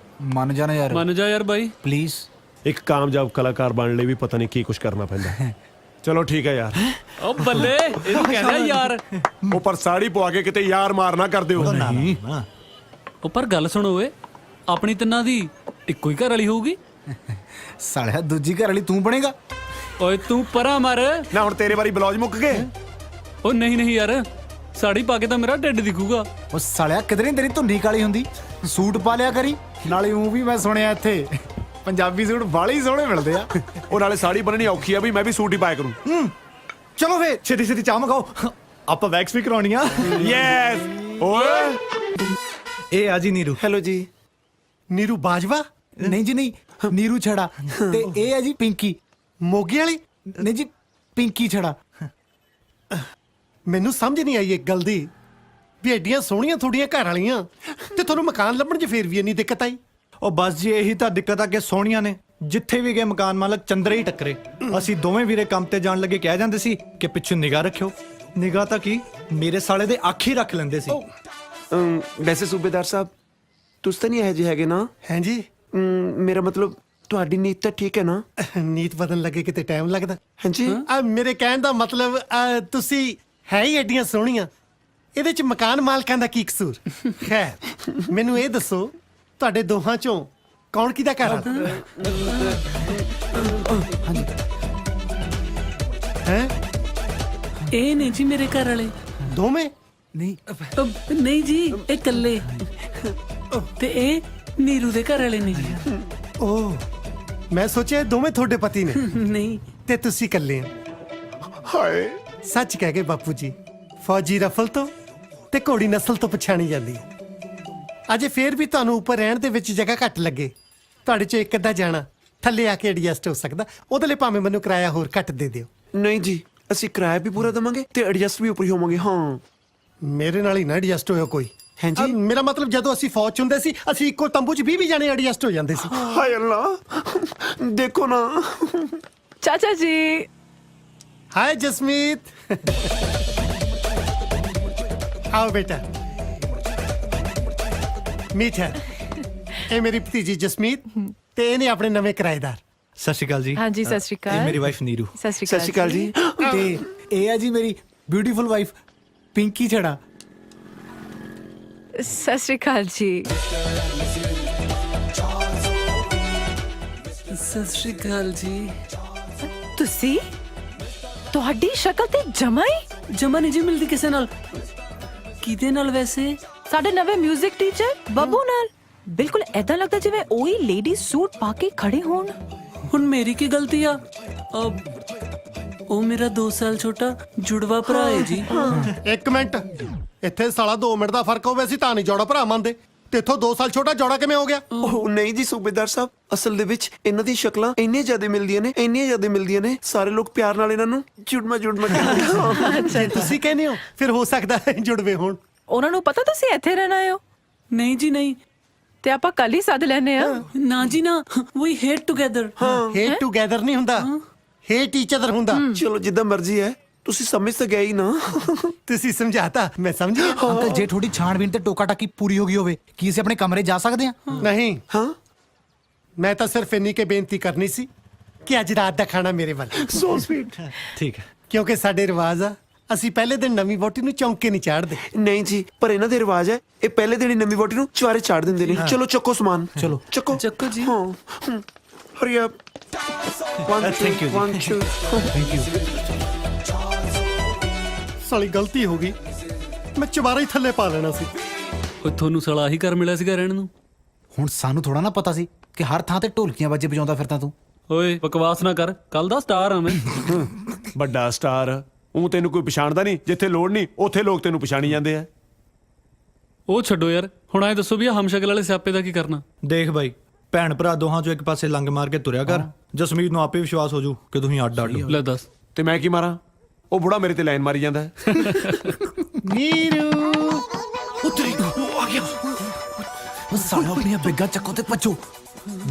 Speaker 7: ਮੰਨ ਜਾਣਾ ਯਾਰ
Speaker 4: ਮੰਨ ਜਾ ਯਾਰ ਬਾਈ
Speaker 7: ਪਲੀਜ਼
Speaker 2: ਇੱਕ ਕਾਮਯਾਬ ਕਲਾਕਾਰ ਬਣਨ ਲਈ ਵੀ ਪਤਾ ਨਹੀਂ ਕੀ ਕੁਝ ਕਰਨਾ ਪੈਂਦਾ ਚਲੋ ਠੀਕ ਹੈ ਯਾਰ
Speaker 4: ਉਹ ਬੱਲੇ ਇਹਨੂੰ ਕਹਿੰਦਾ ਯਾਰ
Speaker 2: ਉਹ ਪਰ ਸਾੜੀ ਪਵਾ ਕੇ ਕਿਤੇ ਯਾਰ ਮਾਰ ਨਾ ਕਰ ਦਿਓ
Speaker 8: ਨਹੀਂ
Speaker 4: ਉਹ ਪਰ ਗੱਲ ਸੁਣੋ ਓਏ ਆਪਣੀ ਤਿੰਨਾਂ ਦੀ ਇੱਕੋ ਹੀ ਘਰ ਵਾਲੀ ਹੋਊਗੀ
Speaker 7: ਸਾਲਿਆ ਦੂਜੀ ਘਰ ਵਾਲੀ ਤੂੰ ਬਣੇਗਾ
Speaker 4: ਓਏ ਤੂੰ ਪਰਾਂ ਮਰ
Speaker 2: ਨਾ ਹੁਣ ਤੇਰੇ ਵਾਰੀ ਬਲੌਜ ਮੁੱਕ ਗਏ
Speaker 4: ਉਹ ਨਹੀਂ ਯਾਰ ਸਾੜੀ ਪਾ ਕੇ ਤਾਂ ਮੇਰਾ ਢਿੱਡ ਦਿਖੂਗਾ
Speaker 7: ਉਹ ਸਾਲਿਆ ਕਿਧਰੇ ਨੀ ਤੇਰੀ ਧੁੰਨੀ ਕਾਲੀ ਹੁੰਦੀ ਸੂਟ ਪਾ ਲਿਆ ਕਰੀ ਨਾਲੇ ਉਹ ਵੀ ਮੈਂ ਸੁਣਿਆ ਇੱਥੇ ਪੰਜਾਬੀ ਸੂਟ ਬਾਲੇ ਹੀ ਸੋਹਣੇ ਮਿਲਦੇ ਆ
Speaker 2: ਉਹ ਨਾਲੇ ਸਾੜੀ ਬੰਨਣੀ ਔਖੀ ਆ ਵੀ ਮੈਂ ਵੀ ਸੂਟ ਹੀ ਪਾਇਆ ਕਰੂੰ
Speaker 8: ਚਲੋ ਵੇ ਛੇਤੀ ਛੇਤੀ ਚਾਹ ਮਗਾਓ ਆਪਾਂ ਵੈਕਸ ਵੀ ਕਰਾਉਣੀ ਆ
Speaker 2: ਯੈਸ ਓਏ
Speaker 8: ਇਹ ਆ ਜੀ ਨੀਰੂ
Speaker 11: ਹੈਲੋ ਜੀ ਨੀਰੂ ਬਾਜਵਾ
Speaker 7: ਨਹੀਂ ਜੀ ਨਹੀਂ ਨੀਰੂ ਛੜਾ ਤੇ ਇਹ ਹੈ ਜੀ ਪਿੰਕੀ
Speaker 11: ਮੋਗੇ ਵਾਲੀ
Speaker 7: ਨਹੀਂ ਜੀ ਪਿੰਕੀ ਛੜਾ
Speaker 11: ਮੈਨੂੰ ਸਮਝ ਨਹੀਂ ਆਈ ਇੱਕ ਗੱਲ ਦੀ ਵੀ ਐਡੀਆਂ ਸੋਹਣੀਆਂ ਤੁਹਾਡੀਆਂ ਘਰ ਵਾਲੀਆਂ ਤੇ ਤੁਹਾਨੂੰ ਮਕਾਨ ਲੱਭਣ 'ਚ ਫੇਰ ਵੀ ਇੰਨੀ ਦਿੱਕਤ ਆਈ
Speaker 8: ਉਹ ਬਸ ਜੀ ਇਹੀ ਤਾਂ ਦਿੱਕਤ ਆ ਕਿ ਸੋਹਣੀਆਂ ਨੇ ਜਿੱਥੇ ਵੀ ਗਏ ਮਕਾਨ ਮਾਲਕ ਚੰਦਰੇ ਹੀ ਟੱਕਰੇ ਅਸੀਂ ਦੋਵੇਂ ਵੀਰੇ ਕੰਮ ਤੇ ਜਾਣ ਲੱਗੇ ਕਹਿ ਜਾਂਦੇ ਸੀ ਕਿ ਪਿੱਛੇ ਨਿਗਾਹ ਰੱਖਿਓ ਨਿਗਾਹ ਤਾਂ ਕੀ ਮੇਰੇ ਸਾਲੇ ਦੇ ਅੱਖ ਹੀ ਰੱਖ ਲੈਂਦੇ ਸੀ
Speaker 10: ਵੈਸੇ ਸੂਬੇਦਾਰ ਸਾਹਿਬ ਤੁਸੀਂ ਤਾਂ ਨਹੀਂ ਇਹ ਜਿਹੇ ਹੈਗੇ ਨਾ
Speaker 11: ਹੈਂ ਜੀ
Speaker 10: ਮੇਰਾ ਮਤਲਬ ਤੁਹਾਡੀ ਨੀਤ ਤਾਂ ਠੀਕ ਹੈ ਨਾ
Speaker 11: ਨੀਤ ਬਦਲਣ ਲੱਗੇ ਕਿਤੇ ਟਾਈਮ ਲੱਗਦਾ
Speaker 10: ਹਾਂਜੀ
Speaker 11: ਮੇਰੇ ਕਹਿਣ ਦਾ ਮਤਲਬ ਤੁਸੀਂ ਹੈ ਹੀ ਐਡੀਆਂ ਸੋਹਣੀਆਂ ਇਹਦੇ 'ਚ ਮਕਾਨ ਮਾਲਕਾਂ ਦਾ ਕੀ ਕਸੂਰ ਖੈਰ ਮੈਨੂੰ ਇਹ ਦੱਸੋ ਤੁਹਾਡੇ ਦੋਹਾਂ 'ਚੋਂ ਕੌਣ ਕਿਹਦਾ ਘਰ ਆ ਹੈ
Speaker 12: ਇਹ ਨੇ ਜੀ ਮੇਰੇ ਘਰ ਵਾਲੇ
Speaker 11: ਦੋਵੇਂ
Speaker 7: ਨਹੀਂ
Speaker 12: ਨਹੀਂ ਜੀ ਇਹ ਇਕੱਲੇ ਤੇ ਇਹ ਨੀਰੂ ਦੇ ਘਰ ਵਾਲੇ ਨੇ ਜੀ
Speaker 11: ਓ ਮੈਂ ਸੋਚਿਆ ਇਹ ਦੋਵੇਂ ਤੁਹਾਡੇ ਪਤੀ ਨੇ
Speaker 12: ਨਹੀਂ
Speaker 11: ਤੇ ਤੁਸੀਂ ਇਕੱਲੇ ਆ
Speaker 2: ਹਾਏ
Speaker 11: ਸੱਚ ਕਹਿ ਗਏ ਬਾਪੂ ਜੀ ਫੌਜੀ ਰਫਲ ਤੋਂ ਤੇ ਘੋੜੀ ਨਸਲ ਤੋਂ ਪਛਾਣੀ ਜਾਂਦੀ ਹੈ ਅਜੇ ਫੇਰ ਵੀ ਤੁਹਾਨੂੰ ਉੱਪਰ ਰਹਿਣ ਦੇ ਵਿੱਚ ਜਗ੍ਹਾ ਘੱਟ ਲੱਗੇ ਤੁਹਾਡੇ ਚੋਂ ਇੱਕ ਅੱਧਾ ਜਾਣਾ ਥੱਲੇ ਆ ਕੇ ਐਡਜਸਟ ਹੋ ਸਕਦਾ ਉਹਦੇ ਲਈ ਭਾਵੇਂ ਮੈਨੂੰ ਕਿਰਾਇਆ ਹੋਰ ਘੱਟ ਦੇ ਦਿਓ
Speaker 10: ਨਹੀਂ ਜੀ ਅਸੀਂ ਕਿਰਾਇਆ ਵੀ ਪੂਰਾ ਦਵਾਂਗੇ ਤੇ ਐਡਜਸਟ ਵੀ ਉੱਪਰ ਹੀ ਹੋਵਾਂਗੇ ਹਾਂ
Speaker 11: ਮੇਰੇ ਨਾਲ ਹੀ ਨਾ ਐਡਜਸਟ ਹੋਇਆ ਕੋਈ
Speaker 10: ਹਾਂਜੀ
Speaker 11: ਮੇਰਾ ਮਤਲਬ ਜਦੋਂ ਅਸੀਂ ਫੌਜ ਚ ਹੁੰਦੇ ਸੀ ਅਸੀਂ ਇੱਕੋ ਤੰਬੂ 'ਚ 20 ਜਾਣੇ ਐਡਜਸਟ ਹੋ ਜਾਂਦੇ ਸੀ
Speaker 10: ਹਾਏ ਅੱਲਾ ਦੇਖੋ ਨਾ
Speaker 5: ਚਾਚਾ ਜੀ
Speaker 11: ਹਾਏ ਜਸਮੀਤ आओ बेटा मीठ है ਇਹ ਮੇਰੀ ਭਤੀਜੀ ਜਸਮੀਤ ਤੇ ਇਹਨੇ ਆਪਣੇ ਨਵੇਂ ਕਿਰਾਏਦਾਰ
Speaker 8: ਸਤਿ ਸ਼੍ਰੀ ਅਕਾਲ ਜੀ
Speaker 5: ਹਾਂਜੀ ਸਤਿ ਸ਼੍ਰੀ
Speaker 8: ਇਹ
Speaker 5: ਅਕਾਲ
Speaker 8: ਮੇਰੀ ਵਾਈਫ ਨੀਰੂ
Speaker 5: ਸਤਿ ਸ਼੍ਰੀ
Speaker 10: ਸਤਿ ਸ਼੍ਰੀ ਅਕਾਲ ਜੀ
Speaker 7: ਤੇ ਇਹ ਹੈ ਜੀ ਮੇਰੀ ਬਿਊਟੀਫੁਲ ਵਾਈਫ ਪਿੰਕੀ ਛੜਾ
Speaker 5: ਸਤਿ ਸ਼੍ਰੀ ਅਕਾਲ ਜੀ
Speaker 12: ਸਤਿ ਸ਼੍ਰੀ ਅਕਾਲ ਜੀ।
Speaker 5: ਤੁਸੀਂ ਤੁਹਾਡੀ ਸ਼ਕਲ ਤੇ ਜਮਾ ਹੀ
Speaker 12: ਜਮਾ ਨਹੀਂ ਜੀ ਮਿਲਦੀ ਕਿਸੇ ਨਾਲ। ਕਿਹਦੇ ਨਾਲ ਵੈਸੇ?
Speaker 5: ਸਾਡੇ ਨਵੇਂ 뮤직 ਟੀਚਰ ਬੱਬੂ ਨਾਲ। ਬਿਲਕੁਲ ਐਦਾਂ ਲੱਗਦਾ ਜਿਵੇਂ ਉਹੀ ਲੇਡੀ ਸੂਟ ਪਾ ਕੇ ਖੜੇ ਹੋਣ।
Speaker 12: ਹੁਣ ਮੇਰੀ ਕੀ ਗਲਤੀ ਆ? ਉਹ ਮੇਰਾ 2 ਸਾਲ ਛੋਟਾ ਜੁੜਵਾ ਭਰਾ ਹੈ ਜੀ।
Speaker 11: ਇੱਕ ਮਿੰਟ, ਇੱਥੇ ਸਾਲਾ 2 ਮਿੰਟ ਦਾ ਫਰਕ ਹੋਵੇ, ਅਸੀਂ ਤਾਂ ਨਹੀਂ ਜੋੜਾ ਭਰਾ ਮੰਨਦੇ। ਤੇ ਇੱਥੋਂ 2 ਸਾਲ ਛੋਟਾ ਜੋੜਾ ਕਿਵੇਂ ਹੋ ਗਿਆ?
Speaker 10: ਉਹ ਨਹੀਂ ਜੀ ਸੂਬੇਦਾਰ ਸਾਹਿਬ, ਅਸਲ ਦੇ ਵਿੱਚ ਇਹਨਾਂ ਦੀ ਸ਼ਕਲਾਂ ਇੰਨੀਆਂ ਜ਼ਿਆਦਾ ਮਿਲਦੀਆਂ ਨੇ ਸਾਰੇ ਲੋਕ ਪਿਆਰ ਨਾਲ ਇਹਨਾਂ ਨੂੰ ਜੁੜਮਾ ਕਹਿੰਦੇ।
Speaker 11: ਜੇ ਤੁਸੀਂ ਕਹਿੰਦੇ ਹੋ ਫਿਰ ਹੋ ਸਕਦਾ ਹੈ ਜੁੜਵੇ ਹੋਣ।
Speaker 5: ਉਹਨਾਂ ਨੂੰ ਪਤਾ ਤੁਸੀਂ ਇੱਥੇ ਰਹਿਣਾ ਹੋ?
Speaker 12: ਨਹੀਂ ਜੀ ਨਹੀਂ।
Speaker 5: ਤੇ ਆਪਾਂ ਕੱਲ ਹੀ ਸੱਦ ਲੈਨੇ ਆ।
Speaker 12: ਨਾ ਜੀ ਨਾ, ਵੀ ਹੇਟ ਟੁਗੇਦਰ।
Speaker 11: ਹੇਟ ਟੂਗੇਦਰ ਨਹੀਂ ਹੁੰਦਾ, ਹੇਟ ਈਚ ਅਦਰ ਹੁੰਦਾ।
Speaker 10: ਚਲੋ ਜਿੱਦਾਂ ਮਰਜ਼ੀ ਹੈ, ਤੁਸੀਂ ਸਮਝ ਤਾਂ ਗਏ ਹੀ ਨਾ।
Speaker 11: ਤੁਸੀਂ ਸਮਝਾਤਾ, ਮੈਂ ਸਮਝ ਗਿਆ।
Speaker 7: ਅੰਕਲ ਜੇ ਥੋੜੀ ਛਾਣਬੀਨ ਤੇ ਟੋਕਾ ਟਾਕੀ ਪੂਰੀ ਹੋ ਗਈ ਹੋਵੇ, ਕੀ ਅਸੀਂ ਆਪਣੇ ਕਮਰੇ ਜਾ ਸਕਦੇ ਹਾਂ?
Speaker 11: ਨਹੀਂ,
Speaker 10: ਹਾਂ
Speaker 11: ਮੈਂ ਤਾਂ ਸਿਰਫ ਇੰਨੀ ਕੇ ਬੇਨਤੀ ਕਰਨੀ ਸੀ ਕਿ ਅੱਜ ਰਾਤ ਦਾ ਖਾਣਾ ਮੇਰੇ ਵੱਲ।
Speaker 10: So sweet.
Speaker 8: ਠੀਕ ਹੈ।
Speaker 11: ਕਿਉਂਕਿ ਸਾਡੇ ਰਿਵਾਜ ਆ, ਅਸੀਂ ਪਹਿਲੇ ਦਿਨ ਨਵੀਂ ਵੋਟੀ ਨੂੰ ਚੌਂਕੇ ਨਹੀਂ ਚਾੜਦੇ।
Speaker 10: ਨਹੀਂ ਜੀ, ਪਰ ਇਹਨਾਂ ਦੇ ਰਿਵਾਜ ਹੈ, ਇਹ ਪਹਿਲੇ ਦਿਨ ਹੀ ਨਵੀਂ ਵੋਟੀ ਨੂੰ ਚੁਆਰੇ ਚਾੜ ਦਿੰਦੇ ਨੇ। ਚਲੋ ਚੱਕੋ ਸਮਾਨ, ਚਲੋ ਚੱਕੋ
Speaker 12: ਚੱਕੋ ਜੀ।
Speaker 10: ਹਾਂ ਹਰੀ ਅਪ। 1
Speaker 8: Thank you ਜੀ।
Speaker 10: 1 2
Speaker 8: ਥੈਂਕ ਯੂ।
Speaker 11: ਸਾਲੀ ਗਲਤੀ ਹੋ ਗਈ, ਮੈਂ ਚੁਬਾਰਾ ਹੀ ਥੱਲੇ ਪਾ ਲੈਣਾ ਸੀ।
Speaker 4: ਉਹ ਤੁਹਾਨੂੰ ਸਾਲਾ ਆਹੀ ਘਰ ਮਿਲਿਆ ਸੀਗਾ ਰਹਿਣ ਨੂੰ।
Speaker 7: ਹੁਣ ਸਾਨੂੰ ਥੋੜਾ ਨਾ ਪਤਾ ਸੀ ਕਿ ਹਰ ਥਾਂ ਤੇ ਢੋਲਕੀਆਂ ਵੱਜੇ ਵਜਾਉਂਦਾ ਫਿਰਦਾ ਤੂੰ।
Speaker 4: ਓਏ ਬਕਵਾਸ ਨਾ ਕਰ, ਕੱਲ ਦਾ ਸਟਾਰ ਆ ਮੈਂ।
Speaker 2: ਵੱਡਾ ਸਟਾਰ। ਉਹ ਤੈਨੂੰ ਕੋਈ ਪਛਾਣਦਾ ਨਹੀਂ, ਜਿੱਥੇ ਲੋੜ ਨਹੀਂ ਉੱਥੇ ਲੋਕ ਤੈਨੂੰ ਪਛਾਣੀ ਜਾਂਦੇ ਆ।
Speaker 4: ਉਹ ਛੱਡੋ ਯਾਰ, ਹੁਣ ਐ ਦੱਸੋ ਵੀ ਆ ਹਮਸ਼ਕਲ ਵਾਲੇ ਸਿਆਪੇ ਦਾ ਕੀ ਕਰਨਾ?
Speaker 8: ਦੇਖ ਬਾਈ, ਭੈਣ ਭਰਾ ਦੋਹਾਂ ਚੋਂ ਇੱਕ ਪਾਸੇ ਲੰਗ ਮਾਰ ਕੇ ਤੁਰਿਆ ਕਰ। ਜਸਮੀਤ ਨੂੰ ਆਪੇ ਵਿਸ਼ਵਾਸ ਹੋ ਜੂ ਕਿ ਤੁਸੀਂ ਅੱਡ ਅੱਡ ਹੋ।
Speaker 4: ਲੈ ਦੱਸ।
Speaker 2: ਤੇ ਮੈਂ ਕੀ ਮਾਰਾਂ? ਉਹ ਬੁੜਾ ਮੇਰੇ ਤੇ ਲਾਈਨ ਮਾਰੀ ਜਾਂਦਾ ਹੈ।
Speaker 11: ਨੀਰੂ
Speaker 7: ਉਤਰੀ ਆ ਗਿਆ। ਉਹ ਸਾਲਾ ਆਪਣੀਆਂ ਬਿੱਗਾ ਚੱਕੋ ਤੇ ਭੱਜੋ।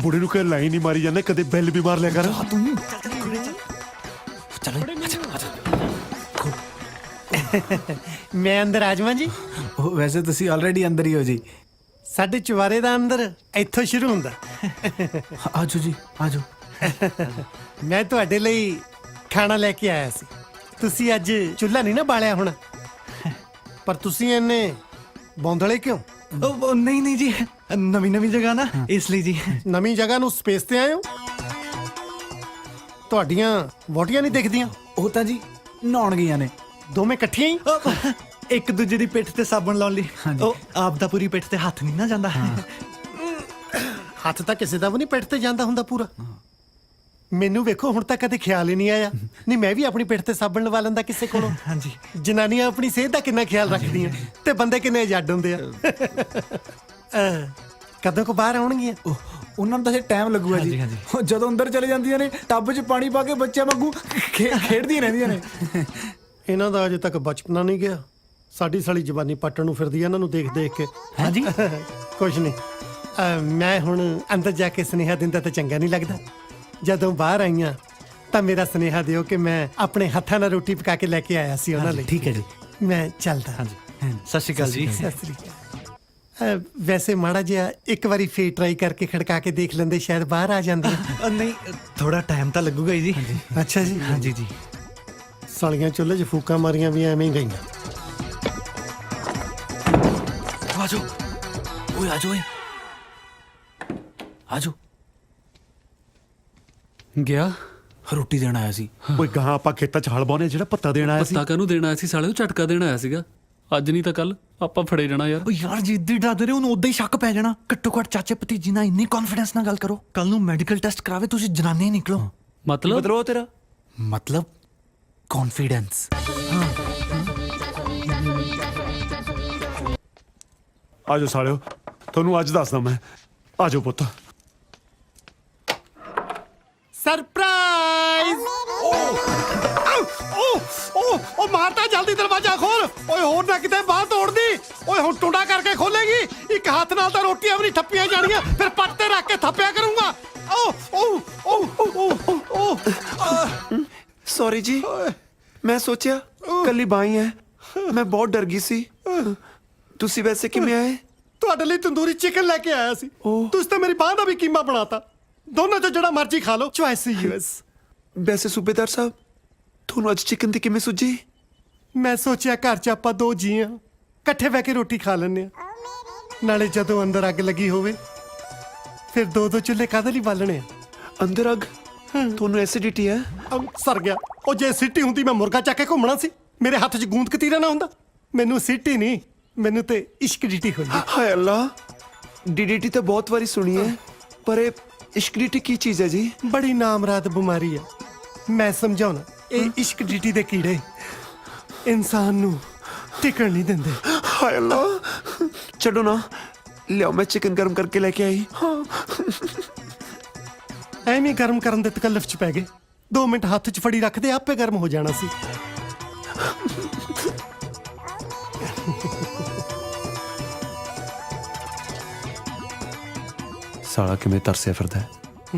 Speaker 2: ਬੁੜੇ ਨੂੰ ਕਹ ਲਾਈਨ ਹੀ ਮਾਰੀ ਜਾਂਦਾ, ਕਦੇ ਬੈਲ ਵੀ ਮਾਰ ਲਿਆ ਕਰ।
Speaker 7: ਤੂੰ ਚਲੋ
Speaker 11: ਮੈਂ ਅੰਦਰ ਆ ਜਾਵਾਂ ਜੀ?
Speaker 7: ਉਹ ਵੈਸੇ ਤੁਸੀਂ ਆਲਰੇਡੀ ਅੰਦਰ ਹੀ ਹੋ ਜੀ।
Speaker 11: ਸਾਡੇ ਚੁਬਾਰੇ ਦਾ ਅੰਦਰ ਇੱਥੋਂ ਸ਼ੁਰੂ ਹੁੰਦਾ।
Speaker 7: ਆਜੋ ਜੀ ਆਜੋ।
Speaker 11: ਮੈਂ ਤੁਹਾਡੇ ਲਈ ਖਾਣਾ ਲੈ ਕੇ ਆਇਆ ਸੀ। ਤੁਸੀਂ ਅੱਜ ਚੁੱਲ੍ਹਾ ਨਹੀਂ ਨਾ ਬਾਲਿਆ ਹੋਣਾ, ਪਰ ਤੁਸੀਂ ਇੰਨੇ ਬੌਂਦਲੇ ਕਿਉਂ?
Speaker 8: ਉਹ ਨਹੀਂ ਜੀ, ਨਵੀਂ ਜਗ੍ਹਾ ਨਾ, ਇਸ ਲਈ ਜੀ।
Speaker 11: ਨਵੀਂ ਜਗ੍ਹਾ ਨੂੰ ਸਪੇਸ ਤੇ ਆਏ ਹੋ? ਤੁਹਾਡੀਆਂ ਵੋਟੀਆਂ ਨਹੀਂ ਦਿਖਦੀਆਂ?
Speaker 7: ਉਹ ਤਾਂ ਜੀ ਨਹਾਉਣ ਗਈਆਂ ਨੇ।
Speaker 11: ਦੋਵੇਂ ਇਕੱਠੀਆਂ ਹੀ?
Speaker 8: ਇੱਕ ਦੂਜੇ ਦੀ ਪਿੱਠ ਤੇ ਸਾਬਣ ਲਾਉਣ ਲਈ। ਉਹ ਆਪ ਦਾ ਪੂਰੀ ਪਿੱਠ ਤੇ ਹੱਥ ਨਹੀਂ ਨਾ ਜਾਂਦਾ।
Speaker 11: ਹੱਥ ਤਾਂ ਕਿਸੇ ਦਾ ਵੀ ਨਹੀਂ ਪਿੱਠ ਤੇ ਜਾਂਦਾ ਹੁੰਦਾ ਪੂਰਾ। ਮੈਨੂੰ ਵੇਖੋ, ਹੁਣ ਤੱਕ ਕਦੇ ਖਿਆਲ ਹੀ ਨਹੀਂ ਆਇਆ। ਨਹੀਂ, ਮੈਂ ਵੀ ਆਪਣੀ ਪਿੱਠ ਤੇ ਸਾਬਣ ਲਵਾ ਲੈਂਦਾ ਕਿਸੇ ਕੋਲੋਂ।
Speaker 8: ਹਾਂਜੀ।
Speaker 11: ਜਨਾਨੀਆਂ ਆਪਣੀ ਸਿਹਤ ਦਾ ਕਿੰਨਾ ਖਿਆਲ ਰੱਖਦੀਆਂ ਤੇ ਬੰਦੇ ਕਿੰਨੇ ਆਜ਼ਾਦ ਹੁੰਦੇ ਆ। ਕਦੋਂ ਕੋ ਬਾਹਰ ਆਉਣਗੀਆਂ?
Speaker 7: ਉਹਨਾਂ ਨੂੰ ਤਾਂ ਜੇ ਟਾਈਮ ਲੱਗੂਗਾ ਜੀ। ਉਹ ਜਦੋਂ ਅੰਦਰ ਚਲੇ ਜਾਂਦੀਆਂ ਨੇ, ਟੱਬ 'ਚ ਪਾਣੀ ਪਾ ਕੇ ਬੱਚਿਆਂ ਵਾਂਗੂ ਖੇਡਦੀਆਂ ਰਹਿੰਦੀਆਂ ਨੇ।
Speaker 11: ਇਹਨਾਂ ਦਾ ਅਜੇ ਤੱਕ ਬਚਪਨਾ ਨਹੀਂ ਗਿਆ। ਸਾਡੀ ਸਾਲੀ ਜਵਾਨੀ ਪੱਟਣ ਨੂੰ ਫਿਰਦੀ ਆ ਇਹਨਾਂ ਨੂੰ ਦੇਖ ਦੇਖ ਕੇ।
Speaker 7: ਹਾਂਜੀ।
Speaker 11: ਕੁਛ ਨਹੀਂ, ਮੈਂ ਹੁਣ ਅੰਦਰ ਜਾ ਕੇ ਸੁਨੇਹਾ ਦਿੰਦਾ ਤਾਂ ਚੰਗਾ ਨਹੀਂ ਲੱਗਦਾ। ਜਦੋਂ ਬਾਹਰ ਆਈਆਂ ਤਾਂ ਮੇਰਾ ਸੁਨੇਹਾ ਦਿਓ ਕਿ ਮੈਂ ਆਪਣੇ ਹੱਥਾਂ ਨਾਲ ਰੋਟੀ ਪਕਾ ਕੇ ਲੈ ਕੇ ਆਇਆ ਸੀ ਉਹਨਾਂ ਲਈ।
Speaker 7: ਠੀਕ ਹੈ ਜੀ।
Speaker 11: ਮੈਂ ਚੱਲਦਾ।
Speaker 8: ਹਾਂਜੀ, ਸਤਿ ਸ਼੍ਰੀ ਅਕਾਲ ਜੀ।
Speaker 11: ਸਤਿ ਸ੍ਰੀ ਅਕਾਲ। ਵੈਸੇ ਮਾੜਾ ਜਿਹਾ ਇੱਕ ਵਾਰੀ ਫੇਰ ਟਰਾਈ ਕਰਕੇ ਖੜਕਾ ਕੇ ਦੇਖ ਲੈਂਦੇ, ਸ਼ਾਇਦ ਬਾਹਰ ਆ ਜਾਂਦੇ।
Speaker 8: ਨਹੀਂ, ਥੋੜਾ ਟਾਈਮ ਤਾਂ ਲੱਗੂਗਾ ਹੀ ਜੀ।
Speaker 11: ਅੱਛਾ ਜੀ।
Speaker 8: ਹਾਂਜੀ ਜੀ।
Speaker 11: ਸਾਲੀਆਂ ਚੁੱਲ੍ਹੇ 'ਚ ਫੂਕਾਂ ਮਾਰੀਆਂ ਵੀ ਐਵੇਂ ਹੀ ਗਈਆਂ।
Speaker 7: ਆਜੋ ਓਏ, ਆਜੋ ਓਏ, ਆਜੋ।
Speaker 4: ਗਿਆ
Speaker 7: ਰੋਟੀ ਦੇਣ ਆਇਆ ਸੀ।
Speaker 2: ਓਏ ਗਾਹਾਂ ਆਪਾਂ ਖੇਤਾਂ 'ਚ ਹਲ ਬਾਉਣੇ, ਜਿਹੜਾ ਪੱਤਾ ਦੇਣ ਆਇਆ ਸੀ।
Speaker 4: ਪੱਤਾ ਕਾਹਨੂੰ ਦੇਣਾ ਸੀ ਸਾਲੇ? ਉਹ ਝਟਕਾ ਦੇਣ ਆਇਆ ਸੀਗਾ। ਅੱਜ ਨਹੀਂ ਤਾਂ ਕੱਲ ਆਪਾਂ ਫੜੇ ਜਾਣਾ ਯਾਰ।
Speaker 8: ਉਹ ਯਾਰ ਜਿੱਦੀ ਡਰਦੇ ਰਹੇ, ਉਹਨੂੰ ਉਦਾਂ ਹੀ ਸ਼ੱਕ ਪੈ ਜਾਣਾ। ਘੱਟੋ ਘੱਟ ਚਾਚੇ ਭਤੀਜੀ ਨਾਲ ਇੰਨੀ ਕੌਨਫੀਡੈਂਸ ਨਾਲ ਗੱਲ ਕਰੋ। ਕੱਲ ਨੂੰ ਮੈਡੀਕਲ ਟੈਸਟ ਕਰਾਵੇ, ਤੁਸੀਂ ਜਨਾਨੀ ਹੀ ਨਿਕਲੋ।
Speaker 4: ਮਤਲਬ
Speaker 2: ਤੇਰਾ
Speaker 7: ਮਤਲਬ ਕੌਨਫੀਡੈਂਸ।
Speaker 2: ਆਜੋ ਸਾਲਿਓ, ਤੁਹਾਨੂੰ ਅੱਜ ਦੱਸਦਾ ਮੈਂ। ਆਜੋ ਪੁੱਤ।
Speaker 11: ਸਰਪ੍ਰਾਈਜ਼! ਉਹ ਮਾਰਤਾ, ਜਲਦੀ ਦਰਵਾਜ਼ਾ ਖੋਲ। ਓਏ ਹੋਰ ਨਾ ਕਿਤੇ ਬਾਹਰ ਤੋੜਦੀ। ਓਏ ਹੁਣ ਟੁੰਡਾ ਕਰਕੇ ਖੋਲੇਗੀ। ਇੱਕ ਹੱਥ ਨਾਲ ਤਾਂ ਰੋਟੀਆਂ ਵੀ ਨਹੀਂ ਠੱਪੀਆਂ ਜਾਣੀਆਂ, ਫਿਰ ਪੱਟ ਤੇ ਰੱਖ ਕੇ ਥੱਪਿਆ ਕਰੂੰਗਾ।
Speaker 10: ਸੌਰੀ ਜੀ, ਮੈਂ ਸੋਚਿਆ ਕੱਲੀ ਬਾਈ ਹੈ, ਮੈਂ ਬਹੁਤ ਡਰ ਗਈ ਸੀ। ਤੁਸੀਂ ਵੈਸੇ ਕਿਵੇਂ ਆਏ?
Speaker 11: ਤੁਹਾਡੇ ਲਈ ਤੰਦੂਰੀ ਚਿਕਨ ਲੈ ਕੇ ਆਇਆ ਸੀ। ਤੁਸੀਂ ਤਾਂ ਮੇਰੀ ਬਾਂਹ ਦਾ ਵੀ ਕੀਮਾ ਬਣਾਤਾ। ਦੋਨੋਂ ਚੋਂ ਜਿਹੜਾ ਮਰਜ਼ੀ ਖਾ ਲਓ, ਚੁਆਇਸ ਯੂਐਸ।
Speaker 10: ਵੈਸੇ ਸੂਬੇਦਾਰ ਸਾਹਿਬ, ਤੁਹਾਨੂੰ ਅੱਜ ਚਿਕਨ ਦੀ ਕਿਵੇਂ ਸੁੱਝੀ?
Speaker 11: ਮੈਂ ਸੋਚਿਆ ਘਰ 'ਚ ਆਪਾਂ 2 ਜੀ ਆ, ਇਕੱਠੇ ਬਹਿ ਕੇ ਰੋਟੀ ਖਾ ਲੈਂਦੇ ਆ। ਨਾਲੇ ਜਦੋਂ ਅੰਦਰ ਅੱਗ ਲੱਗੀ ਹੋਵੇ, ਫਿਰ 2 ਚੁੱਲ੍ਹੇ ਕਾਹਦੇ ਲਈ ਬਾਲਣੇ ਆ?
Speaker 10: ਅੰਦਰ ਅੱਗ ਤੁਹਾਨੂੰ ਐਸਿਡਿਟੀ ਹੈ?
Speaker 11: ਸਰ ਗਿਆ। ਉਹ ਜੇ ਸਿੱਟੀ ਹੁੰਦੀ ਮੈਂ ਮੁਰਗਾ ਚੱਕ ਕੇ ਘੁੰਮਣਾ ਸੀ। ਮੇਰੇ ਹੱਥ 'ਚ ਗੂੰਦ ਕਤੀਰਾ ਨਾ ਹੁੰਦਾ। ਮੈਨੂੰ ਸਿੱਟੀ ਨਹੀਂ, ਮੈਨੂੰ ਤੇ ਇਸ਼ਕ ਡੀਟੀ ਹੋਈ।
Speaker 10: ਹਾਏ ਅੱਲਾ, ਡੀਡੀਟੀ ਤਾਂ ਬਹੁਤ ਵਾਰੀ ਸੁਣੀ ਹੈ, ਪਰ ਇਹ ਇਸ਼ਕਰੀਟੀ ਕੀ ਚੀਜ਼ ਹੈ ਜੀ?
Speaker 11: ਬੜੀ ਨਾਮਰਾਦ ਬਿਮਾਰੀ ਆ। ਮੈਂ ਸਮਝਾਉਣਾ, ਇਹ ਇਸ਼ਕ ਡੀਟੀ ਦੇ ਕੀੜੇ ਇਨਸਾਨ ਨੂੰ ਟਿਕਣ ਨਹੀਂ ਦਿੰਦੇ।
Speaker 10: ਹਾਏ ਅੱਲਾ, ਛੱਡੋ ਨਾ, ਲਿਆਓ ਮੈਂ ਚਿਕਨ ਗਰਮ ਕਰਕੇ ਲੈ ਕੇ ਆਈ।
Speaker 11: ਐਵੇਂ ਗਰਮ ਕਰਨ ਦੇ ਤਕੱਲਫ 'ਚ ਪੈ ਗਏ। 2 ਮਿੰਟ ਹੱਥ 'ਚ ਫੜੀ ਰੱਖਦੇ ਆਪੇ ਗਰਮ ਹੋ ਜਾਣਾ ਸੀ।
Speaker 10: ਸਾਲਾ ਕਿਵੇਂ ਤਰਸਿਆ ਫਿਰਦਾ ਹੈ,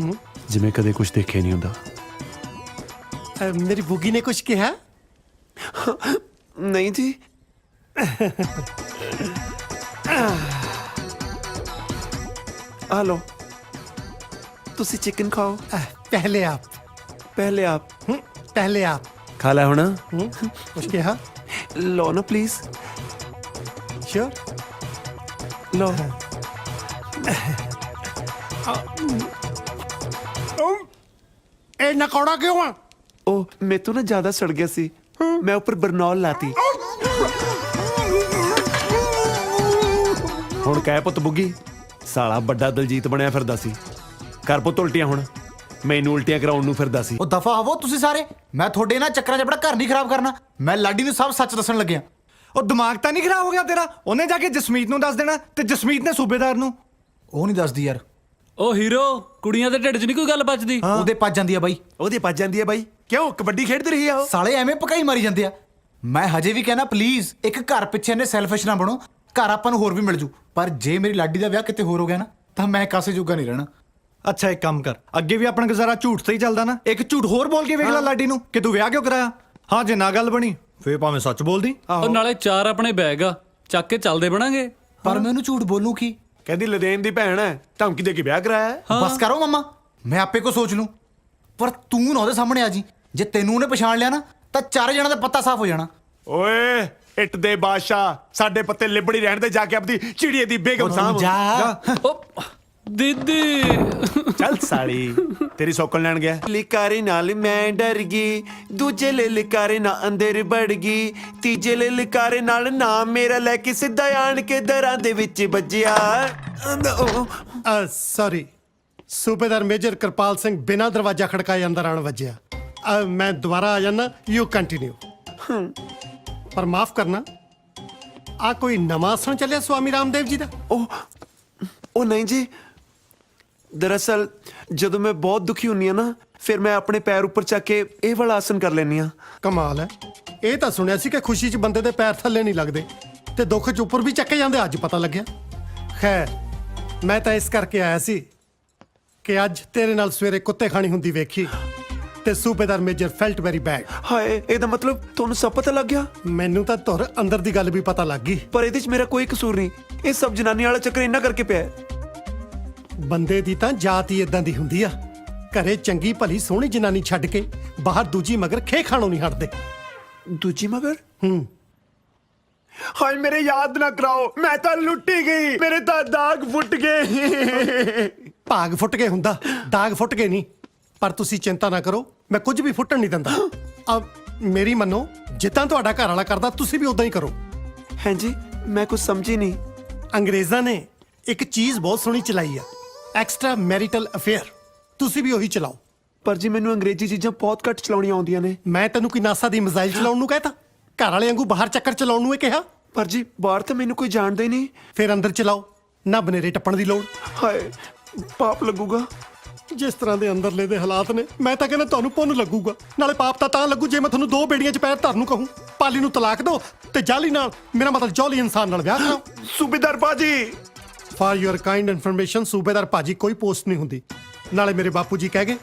Speaker 10: ਜਿਵੇਂ ਕਦੇ ਕੁਝ ਦੇਖਿਆ ਨਹੀਂ ਹੁੰਦਾ।
Speaker 11: ਮੇਰੀ ਬੁੱਗੀ ਨੇ ਕੁਝ ਕਿਹਾ?
Speaker 10: ਨਹੀਂ ਜੀ। ਆ ਲੋ, ਤੁਸੀਂ ਚਿਕਨ ਖਾਓ।
Speaker 11: ਪਹਿਲੇ ਆਪ।
Speaker 10: ਪਹਿਲੇ ਆਪ।
Speaker 11: ਪਹਿਲੇ ਆਪ
Speaker 10: ਖਾ ਲੈ ਹੁਣ।
Speaker 11: ਕੁਝ ਕਿਹਾ?
Speaker 10: ਲੋ ਨਾ ਪਲੀਜ਼।
Speaker 11: ਸ਼ੋਰ।
Speaker 10: ਲੋ।
Speaker 11: ਇਹ ਨਕੌੜਾ ਕਿਉਂ ਆ?
Speaker 10: ਉਹ ਮੇਤੋਂ ਨਾ ਜ਼ਿਆਦਾ ਸੜ ਗਿਆ ਸੀ, ਮੈਂ ਉੱਪਰ ਬਰਨੌਲ ਲਾਤੀ। ਹੁਣ ਕਹਿ ਪੁੱਤ ਬੁੱਗੀ, ਸਾਲਾ ਵੱਡਾ ਦਲਜੀਤ ਬਣਿਆ ਫਿਰਦਾ ਸੀ। ਕਰ ਪੁੱਤ ਉਲਟੀਆਂ ਹੁਣ, ਮੈਨੂੰ ਉਲਟੀਆਂ ਕਰਾਉਣ ਨੂੰ ਫਿਰਦਾ ਸੀ।
Speaker 7: ਉਹ ਦਫਾ ਹੋਵੋ ਤੁਸੀਂ ਸਾਰੇ। ਮੈਂ ਤੁਹਾਡੇ ਨਾਲ ਚੱਕਰਾਂ 'ਚ ਆਪਣਾ ਘਰ ਨਹੀਂ ਖਰਾਬ ਕਰਨਾ। ਮੈਂ ਲਾਡੀ ਨੂੰ ਸਭ ਸੱਚ ਦੱਸਣ ਲੱਗਿਆ।
Speaker 8: ਉਹ ਦਿਮਾਗ ਤਾਂ ਨਹੀਂ ਖਰਾਬ ਹੋ ਗਿਆ ਤੇਰਾ? ਉਹਨੇ ਜਾ ਕੇ ਜਸਮੀਤ ਨੂੰ ਦੱਸ ਦੇਣਾ ਤੇ ਜਸਮੀਤ ਨੇ ਸੂਬੇਦਾਰ ਨੂੰ।
Speaker 7: ਉਹ ਨਹੀਂ ਦੱਸਦੀ ਯਾਰ।
Speaker 4: ਉਹ ਹੀਰੋ, ਕੁੜੀਆਂ ਦੇ ਢਿੱਡ 'ਚ ਨਹੀਂ ਕੋਈ ਗੱਲ ਬਚਦੀ।
Speaker 7: ਉਹਦੇ ਪੱਜ ਜਾਂਦੀ ਆ ਬਾਈ।
Speaker 10: ਉਹਦੇ ਪੱਜ ਜਾਂਦੀ ਹੈ ਬਾਈ। ਕਿਉਂ, ਕਬੱਡੀ ਖੇਡਦੀ ਰਹੀ ਆ ਉਹ?
Speaker 7: ਸਾਲੇ ਐਵੇਂ ਪਕਾਈ ਮਾਰੀ ਜਾਂਦੇ ਆ। ਮੈਂ ਹਜੇ ਵੀ ਕਹਿਣਾ ਪਲੀਜ਼ ਇੱਕ ਘਰ ਪਿੱਛੇ ਨੇ ਸੈਲਫਿਸ਼ ਨਾ ਬਣੋ। ਘਰ ਆਪਾਂ ਨੂੰ ਹੋਰ ਵੀ ਮਿਲ ਜੂ, ਪਰ ਜੇ ਮੇਰੀ ਲਾਡੀ ਦਾ ਵਿਆਹ ਕਿਤੇ ਹੋਰ ਹੋ ਗਿਆ ਨਾ ਤਾਂ ਮੈਂ ਕਾਸੇ ਜੋਗਾ ਨਹੀਂ ਰਹਿਣਾ।
Speaker 8: ਅੱਛਾ ਇੱਕ ਕੰਮ ਕਰ, ਅੱਗੇ ਵੀ ਆਪਣਾ ਗੁਜ਼ਾਰਾ ਝੂਠ ਤੇ ਹੀ ਚੱਲਦਾ ਨਾ। ਇੱਕ ਝੂਠ ਹੋਰ ਬੋਲ ਕੇ ਵੇਖ ਲੈ ਲਾਡੀ ਨੂੰ ਕਿ ਤੂੰ ਵਿਆਹ ਕਿਉਂ ਕਰਾਇਆ। ਹਾਂ ਜੇ ਨਾ ਗੱਲ ਬਣੀ ਫੇਰ ਭਾਵੇਂ ਸੱਚ ਬੋਲਦੀ।
Speaker 4: ਉਹ ਨਾਲੇ 4 ਆਪਣੇ ਬੈਗ ਆ, ਚੱਕ ਕੇ ਚੱਲਦੇ ਬਣਾਂਗੇ।
Speaker 7: ਪਰ ਮੈਂ ਉਹਨੂੰ ਝੂਠ ਬੋਲੂ ਕੀ?
Speaker 10: ਕਹਿੰਦੀ ਲਦੇਨ ਦੀ ਭੈਣ ਹੈ, ਧਮਕੀ ਦੇ ਕੇ ਵਿਆਹ ਕਰਾਇਆ ਹੈ।
Speaker 7: ਬਸ ਕਰੋ ਮਮਾ, ਮੈਂ ਆਪੇ ਕੋ ਸੋਚ ਲੂੰ। ਪਰ ਤੂੰ ਨਾ ਉਹਦੇ ਸਾਹਮਣੇ ਆ ਜੀ। ਜੇ ਤੈਨੂੰ ਉਹਨੇ ਪਛਾਣ ਲਿਆ ਨਾ ਤਾਂ 4 ਜਣਾਂ ਦਾ ਪੱਤਾ ਸਾਫ਼ ਹੋ ਜਾਣਾ।
Speaker 10: ਓਏ ਇੱਟ ਦੇ ਬਾਦਸ਼ਾਹ, ਸਾਡੇ ਪੱਤੇ ਲਿਬੜੀ ਰਹਿਣ ਦੇ, ਜਾ ਕੇ ਆਪਣੀ ਚਿੜੀਏ ਦੀ ਬੇਗਮ ਸਾਹਬ।
Speaker 4: ਉਹ ਦੀਦੀ,
Speaker 10: ਚੱਲ ਸਾਲੀ, ਤੇਰੀ ਸੌਕਲ ਲੈਣ ਗਿਆ। ਲਿਕਾਰੇ ਨਾਲ ਮੈਂ ਡਰ ਗਈ, ਦੂਜੇ ਲੈ ਲਿਕਾਰੇ ਨਾਲ ਅੰਦਰ ਵੜ ਗਈ, ਤੀਜੇ ਲੈ ਲਿਕਾਰੇ ਨਾਲ ਨਾਮ ਮੇਰਾ ਲੈ ਕੇ ਸਿੱਧਾ ਆਣ ਕੇ ਦਰਾਂ ਦੇ ਵਿੱਚ ਵੱਜਿਆ।
Speaker 11: ਸੌਰੀ, ਸੂਬੇਦਾਰ ਮੇਜਰ ਕਿਰਪਾਲ ਸਿੰਘ ਬਿਨਾਂ ਦਰਵਾਜ਼ਾ ਖੜਕਾਏ ਅੰਦਰ ਆਣ ਵੱਜਿਆ। ਮੈਂ ਦੁਬਾਰਾ ਆ ਜਾਣਾ, ਯੂ ਕੰਟੀਨਿਊ। ਪਰ ਮਾਫ ਕਰਨਾ, ਆ ਕੋਈ ਨਵਾਂ ਆਸਣ ਚੱਲਿਆ ਸਵਾਮੀ ਰਾਮਦੇਵ ਜੀ ਦਾ?
Speaker 10: ਉਹ ਨਹੀਂ ਜੀ, ਦਰਅਸਲ ਜਦੋਂ ਮੈਂ ਬਹੁਤ ਦੁਖੀ ਹੁੰਨੀ ਆ ਨਾ, ਫਿਰ ਮੈਂ ਆਪਣੇ ਪੈਰ ਉੱਪਰ ਚੱਕ ਕੇ ਇਹ ਵਾਲਾ ਆਸਨ ਕਰ ਲੈਂਦੀ ਆ।
Speaker 11: ਕਮਾਲ ਹੈ। ਇਹ ਤਾਂ ਸੁਣਿਆ ਸੀ ਕਿ ਖੁਸ਼ੀ 'ਚ ਬੰਦੇ ਦੇ ਪੈਰ ਥੱਲੇ ਨਹੀਂ ਲੱਗਦੇ ਤੇ ਦੁੱਖ 'ਚ ਉੱਪਰ ਵੀ ਚੱਕੇ ਜਾਂਦੇ। ਅੱਜ ਪਤਾ ਲੱਗਿਆ। ਖੈਰ, ਮੈਂ ਤਾਂ ਇਸ ਕਰਕੇ ਆਇਆ ਸੀ ਕਿ ਅੱਜ ਤੇਰੇ ਨਾਲ ਸਵੇਰੇ ਕੁੱਤੇ ਖਾਣੀ ਹੁੰਦੀ ਵੇਖੀ ਤੇ ਸੂਬੇਦਾਰ ਮੇਜਰ ਫੈਲਟ ਵੈਰੀ ਬੈਡ।
Speaker 10: ਹਾਏ, ਇਹਦਾ ਮਤਲਬ ਤੁਹਾਨੂੰ ਸਭ ਪਤਾ ਲੱਗ ਗਿਆ?
Speaker 11: ਮੈਨੂੰ ਤਾਂ ਧੁਰ ਅੰਦਰ ਦੀ ਗੱਲ ਵੀ ਪਤਾ ਲੱਗ ਗਈ।
Speaker 10: ਪਰ ਇਹਦੇ 'ਚ ਮੇਰਾ ਕੋਈ ਕਸੂਰ ਨਹੀਂ। ਇਹ ਸਭ ਜਨਾਨੀ ਵਾਲਾ ਚੱਕਰ ਇੰਨਾ ਕਰਕੇ ਪਿਆ ਹੈ।
Speaker 11: ਬੰਦੇ ਦੀ ਤਾਂ ਜਾਤ ਹੀ ਇਦਾਂ ਦੀ ਹੁੰਦੀ ਆ। ਘਰੇ ਚੰਗੀ ਭਲੀ ਸੋਹਣੀ ਜਨਾਨੀ ਛੱਡ ਕੇ ਬਾਹਰ ਦੂਜੀ ਮਗਰ ਖੇ ਖਾਣੋਂ ਨਹੀਂ ਹਟਦੇ।
Speaker 10: ਦੂਜੀ ਮਗਰ? ਹਾਏ ਮੇਰੇ ਯਾਦ ਨਾ ਕਰਾਓ, ਮੈਂ ਤਾਂ ਲੁੱਟੀ ਗਈ, ਮੇਰੇ ਤਾਂ ਦਾਗ ਫੁੱਟ ਗਏ।
Speaker 11: ਭਾਗ ਫੁੱਟ ਕੇ ਹੁੰਦਾ, ਦਾਗ ਫੁੱਟ ਕੇ ਨਹੀਂ। ਪਰ ਤੁਸੀਂ ਚਿੰਤਾ ਨਾ ਕਰੋ, ਮੈਂ ਕੁਝ ਵੀ ਫੁੱਟਣ ਨਹੀਂ ਦਿੰਦਾ। ਮੇਰੀ ਮੰਨੋ, ਜਿੱਦਾਂ ਤੁਹਾਡਾ ਘਰ ਵਾਲਾ ਕਰਦਾ ਤੁਸੀਂ ਵੀ ਉਦਾਂ ਹੀ ਕਰੋ।
Speaker 10: ਹਾਂਜੀ, ਮੈਂ ਕੁਝ ਸਮਝੀ ਨਹੀਂ।
Speaker 11: ਅੰਗਰੇਜ਼ਾਂ ਨੇ ਇੱਕ ਚੀਜ਼ ਬਹੁਤ ਸੋਹਣੀ ਚਲਾਈ ਆ, ਐਕਸਟਰਾ ਮੈਰਿਟਲ ਅਫੇਅਰ। ਤੁਸੀਂ ਵੀ ਉਹੀ ਚਲਾਓ।
Speaker 10: ਪਰ ਜੀ ਮੈਨੂੰ ਅੰਗਰੇਜ਼ੀ ਚੀਜ਼ਾਂ ਬਹੁਤ ਘੱਟ ਚਲਾਉਣੀਆਂ ਆਉਂਦੀਆਂ ਨੇ।
Speaker 11: ਮੈਂ ਤੈਨੂੰ ਕੋਈ ਨਾਸਾ ਦੀ ਮਿਜ਼ਾਈਲ ਚਲਾਉਣ ਨੂੰ ਕਹਿਤਾ? ਘਰ ਵਾਲੇ ਵਾਂਗੂ ਬਾਹਰ ਚੱਕਰ ਚਲਾਉਣ ਨੂੰ ਇਹ ਕਿਹਾ?
Speaker 10: ਪਰ ਜੀ ਬਾਹਰ ਤਾਂ ਮੈਨੂੰ ਕੋਈ ਜਾਣਦਾ ਹੀ ਨਹੀਂ।
Speaker 11: ਫਿਰ ਅੰਦਰ ਚਲਾਓ, ਨਾ ਬਨੇਰੇ ਟੱਪਣ ਦੀ ਲੋੜ।
Speaker 10: ਹਾਏ, ਪਾਪ ਲੱਗੂਗਾ।
Speaker 11: ਜਿਸ ਤਰ੍ਹਾਂ ਦੇ ਅੰਦਰਲੇ ਦੇ ਹਾਲਾਤ ਨੇ, ਮੈਂ ਤਾਂ ਕਹਿੰਦਾ ਤੁਹਾਨੂੰ ਪੁੰਨ ਲੱਗੂਗਾ। ਨਾਲੇ ਪਾਪ ਤਾਂ ਲੱਗੂ ਜੇ ਮੈਂ ਤੁਹਾਨੂੰ 2 ਬੇੜੀਆਂ 'ਚ ਪੈਰ ਧਰਨ ਨੂੰ ਕਹੂੰ। ਪਾਲੀ ਨੂੰ ਤਲਾਕ ਦਿਓ ਤੇ ਜਾਲੀ ਨਾਲ, ਮੇਰਾ ਮਤਲਬ ਜੌਲੀ ਇਨਸਾਨ ਨਾਲ ਵਿਆਹ ਕਰਾਓ।
Speaker 10: ਸੂਬੇਦਾਰ ਬਾਜੀ,
Speaker 11: ਫॉर योर काइंड ਇਨਫੋਰਮੇਸ਼ਨ, ਸੂਬੇਦਾਰ ਭਾਜੀ ਕੋਈ ਪੋਸਟ ਨਹੀਂ ਹੁੰਦੀ। ਨਾਲੇ ਮੇਰੇ ਬਾਪੂ ਜੀ ਕਹਿ ਗਏ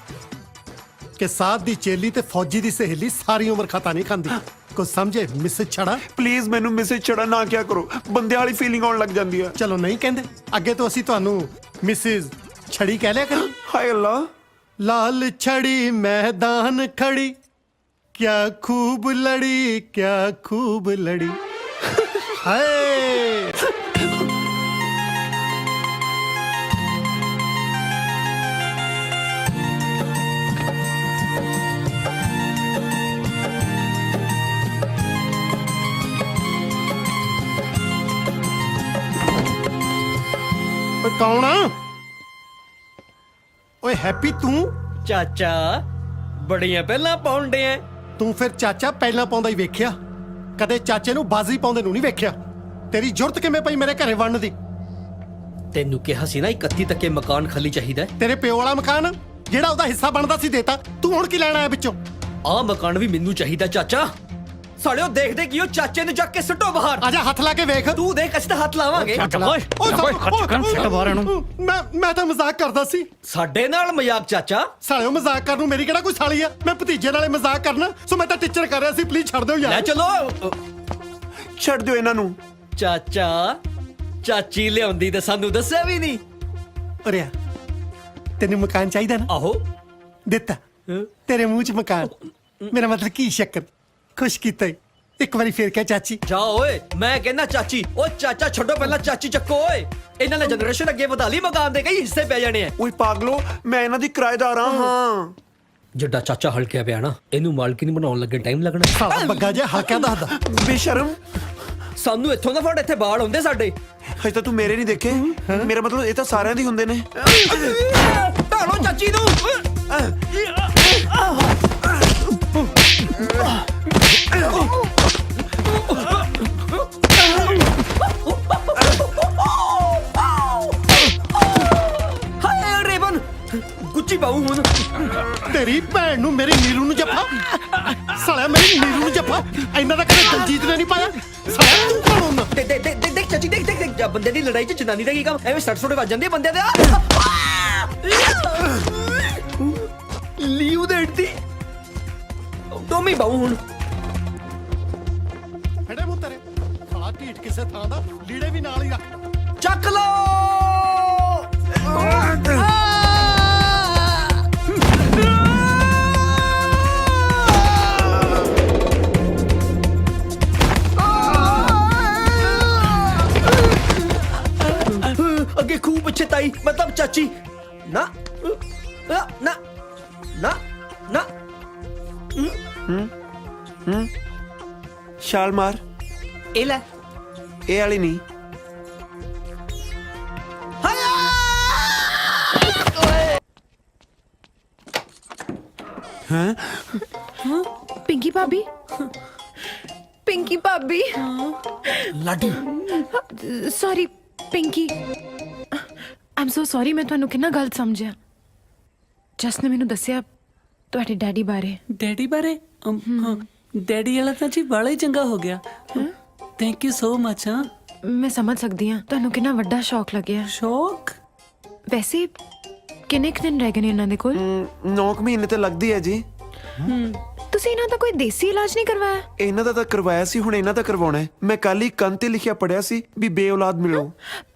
Speaker 11: ਕਿ ਸਾਧ ਦੀ ਚੇਲੀ ਤੇ ਫੌਜੀ ਦੀ ਸਹੇਲੀ ਸਾਰੀ ਉਮਰ ਖਤਾ ਨਹੀਂ ਖਾਂਦੀ। ਕੁਝ ਸਮਝੇ ਮਿਸਿਸ ਛੜਾ?
Speaker 10: ਪਲੀਜ਼ ਮੈਨੂੰ ਮਿਸਿਸ ਛੜਾ ਨਾ ਕਿਹਾ ਕਰੋ, ਬੰਦੇ ਵਾਲੀ ਫੀਲਿੰਗ ਆਉਣ ਲੱਗ ਜਾਂਦੀ ਹੈ।
Speaker 11: ਚਲੋ ਨਹੀਂ ਕਹਿੰਦੇ, ਅੱਗੇ ਤੋਂ ਅਸੀਂ ਤੁਹਾਨੂੰ ਮਿਸਿਸ ਛੜੀ ਕਹਿ ਲਿਆ ਕਰਾਂ।
Speaker 10: ਹਾਏ ਅੱਲਾ।
Speaker 11: ਲਾਲ ਛੜੀ मैदान खड़ी, क्या खूब लड़ी, क्या खूब लड़ी। हाय, ਕੌਣ ਆ ਓਏ ਹੈਪੀ ਤੂੰ
Speaker 14: ਚਾਚਾ ਬੜੀਆਂ ਪਹਿਲਾਂ ਪਾਉਂਦੇ ਆ
Speaker 11: ਤੂੰ ਫਿਰ ਚਾਚਾ ਪਹਿਲਾਂ ਪਾਉਂਦਾ ਹੀ ਵੇਖਿਆ ਕਦੇ ਚਾਚੇ ਨੂੰ ਬਾਜ਼ੀ ਪਾਉਂਦੇ ਨੂੰ ਨਹੀਂ ਵੇਖਿਆ ਤੇਰੀ ਜ਼ਰੂਰਤ ਕਿਵੇਂ ਪਈ ਮੇਰੇ ਘਰੇ ਵੜਨ ਦੀ
Speaker 14: ਤੈਨੂੰ ਕਿਹਾ ਸੀ ਨਾ 31 ਤੱਕ ਇਹ ਮਕਾਨ ਖਾਲੀ ਚਾਹੀਦਾ
Speaker 11: ਤੇਰੇ ਪਿਓ ਵਾਲਾ ਮਕਾਨ ਜਿਹੜਾ ਉਹਦਾ ਹਿੱਸਾ ਬਣਦਾ ਸੀ ਦੇਤਾ ਤੂੰ ਹੁਣ ਕੀ ਲੈਣਾ ਹੈ ਵਿੱਚੋਂ
Speaker 14: ਆਹ ਮਕਾਨ ਵੀ ਮੈਨੂੰ ਚਾਹੀਦਾ ਚਾਚਾ ਸਾਲਿਓ ਦੇਖਦੇ ਕਿ ਉਹ ਚਾਚੇ ਨੂੰ ਜਾ ਕੇ ਸੁੱਟੋ ਬਾਹਰ
Speaker 11: ਆਜਾ ਹੱਥ ਲਾ ਕੇ ਵੇਖ
Speaker 14: ਤੂੰ ਦੇਖ ਅਸੀਂ ਤਾਂ ਹੱਥ ਲਾਵਾਂਗੇ
Speaker 11: ਮੈਂ ਤਾਂ ਮਜ਼ਾਕ ਕਰਦਾ ਸੀ
Speaker 14: ਸਾਡੇ ਨਾਲ ਮਜ਼ਾਕ ਚਾਚਾ
Speaker 11: ਸਾਲਿਓ ਮਜ਼ਾਕ ਕਰਨ ਨੂੰ ਮੇਰੀ ਕਿਹੜਾ ਕੋਈ ਸਾਲੀ ਆ ਮੈਂ ਭਤੀਜੇ ਨਾਲੇ ਮਜ਼ਾਕ ਕਰਨਾ ਸੋ ਮੈਂ ਤਾਂ ਟੀਚਰ ਕਰ ਰਿਹਾ ਸੀ ਪਲੀਜ਼ ਛੱਡ ਦਿਓ
Speaker 14: ਲੈ
Speaker 11: ਯਾਰ
Speaker 14: ਚਲੋ
Speaker 10: ਛੱਡ ਦਿਓ ਇਹਨਾਂ ਨੂੰ
Speaker 14: ਚਾਚਾ ਚਾਚੀ ਲਿਆਉਂਦੀ ਤਾਂ ਸਾਨੂੰ ਦੱਸਿਆ ਵੀ ਨਹੀਂ
Speaker 11: ਅਰਿਆ ਤੈਨੂੰ ਮਕਾਨ ਚਾਹੀਦਾ ਨਾ
Speaker 14: ਆਹੋ
Speaker 11: ਦਿੱਤਾ ਤੇਰੇ ਮੂੰਹ 'ਚ ਮਕਾਨ ਮੇਰਾ ਮਤਲਬ ਕੀ ਸ਼ੱਕਰ ਖੁਸ਼ ਕੀਤਾ ਈ। ਇੱਕ ਵਾਰੀ ਫੇਰ ਕਹਿ ਚਾਚੀ
Speaker 14: ਜਾ ਓਏ ਮੈਂ ਕਹਿੰਦਾ ਚਾਚੀ ਓ ਚਾਚਾ ਛੱਡੋ ਪਹਿਲਾਂ ਚਾਚੀ ਚੱਕੋ ਓਏ ਇਹਨਾਂ ਨੇ ਜਨਰੇਸ਼ਨ ਅੱਗੇ ਵਧਾ ਲਈ ਮਕਾਨ ਦੇ ਕਈ ਹਿੱਸੇ ਪੈ ਜਾਣੇ ਆ
Speaker 10: ਓਏ ਪਾਗਲੋ ਮੈਂ ਇਹਨਾਂ ਦੀ ਕਿਰਾਏਦਾਰ ਹਾਂ
Speaker 14: ਜਿੱਡਾ ਚਾਚਾ ਹਲਕਿਆ ਪਿਆ ਨਾ ਇਹਨੂੰ ਮਾਲਕਿਨ ਬਣਾਉਣ ਲੱਗੇ ਟਾਈਮ ਲੱਗਣਾ
Speaker 11: ਸਾਲਾ ਬੱਗਾ ਜਿਹਾ ਹਲਕਾ ਦੱਸਦਾ
Speaker 10: ਬੇਸ਼ਰਮ
Speaker 14: ਸਾਨੂੰ ਇੱਥੋਂ ਦਾ ਫੜ ਇੱਥੇ ਬਾੜ ਹੁੰਦੇ ਸਾਡੇ
Speaker 10: ਹਜੇ ਤਾਂ ਤੂੰ ਮੇਰੇ ਨਹੀਂ ਦੇਖੇ ਮੇਰਾ ਮਤਲਬ ਇਹ ਤਾਂ ਸਾਰਿਆਂ ਦੀ ਹੁੰਦੇ ਨੇ
Speaker 14: ਢਾਲੋ ਚਾਚੀ ਨੂੰ ਹਾਏ ਰੇਬਨ ਗੁੱਚੀ ਬਾਹੂ ਹੁਣ
Speaker 11: ਤੇਰੀ ਭੈਣ ਨੂੰ ਮੇਰੀ ਨੀਰੂ ਨੂੰ ਜੱਫਾ ਸਾਲਿਆ ਮੇਰੀ ਨੀਰੂ ਨੂੰ ਜੱਫਾ ਇੰਨਾ ਤਾਂ ਕਦੇ ਦਲਜੀਤ ਨੇ ਨਹੀਂ ਪਾਇਆ ਸਾਲਿਆ ਤੂੰ ਕੌਣ ਹੁੰਦਾ
Speaker 14: ਦੇਖ ਚਾਚੀ ਦੇਖ ਜਾ ਬੰਦੇ ਦੀ ਲੜਾਈ 'ਚ ਜਨਾਨੀ ਦਾ ਕੀ ਕੰਮ ਐਵੇਂ ਸੱਟ ਸੁੱਟ ਵੱਜ ਜਾਂਦੀ ਹੈ ਬੰਦਿਆਂ ਦੇ ਲੀਉ ਦੇੜਦੀ ਟੋਮੀ ਬਾਹੂ ਹੁਣ
Speaker 11: ਫੜੇ ਮੂੰਹ ਤੇਰੇ ਸਾਲਾ ਢੀਠ ਕਿਸੇ ਥਾਂ ਦਾ ਲੀੜੇ ਵੀ ਨਾਲ ਹੀ ਰੱਖ
Speaker 14: ਚੱਕ ਲੋ ਅੱਗੇ ਖੂਬ ਪਿੱਛੇ ਤਾਈ ਮਤਲਬ ਚਾਚੀ ਨਾ ਨਾ ਨਾ ਨਾ
Speaker 10: ਛਾਲ ਮਾਰ
Speaker 14: ਇਹ ਲੈ
Speaker 10: ਇਹ ਵਾਲੀ ਨਹੀਂ
Speaker 6: ਪਿੰਕੀ ਭਾਬੀ ਪਿੰਕੀ ਭਾਬੀ
Speaker 7: ਲਾਡੀ
Speaker 6: ਸੌਰੀ ਪਿੰਕੀ ਆਮ ਸੋ ਸੌਰੀ ਮੈਂ ਤੁਹਾਨੂੰ ਕਿੰਨਾ ਗਲਤ ਸਮਝਿਆ ਜਸ ਨੇ ਮੈਨੂੰ ਦੱਸਿਆ ਤੁਹਾਡੇ ਡੈਡੀ ਬਾਰੇ
Speaker 12: ਡੈਡੀ ਬਾਰੇ ਹਾਂ ਡੈਡੀ ਵਾਲਾ ਤਾਂ ਜੀ ਬੜਾ ਹੀ ਚੰਗਾ ਹੋ ਗਿਆ ਥੈਂਕ ਯੂ ਸੋ ਮਚ ਹਾਂ
Speaker 6: ਮੈਂ ਸਮਝ ਸਕਦੀ ਹਾਂ ਤੁਹਾਨੂੰ ਕਿੰਨਾ ਵੱਡਾ ਸ਼ੌਕ ਲੱਗਿਆ
Speaker 12: ਸ਼ੌਕ
Speaker 6: ਵੈਸੇ ਕਿੰਨੇ ਕੁ ਦਿਨ ਰਹਿ ਗਏ ਨੇ ਇਹਨਾਂ ਦੇ ਕੋਲ
Speaker 10: 9 ਮਹੀਨੇ ਤੇ ਲੱਗਦੀ ਹੈ ਜੀ
Speaker 6: ਤੁਸੀਂ ਇਹਨਾਂ ਦਾ ਕੋਈ ਦੇਸੀ ਇਲਾਜ ਨਹੀਂ ਕਰਵਾਇਆ
Speaker 10: ਇਹਨਾਂ ਦਾ ਤਾਂ ਕਰਵਾਇਆ ਸੀ ਹੁਣ ਇਹਨਾਂ ਦਾ ਕਰਵਾਉਣਾ ਹੈ ਮੈਂ ਕੱਲ ਹੀ ਕੰਨ ਤੇ ਲਿਖਿਆ ਪੜਿਆ ਸੀ ਵੀ ਬੇਔਲਾਦ ਮਿਲੋ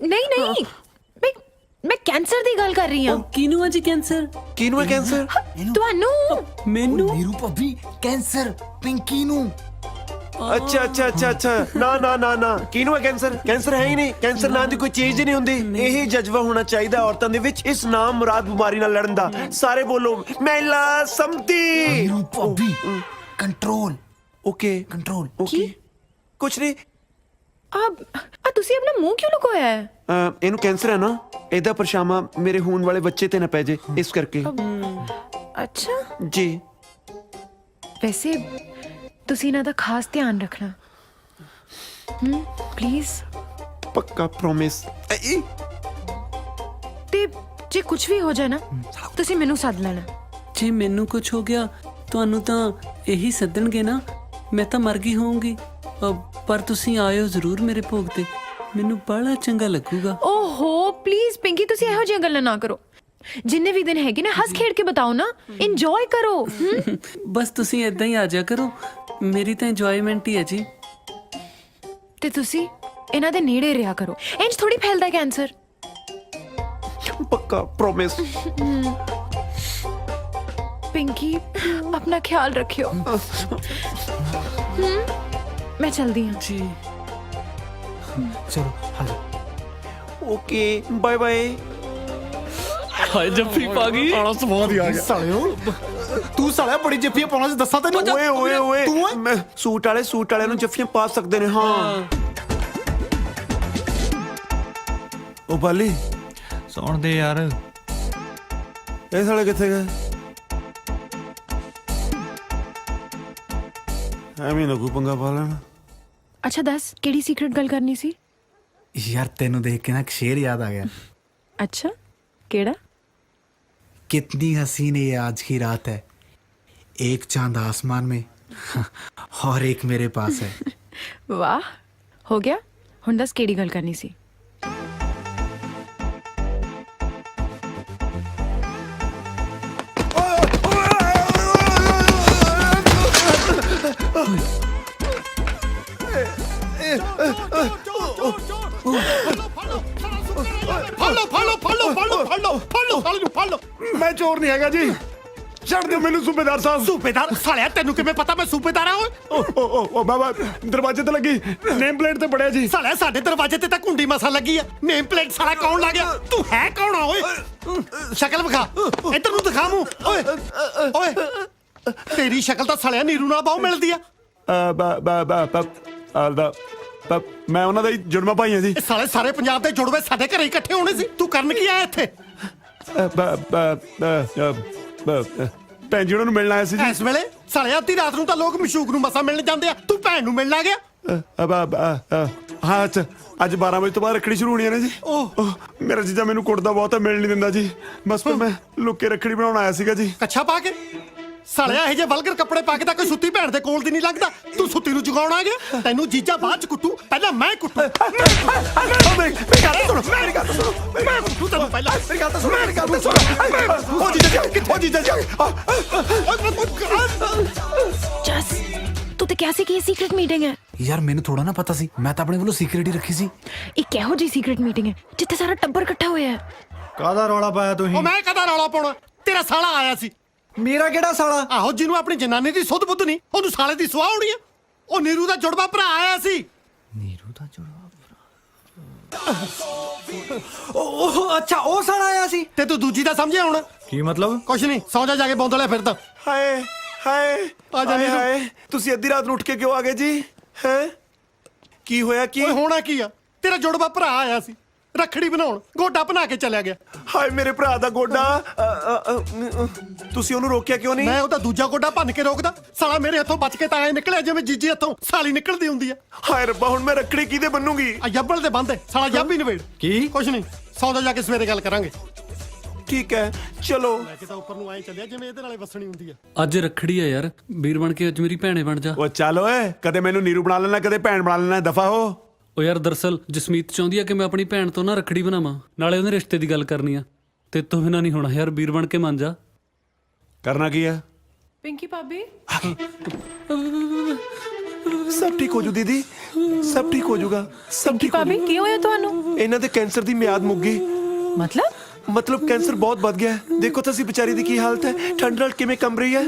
Speaker 6: ਨਹੀਂ ਮੈਂ ਕੈਂਸਰ ਦੀ ਗੱਲ ਕਰ ਰਹੀ ਹਾਂ
Speaker 12: ਕਿਹਨੂੰ ਹੈ ਜੀ ਕੈਂਸਰ
Speaker 10: ਕਿਹਨੂੰ ਹੈ ਕੈਂਸਰ
Speaker 6: ਤੁਹਾਨੂੰ
Speaker 12: ਮੈਨੂੰ
Speaker 7: ਨੀਰੂ ਭਾਬੀ ਕੈਂਸਰ ਪਿੰਕੀ ਨੂੰ
Speaker 10: ਅੱਛਾ ਨਾ ਕਿਹਨੂੰ ਹੈ ਕੈਂਸਰ ਕੈਂਸਰ ਹੈ ਹੀ ਨਹੀਂ ਕੈਂਸਰ ਨਾਂ ਦੀ ਕੋਈ ਚੀਜ਼ ਹੀ ਨਹੀਂ ਹੁੰਦੀ ਇਹੀ ਜਜ਼ਬਾ ਹੋਣਾ ਚਾਹੀਦਾ ਔਰਤਾਂ ਦੇ ਵਿੱਚ ਇਸ ਨਾਮ ਮੁਰਾਦ ਬਿਮਾਰੀ ਨਾਲ ਲੜਨ ਦਾ ਸਾਰੇ ਬੋਲੋ ਮਹਿਲਾ ਸੰਮਤੀ
Speaker 7: ਨੀਰੂ ਭਾਬੀ ਕੰਟਰੋਲ
Speaker 10: ਓਕੇ
Speaker 7: ਕੰਟਰੋਲ
Speaker 10: ਓਕੇ ਕੁਛ ਨਹੀਂ
Speaker 6: ਆ ਤੁਸੀਂ ਆਪਣਾ ਮੂੰਹ ਕਿਉਂ ਲੁਕੋਇਆ ਹੈ
Speaker 10: ਇਹਨੂੰ ਕੈਂਸਰ ਹੈ ਨਾ ਇਹਦਾ ਪਰਛਾਵਾਂ ਮੇਰੇ ਹੋਣ ਵਾਲੇ ਬੱਚੇ ਤੇ ਨਾ ਪੈ ਜੇ ਇਸ ਕਰਕੇ
Speaker 6: ਅੱਛਾ
Speaker 10: ਜੀ
Speaker 6: ਵੈਸੇ ਤੁਸੀਂ ਇਹਨਾਂ ਦਾ ਖਾਸ ਧਿਆਨ ਰੱਖਣਾ ਪਲੀਜ਼
Speaker 10: ਪੱਕਾ ਪ੍ਰੋਮਿਸ
Speaker 6: ਤੇ ਜੇ ਕੁਝ ਵੀ ਹੋ ਜਾਏ ਨਾ ਤੁਸੀਂ ਮੈਨੂੰ ਸੱਦ ਲੈਣਾ
Speaker 12: ਜੇ ਮੈਨੂੰ ਕੁਝ ਹੋ ਗਿਆ ਤੁਹਾਨੂੰ ਤਾਂ ਇਹੀ ਸੱਦਣਗੇ ਨਾ ਮੈਂ ਤਾਂ ਮਰ ਗਈ ਹੋਊਂਗੀ ਪਰ ਤੁਸੀਂ ਆਇਓ ਜ਼ਰੂਰ ਮੇਰੇ ਭੋਗ ਤੇ ਮੈਨੂੰ ਬੜਾ ਚੰਗਾ ਲੱਗੂਗਾ
Speaker 6: ਓਹੋ ਪਲੀਜ਼ ਪਿੰਕੀ ਤੁਸੀਂ ਇਹੋ ਜਿਹੀਆਂ ਗੱਲਾਂ ਨਾ ਕਰੋ ਜਿੰਨੇ ਵੀ ਦਿਨ ਹੈਗੇ ਨੇ ਹੱਸ ਖੇਡ ਕੇ ਬਤਾਓ ਨਾ ਇੰਜੋਏ ਕਰੋ
Speaker 12: ਬਸ ਤੁਸੀਂ ਇਦਾਂ ਹੀ ਆ ਜਾ ਕਰੋ ਮੇਰੀ ਤਾਂ ਇੰਜੋਇਮੈਂਟ ਹੀ ਹੈ ਜੀ
Speaker 6: ਤੇ ਤੁਸੀਂ ਇਹਨਾਂ ਦੇ ਨੇੜੇ ਰਿਹਾ ਕਰੋ ਇੰਜ ਥੋੜੀ ਫੈਲਦਾ ਕੈਂਸਰ
Speaker 10: ਪੱਕਾ ਪ੍ਰੋਮਿਸ
Speaker 6: ਪਿੰਕੀ ਆਪਣਾ ਖਿਆਲ ਰੱਖਿਓ ਮੈਂ ਚਲਦੀ ਹਾਂ
Speaker 12: ਜੀ
Speaker 7: ਚਲੋ ਹਾਂ
Speaker 10: ਓਕੇ ਬਾਏ ਬਾਏ
Speaker 4: ਹਾਏ ਜੱਫੀ ਪਾ ਗਈ
Speaker 11: ਸਵਾਦ ਹੀ ਆ ਗਿਆ
Speaker 2: ਸਾਲਿਓ ਤੂੰ ਸਾਲਿਆ ਬੜੀ ਜੱਫੀਆਂ ਪਾਉਣਾ ਸੀ ਦੱਸਾਂ ਤੈਨੂੰ
Speaker 10: ਓਏ ਮੈਂ ਸੂਟ ਵਾਲਿਆਂ ਨੂੰ ਜੱਫੀਆਂ ਪਾ ਸਕਦੇ ਨੇ ਹਾਂ ਉਹ ਬਾਲੀ
Speaker 8: ਸੌਣ ਦੇ ਯਾਰ।
Speaker 10: ਇਹ ਸਾਲੇ ਕਿੱਥੇ ਗਏ? ਐਵੇਂ ਨਾ ਕੋਈ ਪੰਗਾ ਪਾ ਲੈਣਾ।
Speaker 6: ਅੱਛਾ ਦੱਸ ਕਿਹੜੀ ਸੀਕ੍ਰੇਟ ਗੱਲ ਕਰਨੀ ਸੀ?
Speaker 7: यार तेनू देख के ना एक शेर याद आ गया।
Speaker 6: ਅੱਛਾ ਕਿਹੜਾ?
Speaker 7: कितनी हसीन ये आज की रात है, एक चांद आसमान में और एक मेरे पास है।
Speaker 6: ਵਾਹ ਹੋ ਗਿਆ। ਹੁਣ ਦੱਸ ਕਿਹੜੀ ਗੱਲ ਕਰਨੀ ਸੀ?
Speaker 2: ਮੈਂ ਚੋਰ ਨਹੀਂ ਹੈਗਾ ਜੀ, ਛੱਡ ਦਿਓ ਮੈਨੂੰ ਸੂਬੇਦਾਰ ਸਾਹਿਬ।
Speaker 11: ਸੂਬੇਦਾਰ ਸਾਲਿਆ ਤੈਨੂੰ ਕਿਵੇਂ ਪਤਾ ਮੈਂ ਸੂਬੇਦਾਰ ਆ ਓਏ?
Speaker 2: ਓ ਬਾਬਾ ਦਰਵਾਜ਼ੇ ਤੇ ਲੱਗੀ ਨੇਮ ਪਲੇਟ ਤੇ ਪੜਿਆ ਜੀ।
Speaker 11: ਸਾਲਿਆ ਸਾਡੇ ਦਰਵਾਜ਼ੇ ਤੇ ਤਾਂ ਕੁੰਡੀ ਮਸਾ ਲੱਗੀ ਆ, ਨੇਮ ਪਲੇਟ ਸਾਲਾ ਕੌਣ ਲਾ ਗਿਆ? ਤੂੰ ਹੈ ਕੌਣ ਆ ਓਏ? ਸ਼ਕਲ ਵਿਖਾ, ਇੱਧਰ ਨੂੰ ਦਿਖਾ ਮੂੰਹ। ਓਏ ਓਏ ਤੇਰੀ ਸ਼ਕਲ ਤਾਂ ਸਾਲਿਆ ਨੀਰੂ ਨਾਲ ਬਹੁਤ ਮਿਲਦੀ ਆ।
Speaker 2: ਮੈਂ ਉਹਨਾਂ ਦਾ ਹੀ ਜੁੜਵਾ ਭਾਈ ਆ ਜੀ।
Speaker 11: ਇਹ ਸਾਲੇ ਸਾਰੇ ਪੰਜਾਬ ਦੇ ਜੁੜਵੇ ਸਾਡੇ ਘਰੇ ਇਕੱਠੇ ਹੋਣੇ ਸੀ। ਤੂੰ ਕਰਨ ਕੀ ਆਇਆ ਇੱਥੇ?
Speaker 2: ਭੈਣ ਜੀ ਉਹਨਾਂ ਨੂੰ ਮਿਲਣ ਆਇਆ ਸੀ ਜੀ।
Speaker 11: ਇਸ ਵੇਲੇ ਸਾਲਿਆ ਅੱਧੀ ਰਾਤ ਨੂੰ ਤਾਂ ਲੋਕ ਮਸ਼ੂਕ ਨੂੰ ਮਸਾ ਮਿਲਣ ਜਾਂਦੇ ਆ, ਤੂੰ ਭੈਣ ਨੂੰ ਮਿਲਣ ਆ ਗਿਆ?
Speaker 2: ਹਾਂ ਅੱਛਾ, ਅੱਜ 12 ਵਜੇ ਤੋਂ ਬਾਅਦ ਰੱਖੜੀ ਸ਼ੁਰੂ ਹੋਣੀ ਹੈ ਨਾ ਜੀ। ਮੇਰਾ ਜੀਜਾ ਮੈਨੂੰ ਕੁੱਟਦਾ ਬਹੁਤ ਹੈ, ਮਿਲ ਨਹੀਂ ਦਿੰਦਾ ਜੀ। ਬਸ ਫਿਰ ਮੈਂ ਲੁੱਕੇ ਰੱਖੜੀ ਬਣਾਉਣ ਆਇਆ ਸੀਗਾ ਜੀ।
Speaker 11: ਕੱਛਾ ਪਾ ਕੇ ਸਾਲਿਆ ਇਹ ਜੇ ਵਲਗਰ ਕੱਪੜੇ ਪਾ ਕੇ ਤਾਂ ਕੋਈ ਸੁੱਤੀ ਭੈਣ ਦੇ ਕੋਲ ਦੀ ਨਹੀਂ ਲੱਗਦਾ। ਤੂੰ ਸੁੱਤੀ ਨੂੰ ਜਗਾਉਣ ਆ ਗਿਆ? ਤੈਨੂੰ ਜੀਜਾ ਬਾਅਦ ਚ ਕੁੱਟੂ, ਪਹਿਲਾਂ ਮੈਂ ਕੁੱਟੂ। ਮੇਰੀ ਗੱਲ ਸੁਣ, ਮੇਰੀ ਗੱਲ ਸੁਣ, ਮੈਂ ਕੁੱਟੂ ਤੈਨੂੰ ਪਹਿਲਾਂ। ਮੇਰੀ ਗੱਲ ਸੁਣ, ਮੇਰੀ ਗੱਲ ਸੁਣ। ਉਹ ਜੀਜਾ ਕਿੱਥੇ? ਜੀਜਾ
Speaker 6: ਜਸ ਤੂੰ ਤੇ ਕਿਹਾ ਸੀ ਕਿ ਇਹ ਸੀਕ੍ਰੇਟ ਮੀਟਿੰਗ ਹੈ।
Speaker 7: यार मैंने थोड़ा ना पता सी, मैं तो अपने वालों सीक्रेट ही रखी सी।
Speaker 6: ਇਹ ਕਿਹੋ ਜੀ ਸੀਕ੍ਰੇਟ ਮੀਟਿੰਗ ਹੈ ਜਿੱਥੇ ਸਾਰਾ ਟੱਬਰ ਇਕੱਠਾ ਹੋਇਆ ਹੈ?
Speaker 8: ਕਾਹਦਾ ਰੌਲਾ ਪਾਇਆ
Speaker 11: ਉਹ
Speaker 8: ਤੁਸੀਂ?
Speaker 11: ਮੈਂ ਕਦਾ ਰੌਲਾ ਪਾਉਣਾ? ਤੇਰਾ ਸਾਲਾ ਆਇਆ ਸੀ।
Speaker 8: ਮੇਰਾ ਕਿਹੜਾ ਸਾਲਾ?
Speaker 11: ਆਹੋ ਜਿਹਨੂੰ ਆਪਣੀ ਜਨਾਨੀ ਦੀ ਸੁੱਧ ਬੁੱਧ ਨਹੀਂ, ਉਹਨੂੰ ਸਾਲੇ ਦੀ ਸੁਆਹ ਹੋਣੀ ਆ। ਉਹ ਨੀਰੂ ਦਾ ਜੁੜਵਾ ਭਰਾ ਆਇਆ ਸੀ।
Speaker 8: ਨੀਰੂ ਦਾ ਜੁੜਵਾ? ਉਹ ਅੱਛਾ, ਉਹ ਸਾਲਾ ਆਇਆ ਸੀ।
Speaker 11: ਤੇ ਤੂੰ ਦੂਜੀ ਦਾ ਸਮਝਿਆ ਹੁਣ?
Speaker 8: ਕੀ ਮਤਲਬ?
Speaker 11: ਕੁਛ ਨਹੀਂ, ਸੌਂ ਜਾ ਕੇ ਬੌਂਦਲਿਆ ਫਿਰਦਾ।
Speaker 10: ਹਾਏ ਹਾਏ
Speaker 11: ਆ ਜਾ ਨੀਰੂ।
Speaker 10: ਹਾਏ, ਤੁਸੀਂ ਅੱਧੀ ਰਾਤ ਨੂੰ ਉੱਠ ਕੇ ਕਿਉਂ ਆ ਗਏ ਜੀ? ਹੈ ਕੀ ਹੋਇਆ? ਕੀ
Speaker 11: ਓਏ ਹੋਣਾ ਕੀ ਆ? ਤੇਰਾ ਜੁੜਵਾ ਭਰਾ ਆਇਆ ਸੀ ਰੱਖੜੀ ਬਣਾਉਣ, ਗੋਡਾ ਬਣਾ ਕੇ ਚਲਿਆ ਗਿਆ।
Speaker 10: ਹਾਏ ਮੇਰੇ ਭਰਾ ਦਾ ਗੋਡਾ। ਤੁਸੀਂ ਉਹਨੂੰ ਰੋਕਿਆ ਕਿਉਂ ਨਹੀਂ?
Speaker 11: ਮੈਂ ਉਹਦਾ ਦੂਜਾ ਗੋਡਾ ਭੰਨ ਕੇ ਰੋਕਦਾ? ਸਾਲਾ ਮੇਰੇ ਹੱਥੋਂ ਬਚ ਕੇ ਤਾਂ ਐ ਨਿਕਲਿਆ ਜਿਵੇਂ ਜੀਜੀ ਹੱਥੋਂ ਸਾਲੀ ਨਿਕਲਦੀ ਹੁੰਦੀ ਆ।
Speaker 10: ਹਾਏ ਰੱਬਾ, ਹੁਣ ਮੈਂ ਰੱਖੜੀ ਕਿਹਦੇ ਬੰਨੂਗੀ?
Speaker 11: ਆ ਯੱਬਲ ਦੇ ਬੰਦੇ ਸਾਲਾ ਯੱਬ ਹੀ ਨਵੇੜ।
Speaker 8: ਕੀ?
Speaker 11: ਕੁਛ ਨਹੀਂ, ਸੌਦਾ ਜਾ ਕੇ ਸਵੇਰੇ ਗੱਲ ਕਰਾਂਗੇ।
Speaker 10: ਠੀਕ ਹੈ ਚਲੋ।
Speaker 11: ਲੈ ਕੇ ਤਾਂ ਉੱਪਰ ਨੂੰ ਐ ਚੱਲਿਆ ਜਿਵੇਂ ਇਹਦੇ ਨਾਲੇ ਵਸਣੀ ਹੁੰਦੀ ਆ।
Speaker 4: ਅੱਜ ਰੱਖੜੀ ਆ ਯਾਰ, ਵੀਰ ਬਣ ਕੇ ਅੱਜ ਮੇਰੀ ਭੈਣੇ ਬਣ ਜਾ।
Speaker 2: ਉਹ ਚੱਲ ਓਏ, ਕਦੇ ਮੈਨੂੰ ਨੀਰੂ ਬਣਾ ਲੈਣਾ, ਕਦੇ ਭੈਣ ਬਣਾ ਲੈਣਾ, ਦਫਾ ਹੋ।
Speaker 4: ਉਹ ਯਾਰ ਦਰਅਸਲ ਜਸਮੀਤ ਚਾਹੁੰਦੀ ਆ ਕਿ ਮੈਂ ਆਪਣੀ ਭੈਣ ਤੋਂ ਨਾ ਰੱਖੜੀ ਬਣਾਵਾਂ, ਨਾਲੇ ਉਹਦੇ ਰਿਸ਼ਤੇ ਦੀ ਗੱਲ ਕਰਨੀ ਆ। ਤੇ ਤੋਂ ਬਿਨਾਂ ਨਹੀਂ ਹੋਣਾ ਯਾਰ, ਵੀਰ ਬਣ ਕੇ ਮੰਨ ਜਾ।
Speaker 2: ਕਰਨਾ ਕੀ ਹੈ?
Speaker 5: ਪਿੰਕੀ ਭਾਬੀ
Speaker 10: ਸਭ ਠੀਕ ਹੋ ਜੂ ਦੀਦੀ, ਸਭ ਠੀਕ ਹੋ ਜਾਊਗਾ, ਸਭ ਠੀਕ ਹੋ
Speaker 5: ਭਾਬੀ
Speaker 10: ਜਾਊ।
Speaker 5: ਕੀ ਹੋਇਆ ਤੁਹਾਨੂੰ?
Speaker 10: ਇਹਨਾਂ ਦੇ ਕੈਂਸਰ ਦੀ ਮਿਆਦ ਮੁੱਕ ਗਈ।
Speaker 5: ਮਤਲਬ
Speaker 10: ਕੈਂਸਰ ਬਹੁਤ ਵੱਧ ਗਿਆ ਹੈ। ਦੇਖੋ ਤਾਂ ਅਸੀਂ ਵਿਚਾਰੀ ਦੀ ਕੀ ਹਾਲਤ ਹੈ, ਠੰਡ ਨਾਲ ਕਿਵੇਂ ਕੰਬ ਰਹੀ ਹੈ।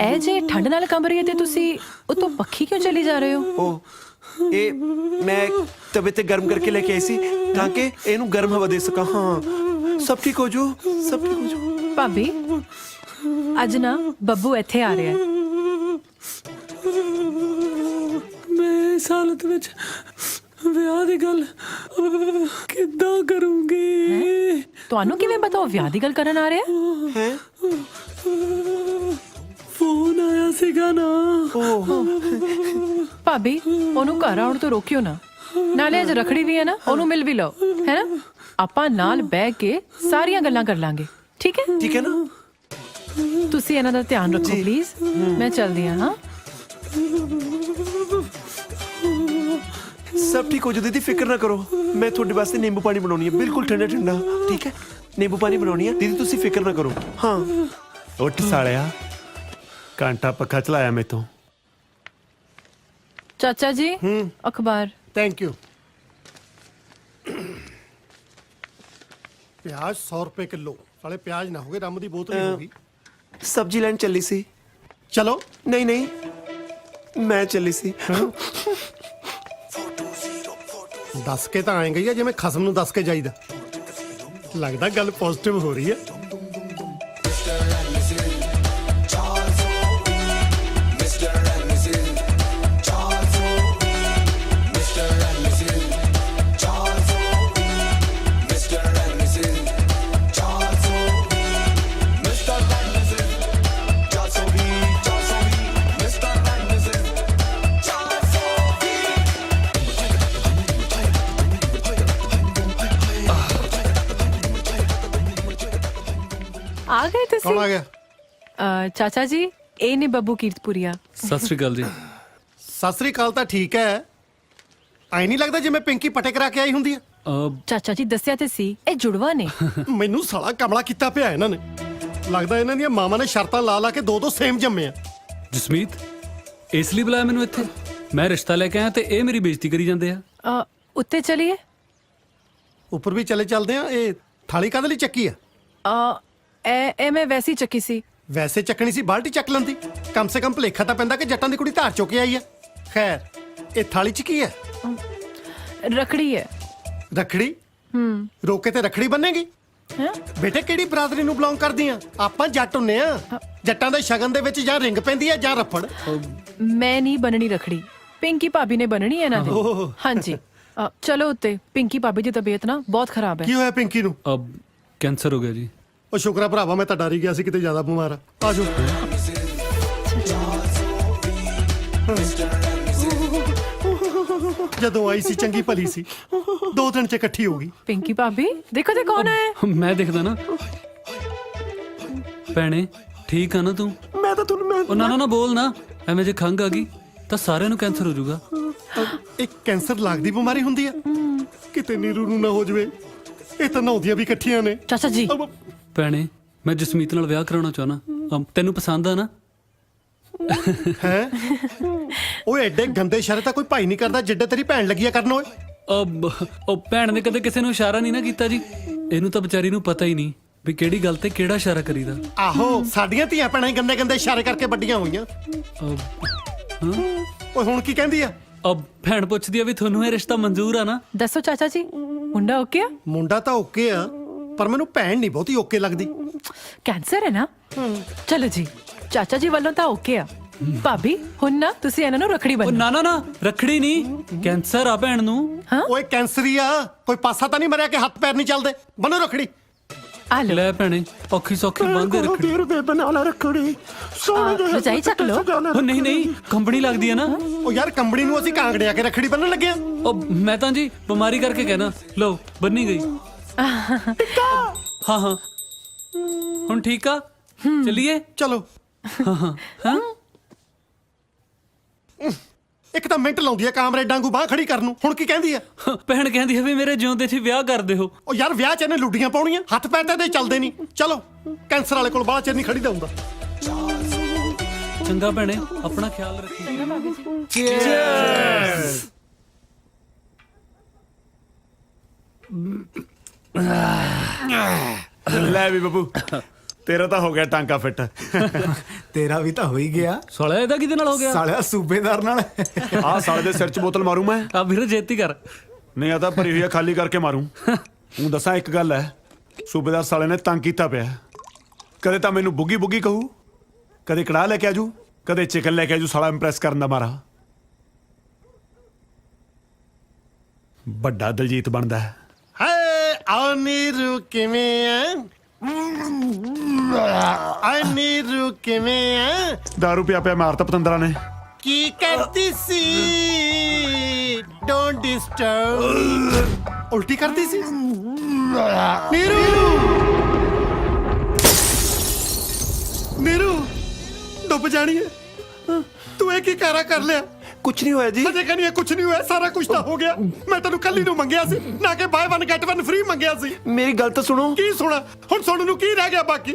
Speaker 5: ਇਹ ਜੇ ਠੰਡ ਨਾਲ ਕੰਬ ਰਹੀ ਹੈ ਤੇ ਤੁਸੀਂ ਉਤੋਂ ਪੱਖੀ ਕਿਉਂ ਚਲੀ ਜਾ ਰਹੇ ਹੋ?
Speaker 10: ਉਹ ਇਹ ਮੈਂ ਤਵੇ ਤੇ ਗਰਮ ਕਰਕੇ ਲੈ ਕੇ ਆਈ ਸੀ ਤਾਂ ਕਿ ਇਹਨੂੰ ਗਰਮ ਹਵਾ ਦੇ ਸਕਾਂ। ਹਾਂ ਸਭ ਠੀਕ ਹੋ ਜੂ, ਸਭ ਠੀਕ ਹੋ ਜੂ।
Speaker 5: ਭਾਬੀ ਅੱਜ ਨਾ ਬੱਬੂ ਇੱਥੇ ਆ ਰਿਹਾ ਹੈ।
Speaker 12: ਮੈਂ ਇਸ ਹਾਲਤ ਵਿੱਚ ਵਿਆਹ ਦੀ ਗੱਲ ਕਿੱਦਾਂ ਕਰੂੰਗੀ?
Speaker 5: ਤੁਹਾਨੂੰ ਕਿਵੇਂ ਪਤਾ ਉਹ ਵਿਆਹ ਦੀ ਗੱਲ ਕਰਨ ਆ ਰਿਹਾ
Speaker 10: ਹੈ?
Speaker 12: ਫੋਨ ਆਇਆ ਸੀਗਾ ਨਾ।
Speaker 5: ਭਾਬੀ ਉਹਨੂੰ ਘਰ ਆਉਣ ਤੋਂ ਰੋਕਿਓ ਨਾ, ਨਾਲੇ ਅੱਜ ਰੱਖੜੀ ਵੀ ਹੈ ਨਾ, ਉਹਨੂੰ ਮਿਲ ਵੀ ਲਓ, ਹੈ ਨਾ? ਆਪਾਂ ਨਾਲ ਬਹਿ ਕੇ ਸਾਰੀਆਂ ਗੱਲਾਂ ਕਰ ਲਾਂਗੇ, ਠੀਕ ਹੈ?
Speaker 10: ਠੀਕ ਹੈ ਨਾ?
Speaker 5: ਤੁਸੀਂ ਇਹਨਾਂ ਦਾ ਧਿਆਨ ਰੱਖੋ ਪਲੀਜ਼। ਮੈਂ ਚੱਲਦੀ ਹਾਂ।
Speaker 10: ਸਭ ਠੀਕ ਹੋ ਜੂ ਦੀਦੀ, ਫਿਕਰ ਨਾ ਕਰੋ। ਮੈਂ ਤੁਹਾਡੇ ਵਾਸਤੇ ਨਿੰਬੂ ਪਾਣੀ ਬਣਾਉਣੀ ਹੈ, ਬਿਲਕੁਲ ਠੰਡਾ ਠੰਡਾ। ਠੀਕ ਹੈ, ਨਿੰਬੂ ਪਾਣੀ ਬਣਾਉਣੀ ਹੈ ਦੀਦੀ, ਤੁਸੀਂ ਫਿਕਰ ਨਾ ਕਰੋ। ਹਾਂ
Speaker 2: ਉੱਠ ਸਾਲਿਆ, ਘੰਟਾ ਪੱਖਾ ਚਲਾਇਆ ਮੈਥੋਂ।
Speaker 5: ਚਾਚਾ ਜੀ ਅਖਬਾਰ।
Speaker 11: Thank you. ਪਿਆਜ਼ 100 ਰੁਪਏ ਕਿਲੋ। ਸਾਲੇ ਪਿਆਜ਼ ਨਾ ਹੋਗੇ, ਰੰਮ ਦੀ ਬੋਤਲ ਹੀ ਹੋਗੀ।
Speaker 10: ਸਬਜ਼ੀ ਲੈਣ ਚੱਲੀ ਸੀ।
Speaker 11: ਚਲੋ।
Speaker 10: ਨਹੀਂ ਨਹੀਂ, ਮੈਂ ਚੱਲੀ ਸੀ।
Speaker 11: ਦੱਸ ਕੇ ਤਾਂ ਆਏ ਗਈ ਆ ਜਿਵੇਂ ਖਸਮ ਨੂੰ ਦੱਸ ਕੇ ਜਾਈਦਾ। ਲੱਗਦਾ ਗੱਲ ਪੋਜ਼ਿਟਿਵ ਹੋ ਰਹੀ ਹੈ।
Speaker 5: ਆ ਗਏ ਤੁਸੀਂ?
Speaker 11: ਕੌਣ ਆ ਗਿਆ?
Speaker 5: ਚਾਚਾ ਜੀ, ਇਹ ਨੇ ਬੱਬੂ ਕੀਰਤਪੁਰੀਆ।
Speaker 4: ਸਤਿ ਸ਼੍ਰੀ ਅਕਾਲ ਜੀ।
Speaker 11: ਸਤਿ ਸ੍ਰੀ ਅਕਾਲ ਤਾਂ ਠੀਕ ਹੈ, ਐ ਨਹੀਂ ਲੱਗਦਾ ਜਿਵੇਂ ਪਿੰਕੀ ਪਟੇ ਕਰਾ ਕੇ ਆਈ ਹੁੰਦੀ ਆ।
Speaker 5: ਚਾਚਾ ਜੀ ਦੱਸਿਆ ਤੇ ਸੀ, ਇਹ ਜੁੜਵਾ ਨੇ।
Speaker 11: ਮੈਨੂੰ ਸਾਲਾ ਕਮਲਾ ਕੀਤਾ ਪਿਆ ਇਹਨਾਂ ਨੇ। ਲੱਗਦਾ ਇਹਨਾਂ ਦੀਆਂ ਮਾਵਾਂ ਨੇ ਸ਼ਰਤਾਂ ਲਾ ਲਾ ਕੇ ਦੋ ਸੇਮ ਜੰਮੇ ਆ।
Speaker 4: ਜਸਮੀਤ, ਇਸ ਲਈ ਬੁਲਾਇਆ ਮੈਨੂੰ ਇੱਥੇ? ਮੈਂ ਰਿਸ਼ਤਾ ਲੈ ਕੇ ਆਇਆ ਤੇ ਇਹ ਮੇਰੀ ਬੇਇੱਜ਼ਤੀ ਕਰੀ ਜਾਂਦੇ ਆ।
Speaker 5: ਉੱਤੇ ਚਲੀਏ?
Speaker 11: ਉੱਪਰ ਵੀ ਚੱਲਦੇ ਆ। ਇਹ ਥਾਲੀ ਕਾਹਦੇ ਲਈ ਚੱਕੀ ਆ?
Speaker 5: ਇਹ ਮੈਂ ਵੈਸੀ ਚੱਕੀ ਸੀ।
Speaker 11: ਵੈਸੇ ਚੱਕਣੀ ਸੀ, ਬਾਲਟੀ ਚੱਕ ਲੈਂਦੀ। ਕਮ ਸੇ ਕਮ ਭੁਲੇਖਾ ਤਾਂ ਪੈਂਦਾ ਕਿ ਜੱਟਾਂ ਦੀ ਕੁੜੀ ਧਾਰ ਚੁੱਕ ਕੇ ਆਈ ਆ। ਖੈਰ, ਇਹ ਥਾਲੀ 'ਚ ਕੀ ਹੈ?
Speaker 5: ਰਖੜੀ ਹੈ।
Speaker 11: ਰਖੜੀ? ਰੋਕੇ ਤੇ ਰਖੜੀ ਬੰਨੇਗੀ? ਬੇਟੇ ਕਿਹੜੀ ਬਰਾਦਰੀ ਨੂੰ ਬਿਲੋਂਗ ਕਰਦੀ ਆ? ਆਪਾਂ ਜੱਟ ਹੁੰਨੇ ਆ। ਜੱਟਾਂ ਦੇ ਸ਼ਗਨ ਦੇ ਵਿੱਚ ਜਾਂ ਰਿੰਗ ਪੈਂਦੀ ਆ ਜਾਂ ਰੱਫੜ।
Speaker 5: ਮੈਂ ਨਹੀਂ ਬਣਨੀ ਰਖੜੀ, ਪਿੰਕੀ ਭਾਬੀ ਨੇ ਬਣਨੀ ਹੈ ਇਹਨਾਂ ਦੀ। ਹਾਂਜੀ ਚਲੋ ਉੱਤੇ। ਪਿੰਕੀ ਭਾਬੀ ਦੀ ਤਬੀਅਤ ਨਾ ਬਹੁਤ ਖਰਾਬ ਹੈ।
Speaker 11: ਕੀ ਹੋਇਆ ਪਿੰਕੀ ਨੂੰ?
Speaker 4: ਕੈਂਸਰ ਹੋ ਗਿਆ ਜੀ।
Speaker 11: ਉਹ ਸ਼ੁਕਰ ਆ ਭਰਾਵਾ, ਮੈਂ ਤਾਂ ਡਰ ਹੀ ਗਿਆ ਸੀ ਕਿਤੇ ਜ਼ਿਆਦਾ ਬਿਮਾਰ ਆ। ਆਜੋ। ਜਦੋਂ ਆਈ ਸੀ ਚੰਗੀ ਭਲੀ ਸੀ, 2 ਦਿਨ 'ਚ ਇਕੱਠੀ ਹੋ ਗਈ।
Speaker 5: ਪਿੰਕੀ ਭਾਬੀ ਦੇਖੋ ਤੇ ਕੌਣ ਹੈ।
Speaker 4: ਮੈਂ ਦੇਖਦਾ ਨਾ। ਭੈਣੇ ਠੀਕ ਆ ਨਾ ਤੂੰ?
Speaker 10: ਮੈਂ ਤਾਂ ਤੁਹਾਨੂੰ
Speaker 4: ਉਹ ਨਾ ਬੋਲ ਨਾ, ਐਵੇਂ ਜੇ ਖੰਗ ਆ ਗਈ ਤਾਂ ਸਾਰਿਆਂ ਨੂੰ ਕੈਂਸਰ ਹੋ ਜਾਊਗਾ।
Speaker 11: ਇੱਕ ਕੈਂਸਰ ਲੱਗਦੀ ਬਿਮਾਰੀ ਹੁੰਦੀ ਆ? ਕਿਤੇ ਨੀਰੂ ਨੂੰ ਨਾ ਹੋ ਜਵੇ। ਇਹ ਤਾਂ ਨਹਾਉਂਦੀਆਂ ਵੀ ਇਕੱਠੀਆਂ ਨੇ।
Speaker 5: ਚਾਚਾ ਜੀ।
Speaker 4: ਭੈਣੇ, ਮੈਂ ਜਸਮੀਤ ਨਾਲ ਵਿਆਹ ਕਰਾਉਣਾ ਚਾਹਨਾ। ਤੈਨੂੰ ਪਸੰਦ ਆ ਨਾ?
Speaker 11: ਹੈ ਓਏ, ਐਡੇ ਗੰਦੇ ਇਸ਼ਾਰੇ ਤਾਂ ਕੋਈ ਭਾਈ ਨਹੀਂ ਕਰਦਾ ਜਿੱਡੇ ਤੇਰੀ ਭੈਣ ਲੱਗੀ ਆ ਕਰਨ। ਓਏ
Speaker 4: ਉਹ ਭੈਣ ਨੇ ਕਦੇ ਕਿਸੇ ਨੂੰ ਇਸ਼ਾਰਾ ਨਹੀਂ ਨਾ ਕੀਤਾ ਜੀ। ਇਹਨੂੰ ਤਾਂ ਵਿਚਾਰੀ ਨੂੰ ਪਤਾ ਹੀ ਨਹੀਂ ਵੀ ਕਿਹੜੀ ਗੱਲ ਤੇ ਕਿਹੜਾ ਇਸ਼ਾਰਾ ਕਰੀਦਾ।
Speaker 11: ਆਹੋ, ਸਾਡੀਆਂ ਧੀਆਂ ਭੈਣਾਂ ਹੀ ਗੰਦੇ ਗੰਦੇ ਇਸ਼ਾਰੇ ਕਰਕੇ ਵੱਡੀਆਂ ਹੋਈਆਂ। ਓਏ ਹੁਣ ਕੀ ਕਹਿੰਦੀ ਆ?
Speaker 4: ਭੈਣ ਪੁੱਛਦੀ ਆ ਵੀ ਤੁਹਾਨੂੰ ਇਹ ਰਿਸ਼ਤਾ ਮਨਜ਼ੂਰ ਆ ਨਾ?
Speaker 5: ਦੱਸੋ ਚਾਚਾ ਜੀ, ਮੁੰਡਾ ਓਕੇ ਆ?
Speaker 11: ਮੁੰਡਾ ਤਾਂ ਓਕੇ ਆ, ਪਰ ਮੈਨੂੰ ਭੈਣ ਨਹੀਂ ਬਹੁਤੀ ਓਕੇ ਲੱਗਦੀ।
Speaker 5: ਕੈਂਸਰ ਹੈ ਨਾ? ਚਲੋ ਜੀ, ਚਾਚਾ ਜੀ ਵੱਲੋਂ ਤਾਂ ਓਕੇ ਆ। ਭਾਬੀ ਹੁਣ ਨਾ ਤੁਸੀਂ ਇਹਨਾਂ ਨੂੰ ਰਖੜੀ ਬੰਨੋ।
Speaker 4: ਨਾ ਰਖੜੀ ਨਹੀਂ, ਕੈਂਸਰ ਆ ਭੈਣ ਨੂੰ।
Speaker 11: ਓਏ ਕੈਂਸਰੀ ਆ, ਕੋਈ ਪਾਸਾ ਤਾਂ ਨਹੀਂ ਮਰਿਆ ਕਿ ਹੱਥ ਪੈਰ ਨਹੀਂ ਚੱਲਦੇ। ਬੰਨੋ ਰਖੜੀ।
Speaker 5: ਆ ਲੋ
Speaker 4: ਲੈ ਭੈਣੇ, ਔਖੀ ਸੌਖੀ ਬੰਨ੍ਹ ਰਖੜੀ।
Speaker 10: ਦੇ ਬਣਾ ਲਾ ਰਖੜੀ।
Speaker 5: ਰਜਾਈ ਚੱਕ ਲੋ।
Speaker 4: ਉਹ ਨਹੀਂ, ਕੰਬਣੀ ਲੱਗਦੀ ਆ ਨਾ।
Speaker 11: ਉਹ ਯਾਰ, ਕੰਬਣੀ ਨੂੰ ਅਸੀਂ ਕਾਂਗੜਿਆ ਕੇ ਰਖੜੀ ਬੰਨਣ ਲੱਗੇ ਆ।
Speaker 4: ਮੈਂ ਤਾਂ ਜੀ ਬਿਮਾਰੀ ਕਰਕੇ ਕਹਿਣਾ। ਲੋ ਬੰਨੀ ਗਈ। ਹਾਂ ਹੁਣ ਠੀਕ ਆ, ਚਲਿਏ।
Speaker 11: ਚਲੋ।
Speaker 4: ਹਾਂ
Speaker 11: ਇੱਕ ਤਾਂ ਮਿੰਟ ਲਾਉਂਦੀ ਆ ਕਾਮਰੇ ਡਾਂਗੂ ਬਾਹ ਖੜੀ ਕਰਨ ਨੂੰ। ਹੁਣ ਕੀ ਕਹਿੰਦੀ ਆ?
Speaker 4: ਭੈਣ ਕਹਿੰਦੀ ਆ ਵੀ ਮੇਰੇ ਜਿਉਂਦੇ 'ਚ ਵਿਆਹ ਕਰਦੇ ਹੋ।
Speaker 11: ਉਹ ਯਾਰ, ਵਿਆਹ 'ਚ ਇਹਨੇ ਲੁੱਡੀਆਂ ਪਾਉਣੀਆਂ, ਹੱਥ ਪੈਰ ਤਾਂ ਇਹਦੇ ਚੱਲਦੇ ਨਹੀਂ। ਚਲੋ, ਕੈਂਸਰ ਵਾਲੇ ਕੋਲ ਬਾਹਲਾ ਚਿਰ ਨਹੀਂ ਖੜੀਦਾ ਹੁੰਦਾ।
Speaker 4: ਚੰਗਾ ਭੈਣੇ, ਆਪਣਾ ਖਿਆਲ ਰੱਖੀ।
Speaker 2: ਲੈ ਵੀ ਬੱਬੂ, ਤੇਰਾ ਤਾਂ ਹੋ ਗਿਆ ਟਾਂਕਾ ਫਿੱਟ।
Speaker 7: ਤੇਰਾ ਵੀ ਤਾਂ ਹੋ ਹੀ ਗਿਆ।
Speaker 4: ਸਾਲਿਆ ਇਹਦਾ ਕਿਹਦੇ ਨਾਲ ਹੋ ਗਿਆ?
Speaker 7: ਸਾਲਿਆ ਸੂਬੇਦਾਰ ਨਾਲ।
Speaker 2: ਆਹ ਸਾਲੇ ਦੇ ਸਿਰ 'ਚ ਬੋਤਲ ਮਾਰੂ ਮੈਂ।
Speaker 4: ਆ ਵੀਰ ਜੇਤੀ ਕਰ।
Speaker 2: ਨਹੀਂ, ਆ ਤਾਂ ਭਰੀ ਹੋਈ ਆ, ਖਾਲੀ ਕਰਕੇ ਮਾਰੂ। ਹੁਣ ਦੱਸਾਂ ਇੱਕ ਗੱਲ ਹੈ, ਸੂਬੇਦਾਰ ਸਾਲੇ ਨੇ ਤੰਗ ਕੀਤਾ ਪਿਆ। ਕਦੇ ਤਾਂ ਮੈਨੂੰ ਬੁੱਗੀ ਕਹੂ, ਕਦੇ ਕੜਾਹ ਲੈ ਕੇ ਆਜੂ, ਕਦੇ ਚਿਕਨ ਲੈ ਕੇ ਆਜੂ। ਸਾਲਾ ਇੰਪ੍ਰੈਸ ਕਰਨ ਦਾ ਮਾਰਾ ਵੱਡਾ ਦਲਜੀਤ ਬਣਦਾ ਹੈ।
Speaker 11: ਹਾਏ ਆ ਨੀਰੂ ਕਿਵੇਂ ਆ? ਆ ਨੀਰੂ ਕਿਵੇਂ ਆ?
Speaker 2: ਦਾਰੂ ਪਿਆ ਪਿਆ ਮਾਰਤਾ ਪਤੰਦਰਾਂ ਨੇ।
Speaker 11: ਕੀ ਕਰਦੀ ਸੀ? Don't disturb. ਉਲਟੀ ਕਰਦੀ ਸੀ। ਨੀਰੂ ਡੁੱਬ ਜਾਣੀ ਹੈ। ਤੂੰ ਇਹ ਕੀ ਕਾਰਾ ਕਰ ਲਿਆ?
Speaker 10: ਕੁਛ ਨਹੀਂ ਹੋਇਆ ਜੀ।
Speaker 11: ਹਜੇ ਕਹਿੰਦੀ ਕੁਛ ਨਹੀਂ ਹੋਇਆ, ਸਾਰਾ ਕੁਝ ਤਾਂ ਹੋ ਗਿਆ। ਮੈਂ ਤੈਨੂੰ ਕੱਲੀ ਨੂੰ ਮੰਗਿਆ ਸੀ, ਨਾ ਕਿ ਬਾਏ 1 ਗੈਟ 1 ਫ੍ਰੀ ਮੰਗਿਆ ਸੀ।
Speaker 10: ਮੇਰੀ ਗੱਲ ਤਾਂ ਸੁਣੋ।
Speaker 11: ਕੀ ਸੁਣਾ? ਹੁਣ ਸੁਣਨ ਨੂੰ ਕੀ ਰਹਿ ਗਿਆ ਬਾਕੀ?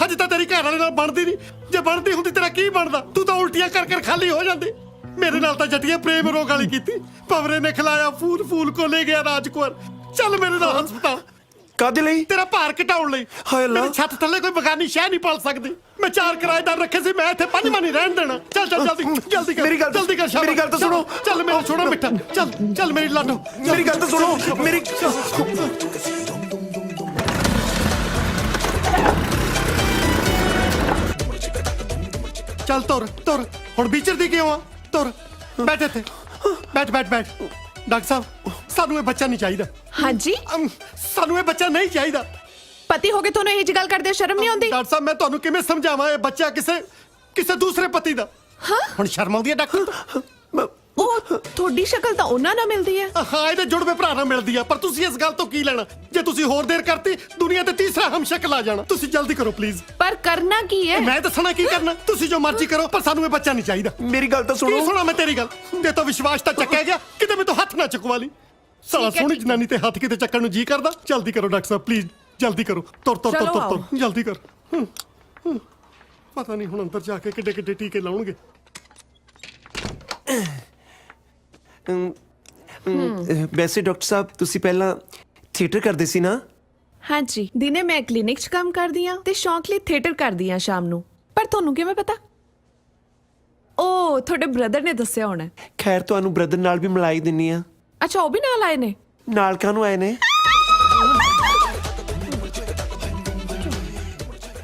Speaker 11: ਹਜੇ ਤਾਂ ਤੇਰੀ ਘਰ ਵਾਲੇ ਨਾਲ ਬਣਦੀ ਨਹੀਂ। ਜੇ ਬਣਦੀ ਹੁੰਦੀ ਤੇਰਾ ਕੀ ਬਣਦਾ? ਤੂੰ ਤਾਂ ਉਲਟੀਆਂ ਕਰ ਖਾਲੀ ਹੋ ਜਾਂਦੀ। ਮੇਰੇ ਨਾਲ ਤਾਂ ਜੱਟੀਆਂ ਪ੍ਰੇਮ ਰੋਗ ਵਾਲੀ ਕੀਤੀ। ਪਵਰੇ ਨੇ ਖਿਲਾਇਆ, ਫੂਲ ਕੋ ਲੈ ਗਿਆ ਰਾਜਕੁਮਾਰ। ਚੱਲ ਮੇਰੇ ਨਾਲ ਹਸਪਤਾਲ।
Speaker 10: ਕਾਹਦੇ ਲਈ?
Speaker 11: ਤੇਰਾ ਭਾਰ ਘਟਾਉਣ ਲਈ।
Speaker 10: ਹਾਏ ਅੱਲਾ।
Speaker 11: ਮੇਰੀ ਛੱਤ ਥੱਲੇ ਕੋਈ ਬਗਾਨੀ ਸ਼ਹਿ ਨਹੀਂ ਪਾਲ ਸਕਦੀ। ਮੈਂ 4 ਕਿਰਾਏਦਾਰ ਰੱਖੇ ਸੀ, ਮੈਂ ਇੱਥੇ 5ਵਾਂ ਨਹੀਂ ਰਹਿਣ ਦੇਣਾ। ਚੱਲ ਜਲਦੀ ਕਰ।
Speaker 10: ਮੇਰੀ ਗੱਲ ਤਾਂ ਸੁਣੋ।
Speaker 11: ਚੱਲ ਮੇਰਾ ਛੋੜਾ ਮਿੱਠਾ। ਚੱਲ ਮੇਰੀ ਲਾਡੋ,
Speaker 10: ਮੇਰੀ ਗੱਲ ਤਾਂ ਸੁਣੋ। ਮੇਰੀ
Speaker 11: ਚੱਲ ਤੁਰ। ਹੁਣ ਵਿਚਰਦੀ ਕਿਉਂ ਆ? ਤੁਰ, ਬੈਠ ਇੱਥੇ। ਬੈਠ। ਡਾਕਟਰ ਸਾਹਿਬ, ਸਾਨੂੰ ਇਹ ਬੱਚਾ ਨਹੀਂ ਚਾਹੀਦਾ।
Speaker 6: ਹਾਂਜੀ,
Speaker 11: ਸਾਨੂੰ ਇਹ ਬੱਚਾ ਨਹੀਂ ਚਾਹੀਦਾ।
Speaker 6: ਪਤੀ ਹੋ ਕੇ ਤੁਹਾਨੂੰ ਇਹ ਜੀ ਗੱਲ ਕਰਦੇ ਸ਼ਰਮ ਨਹੀਂ ਆਉਂਦੀ?
Speaker 11: ਡਾਕਟਰ ਸਾਹਿਬ, ਮੈਂ ਤੁਹਾਨੂੰ ਕਿਵੇਂ ਸਮਝਾਵਾਂ? ਇਹ ਬੱਚਾ ਕਿਸੇ ਦੂਸਰੇ ਪਤੀ ਦਾ। ਹੁਣ ਸ਼ਰਮ ਆਉਂਦੀ ਹੈ ਡਾਕਟਰ?
Speaker 6: ਉਹ
Speaker 5: ਤੁਹਾਡੀ ਸ਼ਕਲ ਤਾਂ ਉਹਨਾਂ ਨਾਲ ਮਿਲਦੀ ਹੈ।
Speaker 11: ਹਾਂ ਇਹਦੇ ਜੁੜਵੇਂ ਭਰਾ ਨਾਲ ਮਿਲਦੀ ਆ, ਪਰ ਤੁਸੀਂ ਇਸ ਗੱਲ ਤੋਂ ਕੀ ਲੈਣਾ? ਜੇ ਤੁਸੀਂ ਹੋਰ ਦੇਰ ਕਰਤੀ ਦੁਨੀਆ ਤੇ ਤੀਸਰਾ ਹਮਸ਼ਕਲ ਆ ਜਾਣਾ। ਤੁਸੀਂ ਜਲਦੀ ਕਰੋ ਪਲੀਜ਼।
Speaker 5: ਪਰ ਕਰਨਾ ਕੀ ਹੈ?
Speaker 11: ਮੈਂ ਦੱਸਣਾ ਕੀ ਕਰਨਾ, ਤੁਸੀਂ ਜੋ ਮਰਜ਼ੀ ਕਰੋ, ਪਰ ਸਾਨੂੰ ਇਹ ਬੱਚਾ ਨਹੀਂ ਚਾਹੀਦਾ।
Speaker 10: ਮੇਰੀ ਗੱਲ ਤਾਂ
Speaker 11: ਕੀ
Speaker 10: ਸੁਣੋ।
Speaker 11: ਸੁਣਾ ਮੈਂ ਤੇਰੀ ਗੱਲ? ਜੇ ਤਾਂ ਵਿਸ਼ਵਾਸ ਤਾਂ ਚੱਕਿਆ ਗਿਆ, ਕਿਤੇ ਮੈਂ ਤਾਂ ਹੱਥ ਨਾ ਚੁਕਵਾ ਲਈ। ਸਾਲਾ ਸੋਹਣੀ ਜਨਾਨੀ ਤੇ ਹੱਥ ਕਿਤੇ ਚੱਕਣ ਨੂੰ ਜੀ ਕਰਦਾ। ਜਲਦੀ ਕਰੋ ਡਾਕਟਰ ਸਾਹਿਬ ਪਲੀਜ਼, ਜਲਦੀ ਕਰੋ। ਤੁਰ ਤੁਰ ਤੁਰ ਤੁਰ ਤੁਰ ਜਲਦੀ ਕਰ। ਪਤਾ ਨਹੀਂ ਹੁਣ ਅੰਦਰ ਜਾ ਕੇ ਕਿੱਡੇ ਕਿੱਡੇ ਟੀਕੇ ਲਾਉਣਗੇ।
Speaker 10: ਵੈਸੇ ਡਾਕਟਰ ਸਾਹਿਬ ਤੁਸੀਂ ਪਹਿਲਾਂ ਥੀਏਟਰ ਕਰਦੇ ਸੀ ਨਾ?
Speaker 5: ਹਾਂਜੀ, ਦਿਨੇ ਮੈਂ ਕਲੀਨਿਕ 'ਚ ਕੰਮ ਕਰਦੀ ਆ ਤੇ ਸ਼ੌਂਕ ਲਈ ਥੀਏਟਰ ਕਰਦੀ ਆ ਸ਼ਾਮ ਨੂੰ। ਪਰ ਤੁਹਾਨੂੰ ਕਿਵੇਂ ਪਤਾ? ਓ ਤੁਹਾਡੇ ਬ੍ਰਦਰ ਨੇ ਦੱਸਿਆ ਹੋਣਾ।
Speaker 10: ਖੈਰ ਤੁਹਾਨੂੰ ਬ੍ਰਦਰ ਨਾਲ ਵੀ ਮਿਲਾਈ ਦਿੰਨੀ ਆ।
Speaker 5: ਅੱਛਾ, ਉਹ ਵੀ ਨਾਲ ਆਏ ਨੇ?
Speaker 10: ਨਾਲ ਕਾਹਨੂੰ ਆਏ ਨੇ?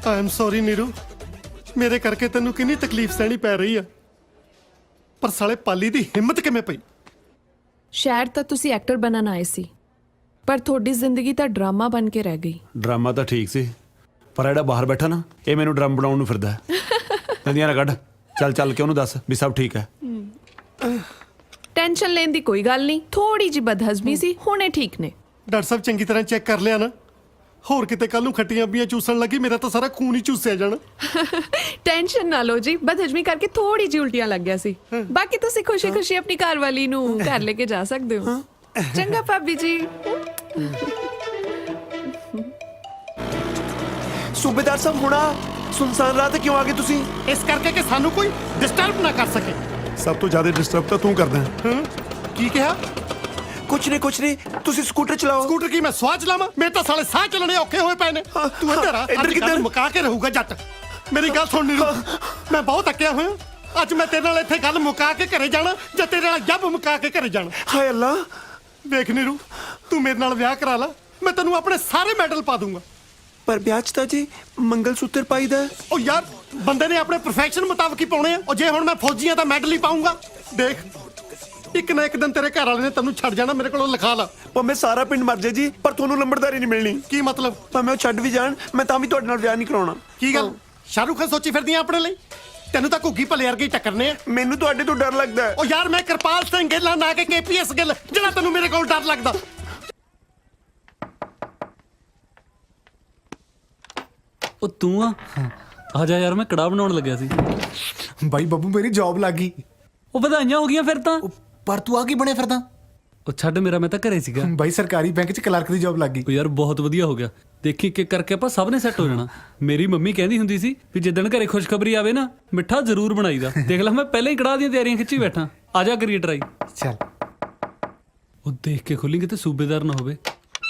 Speaker 11: ਆਈ ਐਮ ਸੌਰੀ ਨੀਰੂ, ਮੇਰੇ ਕਰਕੇ ਤੈਨੂੰ ਕਿੰਨੀ ਤਕਲੀਫ ਸਹਿਣੀ ਪੈ ਰਹੀ ਆ, ਪਰ ਸਾਲੇ ਪਾਲੀ ਦੀ ਹਿੰਮਤ ਕਿਵੇਂ ਪਈ?
Speaker 5: ਸ਼ਾਇਦ ਤਾਂ ਤੁਸੀਂ ਐਕਟਰ ਬਣਨ ਆਏ ਸੀ, ਪਰ ਤੁਹਾਡੀ ਜ਼ਿੰਦਗੀ ਤਾਂ ਡਰਾਮਾ ਬਣ ਕੇ ਰਹਿ ਗਈ।
Speaker 2: ਡਰਾਮਾ ਤਾਂ ਠੀਕ ਸੀ, ਪਰ ਜਿਹੜਾ ਬਾਹਰ ਬੈਠਾ ਨਾ, ਇਹ ਮੈਨੂੰ ਡਰਮ ਬਣਾਉਣ ਨੂੰ ਫਿਰਦਾ। ਨਦੀਆਂ ਨਾ ਕੱਢ, ਚੱਲ ਚੱਲ ਕੇ ਉਹਨੂੰ ਦੱਸ ਵੀ ਸਭ ਠੀਕ ਹੈ।
Speaker 5: ਟੈਨਸ਼ਨ ਲੈਣ ਦੀ ਕੋਈ ਗੱਲ ਨਹੀਂ, ਥੋੜੀ ਜਿਹੀ ਬਦਹਜ਼ਮੀ ਸੀ, ਹੁਣੇ ਠੀਕ ਨੇ।
Speaker 11: ਡਾਕਟਰ ਸਾਹਿਬ ਚੰਗੀ ਤਰ੍ਹਾਂ ਚੈੱਕ ਕਰ ਲਿਆ ਨਾ? ਹੋਰ ਕਿਤੇ ਕੱਲ ਨੂੰ ਖੱਟੀਆਂ ਬੀਆਂ ਚੂਸਣ ਲੱਗੀ, ਮੇਰਾ ਤਾਂ ਸਾਰਾ ਖੂਨ ਹੀ ਚੂਸਿਆ ਜਾਣਾ।
Speaker 5: ਟੈਨਸ਼ਨ ਨਾ ਲਓ ਜੀ, ਬਦਹਜ਼ਮੀ ਕਰਕੇ ਥੋੜੀ ਜਿਹੀ ਉਲਟੀਆਂ ਲੱਗ ਗਿਆ ਸੀ। ਬਾਕੀ ਤੁਸੀਂ ਖੁਸ਼ੀ-ਖੁਸ਼ੀ ਆਪਣੀ ਘਰਵਾਲੀ ਨੂੰ ਘਰ ਲੈ ਕੇ ਜਾ ਸਕਦੇ ਹੋ। ਚੰਗਾ ਭਾਬੀ ਜੀ।
Speaker 10: ਸੂਬੇਦਾਰ ਸਾਹਿਬ ਹੁਣਾ ਸੁਨਸਾਨ ਰਾਤ ਕਿਉਂ ਆ ਗਏ ਤੁਸੀਂ?
Speaker 11: ਇਸ ਕਰਕੇ ਕਿ ਸਾਨੂੰ ਕੋਈ ਡਿਸਟਰਬ ਨਾ ਕਰ ਸਕੇ।
Speaker 2: ਸਭ ਤੋਂ ਜ਼ਿਆਦਾ ਡਿਸਟਰਬ ਤਾਂ ਤੂੰ ਕਰਦਾ।
Speaker 11: ਕੀ ਕਿਹਾ?
Speaker 10: ਕੁਛ ਨਹੀਂ, ਤੁਸੀਂ ਸਕੂਟਰ ਚਲਾਓ।
Speaker 11: ਸਕੂਟਰ ਕੀ ਮੈਂ ਸਵਾਹ ਚਲਾਵਾਂ? ਮੇਰੇ ਤਾਂ ਸਾਲੇ ਸਾਹ ਚੱਲਣੇ ਔਖੇ ਹੋਏ ਪਏ ਨੇ। ਤੂੰ ਇੱਧਰ ਆ,
Speaker 10: ਇੱਧਰ ਕਿੱਧਰ?
Speaker 11: ਮੁਕਾ ਕੇ ਰਹੂਗਾ ਜੱਟ। ਮੇਰੀ ਗੱਲ ਸੁਣ ਨੀਰੂ, ਮੈਂ ਬਹੁਤ ਅੱਕਿਆ ਹੋਇਆ। ਅੱਜ ਮੈਂ ਤੇਰੇ ਨਾਲ ਇੱਥੇ ਗੱਲ ਮੁਕਾ ਕੇ ਘਰੇ ਜਾਣਾ ਜਾਂ ਤੇਰੇ ਨਾਲ ਜੱਬ ਮੁਕਾ ਕੇ ਘਰੇ ਜਾਣਾ।
Speaker 10: ਹਾਏ ਅੱਲਾ,
Speaker 11: ਵੇਖ ਨੀਰੂ, ਤੂੰ ਮੇਰੇ ਨਾਲ ਵਿਆਹ ਕਰਾ ਲਾ, ਮੈਂ ਤੈਨੂੰ ਆਪਣੇ ਸਾਰੇ ਮੈਡਲ ਪਾ ਦੂੰਗਾ।
Speaker 10: ਪਰ ਵਿਆਹ 'ਚ ਤਾਂ ਜੀ ਮੰਗਲ ਸੂਤਰ ਪਾਈਦਾ।
Speaker 11: ਉਹ ਯਾਰ, ਬੰਦੇ ਨੇ ਆਪਣੇ ਪ੍ਰੋਫੈਸ਼ਨ ਮੁਤਾਬਕ ਹੀ ਪਾਉਣੇ ਆ। ਉਹ ਜੇ ਹੁਣ ਮੈਂ ਫੌਜੀਆਂ ਤਾਂ ਮੈਡਲ ਹੀ ਪਾਉਂਗਾ। ਦੇਖ, ਇੱਕ ਨਾ ਇੱਕ ਦਿਨ ਤੇਰੇ ਘਰ ਵਾਲੇ ਨੇ ਤੈਨੂੰ ਛੱਡ ਜਾਣਾ। ਮੇਰੇ ਕੋਲੋਂ ਲਿਖਾ ਲਾ।
Speaker 10: ਭਾਵੇਂ ਸਾਰਾ ਪਿੰਡ ਮਰ ਜਾਏ ਜੀ, ਪਰ ਤੁਹਾਨੂੰ ਲੰਬੜਦਾਰੀ ਨਹੀਂ ਮਿਲਣੀ।
Speaker 11: ਕੀ ਮਤਲਬ?
Speaker 10: ਭਾਵੇਂ ਉਹ ਛੱਡ ਵੀ ਜਾਣ, ਮੈਂ ਤਾਂ ਵੀ ਤੁਹਾਡੇ ਨਾਲ ਵਿਆਹ ਨਹੀਂ ਕਰਾਉਣਾ।
Speaker 11: ਕੀ ਗੱਲ, ਸ਼ਾਹਰੁਖ ਖਾਨ ਸੋਚੀ ਫਿਰਦੀਆਂ ਆਪਣੇ ਲਈ? ਤੈਨੂੰ ਤਾਂ ਘੁੱਗੀ ਭਲੇ ਵਰਗੇ ਹੀ ਟੱਕਰਨੇ ਆ।
Speaker 10: ਮੈਨੂੰ ਤੁਹਾਡੇ ਤੋਂ ਡਰ ਲੱਗਦਾ ਹੈ।
Speaker 11: ਉਹ ਯਾਰ, ਮੈਂ ਕਿਰਪਾਲ ਸਿੰਘ ਗਿੱਲ ਨਾ ਕਿ KPS ਗਿੱਲ, ਜਿਹੜਾ ਤੈਨੂੰ ਮੇਰੇ ਕੋਲ ਡਰ ਲੱਗਦਾ।
Speaker 4: ਉਹ ਤੂੰ ਆ ਜਾ ਯਾਰ, ਮੈਂ ਕੜਾਹ ਬਣਾਉਣ ਲੱਗਿਆ ਸੀ।
Speaker 7: ਬਾਈ ਬੱਬੂ ਮੇਰੀ ਜੌਬ ਲੱਗ ਗਈ।
Speaker 4: ਉਹ ਵਧਾਈਆਂ ਹੋ ਗਈਆਂ ਫਿਰ ਤਾਂ।
Speaker 7: ਪਰ ਤੂੰ ਆ ਕੀ ਬਣਿਆ ਫਿਰਦਾ?
Speaker 4: ਉਹ ਛੱਡ ਮੇਰਾ, ਮੈਂ ਤਾਂ ਘਰੇ ਸੀਗਾ।
Speaker 7: ਬਾਈ ਸਰਕਾਰੀ ਬੈਂਕ 'ਚ ਕਲਰਕ ਦੀ ਜੌਬ ਲੱਗ ਗਈ।
Speaker 4: ਉਹ ਯਾਰ ਬਹੁਤ ਵਧੀਆ ਹੋ ਗਿਆ। ਦੇਖੀ ਇੱਕ ਇੱਕ ਕਰਕੇ ਆਪਾਂ ਸਭ ਨੇ ਸੈੱਟ ਹੋ ਜਾਣਾ। ਮੇਰੀ ਮੰਮੀ ਕਹਿੰਦੀ ਹੁੰਦੀ ਸੀ ਵੀ ਜਿੱਦਣ ਘਰੇ ਖੁਸ਼ਖਬਰੀ ਆਵੇ ਨਾ, ਮਿੱਠਾ ਜ਼ਰੂਰ ਬਣਾਈਦਾ। ਦੇਖ ਲੈ, ਮੈਂ ਪਹਿਲਾਂ ਹੀ ਕੜਾਹ ਦੀਆਂ ਤਿਆਰੀਆਂ ਖਿੱਚੀ ਬੈਠਾ। ਆ ਜਾ ਕਰੀਏ ਟਰਾਈ।
Speaker 7: ਚੱਲ
Speaker 4: ਉਹ ਦੇਖ ਕੇ ਖੋਲੀ ਕਿਤੇ ਸੂਬੇਦਾਰ ਨਾ ਹੋਵੇ।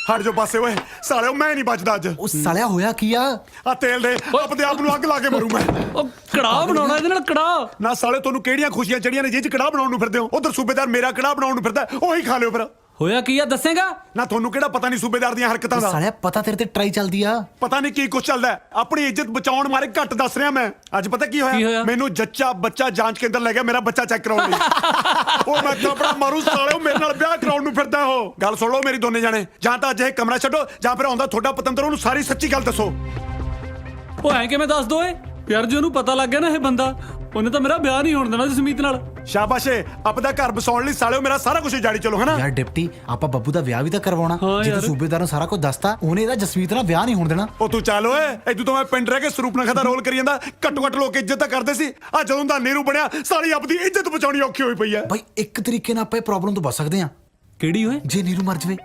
Speaker 2: ਹਟ ਜੋ ਪਾਸੇ ਓਏ ਸਾਲਿਓ, ਮੈਂ ਨਹੀਂ ਬਚਦਾ ਅੱਜ।
Speaker 7: ਉਹ ਸਾਲਿਆ ਹੋਇਆ ਕੀ ਆ?
Speaker 2: ਆ ਤੇਲ ਦੇ, ਆਪਣੇ ਆਪ ਨੂੰ ਅੱਗ ਲਾ ਕੇ ਮਰੂ ਮੈਂ।
Speaker 4: ਉਹ ਕੜਾਹ ਬਣਾਉਣਾ ਇਹਦੇ ਨਾਲ, ਕੜਾਹ।
Speaker 2: ਨਾ ਸਾਲੇ, ਤੁਹਾਨੂੰ ਕਿਹੜੀਆਂ ਖੁਸ਼ੀਆਂ ਚੜੀਆਂ ਨੇ ਜਿਹ 'ਚ ਕੜਾਹ ਬਣਾਉਣ ਨੂੰ ਫਿਰਦੇ ਹੋ? ਉਧਰ ਸੂਬੇਦਾਰ ਮੇਰਾ ਕੜਾਹ ਬਣਾਉਣ ਨੂੰ ਫਿਰਦਾ, ਉਹੀ ਖਾ ਲਿਓ ਫਿਰ।
Speaker 4: ਹੋਇਆ ਕੀ ਆ, ਦੱਸੇਗਾ?
Speaker 2: ਨਾ ਤੁਹਾਨੂੰ ਕਿਹੜਾ ਪਤਾ ਨਹੀਂ ਸੂਬੇਦਾਰ ਦੀਆਂ ਹਰਕਤਾਂ ਦਾ?
Speaker 7: ਸਾਲਿਆ ਪਤਾ ਤੇਰੇ ਤੇ ਟਰਾਈ ਚੱਲਦੀ ਆ।
Speaker 2: ਪਤਾ ਨਹੀਂ ਕੀ ਕੁਛ ਚੱਲਦਾ। ਆਪਣੀ ਇੱਜ਼ਤ ਬਚਾਉਣ ਮਾਰੇ ਘੱਟ ਦੱਸ ਰਿਹਾ ਮੈਂ। ਅੱਜ ਪਤਾ ਕੀ
Speaker 4: ਕੀ
Speaker 2: ਹੋਇਆ?
Speaker 4: ਹੋਇਆ?
Speaker 2: ਮੈਨੂੰ ਜੱਚਾ ਬੱਚਾ ਜਾਂਚ ਕੇਂਦਰ ਲੈ ਗਿਆ ਮੇਰਾ ਬੱਚਾ ਚੈੱਕ ਕਰਾਉਣ ਲਈ। ਉਹ ਮੈਂ ਥਾਪੜਾ ਮਾਰੂ ਸਾਲਿਓ, ਮੇਰੇ ਨਾਲ ਵਿਆਹ ਕਰਾਉਣ ਨੂੰ ਫਿਰਦਾ ਉਹ। ਗੱਲ ਸੁਣ ਲਓ ਮੇਰੀ ਦੋਨੇ ਜਾਣੇ, ਜਾਂ ਤਾਂ ਅੱਜ ਇਹ ਕਮਰਾ ਛੱਡੋ ਜਾਂ ਫਿਰ ਆਉਂਦਾ ਤੁਹਾਡਾ ਪਤੰਦਰ, ਉਹਨੂੰ ਸਾਰੀ ਸੱਚੀ ਗੱਲ ਦੱਸੋ।
Speaker 4: ਉਹ ਐਂ ਕਿਵੇਂ ਦੱਸ ਦੋ ਏ ਯਾਰ? ਜੇ ਉਹਨੂੰ ਪਤਾ ਲੱਗ ਗਿਆ ਨਾ ਇਹ ਬੰਦਾ, ਉਹਨੇ ਤਾਂ ਮੇਰਾ ਵਿਆਹ ਨਹੀਂ ਹੋਣ ਦੇਣਾ ਜਸਮੀਤ ਨਾਲ।
Speaker 2: ਸ਼ਾਬਾਸ਼ੇ, ਆਪਦਾ ਘਰ ਬਸਾਉਣ ਲਈ ਸਾਲਿਓ ਮੇਰਾ ਸਾਰਾ ਕੁਝ ਜਾੜੀ ਚਲੋ, ਹਨਾ?
Speaker 7: ਯਾਰ ਡਿਪਟੀ, ਆਪਾਂ ਬੱਬੂ ਦਾ ਵਿਆਹ ਵੀ ਤਾਂ ਕਰਵਾਉਣਾ।
Speaker 4: ਹਾਂ
Speaker 7: ਜੇ
Speaker 4: ਯਾਰ।
Speaker 7: ਤੂੰ ਸੂਬੇਦਾਰ ਨੂੰ ਸਾਰਾ ਕੁਝ ਦੱਸਤਾ, ਉਹਨੇ ਇਹਦਾ ਜਸਮੀਤ ਨਾਲ ਵਿਆਹ ਨਹੀਂ ਹੋਣ ਦੇਣਾ।
Speaker 2: ਉਹ ਤੂੰ ਚੱਲ ਓਏ, ਇਦੋਂ ਤਾਂ ਮੈਂ ਪਿੰਡ ਰਹਿ ਕੇ ਸਰੂਪਨਖਾ ਦਾ ਰੋਲ ਕਰੀ ਜਾਂਦਾ। ਘੱਟੋ ਘੱਟ ਲੋਕ ਇੱਜ਼ਤ ਤਾਂ ਕਰਦੇ ਸੀ। ਆ ਜਦੋਂ ਦਾ ਨੀਰੂ ਬਣਿਆ, ਸਾਲੀ ਆਪਦੀ ਇੱਜ਼ਤ ਬਚਾਉਣੀ ਔਖੀ ਹੋਈ ਪਈ ਐ।
Speaker 7: ਬਾਈ ਇੱਕ ਤਰੀਕੇ ਨਾਲ ਆਪਾਂ ਇਹ ਪ੍ਰੋਬਲਮ ਤੋਂ ਬਚ ਸਕਦੇ ਆ।
Speaker 4: ਕਿਹੜੀ ਓਏ?
Speaker 7: ਜੇ ਨੀਰੂ ਮਰ ਜਵੇ।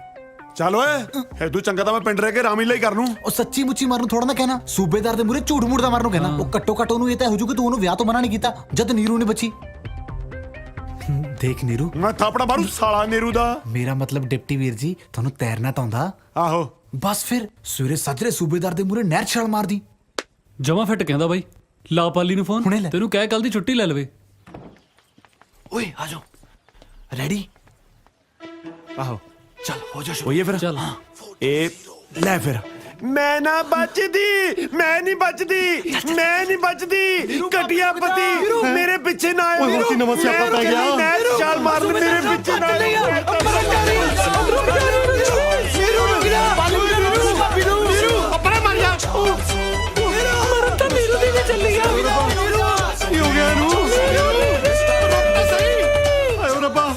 Speaker 2: ਚੱਲ ਓਏ, ਐਦੂ ਚੰਗਾ ਤਾਂ ਮੈਂ ਪਿੰਡ ਰਹਿ ਕੇ ਰਾਮੀ ਲਈ ਕਰ ਲੂੰ।
Speaker 7: ਉਹ ਸੱਚੀ ਮੁੱਚੀ ਮਰਨ ਥੋੜਾ ਨਾ ਕਹਿਣਾ, ਸੂਬੇਦਾਰ ਦੇ ਮੂਹਰੇ ਝੂਠ ਮੂਠ ਦਾ ਮਰਨ ਨੂੰ ਕਹਿਣਾ। ਉਹ ਘੱਟੋ ਘੱਟ ਉਹਨੂੰ ਇਹ ਤਾਂ ਹੋ ਜੂ ਕਿ ਤੂੰ ਉਹਨੂੰ ਵਿਆਹ ਤੋਂ ਮਨਾ ਨਹੀਂ ਕੀਤਾ ਜਦ ਨੀਰੂ ਨੇ ਬਚੀ। ਦੇਖ ਨੀਰੂ,
Speaker 2: ਮੈਂ ਥਾਪੜਾ ਮਾਰੂ ਸਾਲਾ ਨੀਰੂ ਦਾ।
Speaker 7: ਮੇਰਾ ਮਤਲਬ ਡਿਪਟੀ ਵੀਰ ਜੀ, ਤੁਹਾਨੂੰ ਤੈਰਨਾ ਤਾਂ ਆਉਂਦਾ?
Speaker 2: ਆਹੋ।
Speaker 7: ਬਸ ਫਿਰ ਸਵੇਰੇ ਸਾਜਰੇ ਸੂਬੇਦਾਰ ਦੇ ਮੂਹਰੇ ਨਹਿਰ ਛਾਲ ਮਾਰਦੀ।
Speaker 4: ਜਮਾ ਫਿੱਟ ਕਹਿੰਦਾ ਬਾਈ। ਲਾ ਪਾਲੀ ਨੂੰ ਫੋਨ,
Speaker 7: ਹੁਣੇ ਲੈ।
Speaker 4: ਤੈਨੂੰ ਕਹਿ ਕੱਲ ਦੀ ਛੁੱਟੀ ਲੈ ਲਵੇ।
Speaker 7: ਓਏ ਆ ਜਾਓ, ਰੈਡੀ?
Speaker 2: ਆਹੋ
Speaker 7: ਚੱਲ ਹੋ ਜਾ
Speaker 2: ਹੋਈਏ ਫਿਰ।
Speaker 4: ਚੱਲ।
Speaker 2: ਇਹ ਲੈ ਫਿਰ। ਮੈਂ ਨਾ ਬਚਦੀ, ਮੈਂ ਨਹੀਂ ਬਚਦੀ, ਮੈਂ ਨਹੀਂ ਬਚਦੀ। ਘਟਿਆ ਪਤੀ ਮੇਰੇ ਪਿੱਛੇ ਨਾ ਆਏ।
Speaker 11: ਓਏ, ਹੋਰ ਕੀ ਨਵਾਂ ਸਿਆਪਾ ਪੈ ਗਿਆ?
Speaker 2: ਮੈਂ ਚਾਲ ਮਾਰਨ ਮੇਰੇ ਪਿੱਛੇ ਨਾ ਆਏ।
Speaker 11: ਪਰੇ ਮਾਰ ਜਾ।
Speaker 5: ਮਰਨ ਤਾਂ ਨੀਰੂ ਦੀ ਵੀ ਚੱਲੀ ਆ।
Speaker 11: ਕੀ ਹੋ ਗਿਆ ਇਹਨੂੰ? ਆਇਓ ਰੱਬਾ।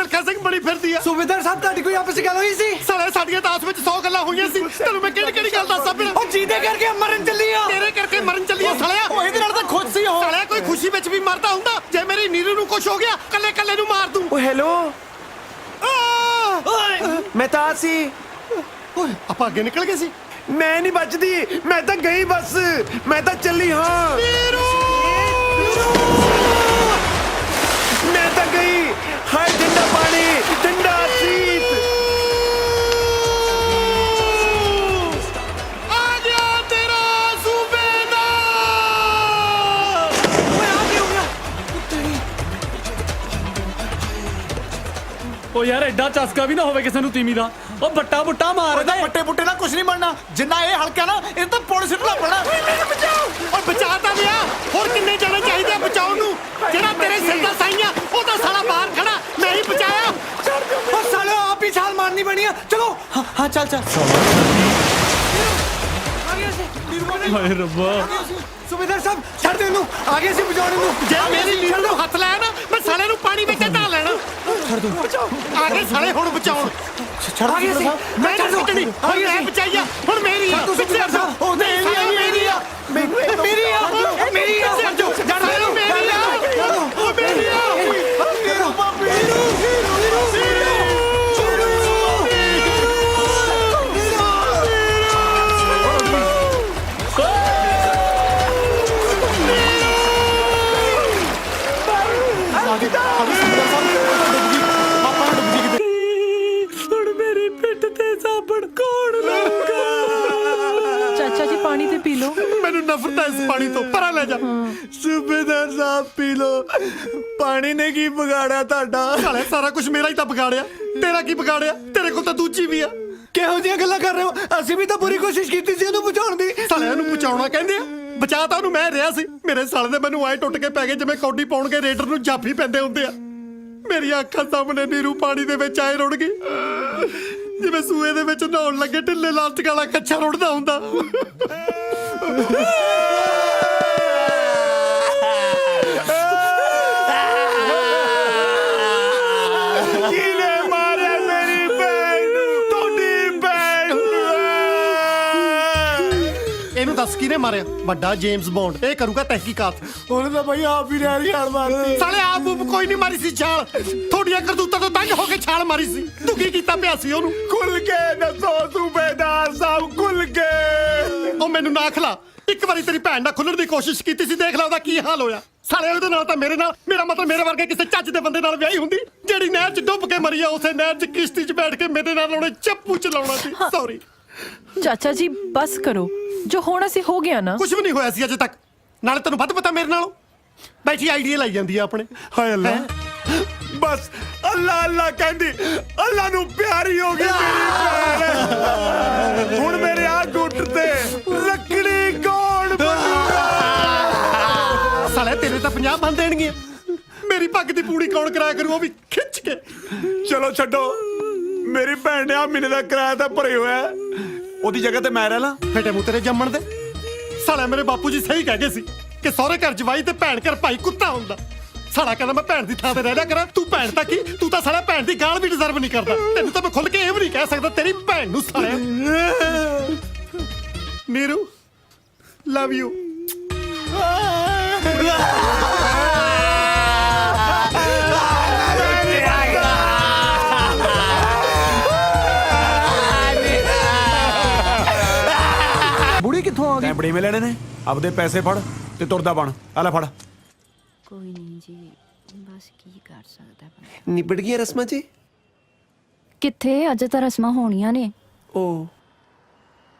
Speaker 11: ਮਿਲਖਾ ਸਿੰਘ ਬਣੀ ਫਿਰਦੀ ਆ
Speaker 8: ਸੂਬੇਦਾਰ ਸਾਹਿਬ ਤੁਹਾਡੀ ਕੋਈ ਆਪਸ ਵਿੱਚ ਗੱਲ ਹੋਈ ਸੀ
Speaker 11: ਸਾਲੇ ਸਾਡੀਆਂ ਤਾਂ ਆਪਸ ਵਿੱਚ 100 ਗੱਲਾਂ ਹੋਈਆਂ ਸੀ ਤੈਨੂੰ ਮੈਂ ਕਿਹੜੀ ਗੱਲ ਦੱਸਾਂ ਫਿਰ
Speaker 8: ਉਹ ਜੀਦੇ ਕਰਕੇ ਮਰਨ ਚੱਲੀ ਆ
Speaker 11: ਤੇਰੇ ਕਰਕੇ ਮਰਨ ਚੱਲੀ ਆ ਸਾਲਿਆ ਉਹ ਇਹਦੇ ਨਾਲ ਤਾਂ ਖੁਸ਼ ਸੀ ਉਹ ਸਾਲਿਆ ਕੋਈ ਖੁਸ਼ੀ ਵਿੱਚ ਵੀ ਮਰਦਾ ਹੁੰਦਾ ਜੇ ਮੇਰੀ ਨੀਰੂ ਨੂੰ ਕੁਝ ਹੋ ਗਿਆ ਕੱਲੇ ਨੂੰ ਮਾਰ ਦੂੰ
Speaker 10: ਓ ਹੈਲੋ ਮੈਂ ਤਾਂ ਸੀ
Speaker 11: ਓਏ ਆਪਾਂ ਅੱਗੇ ਨਿਕਲ ਗਏ ਸੀ
Speaker 10: ਮੈਂ ਨਹੀਂ ਬਚਦੀ ਮੈਂ ਤਾਂ ਗਈ ਬਸ ਮੈਂ ਤਾਂ ਚੱਲੀ ਹਾਂ ਮੈਂ ਤਾਂ ਗਈ ਹਾਏ ਠੰਡਾ ਪਾਣੀ ਠੰਡਾ ਸੀਤ
Speaker 11: ਆ ਗਿਆ ਤੇਰਾ ਸੂਬੇਦਾਰ ਓਏ ਆ ਕੀ ਹੋ ਗਿਆ
Speaker 4: ਉਹ ਯਾਰ ਐਡਾ ਚਸਕਾ ਵੀ ਨਾ ਹੋਵੇ ਕਿਸੇ ਨੂੰ ਤੀਮੀ ਦਾ ਉਹ ਬੱਟਾ ਬੁੱਟਾ ਮਾਰ ਦੇ
Speaker 8: ਵੱਟੇ ਬੁੱਟੇ ਨਾਲ ਕੁਝ ਨਹੀਂ ਬਣਨਾ ਜਿੰਨਾ ਇਹ ਹਲਕਾ ਨਾ ਇਹ ਤਾਂ ਪੁਲਿਸ ਸਿੱਟਣਾ ਪੈਣਾ
Speaker 11: ਮੈਨੂੰ ਬਚਾਓ ਓਏ ਬਚਾ ਤਾਂ ਲਿਆ ਹੋਰ ਕਿੰਨੇ ਜਣੇ ਚਾਹੀਦੇ ਆ ਬਚਾਉਣ ਨੂੰ ਜਿਹੜਾ ਤੇਰੇ ਸਿਰ ਦਾ ਸਾਈਆਂ ਉਹ ਤਾਂ ਸਾਲਾ ਬਾਹਰ ਖੜਾ ਮੈਂ ਹੀ ਬਚਾਇਆ
Speaker 8: ਉਹ ਸਾਲਿਓ ਆਪ ਹੀ ਛਾਲ ਮਾਰਨੀ ਬਣੀ ਆ ਚਲੋ ਹਾਂ ਚੱਲ
Speaker 4: ਹਾਏ ਰੱਬਾ
Speaker 8: ਸੂਬੇਦਾਰ ਸਾਹਿਬ ਛੱਡ ਦੇ ਇਹਨੂੰ ਆ ਗਏ ਸੀ ਬਚਾਉਣ ਨੂੰ
Speaker 11: ਜੇ ਮੇਰੀ ਨੀਰੂ ਨੂੰ ਹੱਥ ਲਾਇਆ ਨਾ ਮੈਂ ਸਾਲੇ ਨੂੰ ਪਾਣੀ ਵਿੱਚ ਢਾ ਲੈਣਾ
Speaker 8: ਛੱਡ ਦੋ ਬਚਾਓ
Speaker 11: ਆ ਗਏ ਸਾਲੇ ਹੁਣ ਬਚਾਉਣ
Speaker 8: ਛੱਡ
Speaker 11: ਆ ਗਏ ਸੀ ਮੈਂ ਨਹੀਂ ਬਚਣੀ ਹੁਣ ਮੈਂ ਬਚਾਈਆ ਹੁਣ ਮੇਰੀ ਆ
Speaker 8: ਸੂਬੇਦਾਰ ਸਾਹਿਬ ਉਹ ਮੇਰੀ ਆ ਮੇਰੀ ਆ ਮੇਰੀ ਆ ਮੇਰੀ ਆ ਛੱਡ ਦੋ
Speaker 11: ਮੇਰੀ ਆ ਉਹ ਮੇਰੀ ਆ
Speaker 12: ਹੁਣ ਮੇਰੀ ਪਿੱਠ ਤੇ ਸਾਬਣ ਕੌਣ ਲਾਊਗਾ?
Speaker 13: ਚਾਚਾ ਜੀ ਪਾਣੀ ਤੇ ਪੀ ਲਓ
Speaker 11: ਮੈਨੂੰ ਨਫ਼ਰਤ ਹੈ ਇਸ ਪਾਣੀ ਤੋਂ ਪਰਾਂ ਲੈ ਜਾ
Speaker 10: ਸੂਬੇਦਾਰ ਸਾਹਿਬ ਪੀ ਲੋ ਪਾਣੀ ਨੇ ਕੀ ਵਿਗਾੜਿਆ ਤੁਹਾਡਾ
Speaker 11: ਸਾਲੇ ਸਾਰਾ ਕੁਝ ਮੇਰਾ ਹੀ ਤਾਂ ਵਿਗਾੜਿਆ ਤੇਰਾ ਕੀ ਵਿਗਾੜਿਆ ਤੇਰੇ ਕੋਲ ਤਾਂ ਦੂਜੀ ਵੀ ਆ
Speaker 8: ਕਿਹੋ ਜਿਹੀਆਂ ਗੱਲਾਂ ਕਰ ਰਹੇ ਹੋ ਅਸੀਂ ਵੀ ਤਾਂ ਪੂਰੀ ਕੋਸ਼ਿਸ਼ ਕੀਤੀ ਸੀ ਉਹਨੂੰ ਬਚਾਉਣ ਦੀ
Speaker 11: ਸਾਲਿਆਂ ਨੂੰ ਬਚਾਉਣਾ ਕਹਿੰਦੇ ਆ ਬਚਾ ਤਾਂ ਉਹਨੂੰ ਮੈਂ ਰਿਹਾ ਸੀ ਮੇਰੇ ਸਾਲੇ ਦੇ ਮੈਨੂੰ ਆਏ ਟੁੱਟ ਕੇ ਪੈ ਗਏ ਜਿਵੇਂ ਕੌਡੀ ਪਾਉਣ ਕੇ ਰੇਡਰ ਨੂੰ ਜਾਫੀ ਪੈਂਦੇ ਹੁੰਦੇ ਆ ਮੇਰੀਆਂ ਅੱਖਾਂ ਸਾਹਮਣੇ ਨੀਰੂ ਪਾਣੀ ਦੇ ਵਿੱਚ ਆਏ ਰੁੜ ਗਈ ਜਿਵੇਂ ਸੂਏ ਦੇ ਵਿੱਚ ਨਹਾਉਣ ਲੱਗੇ ਢਿੱਲੇ ਲਾਸਟਿਕ ਵਾਲਾ ਕੱਛਾ ਰੁੜਦਾ ਹੁੰਦਾ
Speaker 10: ਕਿਨੇ ਮਾਰਿਆ ਮੇਰੀ ਭੈਣ ਨੂੰ ਤੁਹਾਡੀ ਭੈਣ
Speaker 11: ਇਹਨੂੰ ਦੱਸ ਕਿਹਨੇ ਮਾਰਿਆ ਵੱਡਾ ਜੇਮਸ ਬੌਂਡ ਇਹ ਕਰੂਗਾ ਤਹਿਕੀਕਾਤ
Speaker 2: ਉਹਨੇ ਤਾਂ ਬਈ ਆਪ ਹੀ ਰਹਿ ਛਾਲ ਮਾਰਤੀ
Speaker 11: ਸਾਲੇ ਆਪ ਕੋਈ ਨਹੀਂ ਮਾਰੀ ਸੀ ਛਾਲ ਤੁਹਾਡੀਆਂ ਕਰਤੂਤਾਂ ਤੋਂ ਤੰਗ ਹੋ ਕੇ ਛਾਲ ਮਾਰੀ ਸੀ ਤੂੰ ਕੀ ਕੀਤਾ ਪਿਆ ਸੀ ਉਹਨੂੰ
Speaker 10: ਖੁੱਲ ਕੇ ਦੱਸੋ ਸੂਬੇਦਾਰ ਸਾਹਿਬ ਖੁੱਲ ਕੇ
Speaker 11: ਉਹ ਮੈਨੂੰ ਨਾ ਖਿਲਾ ਇੱਕ ਵਾਰੀ ਤੇਰੀ ਭੈਣ ਨਾਲ ਖੁੱਲਣ ਦੀ ਕੋਸ਼ਿਸ਼ ਕੀਤੀ ਸੀ ਦੇਖ ਲੈ ਉਹਦਾ ਕੀ ਹਾਲ ਹੋਇਆ ਸਾਲੇ ਉਹਦੇ ਨਾਲ ਤਾਂ ਮੇਰੇ ਨਾਲ ਮੇਰਾ ਮਤਲਬ ਮੇਰੇ ਵਰਗੇ ਕਿਸੇ ਚੱਜ ਦੇ ਬੰਦੇ ਨਾਲ ਵਿਆਹੀ ਹੁੰਦੀ ਜਿਹੜੀ ਨਹਿਰ 'ਚ ਡੁੱਬ ਕੇ ਮਰੀ ਆ ਉਸੇ ਨਹਿਰ 'ਚ ਕਿਸ਼ਤੀ 'ਚ ਬੈਠ ਕੇ ਮੇਰੇ ਨਾਲ ਉਹਨੇ ਚੱਪੂ ਚਲਾਉਣਾ ਸੀ ਸੌਰੀ
Speaker 13: ਚਾਚਾ ਜੀ ਬਸ ਕਰੋ ਜੋ ਹੋਣਾ ਸੀ ਹੋ ਗਿਆ ਨਾ
Speaker 11: ਕੁਝ ਵੀ ਨਹੀਂ ਹੋਇਆ ਸੀ ਅਜੇ ਤੱਕ ਨਾਲੇ ਤੈਨੂੰ ਵੱਧ ਪਤਾ ਮੇਰੇ ਨਾਲੋਂ ਬੈਠੀ ਆਈਡੀਆ ਲਾਈ ਜਾਂਦੀ ਆ ਆਪਣੇ
Speaker 10: ਹਾਏ ਅੱਲਾ ਬਸ ਅੱਲਾ ਅੱਲਾ ਕਹਿੰਦੀ ਅੱਲਾ ਨੂੰ ਪਿਆਰੀ ਹੋ ਗਈ ਮੇਰੀ ਭੈਣ ਹੁਣ ਮੇਰੇ ਆ ਗੁੱਟ ਤੇ ਲੱਕੜੀ ਕੌਣ ਬਣੂਗਾ
Speaker 11: ਸਾਲੇ ਤੇਰੇ ਤਾਂ 50 ਬੰਨ ਦੇਣਗੇ ਮੇਰੀ ਪੱਗ ਦੀ ਪੂੜੀ ਕੌਣ ਕਰਾਇਆ ਕਰੂ ਉਹ ਵੀ ਖਿੱਚ ਕੇ
Speaker 10: ਚਲੋ ਛੱਡੋ ਮੇਰੀ ਭੈਣ ਨੇ ਆ ਮਹੀਨੇ ਦਾ ਕਿਰਾਇਆ ਤਾਂ ਭਰੇ ਹੋਇਆ ਉਹਦੀ ਜਗ੍ਹਾ ਤੇ ਮੈਂ ਰਹਿ ਲਾਂ
Speaker 11: ਫੇਟੇ ਮੂੰਹ ਤੇਰੇ ਜੰਮਣ ਦੇ ਸਾਲੇ ਮੇਰੇ ਬਾਪੂ ਜੀ ਸਹੀ ਕਹਿ ਗਏ ਸੀ ਕਿ ਸਹੁਰੇ ਘਰ ਜਵਾਈ ਤੇ ਭੈਣ ਘਰ ਭਾਈ ਕੁੱਤਾ ਹੁੰਦਾ ਸਾਲਾ ਕਹਿੰਦਾ ਮੈਂ ਭੈਣ ਦੀ ਥਾਂ ਤੇ ਰਹਿ ਲਿਆ ਕਰਾਂ ਤੂੰ ਭੈਣ ਤਾਂ ਕੀ ਤੂੰ ਤਾਂ ਸਾਲਾ ਭੈਣ ਦੀ ਗਾਲ ਵੀ ਡਿਜ਼ਰਵ ਨਹੀਂ ਕਰਦਾ ਤੈਨੂੰ ਤਾਂ ਮੈਂ ਖੁੱਲ ਕੇ ਇਹ ਵੀ ਨਹੀਂ ਕਹਿ ਸਕਦਾ ਤੇਰੀ ਭੈਣ ਨੂੰ ਸਾਲਿਆ ਨੀਰੂ ਲਵ ਯੂ
Speaker 8: ਬੁੜੀ ਕਿੱਥੋਂ ਆ
Speaker 2: ਤੈਂ ਬੜੇ ਮੇ ਲੈਣੇ ਨੇ ਆਪਦੇ ਪੈਸੇ ਫੜ ਤੇ ਤੁਰਦਾ ਬਣ ਆ ਲੈ ਫੜ
Speaker 6: ਕੋਈ ਨਹੀਂ ਜੀ ਬਸ ਕੀ ਕਰ ਸਕਦਾ
Speaker 10: ਨਿਬੜ ਗਈਆਂ ਰਸਮਾਂ ਜੀ
Speaker 6: ਕਿੱਥੇ ਅੱਜ ਤਾਂ ਰਸਮਾਂ ਹੋਣੀਆਂ ਨੇ
Speaker 10: ਓ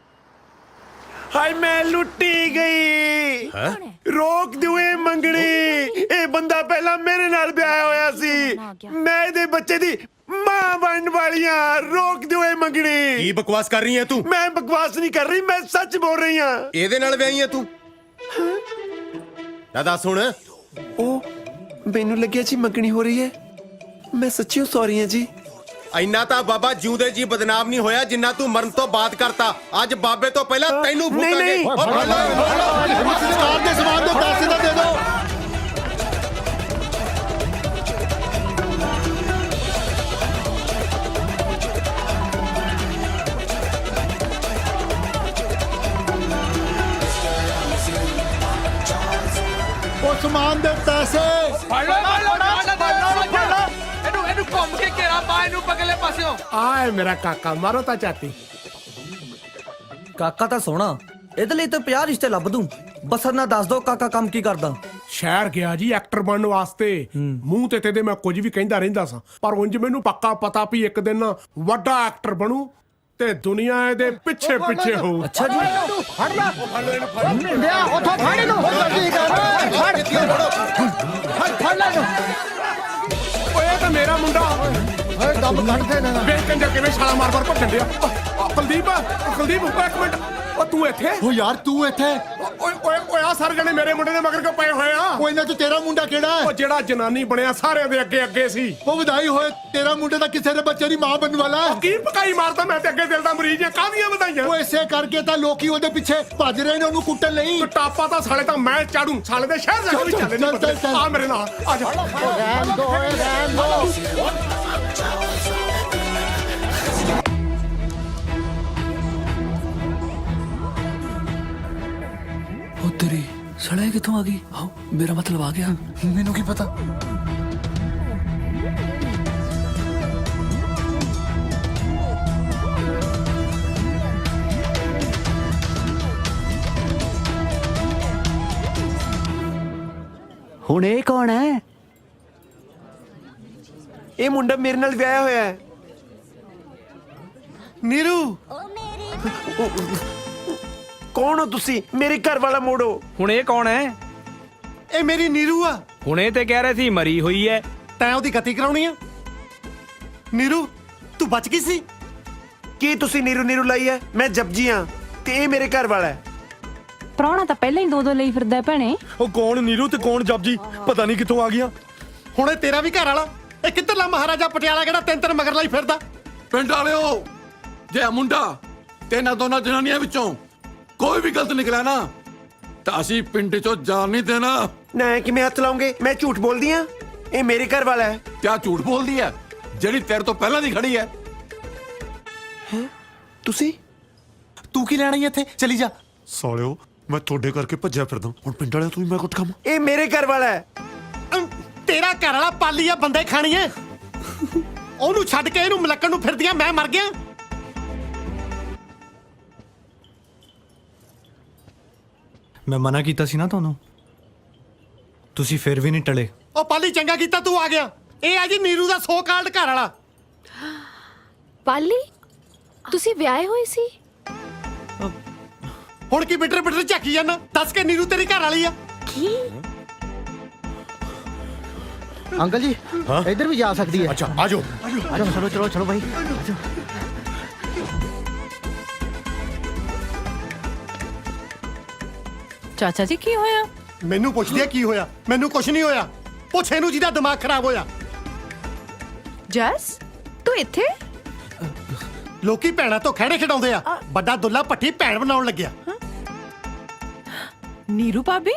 Speaker 10: ਹਾਏ ਮੈਂ ਲੁੱਟੀ ਗਈ ਰੋਕ ਦਿਓ ਇਹ ਮੰਗਣੀ ਇਹ ਬੰਦਾ ਪਹਿਲਾਂ ਮੇਰੇ ਨਾਲ ਵਿਆਹਿਆ ਹੋਇਆ ਸੀ ਮੈਂ ਇਹਦੇ ਬੱਚੇ ਦੀ ਮਾਂ ਬਣਨ ਵਾਲੀਆਂ ਰੋਕ ਦਿਓ ਇਹ ਮੰਗਣੀ
Speaker 1: ਕੀ ਬਕਵਾਸ ਕਰ ਰਹੀ ਹੈ ਤੂੰ
Speaker 10: ਮੈਂ ਬਕਵਾਸ ਨਹੀਂ ਕਰ ਰਹੀ ਮੈਂ ਸੱਚ ਬੋਲ ਰਹੀ ਹਾਂ
Speaker 1: ਇਹਦੇ ਨਾਲ ਵਿਆਹੀ ਹੈ ਤੂੰ ਦੱਸ ਹੁਣ
Speaker 10: ਉਹ ਮੈਨੂੰ ਲੱਗਿਆ ਜੀ ਮੰਗਣੀ ਹੋ ਰਹੀ ਹੈ ਮੈਂ ਸੱਚੀਓ ਸੌਰੀ ਹਾਂ ਜੀ
Speaker 1: ਇੰਨਾ ਤਾਂ ਬਾਬਾ ਜਿਉਂਦੇ ਜੀ ਬਦਨਾਮ ਨਹੀਂ ਹੋਇਆ ਜਿੰਨਾ ਤੂੰ ਮਰਨ ਤੋਂ ਬਾਅਦ ਕਰਤਾ ਅੱਜ ਬਾਬੇ ਤੋਂ ਪਹਿਲਾਂ ਤੈਨੂੰ ਫੂਕਾਂਗੇ
Speaker 11: ਸਰਕਾਰ ਦੇ ਸਮਾਨ ਦੇ ਪੈਸੇ ਤਾਂ ਦੇ ਦਿਓ ਸਮਾਨ ਦੇ ਪੈਸੇ।
Speaker 3: ਇਹਨੂੰ ਘੁੰਮ ਕੇ ਘੇਰਾ ਪਾ ਇਹਨੂੰ ਪਗਲੇ ਪਾਸਿਓਂ।
Speaker 2: ਆਏ ਮੇਰਾ ਕਾਕਾ ਮਾਰੋ ਤਾਂ ਚਾਤੀ।
Speaker 14: ਕਾਕਾ ਤਾਂ ਸੋਹਣਾ, ਇਹਦੇ ਲਈ ਤਾਂ 50 ਰਿਸ਼ਤੇ ਲੱਭ ਦੂੰ। ਬਸ ਨਾ ਦੱਸ ਦੋ ਕਾਕਾ ਕੰਮ ਕੀ ਕਰਦਾ।
Speaker 2: ਸ਼ਹਿਰ ਗਿਆ ਜੀ ਐਕਟਰ ਬਣਨ ਵਾਸਤੇ। ਮੂੰਹ ਤੇ ਤੇ ਮੈਂ ਕੁਝ ਵੀ ਕਹਿੰਦਾ ਰਹਿੰਦਾ ਸਾਂ, ਪਰ ਉਂਝ ਮੈਨੂੰ ਪੱਕਾ ਪਤਾ ਵੀ ਇੱਕ ਦਿਨ ਵੱਡਾ ਐਕਟਰ ਬਣੂ ਤੇ ਦੁਨੀਆ ਇਹਦੇ ਪਿੱਛੇ ਪਿੱਛੇ ਹੋਊ।
Speaker 14: ਅੱਛਾ ਜੀ।
Speaker 11: ਫੜ ਲੈ ਮੁੰਡਿਆ, ਉੱਥੋਂ ਫੜ ਇਹਨੂੰ। ਜਲਦੀ ਕਰ, ਫੜ ਲੈ ਇਹਨੂੰ।
Speaker 2: ਓਏ ਇਹ ਤਾਂ ਮੇਰਾ ਮੁੰਡਾ।
Speaker 11: ਓਏ ਦਮ ਕੱਢ ਦੇ ਨਾ।
Speaker 2: ਵੇਖ ਕੰਜਰ ਕਿਵੇਂ ਛਾਲਾ ਮਾਰ ਮਾਰ ਭੱਜਣ ਡਿਆ। ਕੁਲਦੀਪ ਕੁਲਦੀਪ ਇੱਕ ਮਿੰਟ। ਓ ਤੂੰ ਇੱਥੇ?
Speaker 11: ਓ ਯਾਰ ਤੂੰ ਇੱਥੇ?
Speaker 2: ਓਏ ਓਏ ਓਏ ਆ ਸਾਰੇ ਜਣੇ ਮੇਰੇ ਮੁੰਡੇ ਦੇ ਮਗਰ ਕਿਉਂ ਪਏ ਹੋਏ ਆ?
Speaker 11: ਓ ਇਹਨਾਂ ਚ ਤੇਰਾ ਮੁੰਡਾ ਕਿਹੜਾ ਹੈ?
Speaker 2: ਉਹ ਜਿਹੜਾ ਜਨਾਨੀ ਬਣਿਆ ਸਾਰਿਆਂ ਦੇ ਅੱਗੇ ਅੱਗੇ ਸੀ।
Speaker 11: ਉਹ ਵਧਾਈ ਹੋਏ, ਤੇਰਾ ਮੁੰਡੇ ਦਾ ਕਿਸੇ ਦੇ ਬੱਚੇ ਦੀ ਮਾਂ ਬਣਨ ਵਾਲਾ ਹੈ।
Speaker 2: ਕੀ ਪਕਾਈ ਮਾਰਦਾ, ਮੈਂ ਤੇ ਅੱਗੇ ਦਿਲ ਦਾ ਮਰੀਜ਼ ਆ। ਕਾਹਦੀਆਂ ਵਧਾਈਆਂ?
Speaker 11: ਉਹ ਇਸੇ ਕਰਕੇ ਤਾਂ ਲੋਕੀ ਉਹਦੇ ਪਿੱਛੇ ਭੱਜ ਰਹੇ ਨੇ, ਉਹਨੂੰ ਕੁੱਟਣ ਲਈ।
Speaker 2: ਟਾਪਾ ਤਾਂ ਸਾਲੇ ਤਾਂ ਮੈਂ ਚਾੜੂ। ਸਾਲੇ ਦੇ ਸ਼ਹਿਰ ਜਾ ਕੇ ਚੱਲੇ ਨਹੀਂ ਪਤਾ। ਆ ਮੇਰੇ ਨਾਲ ਆ ਜਾ।
Speaker 11: ਰਹਿਣ ਦੋ, ਰਹਿਣ ਦੋ।
Speaker 12: ਉਹ ਤੇਰੀ ਸੜਾ ਕਿੱਥੋਂ ਆ ਗਈ? ਆਓ ਮੇਰਾ ਮਤਲਬ ਆ ਗਿਆ।
Speaker 7: ਮੈਨੂੰ ਕੀ ਪਤਾ।
Speaker 10: ਹੁਣ ਇਹ ਕੌਣ ਹੈ? ਇਹ ਮੁੰਡਾ ਮੇਰੇ ਨਾਲ ਵਿਆਹਿਆ ਹੋਇਆ ਹੈ। ਨੀਰੂ ਕੌਣ ਹੋ ਤੁਸੀਂ? ਮੇਰੇ ਘਰ ਵਾਲਾ ਮੋੜੋ।
Speaker 3: ਹੁਣ ਇਹ ਕੌਣ ਹੈ?
Speaker 11: ਇਹ ਮੇਰੀ ਨੀਰੂ ਆ।
Speaker 3: ਹੁਣੇ ਤੇ ਕਹਿ ਰਹੇ ਸੀ ਮਰੀ ਹੋਈ ਹੈ।
Speaker 11: ਤੈਂ ਉਹਦੀ ਗਤੀ ਕਰਾਉਣੀ ਆ? ਨੀਰੂ ਤੂੰ ਬਚ ਗਈ ਸੀ?
Speaker 10: ਕੀ ਤੁਸੀਂ ਨੀਰੂ ਨੀਰੂ ਲਾਈ ਹੈ? ਮੈਂ ਜਪਜੀ ਹਾਂ ਤੇ ਇਹ ਮੇਰੇ ਘਰ ਵਾਲਾ ਹੈ।
Speaker 13: ਪ੍ਰਾਹੁਣਾ ਤਾਂ ਪਹਿਲਾਂ ਹੀ ਦੋ ਲਈ ਫਿਰਦਾ ਭੈਣੇ।
Speaker 11: ਉਹ ਕੌਣ ਨੀਰੂ ਤੇ ਕੌਣ ਜਪਜੀ? ਪਤਾ ਨਹੀਂ ਕਿੱਥੋਂ ਆ ਗਿਆ। ਹੁਣ ਇਹ ਤੇਰਾ ਵੀ ਘਰ ਵਾਲਾ? ਇਹ ਕਿੱਧਰਲਾ ਮਹਾਰਾਜਾ ਪਟਿਆਲਾ ਕਿਹੜਾ ਤਿੰਨ ਮਗਰ ਲਈ ਫਿਰਦਾ?
Speaker 3: ਪਿੰਡ ਵਾਲਿਓ, ਜੇ ਮੁੰਡਾ ਤੇ ਇਹਨਾਂ ਦੋਨਾਂ ਜਨਾਨੀਆਂ ਵਿੱਚੋਂ ਕੋਈ ਵੀ ਗਲਤ ਨਿਕਲਿਆ ਨਾ ਤਾਂ ਅਸੀਂ ਪਿੰਡ ਚੋਂ ਜਾਣ ਨਹੀਂ ਦੇਣਾ।
Speaker 10: ਨਾ ਕਿਵੇਂ ਹੱਥ ਲਾਉਂਗੇ? ਮੈਂ ਝੂਠ ਬੋਲਦੀ ਆ? ਇਹ ਮੇਰੇ ਘਰ ਵਾਲਾ ਹੈ।
Speaker 3: ਕਿਆ ਝੂਠ ਬੋਲਦੀ ਹੈ ਜਿਹੜੀ ਤੇਰੇ ਤੋਂ ਪਹਿਲਾਂ ਦੀ ਖੜੀ ਹੈ?
Speaker 10: ਤੁਸੀਂ? ਤੂੰ ਕੀ ਲੈਣਾ ਇੱਥੇ? ਚਲੀ ਜਾ।
Speaker 2: ਸਾਲਿਓ ਮੈਂ ਤੁਹਾਡੇ ਕਰਕੇ ਭੱਜਿਆ ਫਿਰਦਾ। ਹੁਣ ਪਿੰਡ ਵਾਲਿਆਂ ਤੂੰ ਵੀ ਮੈਂ ਕੁੱਟ ਖਾਵਾਂ?
Speaker 10: ਇਹ ਮੇਰੇ ਘਰ ਵਾਲਾ ਹੈ।
Speaker 11: ਤੇਰਾ ਘਰ ਵਾਲਾ ਪਾਲੀ ਆ ਬੰਦੇ ਖਾਣੀ ਐ। ਉਹਨੂੰ ਛੱਡ ਕੇ ਇਹਨੂੰ ਮਲੱਕਣ ਨੂੰ ਫਿਰਦੀਆਂ। ਮੈਂ ਮਰ ਗਿਆ।
Speaker 8: ਮੈਂ ਮਨਾ ਕੀਤਾ ਸੀ ਨਾ ਤੁਹਾਨੂੰ, ਤੁਸੀਂ ਫਿਰ ਵੀ ਨਹੀਂ ਟਲੇ।
Speaker 11: ਉਹ ਪਾਲੀ ਚੰਗਾ ਕੀਤਾ ਤੂੰ ਆ ਗਿਆ। ਇਹ ਆ ਜੀ ਨੀਰੂ ਦਾ ਸੋ ਕਾਲਡ ਘਰ ਵਾਲਾ।
Speaker 6: ਪਾਲੀ ਤੁਸੀਂ ਵਿਆਹੇ ਹੋਏ ਸੀ?
Speaker 11: ਹੁਣ ਕੀ ਬਿਟਰ ਬਿਟਰ ਝਾਕੀ ਜਾਂਦਾ? ਦੱਸ ਕੇ ਨੀਰੂ ਤੇਰੀ ਘਰ ਵਾਲੀ ਆ?
Speaker 6: ਕੀ?
Speaker 11: ਅੰਕਲ ਜੀ ਇੱਧਰ ਵੀ ਜਾ ਸਕਦੀ ਹੈ।
Speaker 2: ਅੱਛਾ ਆਜੋ।
Speaker 11: ਚਲੋ ਚਲੋ ਚਲੋ ਭਾਈ।
Speaker 13: ਚਾਚਾ ਜੀ ਕੀ ਹੋਇਆ?
Speaker 11: ਮੈਨੂੰ ਪੁੱਛਦੀ ਆ ਕੀ ਹੋਇਆ? ਮੈਨੂੰ ਕੁਝ ਨਹੀਂ ਹੋਇਆ। ਪੁੱਛ ਇਹਨੂੰ ਜਿਹਦਾ ਦਿਮਾਗ ਖਰਾਬ ਹੋਇਆ।
Speaker 6: ਜਸ ਤੂੰ ਇੱਥੇ?
Speaker 11: ਲੋਕੀ ਭੈਣਾਂ ਤੋਂ ਖਹਿੜੇ ਖਿਡਾਉਂਦੇ ਆ। ਵੱਡਾ ਦੁੱਲਾ ਭੱਟੀ ਭੈਣ ਬਣਾਉਣ ਲੱਗਿਆ।
Speaker 13: ਨੀਰੂ ਭਾਬੀ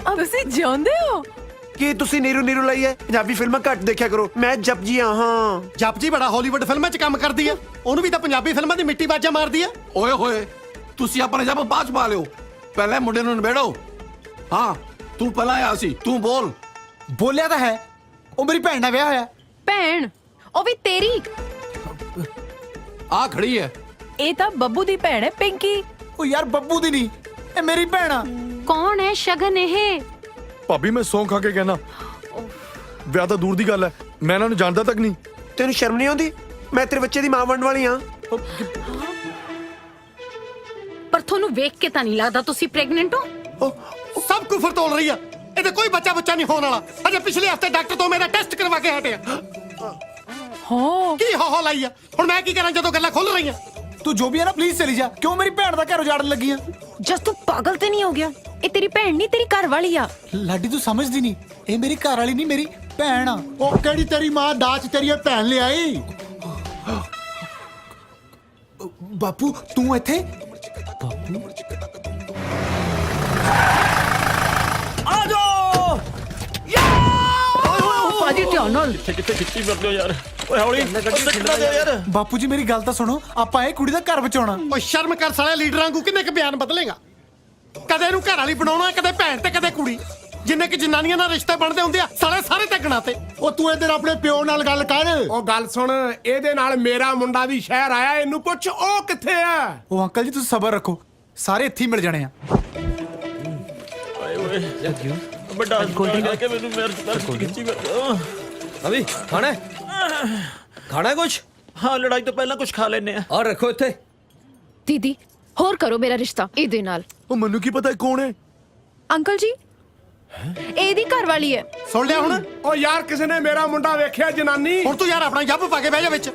Speaker 13: ਤੁਸੀਂ ਜਿਉਂਦੇ ਹੋ?
Speaker 10: ਕੀ ਤੁਸੀਂ ਨੀਰੂ ਨੀਰੂ ਲਈ ਹੈ? ਪੰਜਾਬੀ ਫਿਲਮਾਂ ਘੱਟ ਦੇਖਿਆ ਕਰੋ। ਮੈਂ ਜਪਜੀ ਹਾਂ।
Speaker 11: ਜਪਜੀ ਬੜਾ ਹਾਲੀਵੁੱਡ ਫਿਲਮਾਂ 'ਚ ਕੰਮ ਕਰਦੀ ਆ। ਉਹਨੂੰ ਵੀ ਤਾਂ ਪੰਜਾਬੀ ਫਿਲਮਾਂ ਦੀ ਮਿੱਟੀ ਬਾਜਾ ਮਾਰਦੀ ਆ।
Speaker 3: ਓਏ ਹੋਏ, ਤੁਸੀਂ ਆਪਣਾ ਜੱਬ ਬਾਅਦ ਚ ਪਾ ਲਿਓ। ਪਹਿਲੇ ਮੁੰਡੇ ਨੂੰ ਨਿਬੇੜੋ। ਹਾਂ ਤੂੰ ਪਹਿਲਾਂ ਆਇਆ ਸੀ, ਤੂੰ ਬੋਲ।
Speaker 7: ਬੋਲਿਆ ਤਾਂ ਹੈ, ਉਹ ਮੇਰੀ ਭੈਣ ਨਾਲ ਵਿਆਹ ਹੋਇਆ।
Speaker 6: ਭੈਣ? ਉਹ ਵੀ ਤੇਰੀ?
Speaker 3: ਆ ਖੜੀ ਹੈ।
Speaker 13: ਇਹ ਤਾਂ ਬੱਬੂ ਦੀ ਭੈਣ ਹੈ ਪਿੰਕੀ।
Speaker 7: ਉਹ ਯਾਰ ਬੱਬੂ ਦੀ ਨਹੀਂ, ਇਹ ਮੇਰੀ ਭੈਣ ਆ।
Speaker 6: ਕੌਣ ਹੈ ਸ਼ਗਨ ਇਹ?
Speaker 11: ਭਾਬੀ ਮੈਂ ਸੌਂ ਖਾ ਕੇ ਕਹਿਣਾ, ਵਿਆਹ ਤਾਂ ਦੂਰ ਦੀ ਗੱਲ ਹੈ। ਮੈਂ ਇਹਨਾਂ ਨੂੰ ਜਾਣਦਾ ਤੱਕ ਨਹੀਂ।
Speaker 10: ਤੈਨੂੰ ਸ਼ਰਮ ਨਹੀਂ ਆਉਂਦੀ? ਮੈਂ ਤੇਰੇ ਬੱਚੇ ਦੀ ਮਾਂ ਬਣਨ ਵਾਲੀ ਹਾਂ।
Speaker 6: ਪਰ ਤੁਹਾਨੂੰ ਵੇਖ ਕੇ ਤਾਂ ਨਹੀਂ ਲੱਗਦਾ ਤੁਸੀਂ ਪ੍ਰੈਗਨੈਂਟ ਹੋ।
Speaker 11: ਸਭ ਕੁਫਰ ਤੋਲ ਰਹੀ ਆ। ਇਹਦੇ ਕੋਈ ਬੱਚਾ ਨਹੀਂ ਹੋਣ ਵਾਲਾ। ਅਜੇ ਪਿਛਲੇ ਹਫਤੇ ਡਾਕਟਰ ਤੋਂ ਮੇਰਾ ਟੈਸਟ ਕਰਵਾ ਕੇ ਹਟਿਆ।
Speaker 13: ਹੋ
Speaker 11: ਕੀ ਹੋ ਲਾਈ ਆ? ਹੁਣ ਮੈਂ ਕੀ ਕਰਾਂ ਜਦੋਂ ਗੱਲਾਂ ਖੁੱਲ ਰਹੀਆਂ?
Speaker 7: ਤੂੰ ਜੋ ਵੀ ਹੈ ਨਾ ਪਲੀਜ਼ ਚਲੀ ਜਾ। ਕਿਉਂ ਮੇਰੀ ਭੈਣ ਦਾ ਘਰ ਉਜਾੜਨ ਲੱਗੀ ਆ?
Speaker 6: ਜਸ ਤੂੰ ਪਾਗਲ ਤੇ ਨਹੀਂ ਹੋ ਗਿਆ? ਇਹ ਤੇਰੀ ਭੈਣ ਨਹੀਂ, ਤੇਰੀ ਘਰ ਵਾਲੀ ਆ।
Speaker 7: ਲਾਡੀ ਤੂੰ ਸਮਝਦੀ ਨਹੀਂ, ਇਹ ਮੇਰੀ ਘਰ ਵਾਲੀ ਨਹੀਂ, ਮੇਰੀ ਭੈਣ ਆ।
Speaker 11: ਉਹ ਕਿਹੜੀ ਤੇਰੀ ਮਾਂ ਦਾਜ ਤੇਰੀ ਭੈਣ ਲਿਆਈ?
Speaker 7: ਬਾਪੂ ਤੂੰ ਇੱਥੇ?
Speaker 14: ਆ ਜਾਓ।
Speaker 6: ਪਾਜੀ ਧਿਆਨ ਨਾਲ।
Speaker 10: ਕਿੱਥੇ ਖਿੱਚੀ ਫਿਰਦੇ ਹੋ ਯਾਰ? ਓਏ ਹੌਲੀ ਯਾਰ।
Speaker 7: ਬਾਪੂ ਜੀ ਮੇਰੀ ਗੱਲ ਤਾਂ ਸੁਣੋ, ਆਪਾਂ ਇਹ ਕੁੜੀ ਦਾ ਘਰ ਬਚਾਉਣਾ।
Speaker 11: ਓ ਸ਼ਰਮ ਕਰ ਸਾਲਿਆ, ਲੀਡਰਾਂ ਵਾਂਗੂ ਕਿੰਨੇ ਕ ਬਿਆਨ ਬਦਲੇਗਾ? ਕਦੇ ਇਹਨੂੰ ਘਰ ਵਾਲੀ ਬਣਾਉਣਾ, ਕਦੇ ਭੈਣ ਤੇ ਕਦੇ ਕੁੜੀ। ਜਿੰਨੇ ਕਿ ਜਨਾਨੀਆਂ ਨਾਲ ਰਿਸ਼ਤੇ ਬਣਦੇ ਹੁੰਦੇ ਆ ਸਾਲੇ ਸਾਰੇ ਤੱਕਣਾ ਤੇ।
Speaker 2: ਉਹ ਤੂੰ ਇੱਧਰ ਆਪਣੇ ਪਿਓ ਨਾਲ ਗੱਲ ਕਰ। ਉਹ ਗੱਲ ਸੁਣ, ਇਹਦੇ ਨਾਲ ਮੇਰਾ ਮੁੰਡਾ ਵੀ ਸ਼ਹਿਰ ਆਇਆ, ਇਹਨੂੰ ਪੁੱਛ ਉਹ ਕਿੱਥੇ ਆ।
Speaker 7: ਉਹ ਅੰਕਲ ਜੀ ਤੁਸੀਂ ਸਬਰ ਰੱਖੋ, ਸਾਰੇ ਇੱਥੇ ਹੀ ਮਿਲ ਜਾਣੇ ਆ।
Speaker 14: अभी खाना है? खाना है कुछ?
Speaker 10: हाँ लड़ाई तो पहला कुछ खा लेने हैं।
Speaker 14: और रखो इतने।
Speaker 6: ਦੀਦੀ ਹੋਰ ਕਰੋ ਮੇਰਾ ਰਿਸ਼ਤਾ ਇਹਦੇ ਨਾਲ।
Speaker 2: ਉਹ ਮੈਨੂੰ ਕੀ ਪਤਾ ਕੌਣ ਹੈ।
Speaker 6: ਅੰਕਲ ਜੀ ਇਹਦੀ ਘਰ ਵਾਲੀ ਹੈ।
Speaker 11: ਸੁਣ ਲਿਆ ਹੁਣ?
Speaker 2: ਉਹ ਯਾਰ ਕਿਸੇ ਨੇ ਮੇਰਾ ਮੁੰਡਾ ਵੇਖਿਆ ਜਨਾਨੀ।
Speaker 11: ਹੁਣ ਤੂੰ ਯਾਰ ਆਪਣਾ ਜੱਬ ਪਾ ਕੇ ਬਹਿ ਜਾ ਵਿੱਚ।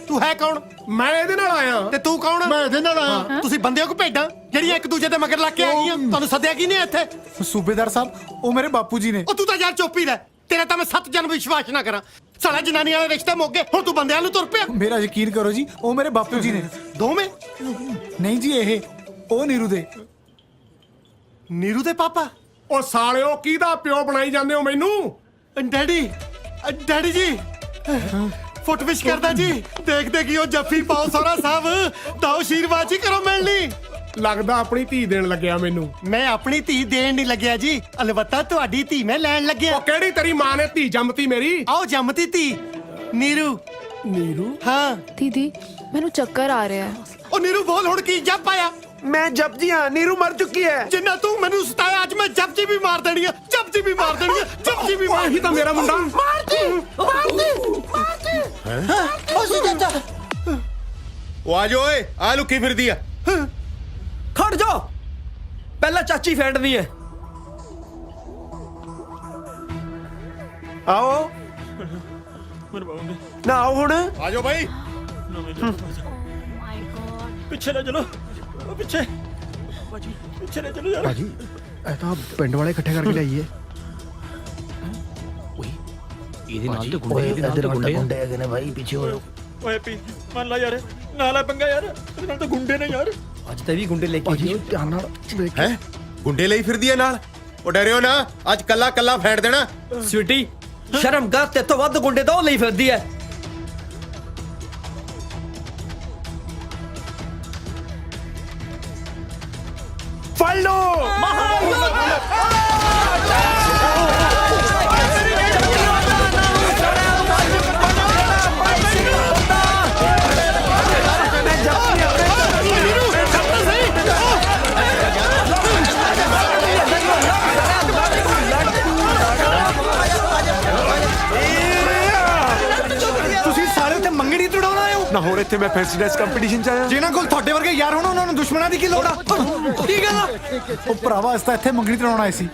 Speaker 11: ਤੂੰ ਹੈ ਕੌਣ?
Speaker 2: ਮੈਂ ਇਹਦੇ ਨਾਲ ਆਇਆ।
Speaker 11: ਤੇ ਤੂੰ ਕੌਣ?
Speaker 2: ਮੈਂ ਇਹਦੇ ਨਾਲ ਆਇਆ।
Speaker 11: ਤੁਸੀਂ ਬੰਦੇ ਹੋ ਕਿ ਭੇਡਾਂ ਜਿਹੜੀਆਂ ਇੱਕ ਦੂਜੇ ਦੇ ਮਗਰ ਲੱਗ ਕੇ ਆ ਗਈਆਂ? ਤੁਹਾਨੂੰ ਸੱਦਿਆ ਕੀ ਨੇ ਇੱਥੇ?
Speaker 7: ਸੂਬੇਦਾਰ ਸਾਹਿਬ ਉਹ ਮੇਰੇ ਬਾਪੂ ਜੀ ਨੇ।
Speaker 11: ਉਹ ਤੂੰ ਤਾਂ ਯਾਰ ਚੁੱਪ ਹੀ ਰਹਿ। ਤੇਰਾ ਤਾਂ ਮੈਂ 7 ਜਨਮ ਵਿਸ਼ਵਾਸ ਨਾ ਕਰਾਂ। ਸਾਲਾ ਜਨਾਨੀ ਵਾਲੇ ਰਿਸ਼ਤੇ ਮੁੱਕ ਗਏ, ਹੁਣ ਤੂੰ ਬੰਦਿਆਂ ਨੂੰ ਤੁਰ ਪਿਆ।
Speaker 7: ਮੇਰਾ ਯਕੀਨ ਕਰੋ ਜੀ, ਉਹ ਮੇਰੇ ਬਾਪੂ ਜੀ ਨੇ।
Speaker 11: ਦੋਵੇਂ?
Speaker 7: ਨਹੀਂ ਜੀ, ਇਹ ਉਹ ਨੀਰੂ ਦੇ।
Speaker 11: ਨੀਰੂ ਦੇ ਪਾਪਾ?
Speaker 2: ਉਹ ਸਾਲਿਓ ਕਿਹਦਾ ਪਿਓ ਬਣਾਈ ਜਾਂਦੇ ਹੋ ਮੈਨੂੰ?
Speaker 11: ਡੈਡੀ, ਡੈਡੀ ਜੀ ਫੁੱਟ ਵਿਸ਼ ਕਰਦਾ ਜੀ। ਦੇਖਦੇ ਕੀ ਉਹ ਜੱਫੀ ਪਾਓ ਸੋਹਰਾ ਸਾਹਿਬ, ਤਾਂ ਆਸ਼ੀਰਵਾਦ ਜੀ ਕਰੋ ਮਿਲਣੀ।
Speaker 2: ਲੱਗਦਾ ਆਪਣੀ ਧੀ ਦੇਣ ਲੱਗਿਆ ਮੈਨੂੰ।
Speaker 11: ਮੈਂ ਆਪਣੀ ਧੀ ਦੇਣ ਨਹੀਂ ਲੱਗਿਆ ਜੀ, ਅਲਬੱਤਾ ਤੁਹਾਡੀ ਧੀ ਮੈਂ ਲੈਣ ਲੱਗਿਆ।
Speaker 2: ਉਹ ਕਿਹੜੀ ਤੇਰੀ ਮਾਂ ਨੇ ਧੀ ਜੰਮਤੀ ਮੇਰੀ?
Speaker 11: ਆਓ ਜੰਮਤੀ ਧੀ ਨੀਰੂ।
Speaker 2: ਨੀਰੂ?
Speaker 11: ਹਾਂ
Speaker 6: ਦੀਦੀ ਮੈਨੂੰ ਚੱਕਰ ਆ ਰਿਹਾ ਹੈ।
Speaker 11: ਉਹ ਨੀਰੂ ਬੋਲ ਹੁਣ ਕੀ ਜੱਪ ਆਇਆ?
Speaker 10: मैं जब जी हाँ नीरू मर चुकी है।
Speaker 11: ਜਿੰਨਾ ਤੂੰ ਮੈਨੂੰ ਸਤਾਇਆ ਅੱਜ ਮੈਂ ਜਪਜੀ ਵੀ ਮਾਰ ਦੇਣੀ ਆ, ਜਪਜੀ ਵੀ ਮਾਰ ਦੇਣੀ ਆ, ਜਪਜੀ ਵੀ ਮਾਰ।
Speaker 2: ਇਹੀ ਤਾਂ ਮੇਰਾ ਮੁੰਡਾ।
Speaker 1: ਉਹ ਆ ਜਾ ਓਏ, ਆ ਲੁੱਕੀ ਫਿਰਦੀ ਆ।
Speaker 14: खड़ जाओ, पहला चाची फेंटनी है।
Speaker 10: आओ ना आओ हुण।
Speaker 1: ਆ ਜਾਓ ਬਾਈ।
Speaker 10: पीछे ले चलो, पीछे पीछे ले चलो यार।
Speaker 2: ਭਾਜੀ ਇਹ ਤਾਂ ਪਿੰਡ ਵਾਲੇ ਇਕੱਠੇ ਕਰਕੇ ਲਿਆਈਏ।
Speaker 14: ਇਹਦੇ ਨਾਲ ਤੇ ਗੁੰਡੇ, ਇਹਦੇ ਨਾਲ ਤੇ ਗੁੰਡੇ
Speaker 2: ਹੈਗੇ ਨੇ ਭਾਈ, ਪਿੱਛੇ ਹੋ।
Speaker 10: ओए पी मान ला यार, नाला पंगा यार, ਇਹਦੇ ਨਾਲ ਤਾਂ ਗੁੰਡੇ ਨੇ ਯਾਰ।
Speaker 14: ਅੱਜ ਤੇ ਵੀ ਗੁੰਡੇ ਲੈ ਕੇ ਆਈ।
Speaker 2: ਧਿਆਨ ਨਾਲ ਦੇਖ।
Speaker 1: ਹੈ ਗੁੰਡੇ ਲਈ ਫਿਰਦੀ ਆ ਨਾਲ। ਉਹ ਡਰਿਓ ਨਾ, ਅੱਜ ਕੱਲਾ ਕੱਲਾ ਫੈਂਟ ਦੇਣਾ।
Speaker 14: ਸਵੀਟੀ ਸ਼ਰਮ ਕਰ, ਤੇ ਤੋਂ ਵੱਧ ਗੁੰਡੇ ਤਾਂ ਉਹ ਲਈ ਫਿਰਦੀ ਹੈ।
Speaker 10: फड़ लो।
Speaker 8: ਤੁਸੀਂ ਸਾਰੇ ਉੱਥੇ ਮੰਗਣੀ ਤੁੜਾਉਣਾ ਆਏ ਹੋ?
Speaker 2: ਨਾ ਹੋਰ ਇੱਥੇ ਮੈਂ ਫੈਂਸੀ ਡਰੈਸ ਕੰਪੀਟੀਸ਼ਨ ਚ ਆਇਆ।
Speaker 8: ਜਿਨ੍ਹਾਂ ਕੋਲ ਤੁਹਾਡੇ ਵਰਗੇ ਯਾਰ ਹੋਣ ਉਹਨਾਂ ਨੂੰ ਦੁਸ਼ਮਣਾਂ ਦੀ ਕੀ ਲੋੜ ਆ?
Speaker 14: ਕੀ ਗੱਲ ਆ?
Speaker 7: ਉਹ ਭਰਾਵਾ ਅਸੀਂ ਤਾਂ ਇੱਥੇ ਮੰਗਣੀ ਤਰਾਉਣ ਆਏ ਸੀ।